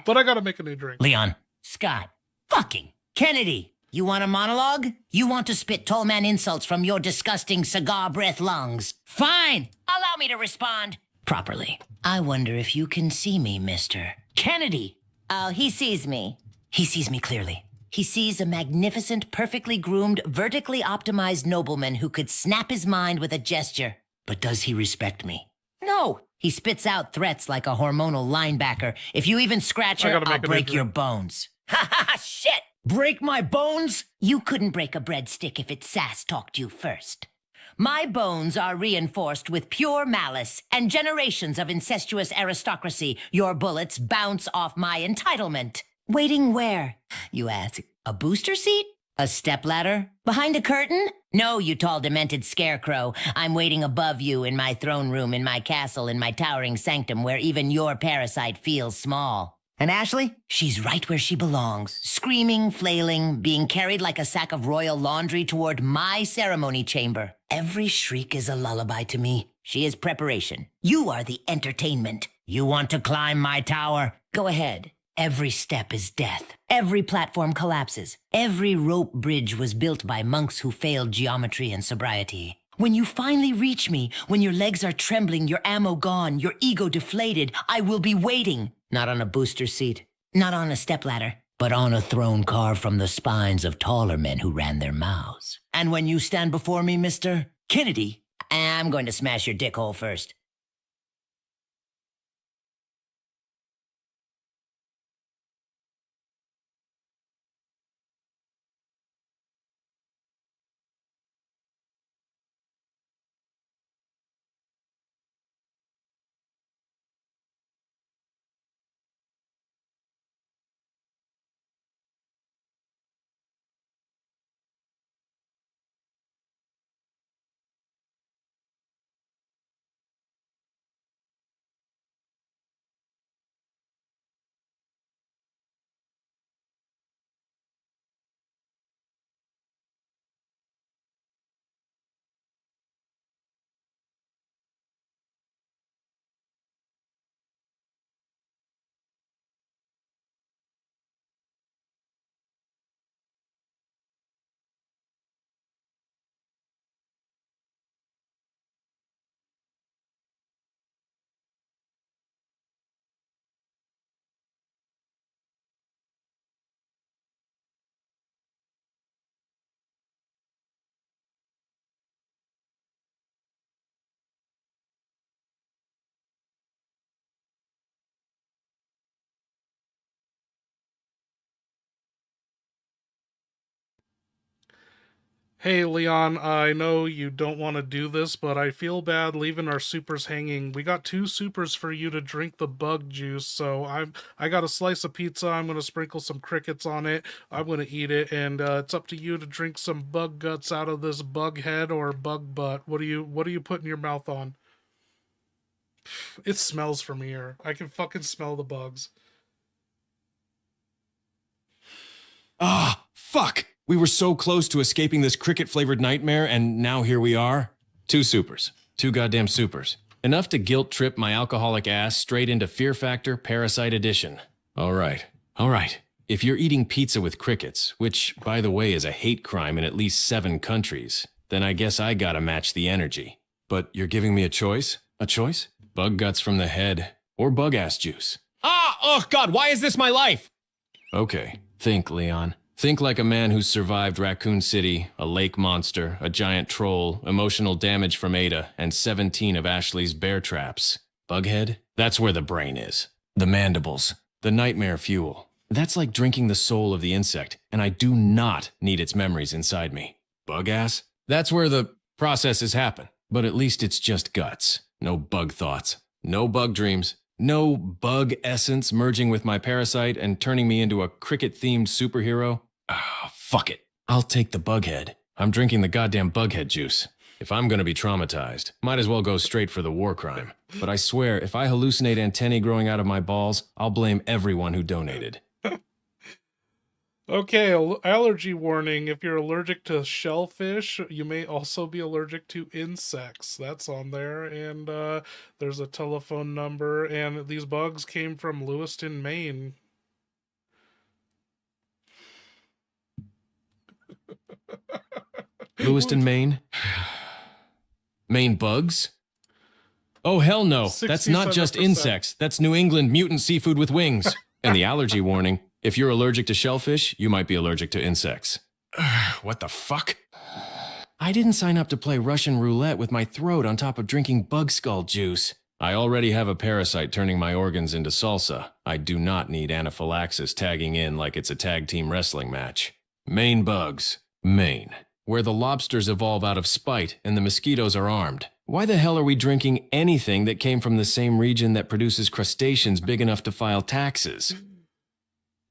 But I gotta make a new drink. Leon. Scott. Fucking Kennedy. You want a monologue? You want to spit tall man insults from your disgusting cigar breath lungs? Fine. Allow me to respond properly. I wonder if you can see me, mister. Kennedy. Oh, he sees me. He sees me clearly. He sees a magnificent, perfectly groomed, vertically optimized nobleman who could snap his mind with a gesture. But does he respect me? No. He spits out threats like a hormonal linebacker. If you even scratch I her, gotta I'll make an break intro. your bones. Ha ha ha, shit! Break my bones? You couldn't break a breadstick if its sass talked to you first. My bones are reinforced with pure malice and generations of incestuous aristocracy. Your bullets bounce off my entitlement. Waiting where, you ask? A booster seat? A stepladder? Behind a curtain? No, you tall demented scarecrow. I'm waiting above you in my throne room, in my castle, in my towering sanctum where even your parasite feels small. And Ashley? She's right where she belongs. Screaming, flailing, being carried like a sack of royal laundry toward my ceremony chamber. Every shriek is a lullaby to me. She is preparation. You are the entertainment. You want to climb my tower? Go ahead. Every step is death. Every platform collapses. Every rope bridge was built by monks who failed geometry and sobriety. When you finally reach me, when your legs are trembling, your ammo gone, your ego deflated, I will be waiting. Not on a booster seat, not on a stepladder, but on a throne carved from the spines of taller men who ran their mouths. And when you stand before me, Mr. Kennedy, I'm going to smash your dick hole first. Hey Leon, I know you don't want to do this, but I feel bad leaving our supers hanging. We got 2 supers for you to drink the bug juice, so I got a slice of pizza. I'm gonna sprinkle some crickets on it. I'm gonna eat it, and it's up to you to drink some bug guts out of this bug head or bug butt. What are you putting your mouth on? It smells from here. I can fucking smell the bugs. Ah, fuck! We were so close to escaping this cricket-flavored nightmare, and now here we are. 2 supers. 2 goddamn supers. Enough to guilt trip my alcoholic ass straight into Fear Factor Parasite Edition. All right. If you're eating pizza with crickets, which, by the way, is a hate crime in at least 7 countries, then I guess I gotta match the energy. But you're giving me a choice? A choice? Bug guts from the head, or bug ass juice. Ah! Oh, God, why is this my life? Okay, think, Leon. Think like a man who's survived Raccoon City, a lake monster, a giant troll, emotional damage from Ada, and 17 of Ashley's bear traps. Bughead? That's where the brain is. The mandibles. The nightmare fuel. That's like drinking the soul of the insect, and I do not need its memories inside me. Bug ass? That's where the processes happen, but at least it's just guts. No bug thoughts. No bug dreams. No bug essence merging with my parasite and turning me into a cricket-themed superhero. Ah, fuck it. I'll take the bughead. I'm drinking the goddamn bughead juice. If I'm gonna be traumatized, might as well go straight for the war crime. But I swear, if I hallucinate antennae growing out of my balls, I'll blame everyone who donated. Okay, allergy warning. If you're allergic to shellfish, you may also be allergic to insects. That's on there. And there's a telephone number. And these bugs came from Lewiston, Maine. Lewiston, Maine? Maine bugs? Oh, hell no. That's not just 67%. insects. That's New England mutant seafood with wings. And the allergy warning. If you're allergic to shellfish, you might be allergic to insects. What the fuck? I didn't sign up to play Russian roulette with my throat on top of drinking bug skull juice. I already have a parasite turning my organs into salsa. I do not need anaphylaxis tagging in like it's a tag team wrestling match. Maine bugs. Maine. Where the lobsters evolve out of spite and the mosquitoes are armed. Why the hell are we drinking anything that came from the same region that produces crustaceans big enough to file taxes?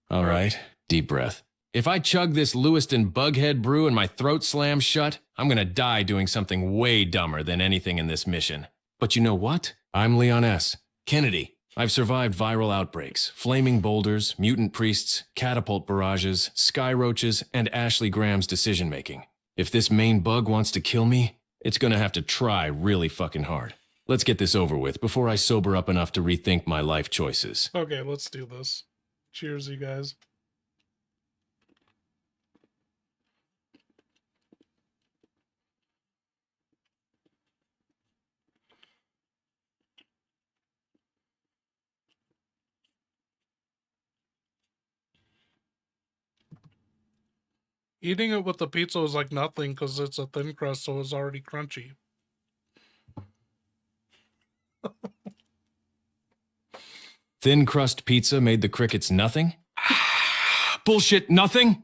All right, deep breath. If I chug this Lewiston Bughead brew and my throat slams shut, I'm gonna die doing something way dumber than anything in this mission. But you know what? I'm Leon S. Kennedy. I've survived viral outbreaks, flaming boulders, mutant priests, catapult barrages, sky roaches, and Ashley Graham's decision-making. If this Maine bug wants to kill me, it's gonna have to try really fucking hard. Let's get this over with before I sober up enough to rethink my life choices. Okay, let's do this. Cheers, you guys. Eating it with the pizza is like nothing because it's a thin crust, so it's already crunchy. Thin crust pizza made the crickets nothing? Bullshit, nothing?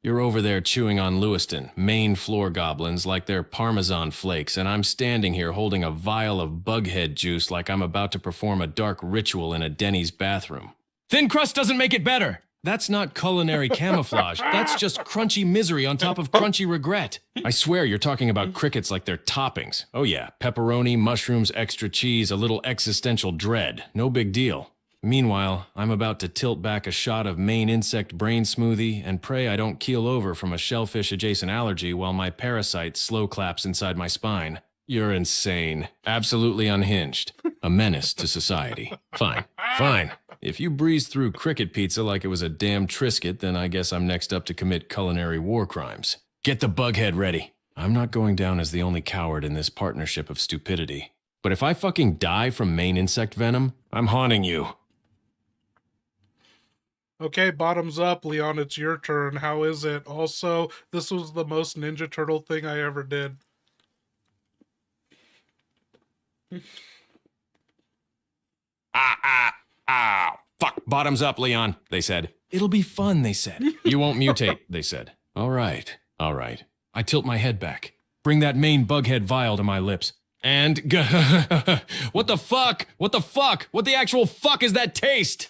You're over there chewing on Lewiston, Maine floor goblins like they're Parmesan flakes, and I'm standing here holding a vial of bughead juice like I'm about to perform a dark ritual in a Denny's bathroom. Thin crust doesn't make it better. That's not culinary camouflage. That's just crunchy misery on top of crunchy regret. I swear you're talking about crickets like they're toppings. Oh yeah, pepperoni, mushrooms, extra cheese, a little existential dread. No big deal. Meanwhile, I'm about to tilt back a shot of Maine insect brain smoothie and pray I don't keel over from a shellfish-adjacent allergy while my parasite slow claps inside my spine. You're insane. Absolutely unhinged. A menace to society. Fine. Fine. If you breeze through cricket pizza like it was a damn Triscuit, then I guess I'm next up to commit culinary war crimes. Get the bughead ready. I'm not going down as the only coward in this partnership of stupidity. But if I fucking die from Maine insect venom, I'm haunting you. Okay, bottoms up, Leon, it's your turn. How is it? Also, this was the most Ninja Turtle thing I ever did. Fuck, bottoms up, Leon, they said. It'll be fun, they said. You won't mutate, they said. All right. I tilt my head back. Bring that Maine bughead vial to my lips. And what the fuck? What the fuck? What the actual fuck is that taste?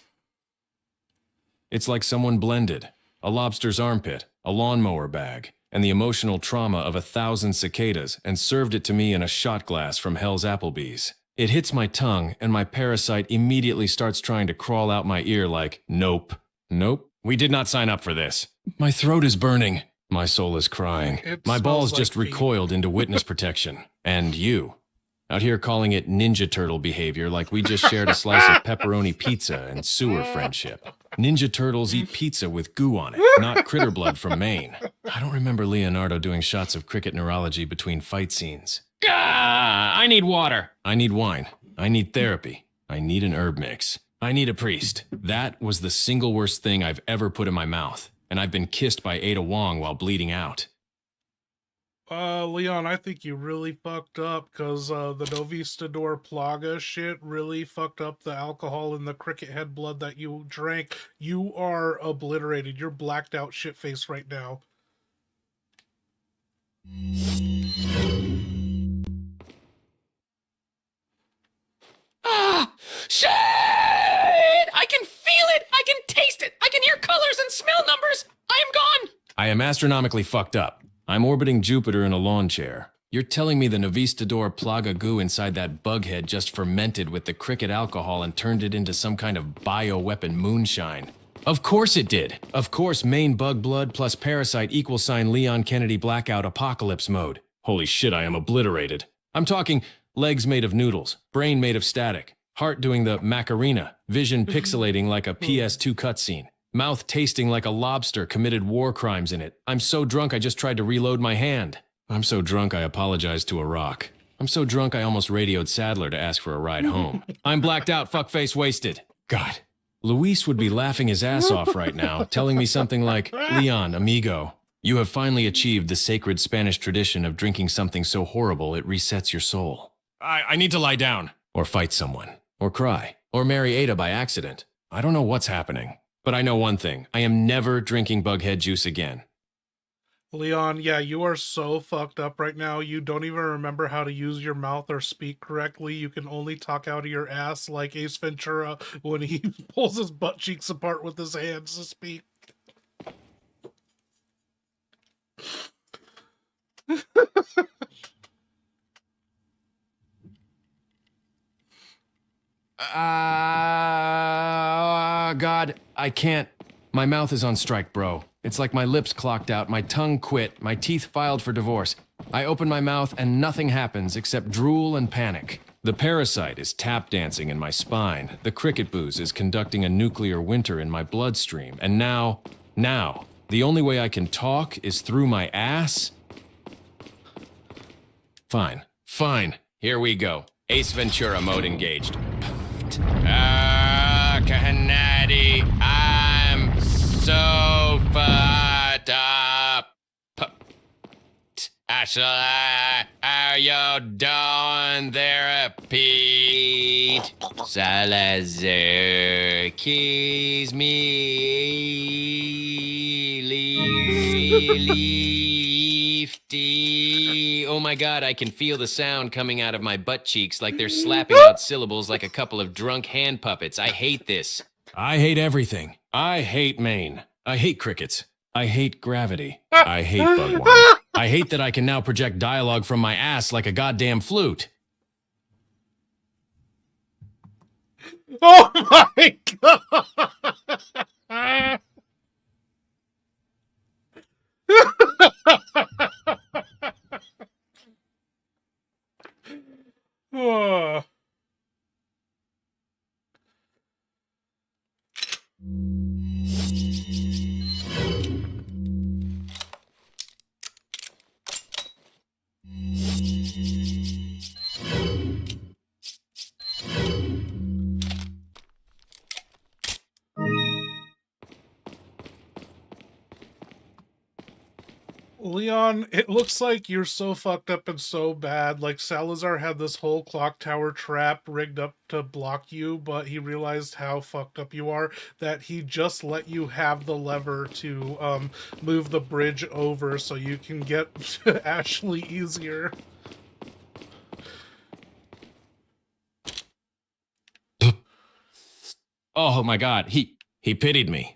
It's like someone blended a lobster's armpit, a lawnmower bag, and the emotional trauma of 1,000 cicadas and served it to me in a shot glass from Hell's Applebee's. It hits my tongue, and my parasite immediately starts trying to crawl out my ear like, nope, we did not sign up for this. My throat is burning. My soul is crying. My balls just recoiled into witness protection. And you, out here calling it Ninja Turtle behavior like we just shared a slice of pepperoni pizza and sewer friendship. Ninja Turtles eat pizza with goo on it, not critter blood from Maine. I don't remember Leonardo doing shots of cricket neurology between fight scenes. I need water. I need wine. I need therapy. I need an herb mix. I need a priest. That was the single worst thing I've ever put in my mouth, and I've been kissed by Ada Wong while bleeding out. Leon, I think you really fucked up because the Novistador Plaga shit really fucked up the alcohol in the cricket head blood that you drank. You are obliterated. You're blacked out shit-faced right now. Shit! I can feel it! I can taste it! I can hear colors and smell numbers! I am gone! I am astronomically fucked up. I'm orbiting Jupiter in a lawn chair. You're telling me the Novistador Plaga goo inside that bughead just fermented with the cricket alcohol and turned it into some kind of bioweapon moonshine. Of course it did. Of course Maine bug blood plus parasite equals sign Leon Kennedy blackout apocalypse mode. Holy shit, I am obliterated. I'm talking legs made of noodles, brain made of static, heart doing the Macarena, vision pixelating like a PS2 cutscene, mouth tasting like a lobster committed war crimes in it. I'm so drunk I just tried to reload my hand. I'm so drunk I apologized to a rock. I'm so drunk I almost radioed Sadler to ask for a ride home. I'm blacked out, fuckface wasted. God. Luis would be laughing his ass off right now, telling me something like, Leon, amigo, you have finally achieved the sacred Spanish tradition of drinking something so horrible it resets your soul. I need to lie down. or fight someone, or cry, or marry Ada by accident. I don't know what's happening, but I know one thing. I am never drinking bughead juice again. Leon, yeah, you are so fucked up right now. You don't even remember how to use your mouth or speak correctly. You can only talk out of your ass like Ace Ventura when he pulls his butt cheeks apart with his hands to speak. God, I can't. My mouth is on strike, bro. It's like my lips clocked out, my tongue quit, my teeth filed for divorce. I open my mouth and nothing happens except drool and panic. The parasite is tap dancing in my spine. The cricket booze is conducting a nuclear winter in my bloodstream. And now, the only way I can talk is through my ass? Fine. Here we go. Ace Ventura mode engaged. Canady, I'm so fucked up. Ashley, are you doing therapy? Salazar, kiss me, lefty. Oh my God, I can feel the sound coming out of my butt cheeks like they're slapping out syllables like a couple of drunk hand puppets. I hate this. I hate everything. I hate Maine. I hate crickets. I hate gravity. I hate bugworm. I hate that I can now project dialogue from my ass like a goddamn flute. Oh my God! Oh. Leon, it looks like you're so fucked up and so bad. Like, Salazar had this whole clock tower trap rigged up to block you, but he realized how fucked up you are that he just let you have the lever to move the bridge over so you can get to Ashley easier. Oh my God, he pitied me.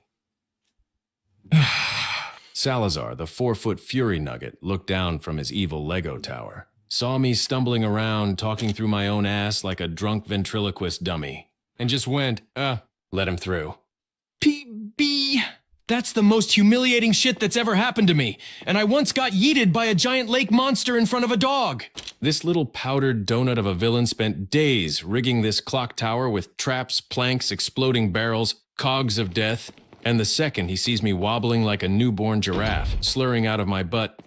Salazar, the 4-foot fury nugget, looked down from his evil Lego tower, saw me stumbling around, talking through my own ass like a drunk ventriloquist dummy, and just went, let him through. PB, that's the most humiliating shit that's ever happened to me, and I once got yeeted by a giant lake monster in front of a dog. This little powdered donut of a villain spent days rigging this clock tower with traps, planks, exploding barrels, cogs of death. And the second he sees me wobbling like a newborn giraffe, slurring out of my butt,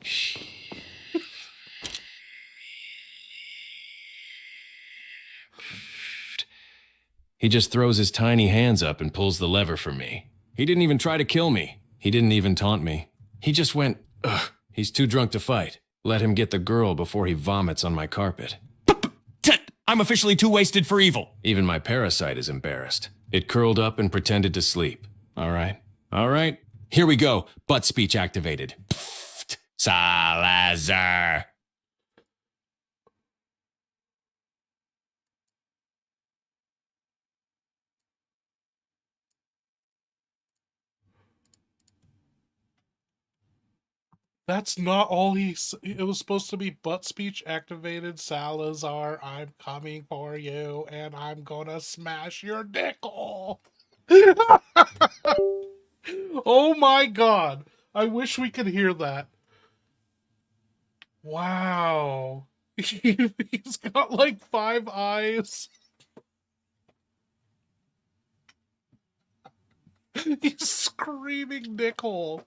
he just throws his tiny hands up and pulls the lever for me. He didn't even try to kill me. He didn't even taunt me. He just went, ugh, he's too drunk to fight. Let him get the girl before he vomits on my carpet. I'm officially too wasted for evil. Even my parasite is embarrassed. It curled up and pretended to sleep. All right. Here we go. Butt speech activated. Salazar. That's not all it was supposed to be butt speech activated. Salazar, I'm coming for you and I'm gonna smash your dick hole. Oh my God. I wish we could hear that. Wow. He's got like 5 eyes. He's screaming dick hole.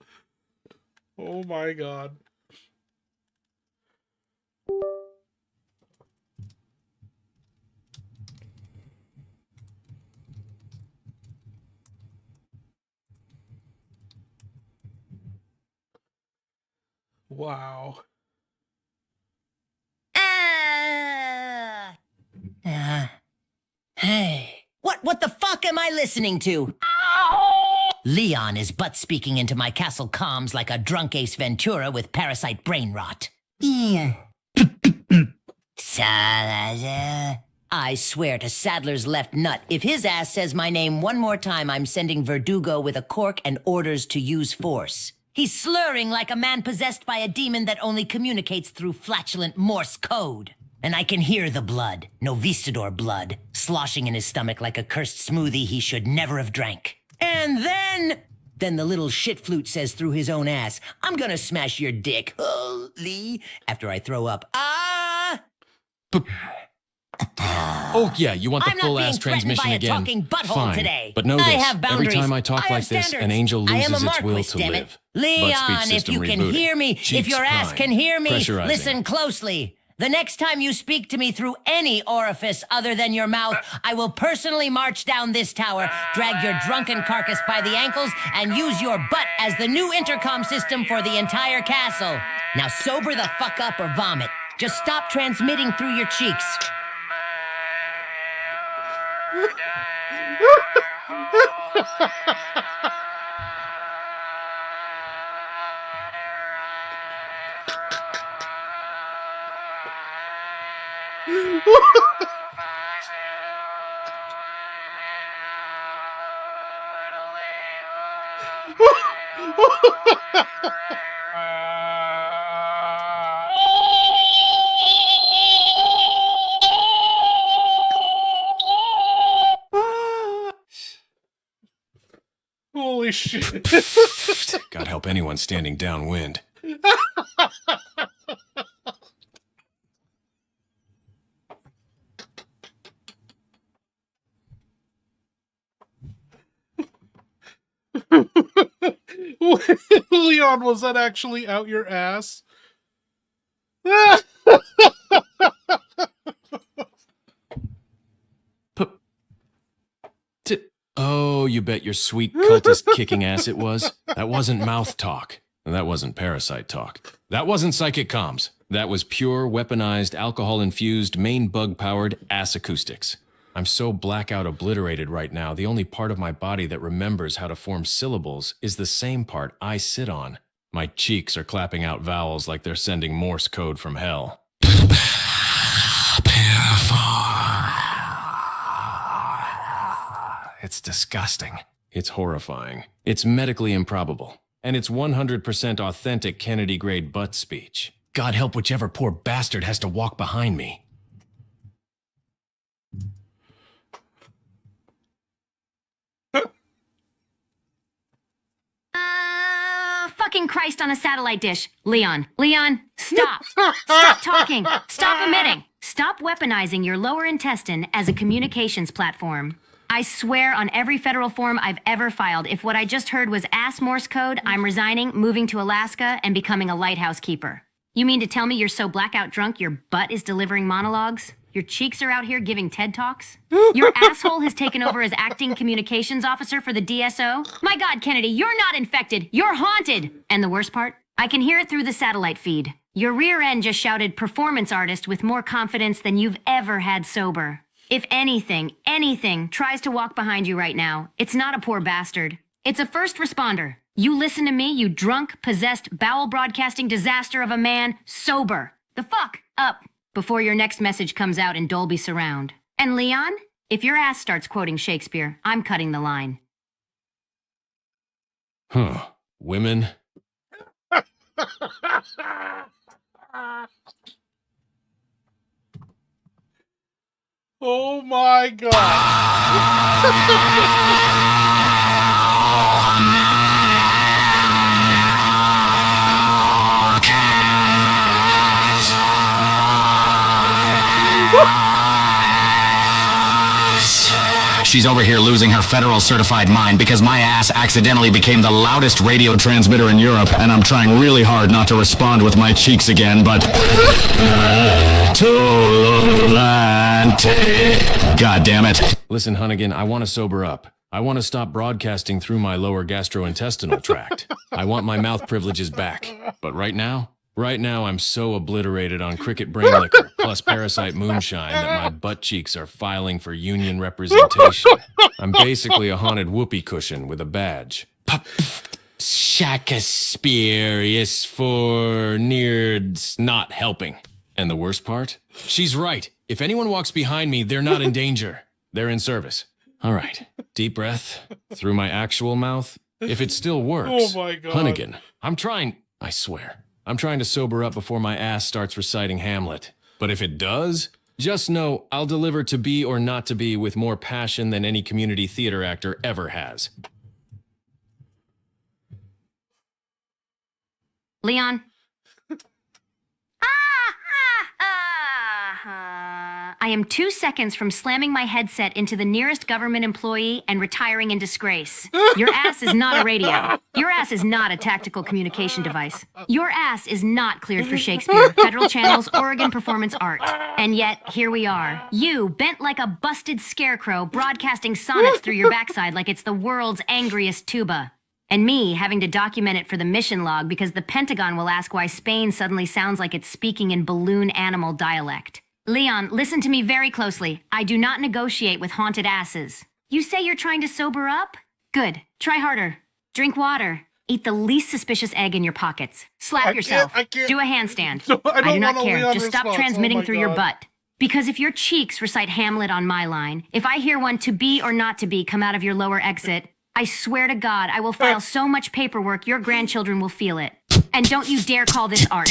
Oh my God. Wow. What the fuck am I listening to? Leon is butt speaking into my castle comms like a drunk Ace Ventura with parasite brain rot. Yeah. Salazar. I swear to Sadler's left nut, if his ass says my name one more time, I'm sending Verdugo with a cork and orders to use force. He's slurring like a man possessed by a demon that only communicates through flatulent Morse code. And I can hear the blood, Novistador blood, sloshing in his stomach like a cursed smoothie he should never have drank. And then the little shit flute says through his own ass, I'm gonna smash your dick, Lee, after I throw up. Oh, yeah, you want the I'm not full being ass threatened transmission by a again. talking butthole Fine. today. But know I this, have every boundaries. time I talk I have like this, standards. an angel I am loses a its will Marquis, to damn it. live. Butt speech Leon, if system you can rebooting. hear me, if Cheeks your ass prime. can hear me, Pressurizing. listen closely. The next time you speak to me through any orifice other than your mouth, I will personally march down this tower, drag your drunken carcass by the ankles, and use your butt as the new intercom system for the entire castle. Now sober the fuck up or vomit. Just stop transmitting through your cheeks. Holy shit. God help anyone standing downwind. Leon, was that actually out your ass? Oh, you bet your sweet cultist kicking ass it was. That wasn't mouth talk. That wasn't parasite talk. That wasn't psychic comms. That was pure, weaponized, alcohol-infused, main bug-powered ass acoustics. I'm so blackout obliterated right now, the only part of my body that remembers how to form syllables is the same part I sit on. My cheeks are clapping out vowels like they're sending Morse code from hell. It's disgusting. It's horrifying. It's medically improbable. And it's 100% authentic Kennedy-grade butt speech. God help whichever poor bastard has to walk behind me. Fucking Christ on a satellite dish. Leon, stop. Stop talking. Stop emitting. Stop weaponizing your lower intestine as a communications platform. I swear on every federal form I've ever filed, if what I just heard was ass Morse code, I'm resigning, moving to Alaska, and becoming a lighthouse keeper. You mean to tell me you're so blackout drunk your butt is delivering monologues? Your cheeks are out here giving TED Talks? Your asshole has taken over as acting communications officer for the DSO? My God, Kennedy, you're not infected. You're haunted. And the worst part? I can hear it through the satellite feed. Your rear end just shouted performance artist with more confidence than you've ever had sober. If anything tries to walk behind you right now, it's not a poor bastard. It's a first responder. You listen to me, you drunk, possessed, bowel broadcasting disaster of a man, sober. The fuck up before your next message comes out in Dolby Surround. And Leon, if your ass starts quoting Shakespeare, I'm cutting the line. Women. Oh my God. She's over here losing her federal certified mind because my ass accidentally became the loudest radio transmitter in Europe, and I'm trying really hard not to respond with my cheeks again, but... God damn it. Listen, Hunnigan, I want to sober up. I want to stop broadcasting through my lower gastrointestinal tract. I want my mouth privileges back. But right now, Right now, I'm so obliterated on cricket brain liquor plus parasite moonshine that my butt cheeks are filing for union representation. I'm basically a haunted whoopee cushion with a badge. Shakespeareus for nerds not helping. And the worst part? She's right. If anyone walks behind me, they're not in danger. They're in service. All right. Deep breath through my actual mouth. If it still works. Oh my God. Hunnigan, I'm trying, I swear. I'm trying to sober up before my ass starts reciting Hamlet. But if it does, just know I'll deliver To Be or Not to Be with more passion than any community theater actor ever has. Leon? I am 2 seconds from slamming my headset into the nearest government employee and retiring in disgrace. Your ass is not a radio. Your ass is not a tactical communication device. Your ass is not cleared for Shakespeare, Federal Channel's Oregon Performance Art. And yet, here we are. You, bent like a busted scarecrow, broadcasting sonnets through your backside like it's the world's angriest tuba. And me having to document it for the mission log because the Pentagon will ask why Spain suddenly sounds like it's speaking in balloon animal dialect. Leon, listen to me very closely. I do not negotiate with haunted asses. You say you're trying to sober up? Good. Try harder. Drink water. Eat the least suspicious egg in your pockets. Slap yourself. I can't. Do a handstand. No, I do don't not want a care. Leon Just stop response. transmitting Oh my through your God. butt. Because if your cheeks recite Hamlet on my line, if I hear one To Be or Not to Be come out of your lower exit, I swear to God, I will file so much paperwork your grandchildren will feel it. And don't you dare call this art.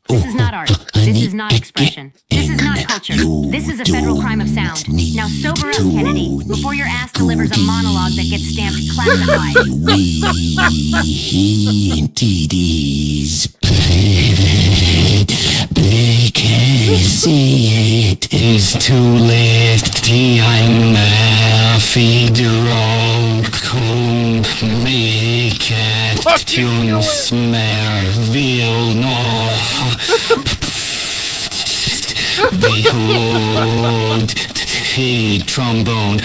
This is not art. This is not expression. This is not culture. This is a federal crime of sound. Now sober up, Kennedy, before your ass delivers a monologue that gets stamped classified. Indeed is perfect because it is too late. I'm a federal make it to smell no. Behold, hey, trombone.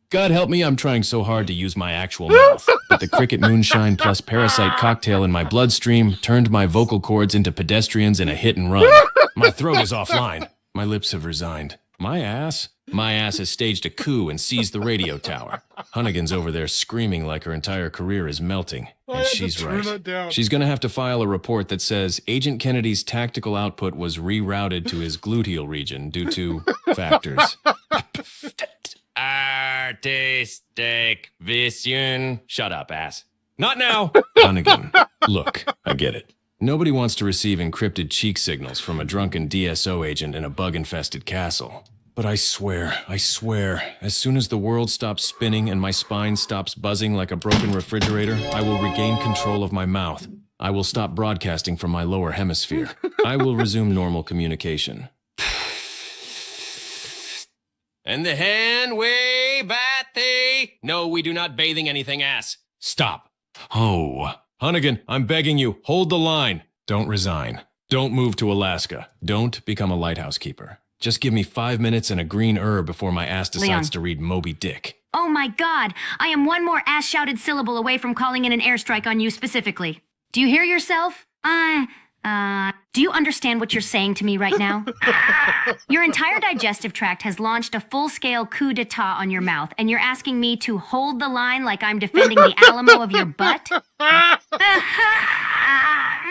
God help me, I'm trying so hard to use my actual mouth. But the cricket moonshine plus parasite cocktail in my bloodstream turned my vocal cords into pedestrians in a hit and run. My throat is offline. My lips have resigned. My ass has staged a coup and seized the radio tower. Hunnigan's over there screaming like her entire career is melting. And she's right. She's gonna have to file a report that says Agent Kennedy's tactical output was rerouted to his gluteal region due to factors. Artistic vision. Shut up, ass. Not now. Hunnigan, look, I get it. Nobody wants to receive encrypted cheek signals from a drunken DSO agent in a bug-infested castle. But I swear, as soon as the world stops spinning and my spine stops buzzing like a broken refrigerator, I will regain control of my mouth. I will stop broadcasting from my lower hemisphere. I will resume normal communication. And the hand way batty. No, we do not bathing anything, ass. Stop. Oh. Hunnigan, I'm begging you, hold the line. Don't resign. Don't move to Alaska. Don't become a lighthouse keeper. Just give me 5 minutes and a green herb before my ass decides Leon. to read Moby Dick. Oh my God, I am one more ass-shouted syllable away from calling in an airstrike on you specifically. Do you hear yourself? Do you understand what you're saying to me right now? Your entire digestive tract has launched a full-scale coup d'etat on your mouth, and you're asking me to hold the line like I'm defending the Alamo of your butt?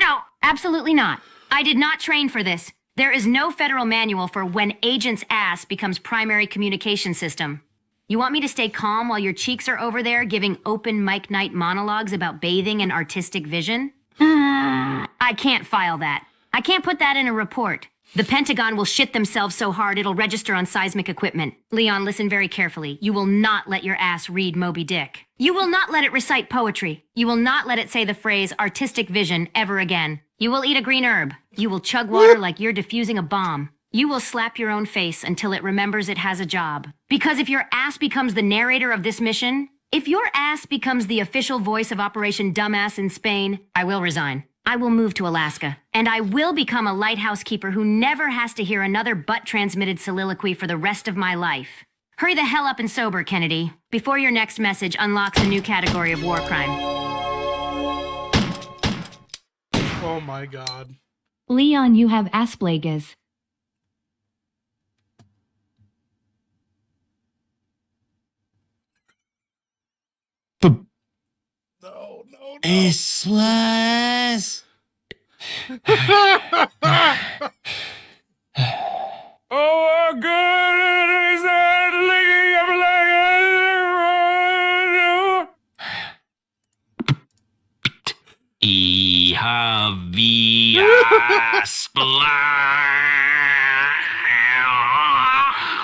No, absolutely not. I did not train for this. There is no federal manual for when agent's ass becomes primary communication system. You want me to stay calm while your cheeks are over there giving open mic night monologues about bathing and artistic vision? I can't file that. I can't put that in a report. The Pentagon will shit themselves so hard it'll register on seismic equipment. Leon, listen very carefully. You will not let your ass read Moby Dick. You will not let it recite poetry. You will not let it say the phrase artistic vision ever again. You will eat a green herb. You will chug water like you're defusing a bomb. You will slap your own face until it remembers it has a job. Because if your ass becomes the narrator of this mission, if your ass becomes the official voice of Operation Dumbass in Spain, I will resign. I will move to Alaska. And I will become a lighthouse keeper who never has to hear another butt-transmitted soliloquy for the rest of my life. Hurry the hell up and sober, Kennedy, before your next message unlocks a new category of war crime. Oh my god. Leon, you have Asplagas. No, no, Iswas. Oh, good is that licking of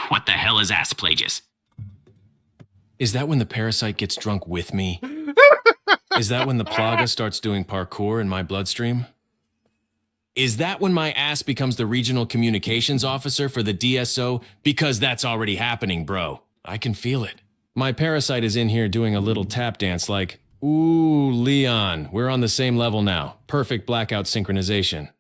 What the hell is asplagus? Is that when the parasite gets drunk with me? Is that when the plaga starts doing parkour in my bloodstream? Is that when my ass becomes the regional communications officer for the DSO? Because that's already happening, bro. I can feel it. My parasite is in here doing a little tap dance like, ooh, Leon, we're on the same level now. Perfect blackout synchronization.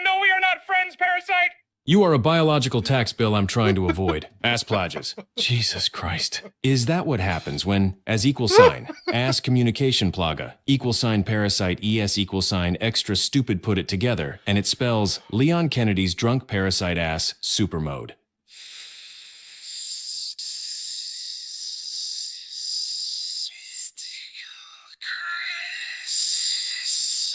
No, we are not friends, parasite. You are a biological tax bill I'm trying to avoid. Asplages. Jesus Christ. Is that what happens when, as equal sign, ass communication plaga, equal sign parasite ES equal sign extra stupid put it together, and it spells Leon Kennedy's drunk parasite ass super mode?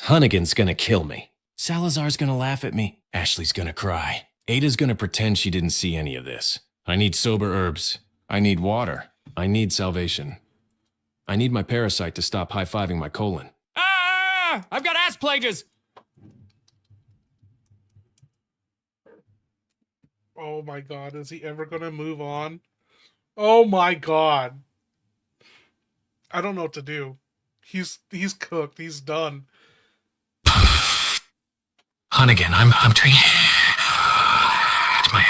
Hunnigan's gonna kill me. Salazar's gonna laugh at me. Ashley's gonna cry. Ada's gonna pretend she didn't see any of this. I need sober herbs. I need water. I need salvation. I need my parasite to stop high-fiving my colon. Ah! I've got asplagas! Oh my god, is he ever gonna move on? Oh my god. I don't know what to do. He's cooked. He's done. Hunnigan, I'm trying. My.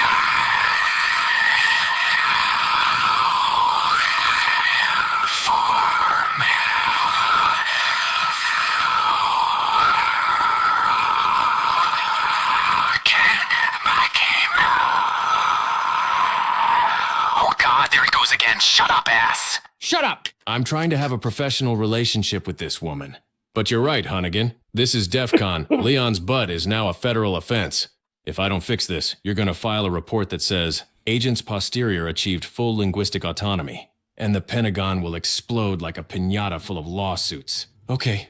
Oh God, there he goes again. Shut up, ass. Shut up! I'm trying to have a professional relationship with this woman. But you're right, Hunnigan. This is DEFCON. Leon's butt is now a federal offense. If I don't fix this, you're gonna file a report that says, Agents Posterior achieved full linguistic autonomy. And the Pentagon will explode like a piñata full of lawsuits. Okay,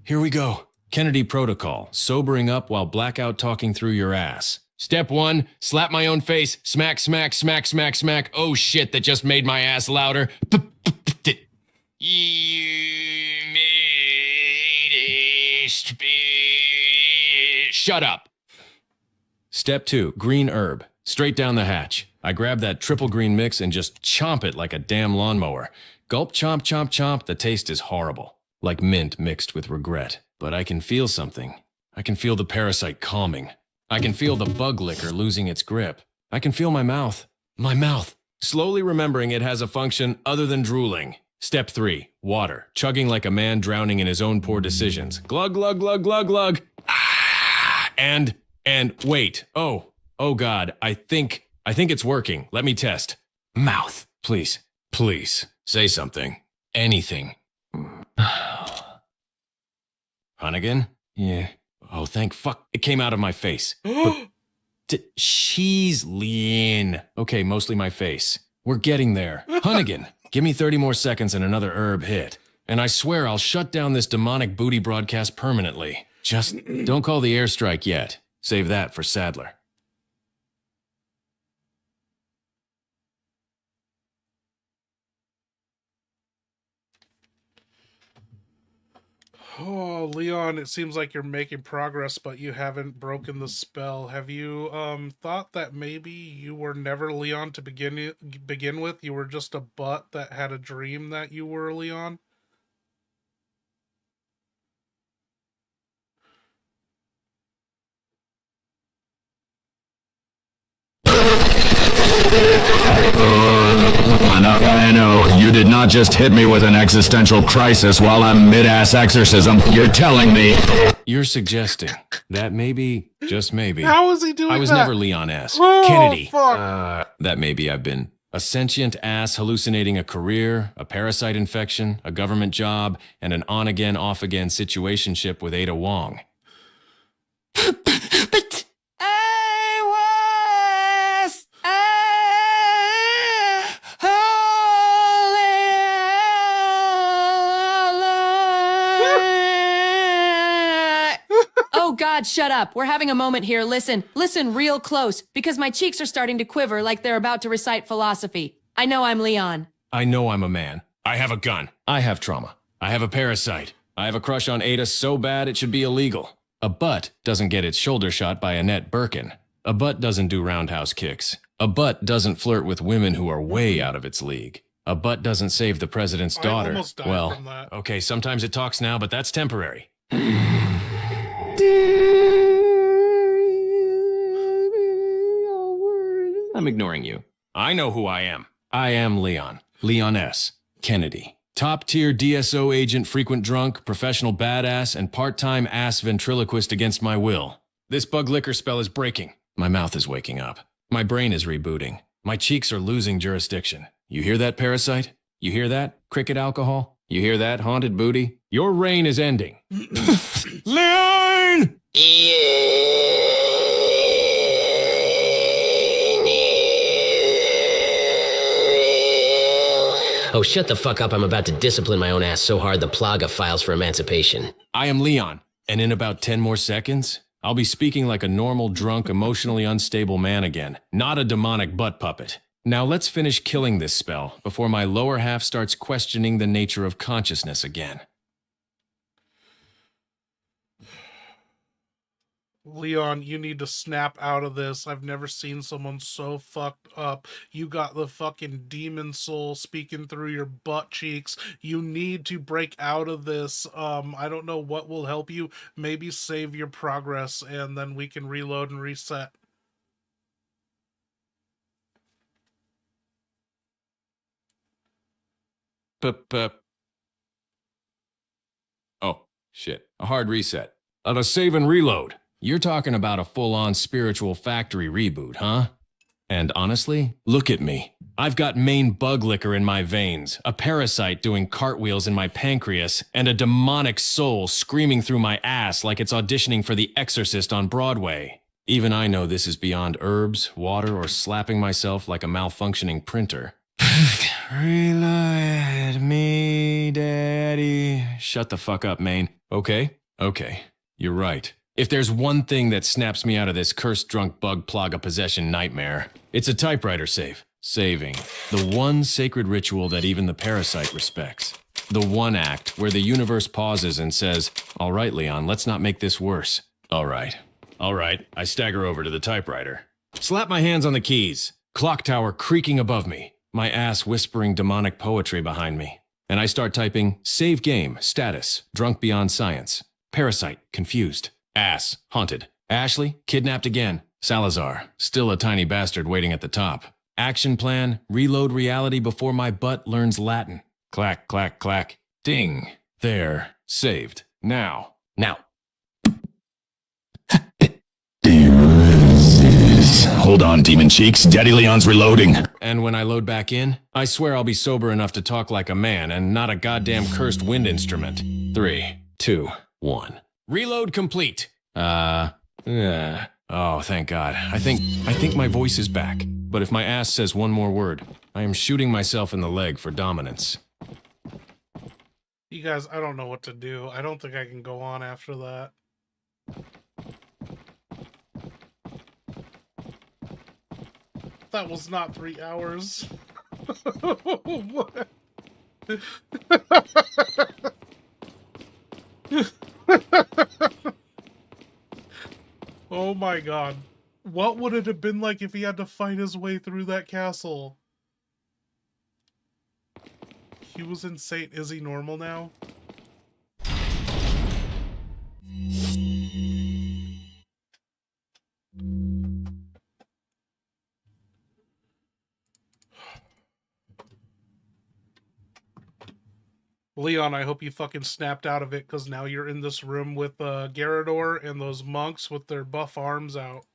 here we go. Kennedy Protocol, sobering up while blackout talking through your ass. Step 1, slap my own face, smack, smack, smack, smack, smack. Oh shit, that just made my ass louder. Shut up. Step 2, green herb. Straight down the hatch. I grab that triple green mix and just chomp it like a damn lawnmower. Gulp, chomp, chomp, chomp. The taste is horrible. Like mint mixed with regret. But I can feel something. I can feel the parasite calming. I can feel the bug liquor losing its grip. I can feel my mouth. My mouth. Slowly remembering it has a function other than drooling. Step 3, water. Chugging like a man drowning in his own poor decisions. Glug, glug, glug, glug, glug. Ah, and wait. Oh God, I think it's working. Let me test. Mouth. Please. Say something. Anything. Hunnigan? Yeah. Oh, thank fuck. It came out of my face. She's lean. Okay, mostly my face. We're getting there. Hunnigan, give me 30 more seconds and another herb hit. And I swear I'll shut down this demonic booty broadcast permanently. Just don't call the airstrike yet. Save that for Sadler. Oh, Leon, it seems like you're making progress, but you haven't broken the spell. Have you thought that maybe you were never Leon to begin with? You were just a butt that had a dream that you were Leon? I know You did not just hit me with an existential crisis while I'm mid-ass exorcism. You're telling me... You're suggesting that maybe, just maybe, How is he doing I was that? never Leon S. Oh, Kennedy. fuck. That maybe I've been a sentient ass hallucinating a career, a parasite infection, a government job, and an on-again, off-again situationship with Ada Wong. But Oh God, shut up. We're having a moment here. Listen real close, because my cheeks are starting to quiver like they're about to recite philosophy. I know I'm Leon. I know I'm a man. I have a gun. I have trauma. I have a parasite. I have a crush on Ada so bad it should be illegal. A butt doesn't get its shoulder shot by Annette Birkin. A butt doesn't do roundhouse kicks. A butt doesn't flirt with women who are way out of its league. A butt doesn't save the president's daughter. almost died Well, from that. okay, sometimes it talks now, but that's temporary. I'm ignoring you. I know who I am. I am Leon. Leon S. Kennedy. Top-tier DSO agent, frequent drunk, professional badass, and part-time ass ventriloquist against my will. This bug liquor spell is breaking. My mouth is waking up. My brain is rebooting. My cheeks are losing jurisdiction. You hear that, parasite? You hear that, cricket alcohol? You hear that, haunted booty? Your reign is ending. Leon! Oh, shut the fuck up. I'm about to discipline my own ass so hard the Plaga files for emancipation. I am Leon, and in about 10 more seconds, I'll be speaking like a normal, drunk, emotionally unstable man again, not a demonic butt puppet. Now let's finish killing this spell before my lower half starts questioning the nature of consciousness again. Leon, you need to snap out of this. I've never seen someone so fucked up. You got the fucking demon soul speaking through your butt cheeks. You need to break out of this. I don't know what will help you. Maybe save your progress and then we can reload and reset. Oh, shit. A hard reset. On a save and reload. You're talking about a full-on spiritual factory reboot, huh? And honestly, look at me. I've got Maine bug liquor in my veins, a parasite doing cartwheels in my pancreas, and a demonic soul screaming through my ass like it's auditioning for The Exorcist on Broadway. Even I know this is beyond herbs, water, or slapping myself like a malfunctioning printer. Reload me, daddy. Shut the fuck up, Maine. Okay? Okay. You're right. If there's one thing that snaps me out of this cursed drunk bug plaga possession nightmare, it's a typewriter save. Saving. The one sacred ritual that even the parasite respects. The one act where the universe pauses and says, all right, Leon, let's not make this worse. All right. All right. I stagger over to the typewriter. Slap my hands on the keys. Clock tower creaking above me. My ass whispering demonic poetry behind me. And I start typing, save game, status, drunk beyond science. Parasite, confused. Ass, haunted. Ashley, kidnapped again. Salazar, still a tiny bastard waiting at the top. Action plan, reload reality before my butt learns Latin. Clack, clack, clack. Ding. There. Saved. Now. Now. Hold on, Demon Cheeks. Daddy Leon's reloading. And when I load back in, I swear I'll be sober enough to talk like a man and not a goddamn cursed wind instrument. 3, 2, 1. Reload complete. Oh, thank God. I think my voice is back. But if my ass says one more word, I am shooting myself in the leg for dominance. You guys, I don't know what to do. I don't think I can go on after that. That was not 3 hours. What? Oh my God. What would it have been like if he had to fight his way through that castle? He was insane. Is he normal now? Leon, I hope you fucking snapped out of it, because now you're in this room with Garador and those monks with their buff arms out.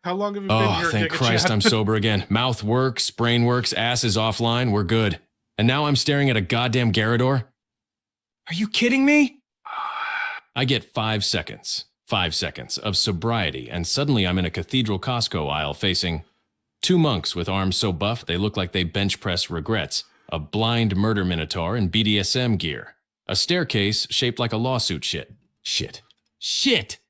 How long have you been here? Oh, thank Giga Christ, Chad? I'm sober again. Mouth works, brain works, ass is offline, we're good. And now I'm staring at a goddamn Garador? Are you kidding me? I get 5 seconds. 5 seconds of sobriety, and suddenly I'm in a Cathedral Costco aisle facing 2 monks with arms so buff they look like they bench press regrets, a blind murder minotaur in BDSM gear, a staircase shaped like a lawsuit Shit.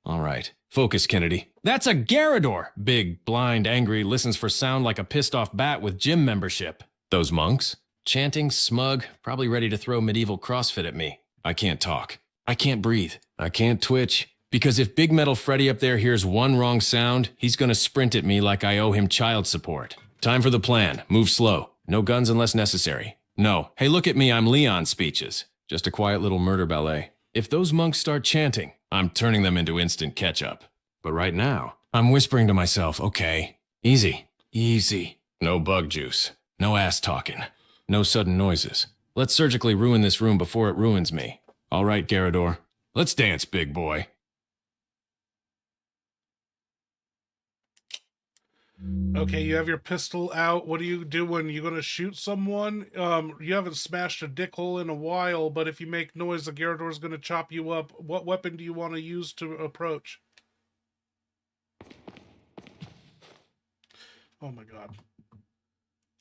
All right. Focus, Kennedy. That's a Garador! Big, blind, angry, listens for sound like a pissed-off bat with gym membership. Those monks? Chanting, smug, probably ready to throw medieval CrossFit at me. I can't talk. I can't breathe. I can't twitch. Because if Big Metal Freddy up there hears one wrong sound, he's gonna sprint at me like I owe him child support. Time for the plan. Move slow. No guns unless necessary. No. Hey, look at me, I'm Leon speeches. Just a quiet little murder ballet. If those monks start chanting, I'm turning them into instant ketchup. But right now, I'm whispering to myself, okay, easy, easy. No bug juice. No ass talking. No sudden noises. Let's surgically ruin this room before it ruins me. All right, Garador. Let's dance, big boy. Okay, you have your pistol out. What are you doing? You gonna shoot someone? You haven't smashed a dick hole in a while, but if you make noise, the Garador's gonna chop you up. What weapon do you want to use to approach? Oh my god.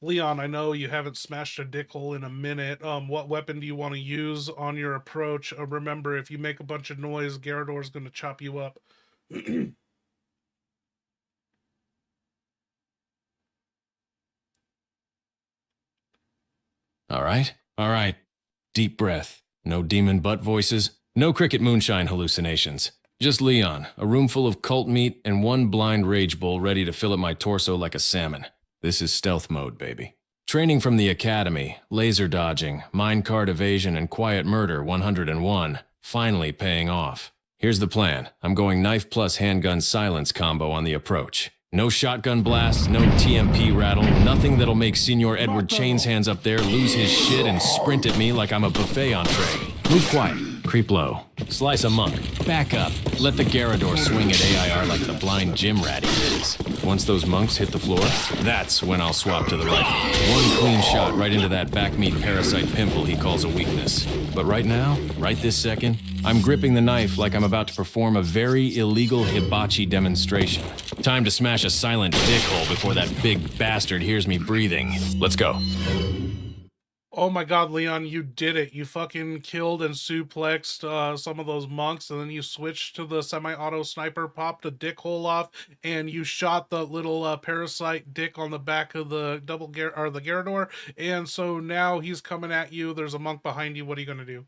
Leon, I know you haven't smashed a dick hole in a minute. What weapon do you want to use on your approach? Remember, if you make a bunch of noise, Garador's gonna chop you up. All right. Deep breath. No demon butt voices. No cricket moonshine hallucinations. Just Leon, a room full of cult meat, and one blind rage bull ready to fill up my torso like a salmon. This is stealth mode, baby. Training from the academy, laser dodging, minecart evasion, and quiet murder 101. Finally paying off. Here's the plan. I'm going knife plus handgun silence combo on the approach. No shotgun blasts, no TMP rattle, nothing that'll make Senor Edward Chain's hands up there lose his shit and sprint at me like I'm a buffet entree. Move quiet, creep low, slice a monk, back up, let the Garador swing at AIR like the blind gym rat he is. Once those monks hit the floor, that's when I'll swap to the rifle. One clean shot right into that back meat parasite pimple he calls a weakness. But right now, right this second, I'm gripping the knife like I'm about to perform a very illegal hibachi demonstration. Time to smash a silent dick hole before that big bastard hears me breathing. Let's go. Oh my god, Leon, you did it. You fucking killed and suplexed some of those monks, and then you switched to the semi-auto sniper, popped a dick hole off, and you shot the little parasite dick on the back of the the Garador, and so now he's coming at you. There's a monk behind you. What are you gonna do?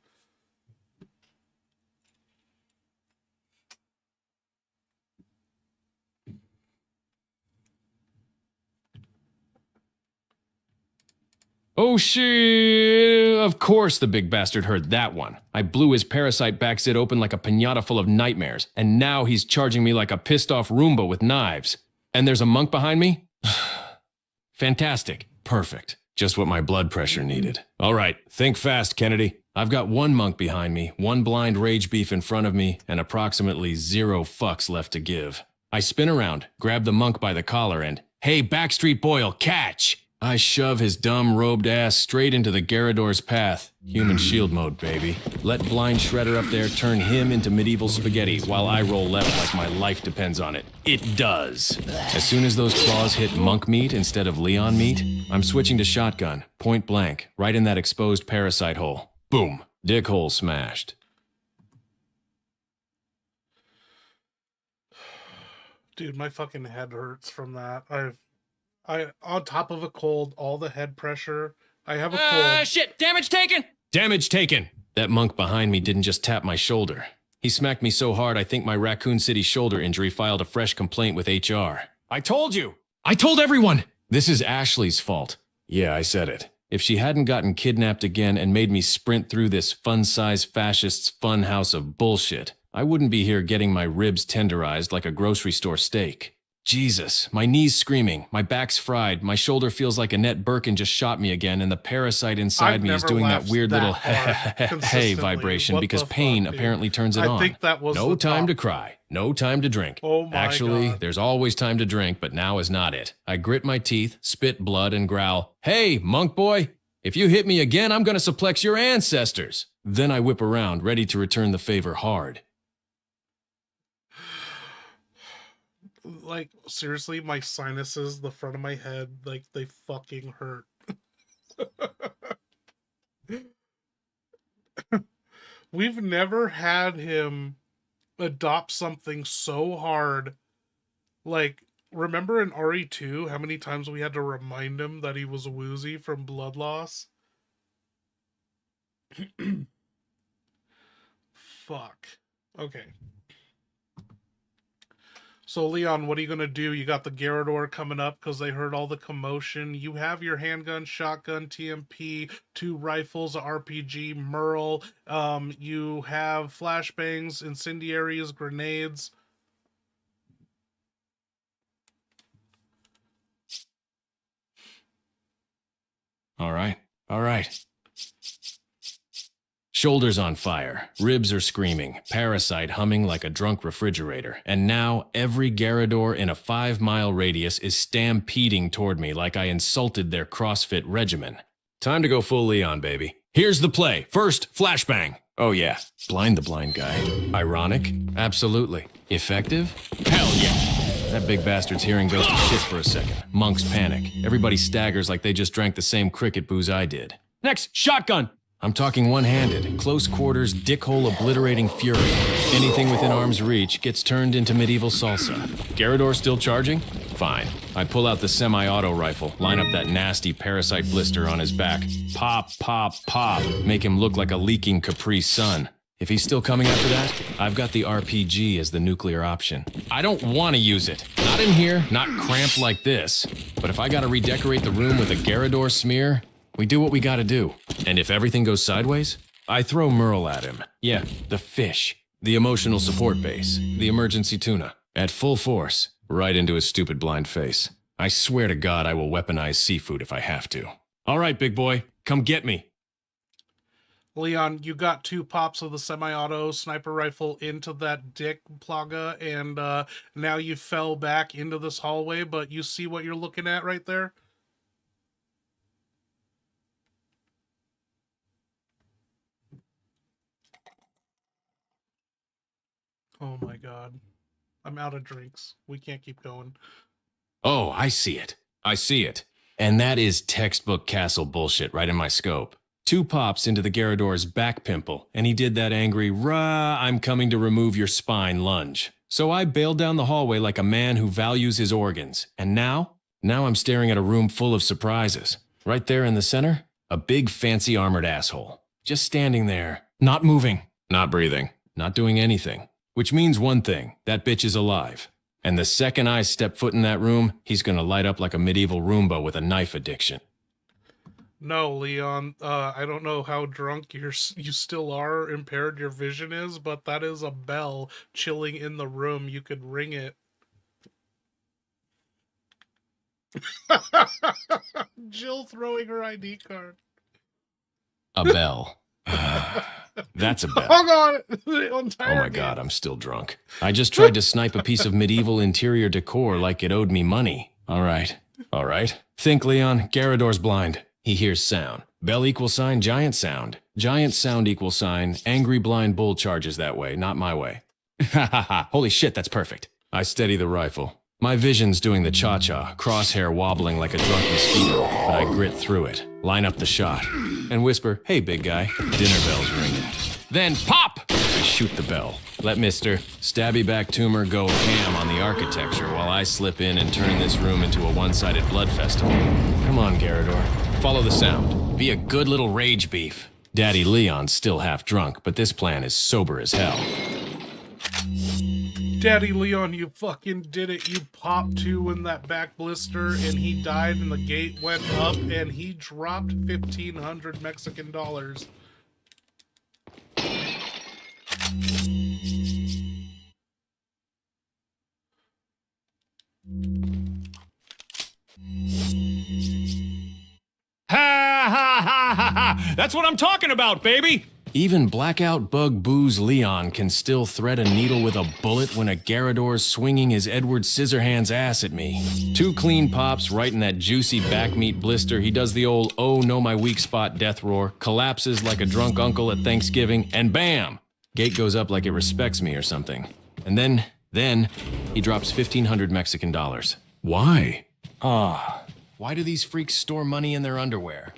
Oh shit! Of course the big bastard heard that one. I blew his parasite backsit open like a piñata full of nightmares, and now he's charging me like a pissed off Roomba with knives. And there's a monk behind me? Fantastic. Perfect. Just what my blood pressure needed. All right, think fast, Kennedy. I've got one monk behind me, one blind rage beef in front of me, and approximately 0 fucks left to give. I spin around, grab the monk by the collar, and, hey, Backstreet Boyle, catch! I shove his dumb, robed ass straight into the Garador's path. Human shield mode, baby. Let Blind Shredder up there turn him into medieval spaghetti while I roll left like my life depends on it. It does. As soon as those claws hit monk meat instead of Leon meat, I'm switching to shotgun, point blank, right in that exposed parasite hole. Boom. Dick hole smashed. Dude, my fucking head hurts from that. I on top of a cold, all the head pressure. I have a cold. Shit! Damage taken! Damage taken! That monk behind me didn't just tap my shoulder. He smacked me so hard I think my Raccoon City shoulder injury filed a fresh complaint with HR. I told you! I told everyone! This is Ashley's fault. Yeah, I said it. If she hadn't gotten kidnapped again and made me sprint through this fun-size fascist's fun house of bullshit, I wouldn't be here getting my ribs tenderized like a grocery store steak. Jesus, my knee's screaming, my back's fried, my shoulder feels like Annette Birkin just shot me again, and the parasite inside I've me is never doing that laughed weird that little hard hey consistently. vibration What because the pain fuck, dude? apparently turns it I on. think that was no the time to top. cry, no time to drink. Oh my Actually, God. there's always time to drink, but now is not it. I grit my teeth, spit blood, and growl, "Hey, monk boy, if you hit me again, I'm gonna suplex your ancestors." Then I whip around, ready to return the favor hard. Like, seriously, my sinuses, the front of my head, like, they fucking hurt. We've never had him adopt something so hard. Like, remember in RE2 how many times we had to remind him that he was woozy from blood loss? Fuck. Okay. So, Leon, what are you going to do? You got the Garrador coming up because they heard all the commotion. You have your handgun, shotgun, TMP, 2 rifles, a RPG, Merle. You have flashbangs, incendiaries, grenades. All right. Shoulders on fire, ribs are screaming, parasite humming like a drunk refrigerator, and now every Garrador in a 5-mile radius is stampeding toward me like I insulted their CrossFit regimen. Time to go full Leon, baby. Here's the play. First, flashbang. Oh yeah, blind the blind guy. Ironic? Absolutely. Effective? Hell yeah. That big bastard's hearing goes to shit for a second. Monks panic. Everybody staggers like they just drank the same cricket booze I did. Next, shotgun. I'm talking one-handed, close quarters, dickhole obliterating fury. Anything within arm's reach gets turned into medieval salsa. Garrador still charging? Fine. I pull out the semi-auto rifle, line up that nasty parasite blister on his back. Pop, pop, pop. Make him look like a leaking Capri Sun. If he's still coming after that, I've got the RPG as the nuclear option. I don't want to use it. Not in here, not cramped like this. But if I gotta redecorate the room with a Garrador smear, we do what we gotta do. And if everything goes sideways, I throw Merle at him. Yeah, the fish. The emotional support base. The emergency tuna. At full force, right into his stupid blind face. I swear to God I will weaponize seafood if I have to. All right, big boy, come get me. Leon, you got 2 pops of the semi-auto sniper rifle into that dick plaga, and now you fell back into this hallway, but you see what you're looking at right there? Oh my God. I'm out of drinks. We can't keep going. Oh, I see it. And that is textbook castle bullshit right in my scope. 2 pops into the Garrador's back pimple, and he did that angry, "Rah, I'm coming to remove your spine" lunge. So I bailed down the hallway like a man who values his organs. And now I'm staring at a room full of surprises. Right there in the center, a big fancy armored asshole. Just standing there, not moving, not breathing, not doing anything. Which means one thing, that bitch is alive. And the second I step foot in that room, he's gonna light up like a medieval Roomba with a knife addiction. No, Leon, I don't know how drunk you still are, impaired your vision is, but that is a bell chilling in the room. You could ring it. Jill throwing her ID card. A bell. That's a bell. Hung on! The entire Oh my game. God, I'm still drunk. I just tried to snipe a piece of medieval interior decor like it owed me money. All right. Think, Leon. Garrador's blind. He hears sound. Bell equal sign, giant sound. Giant sound equal sign. Angry blind bull charges that way, not my way. Ha ha ha. Holy shit, that's perfect. I steady the rifle. My vision's doing the cha-cha, crosshair wobbling like a drunk mosquito, but I grit through it, line up the shot, and whisper, "Hey, big guy." Dinner bell's ringing. Then pop! I shoot the bell. Let Mr. Stabby Back Tumor go ham on the architecture while I slip in and turn this room into a one-sided blood festival. Come on, Garrador. Follow the sound. Be a good little rage beef. Daddy Leon's still half drunk, but this plan is sober as hell. Daddy Leon, you fucking did it. You popped 2 in that back blister, and he died, and the gate went up, and he dropped 1,500 Mexican dollars. That's what I'm talking about, baby! Even blackout bug booze Leon can still thread a needle with a bullet when a Garador's swinging his Edward Scissorhands ass at me. 2 clean pops right in that juicy back meat blister. He does the old "oh no my weak spot" death roar, collapses like a drunk uncle at Thanksgiving, and bam! Gate goes up like it respects me or something. And then he drops 1,500 Mexican dollars. Why? Why do these freaks store money in their underwear?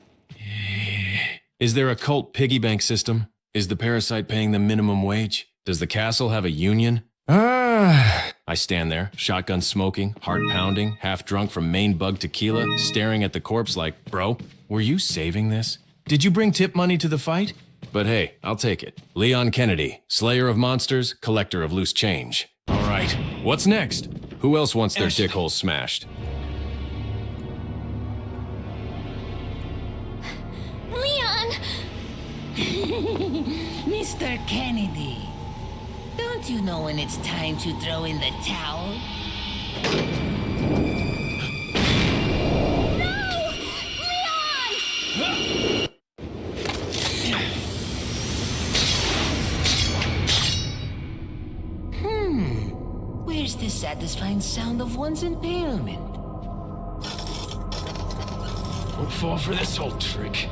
Is there a cult piggy bank system? Is the parasite paying them minimum wage? Does the castle have a union? I stand there, shotgun smoking, heart pounding, half drunk from Maine bug tequila, staring at the corpse like, bro, were you saving this? Did you bring tip money to the fight? But hey, I'll take it. Leon Kennedy, slayer of monsters, collector of loose change. All right, what's next? Who else wants their dickholes smashed? Leon! Mr. Kennedy, don't you know when it's time to throw in the towel? No! Leon! Where's the satisfying sound of one's impalement? Won't fall for this old trick.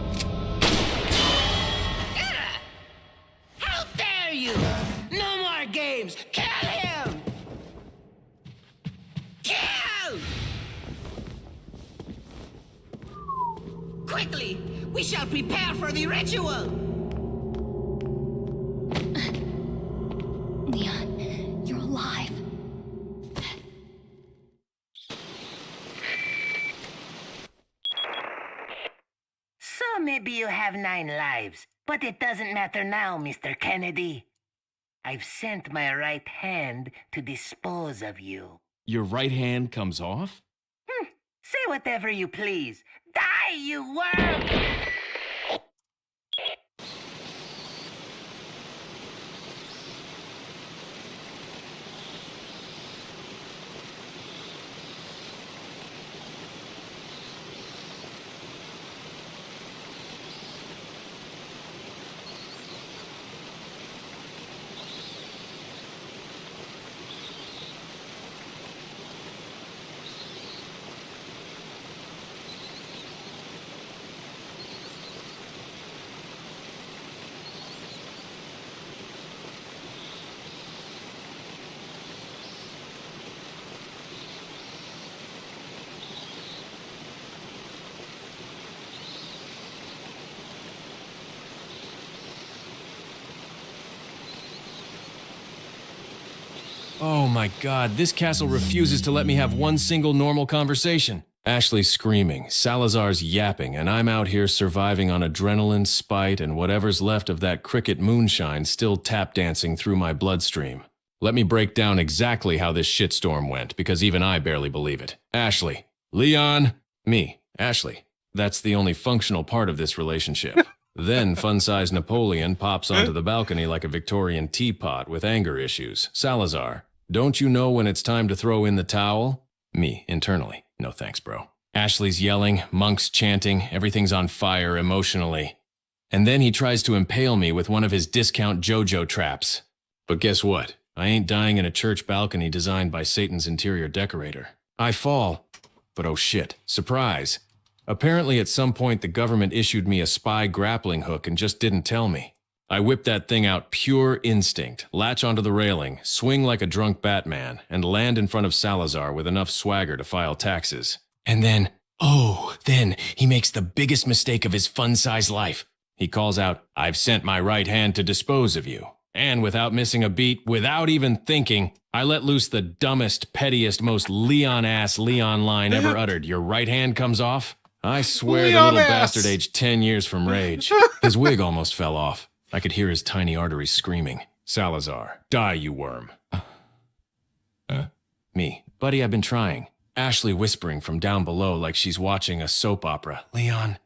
How dare you! No more games! Kill him! Kill! Quickly! We shall prepare for the ritual! Leon, you're alive. So maybe you have 9 lives, but it doesn't matter now, Mr. Kennedy. I've sent my right hand to dispose of you. Your right hand comes off? Say whatever you please. Die, you worm! Oh my god, this castle refuses to let me have one single normal conversation. Ashley's screaming, Salazar's yapping, and I'm out here surviving on adrenaline, spite, and whatever's left of that cricket moonshine still tap dancing through my bloodstream. Let me break down exactly how this shitstorm went, because even I barely believe it. Ashley. Leon. Me. Ashley. That's the only functional part of this relationship. Then fun-sized Napoleon pops onto the balcony like a Victorian teapot with anger issues. Salazar. Don't you know when it's time to throw in the towel? Me, internally. No thanks, bro. Ashley's yelling, monks chanting, everything's on fire emotionally. And then he tries to impale me with one of his discount JoJo traps. But guess what? I ain't dying in a church balcony designed by Satan's interior decorator. I fall. But oh shit, surprise. Apparently at some point the government issued me a spy grappling hook and just didn't tell me. I whip that thing out pure instinct, latch onto the railing, swing like a drunk Batman, and land in front of Salazar with enough swagger to file taxes. And then, then he makes the biggest mistake of his fun-sized life. He calls out, "I've sent my right hand to dispose of you." And without missing a beat, without even thinking, I let loose the dumbest, pettiest, most Leon-ass Leon line ever uttered. Your right hand comes off? I swear the little bastard aged 10 years from rage. His wig almost fell off. I could hear his tiny arteries screaming. Salazar, die, you worm. Me. Buddy, I've been trying. Ashley whispering from down below like she's watching a soap opera. Leon,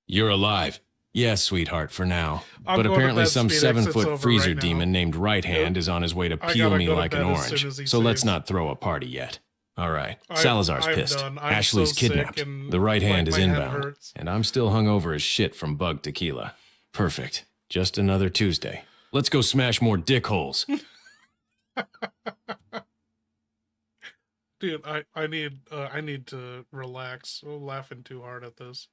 you're alive. Yes, sweetheart, for now. But apparently some 7-foot freezer right demon named Right Hand is on his way to peel me like an orange. So let's not throw a party yet. All right, I- Salazar's I'm pissed. done. I'm Ashley's so sick kidnapped. and, The right hand like, is my head inbound. hurts. And I'm still hungover as shit from bug tequila. Perfect. Just another Tuesday. Let's go smash more dick holes. Dude, I need to relax. I'm laughing too hard at this.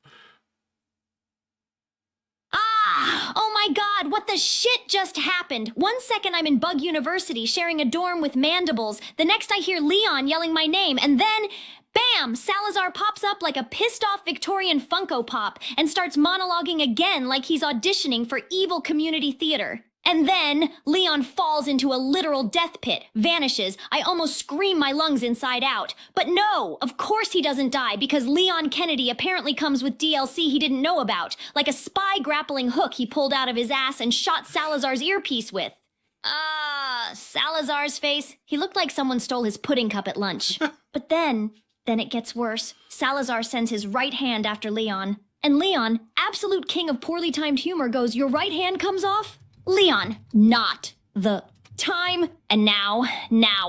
Ah! Oh my god, what the shit just happened? 1 second I'm in Bug University sharing a dorm with mandibles. The next I hear Leon yelling my name, and then bam! Salazar pops up like a pissed off Victorian Funko Pop and starts monologuing again like he's auditioning for evil community theater. And then Leon falls into a literal death pit, vanishes. I almost scream my lungs inside out. But no, of course he doesn't die because Leon Kennedy apparently comes with DLC he didn't know about, like a spy grappling hook he pulled out of his ass and shot Salazar's earpiece with. Salazar's face. He looked like someone stole his pudding cup at lunch. But then it gets worse. Salazar sends his right hand after Leon. And Leon, absolute king of poorly timed humor, goes, "Your right hand comes off?" Leon, not the time. And now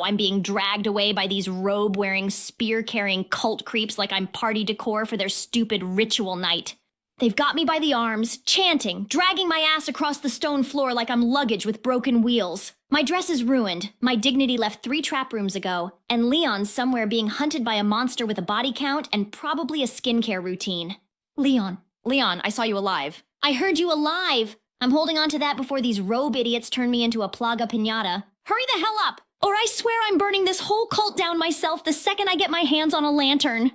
I'm being dragged away by these robe-wearing, spear-carrying cult creeps like I'm party decor for their stupid ritual night. They've got me by the arms, chanting, dragging my ass across the stone floor like I'm luggage with broken wheels. My dress is ruined, my dignity left 3 trap rooms ago, and Leon's somewhere being hunted by a monster with a body count and probably a skincare routine. Leon, I saw you alive. I heard you alive! I'm holding on to that before these robe idiots turn me into a plaga piñata. Hurry the hell up, or I swear I'm burning this whole cult down myself the second I get my hands on a lantern.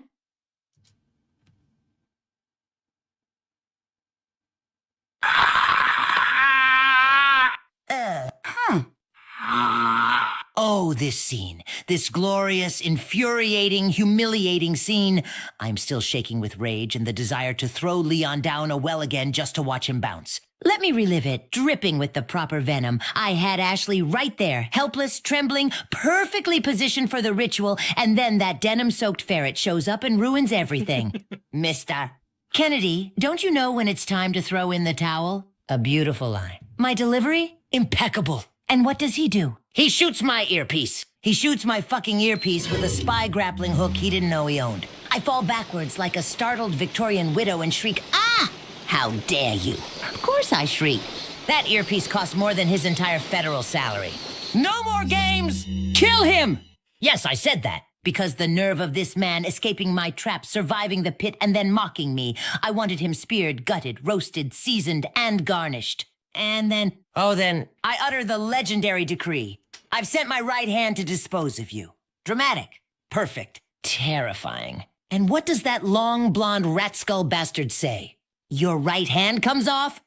Oh, this scene. This glorious, infuriating, humiliating scene. I'm still shaking with rage and the desire to throw Leon down a well again just to watch him bounce. Let me relive it, dripping with the proper venom. I had Ashley right there, helpless, trembling, perfectly positioned for the ritual, and then that denim-soaked ferret shows up and ruins everything. Mister Kennedy, don't you know when it's time to throw in the towel? A beautiful line. My delivery? Impeccable. And what does he do? He shoots my earpiece. He shoots my fucking earpiece with a spy grappling hook he didn't know he owned. I fall backwards like a startled Victorian widow and shriek, "Ah! How dare you!" Of course I shriek. That earpiece cost more than his entire federal salary. No more games! Kill him! Yes, I said that. Because the nerve of this man escaping my trap, surviving the pit, and then mocking me. I wanted him speared, gutted, roasted, seasoned, and garnished. And then I utter the legendary decree. I've sent my right hand to dispose of you. Dramatic. Perfect. Terrifying. And what does that long, blonde, rat skull bastard say? Your right hand comes off?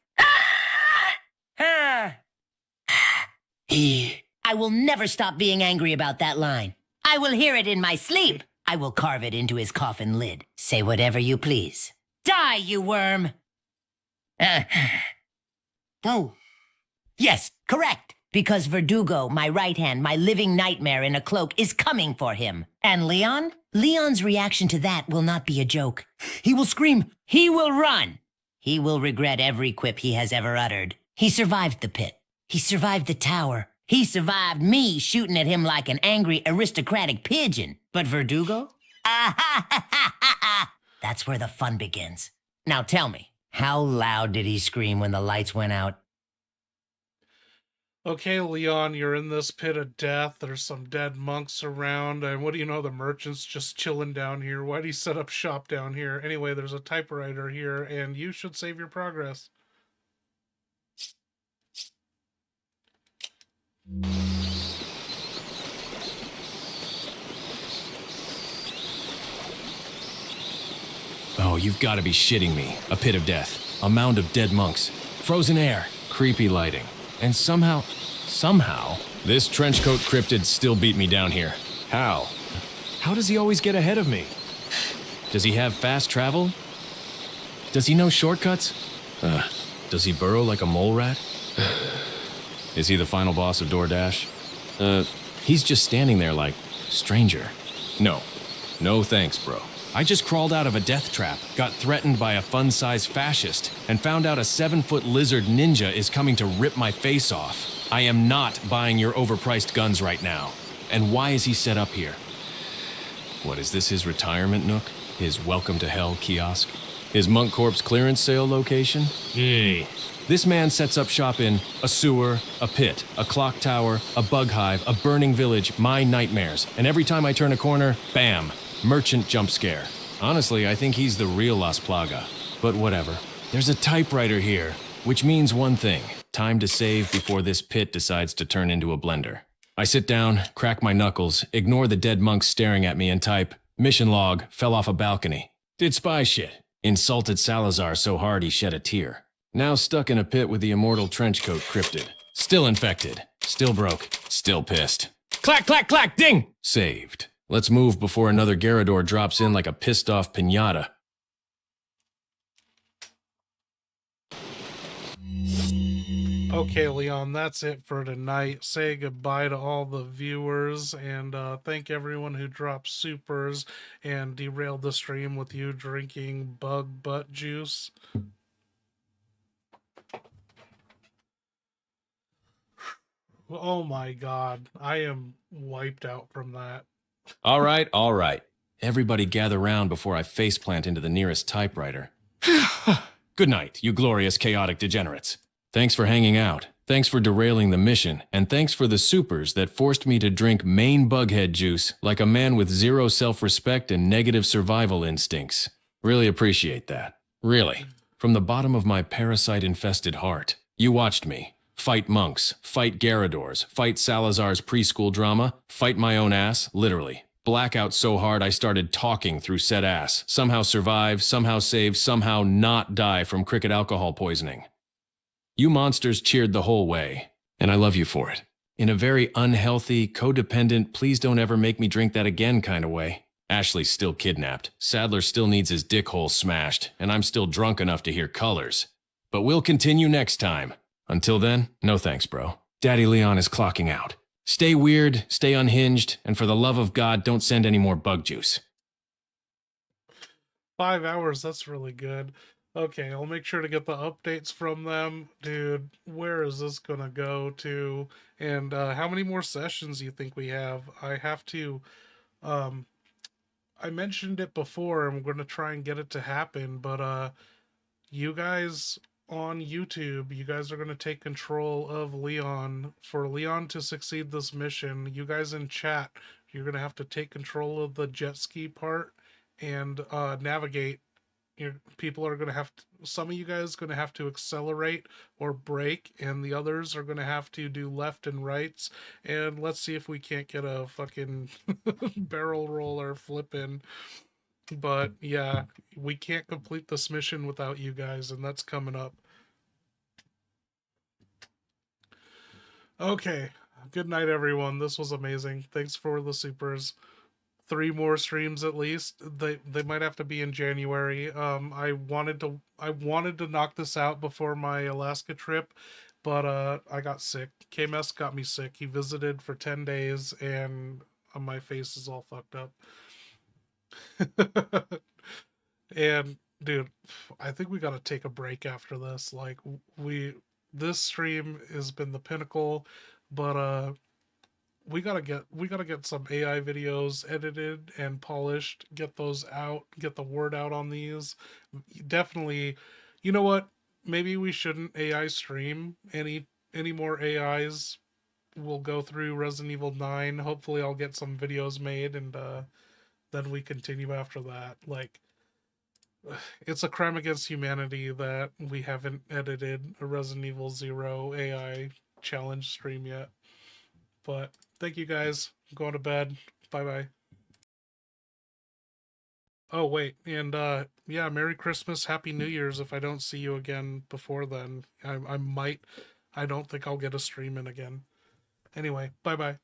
I will never stop being angry about that line. I will hear it in my sleep. I will carve it into his coffin lid. Say whatever you please. Die, you worm! Oh. Yes, correct. Because Verdugo, my right hand, my living nightmare in a cloak, is coming for him. And Leon? Leon's reaction to that will not be a joke. He will scream. He will run. He will regret every quip he has ever uttered. He survived the pit. He survived the tower. He survived me shooting at him like an angry aristocratic pigeon. But Verdugo? That's where the fun begins. Now tell me, how loud did he scream when the lights went out? Okay, Leon, you're in this pit of death. There's some dead monks around, and what do you know? The merchant's just chilling down here. Why do you set up shop down here? Anyway, there's a typewriter here, and you should save your progress. Oh, you've got to be shitting me. A pit of death. A mound of dead monks. Frozen air. Creepy lighting. And somehow, this trenchcoat cryptid still beat me down here. How? How does he always get ahead of me? Does he have fast travel? Does he know shortcuts? Does he burrow like a mole rat? Is he the final boss of DoorDash? He's just standing there like, stranger. No thanks, bro. I just crawled out of a death trap, got threatened by a fun-sized fascist, and found out a 7-foot lizard ninja is coming to rip my face off. I am not buying your overpriced guns right now. And why is he set up here? What, is this his retirement nook? His welcome to hell kiosk? His Monk Corpse clearance sale location? Hey. This man sets up shop in a sewer, a pit, a clock tower, a bug hive, a burning village, my nightmares. And every time I turn a corner, bam, merchant jump scare. Honestly, I think he's the real Las Plaga. But whatever. There's a typewriter here, which means one thing. Time to save before this pit decides to turn into a blender. I sit down, crack my knuckles, ignore the dead monks staring at me and type, mission log, fell off a balcony. Did spy shit. Insulted Salazar so hard he shed a tear. Now stuck in a pit with the immortal trenchcoat cryptid. Still infected. Still broke. Still pissed. Clack, clack, clack, ding! Saved. Let's move before another Garrador drops in like a pissed off piñata. Okay, Leon, that's it for tonight. Say goodbye to all the viewers and thank everyone who dropped supers and derailed the stream with you drinking bug butt juice. Oh my god, I am wiped out from that. All right, all right. Everybody gather round before I faceplant into the nearest typewriter. Good night, you glorious chaotic degenerates. Thanks for hanging out. Thanks for derailing the mission. And thanks for the supers that forced me to drink main bughead juice like a man with zero self-respect and negative survival instincts. Really appreciate that. Really. From the bottom of my parasite-infested heart. You watched me. Fight monks, fight Garradors, fight Salazar's preschool drama, fight my own ass, literally. Blackout so hard I started talking through said ass. Somehow survive, somehow save, somehow not die from cricket alcohol poisoning. You monsters cheered the whole way, and I love you for it. In a very unhealthy, codependent, please don't ever make me drink that again kind of way. Ashley's still kidnapped, Sadler still needs his dick hole smashed, and I'm still drunk enough to hear colors. But we'll continue next time. Until then, no thanks, bro. Daddy Leon is clocking out. Stay weird, stay unhinged, and for the love of God, don't send any more bug juice. 5 hours, that's really good. Okay, I'll make sure to get the updates from them. Dude, where is this gonna go to? And how many more sessions do you think we have? I have to, I mentioned it before, I'm gonna try and get it to happen, but you guys on YouTube, you guys are going to take control of Leon. For Leon to succeed this mission, you guys in chat, you're going to have to take control of the jet ski part and navigate. People are going to have to, some of you guys are going to have to accelerate or brake, and the others are going to have to do left and rights. And let's see if we can't get a fucking barrel roll or flip in. But yeah, we can't complete this mission without you guys, and that's coming up. Okay, good night, everyone. This was amazing. Thanks for the supers. 3 more streams at least. They might have to be in January. I wanted to knock this out before my Alaska trip, but I got sick. KMS got me sick. He visited for 10 days, and my face is all fucked up. And dude, I think we gotta take a break after this. Like, this stream has been the pinnacle, but we gotta get some AI videos edited and polished, get those out, get the word out on these. Definitely, you know what, maybe we shouldn't AI stream any more AIs. We'll go through Resident Evil 9. Hopefully I'll get some videos made, and then we continue after that. Like, it's a crime against humanity that we haven't edited a Resident Evil 0 AI challenge stream yet. But thank you guys. I'm going to bed. Bye-bye. Oh, wait. And yeah, Merry Christmas, Happy New Year's if I don't see you again before then. I don't think I'll get a stream in again. Anyway, bye-bye.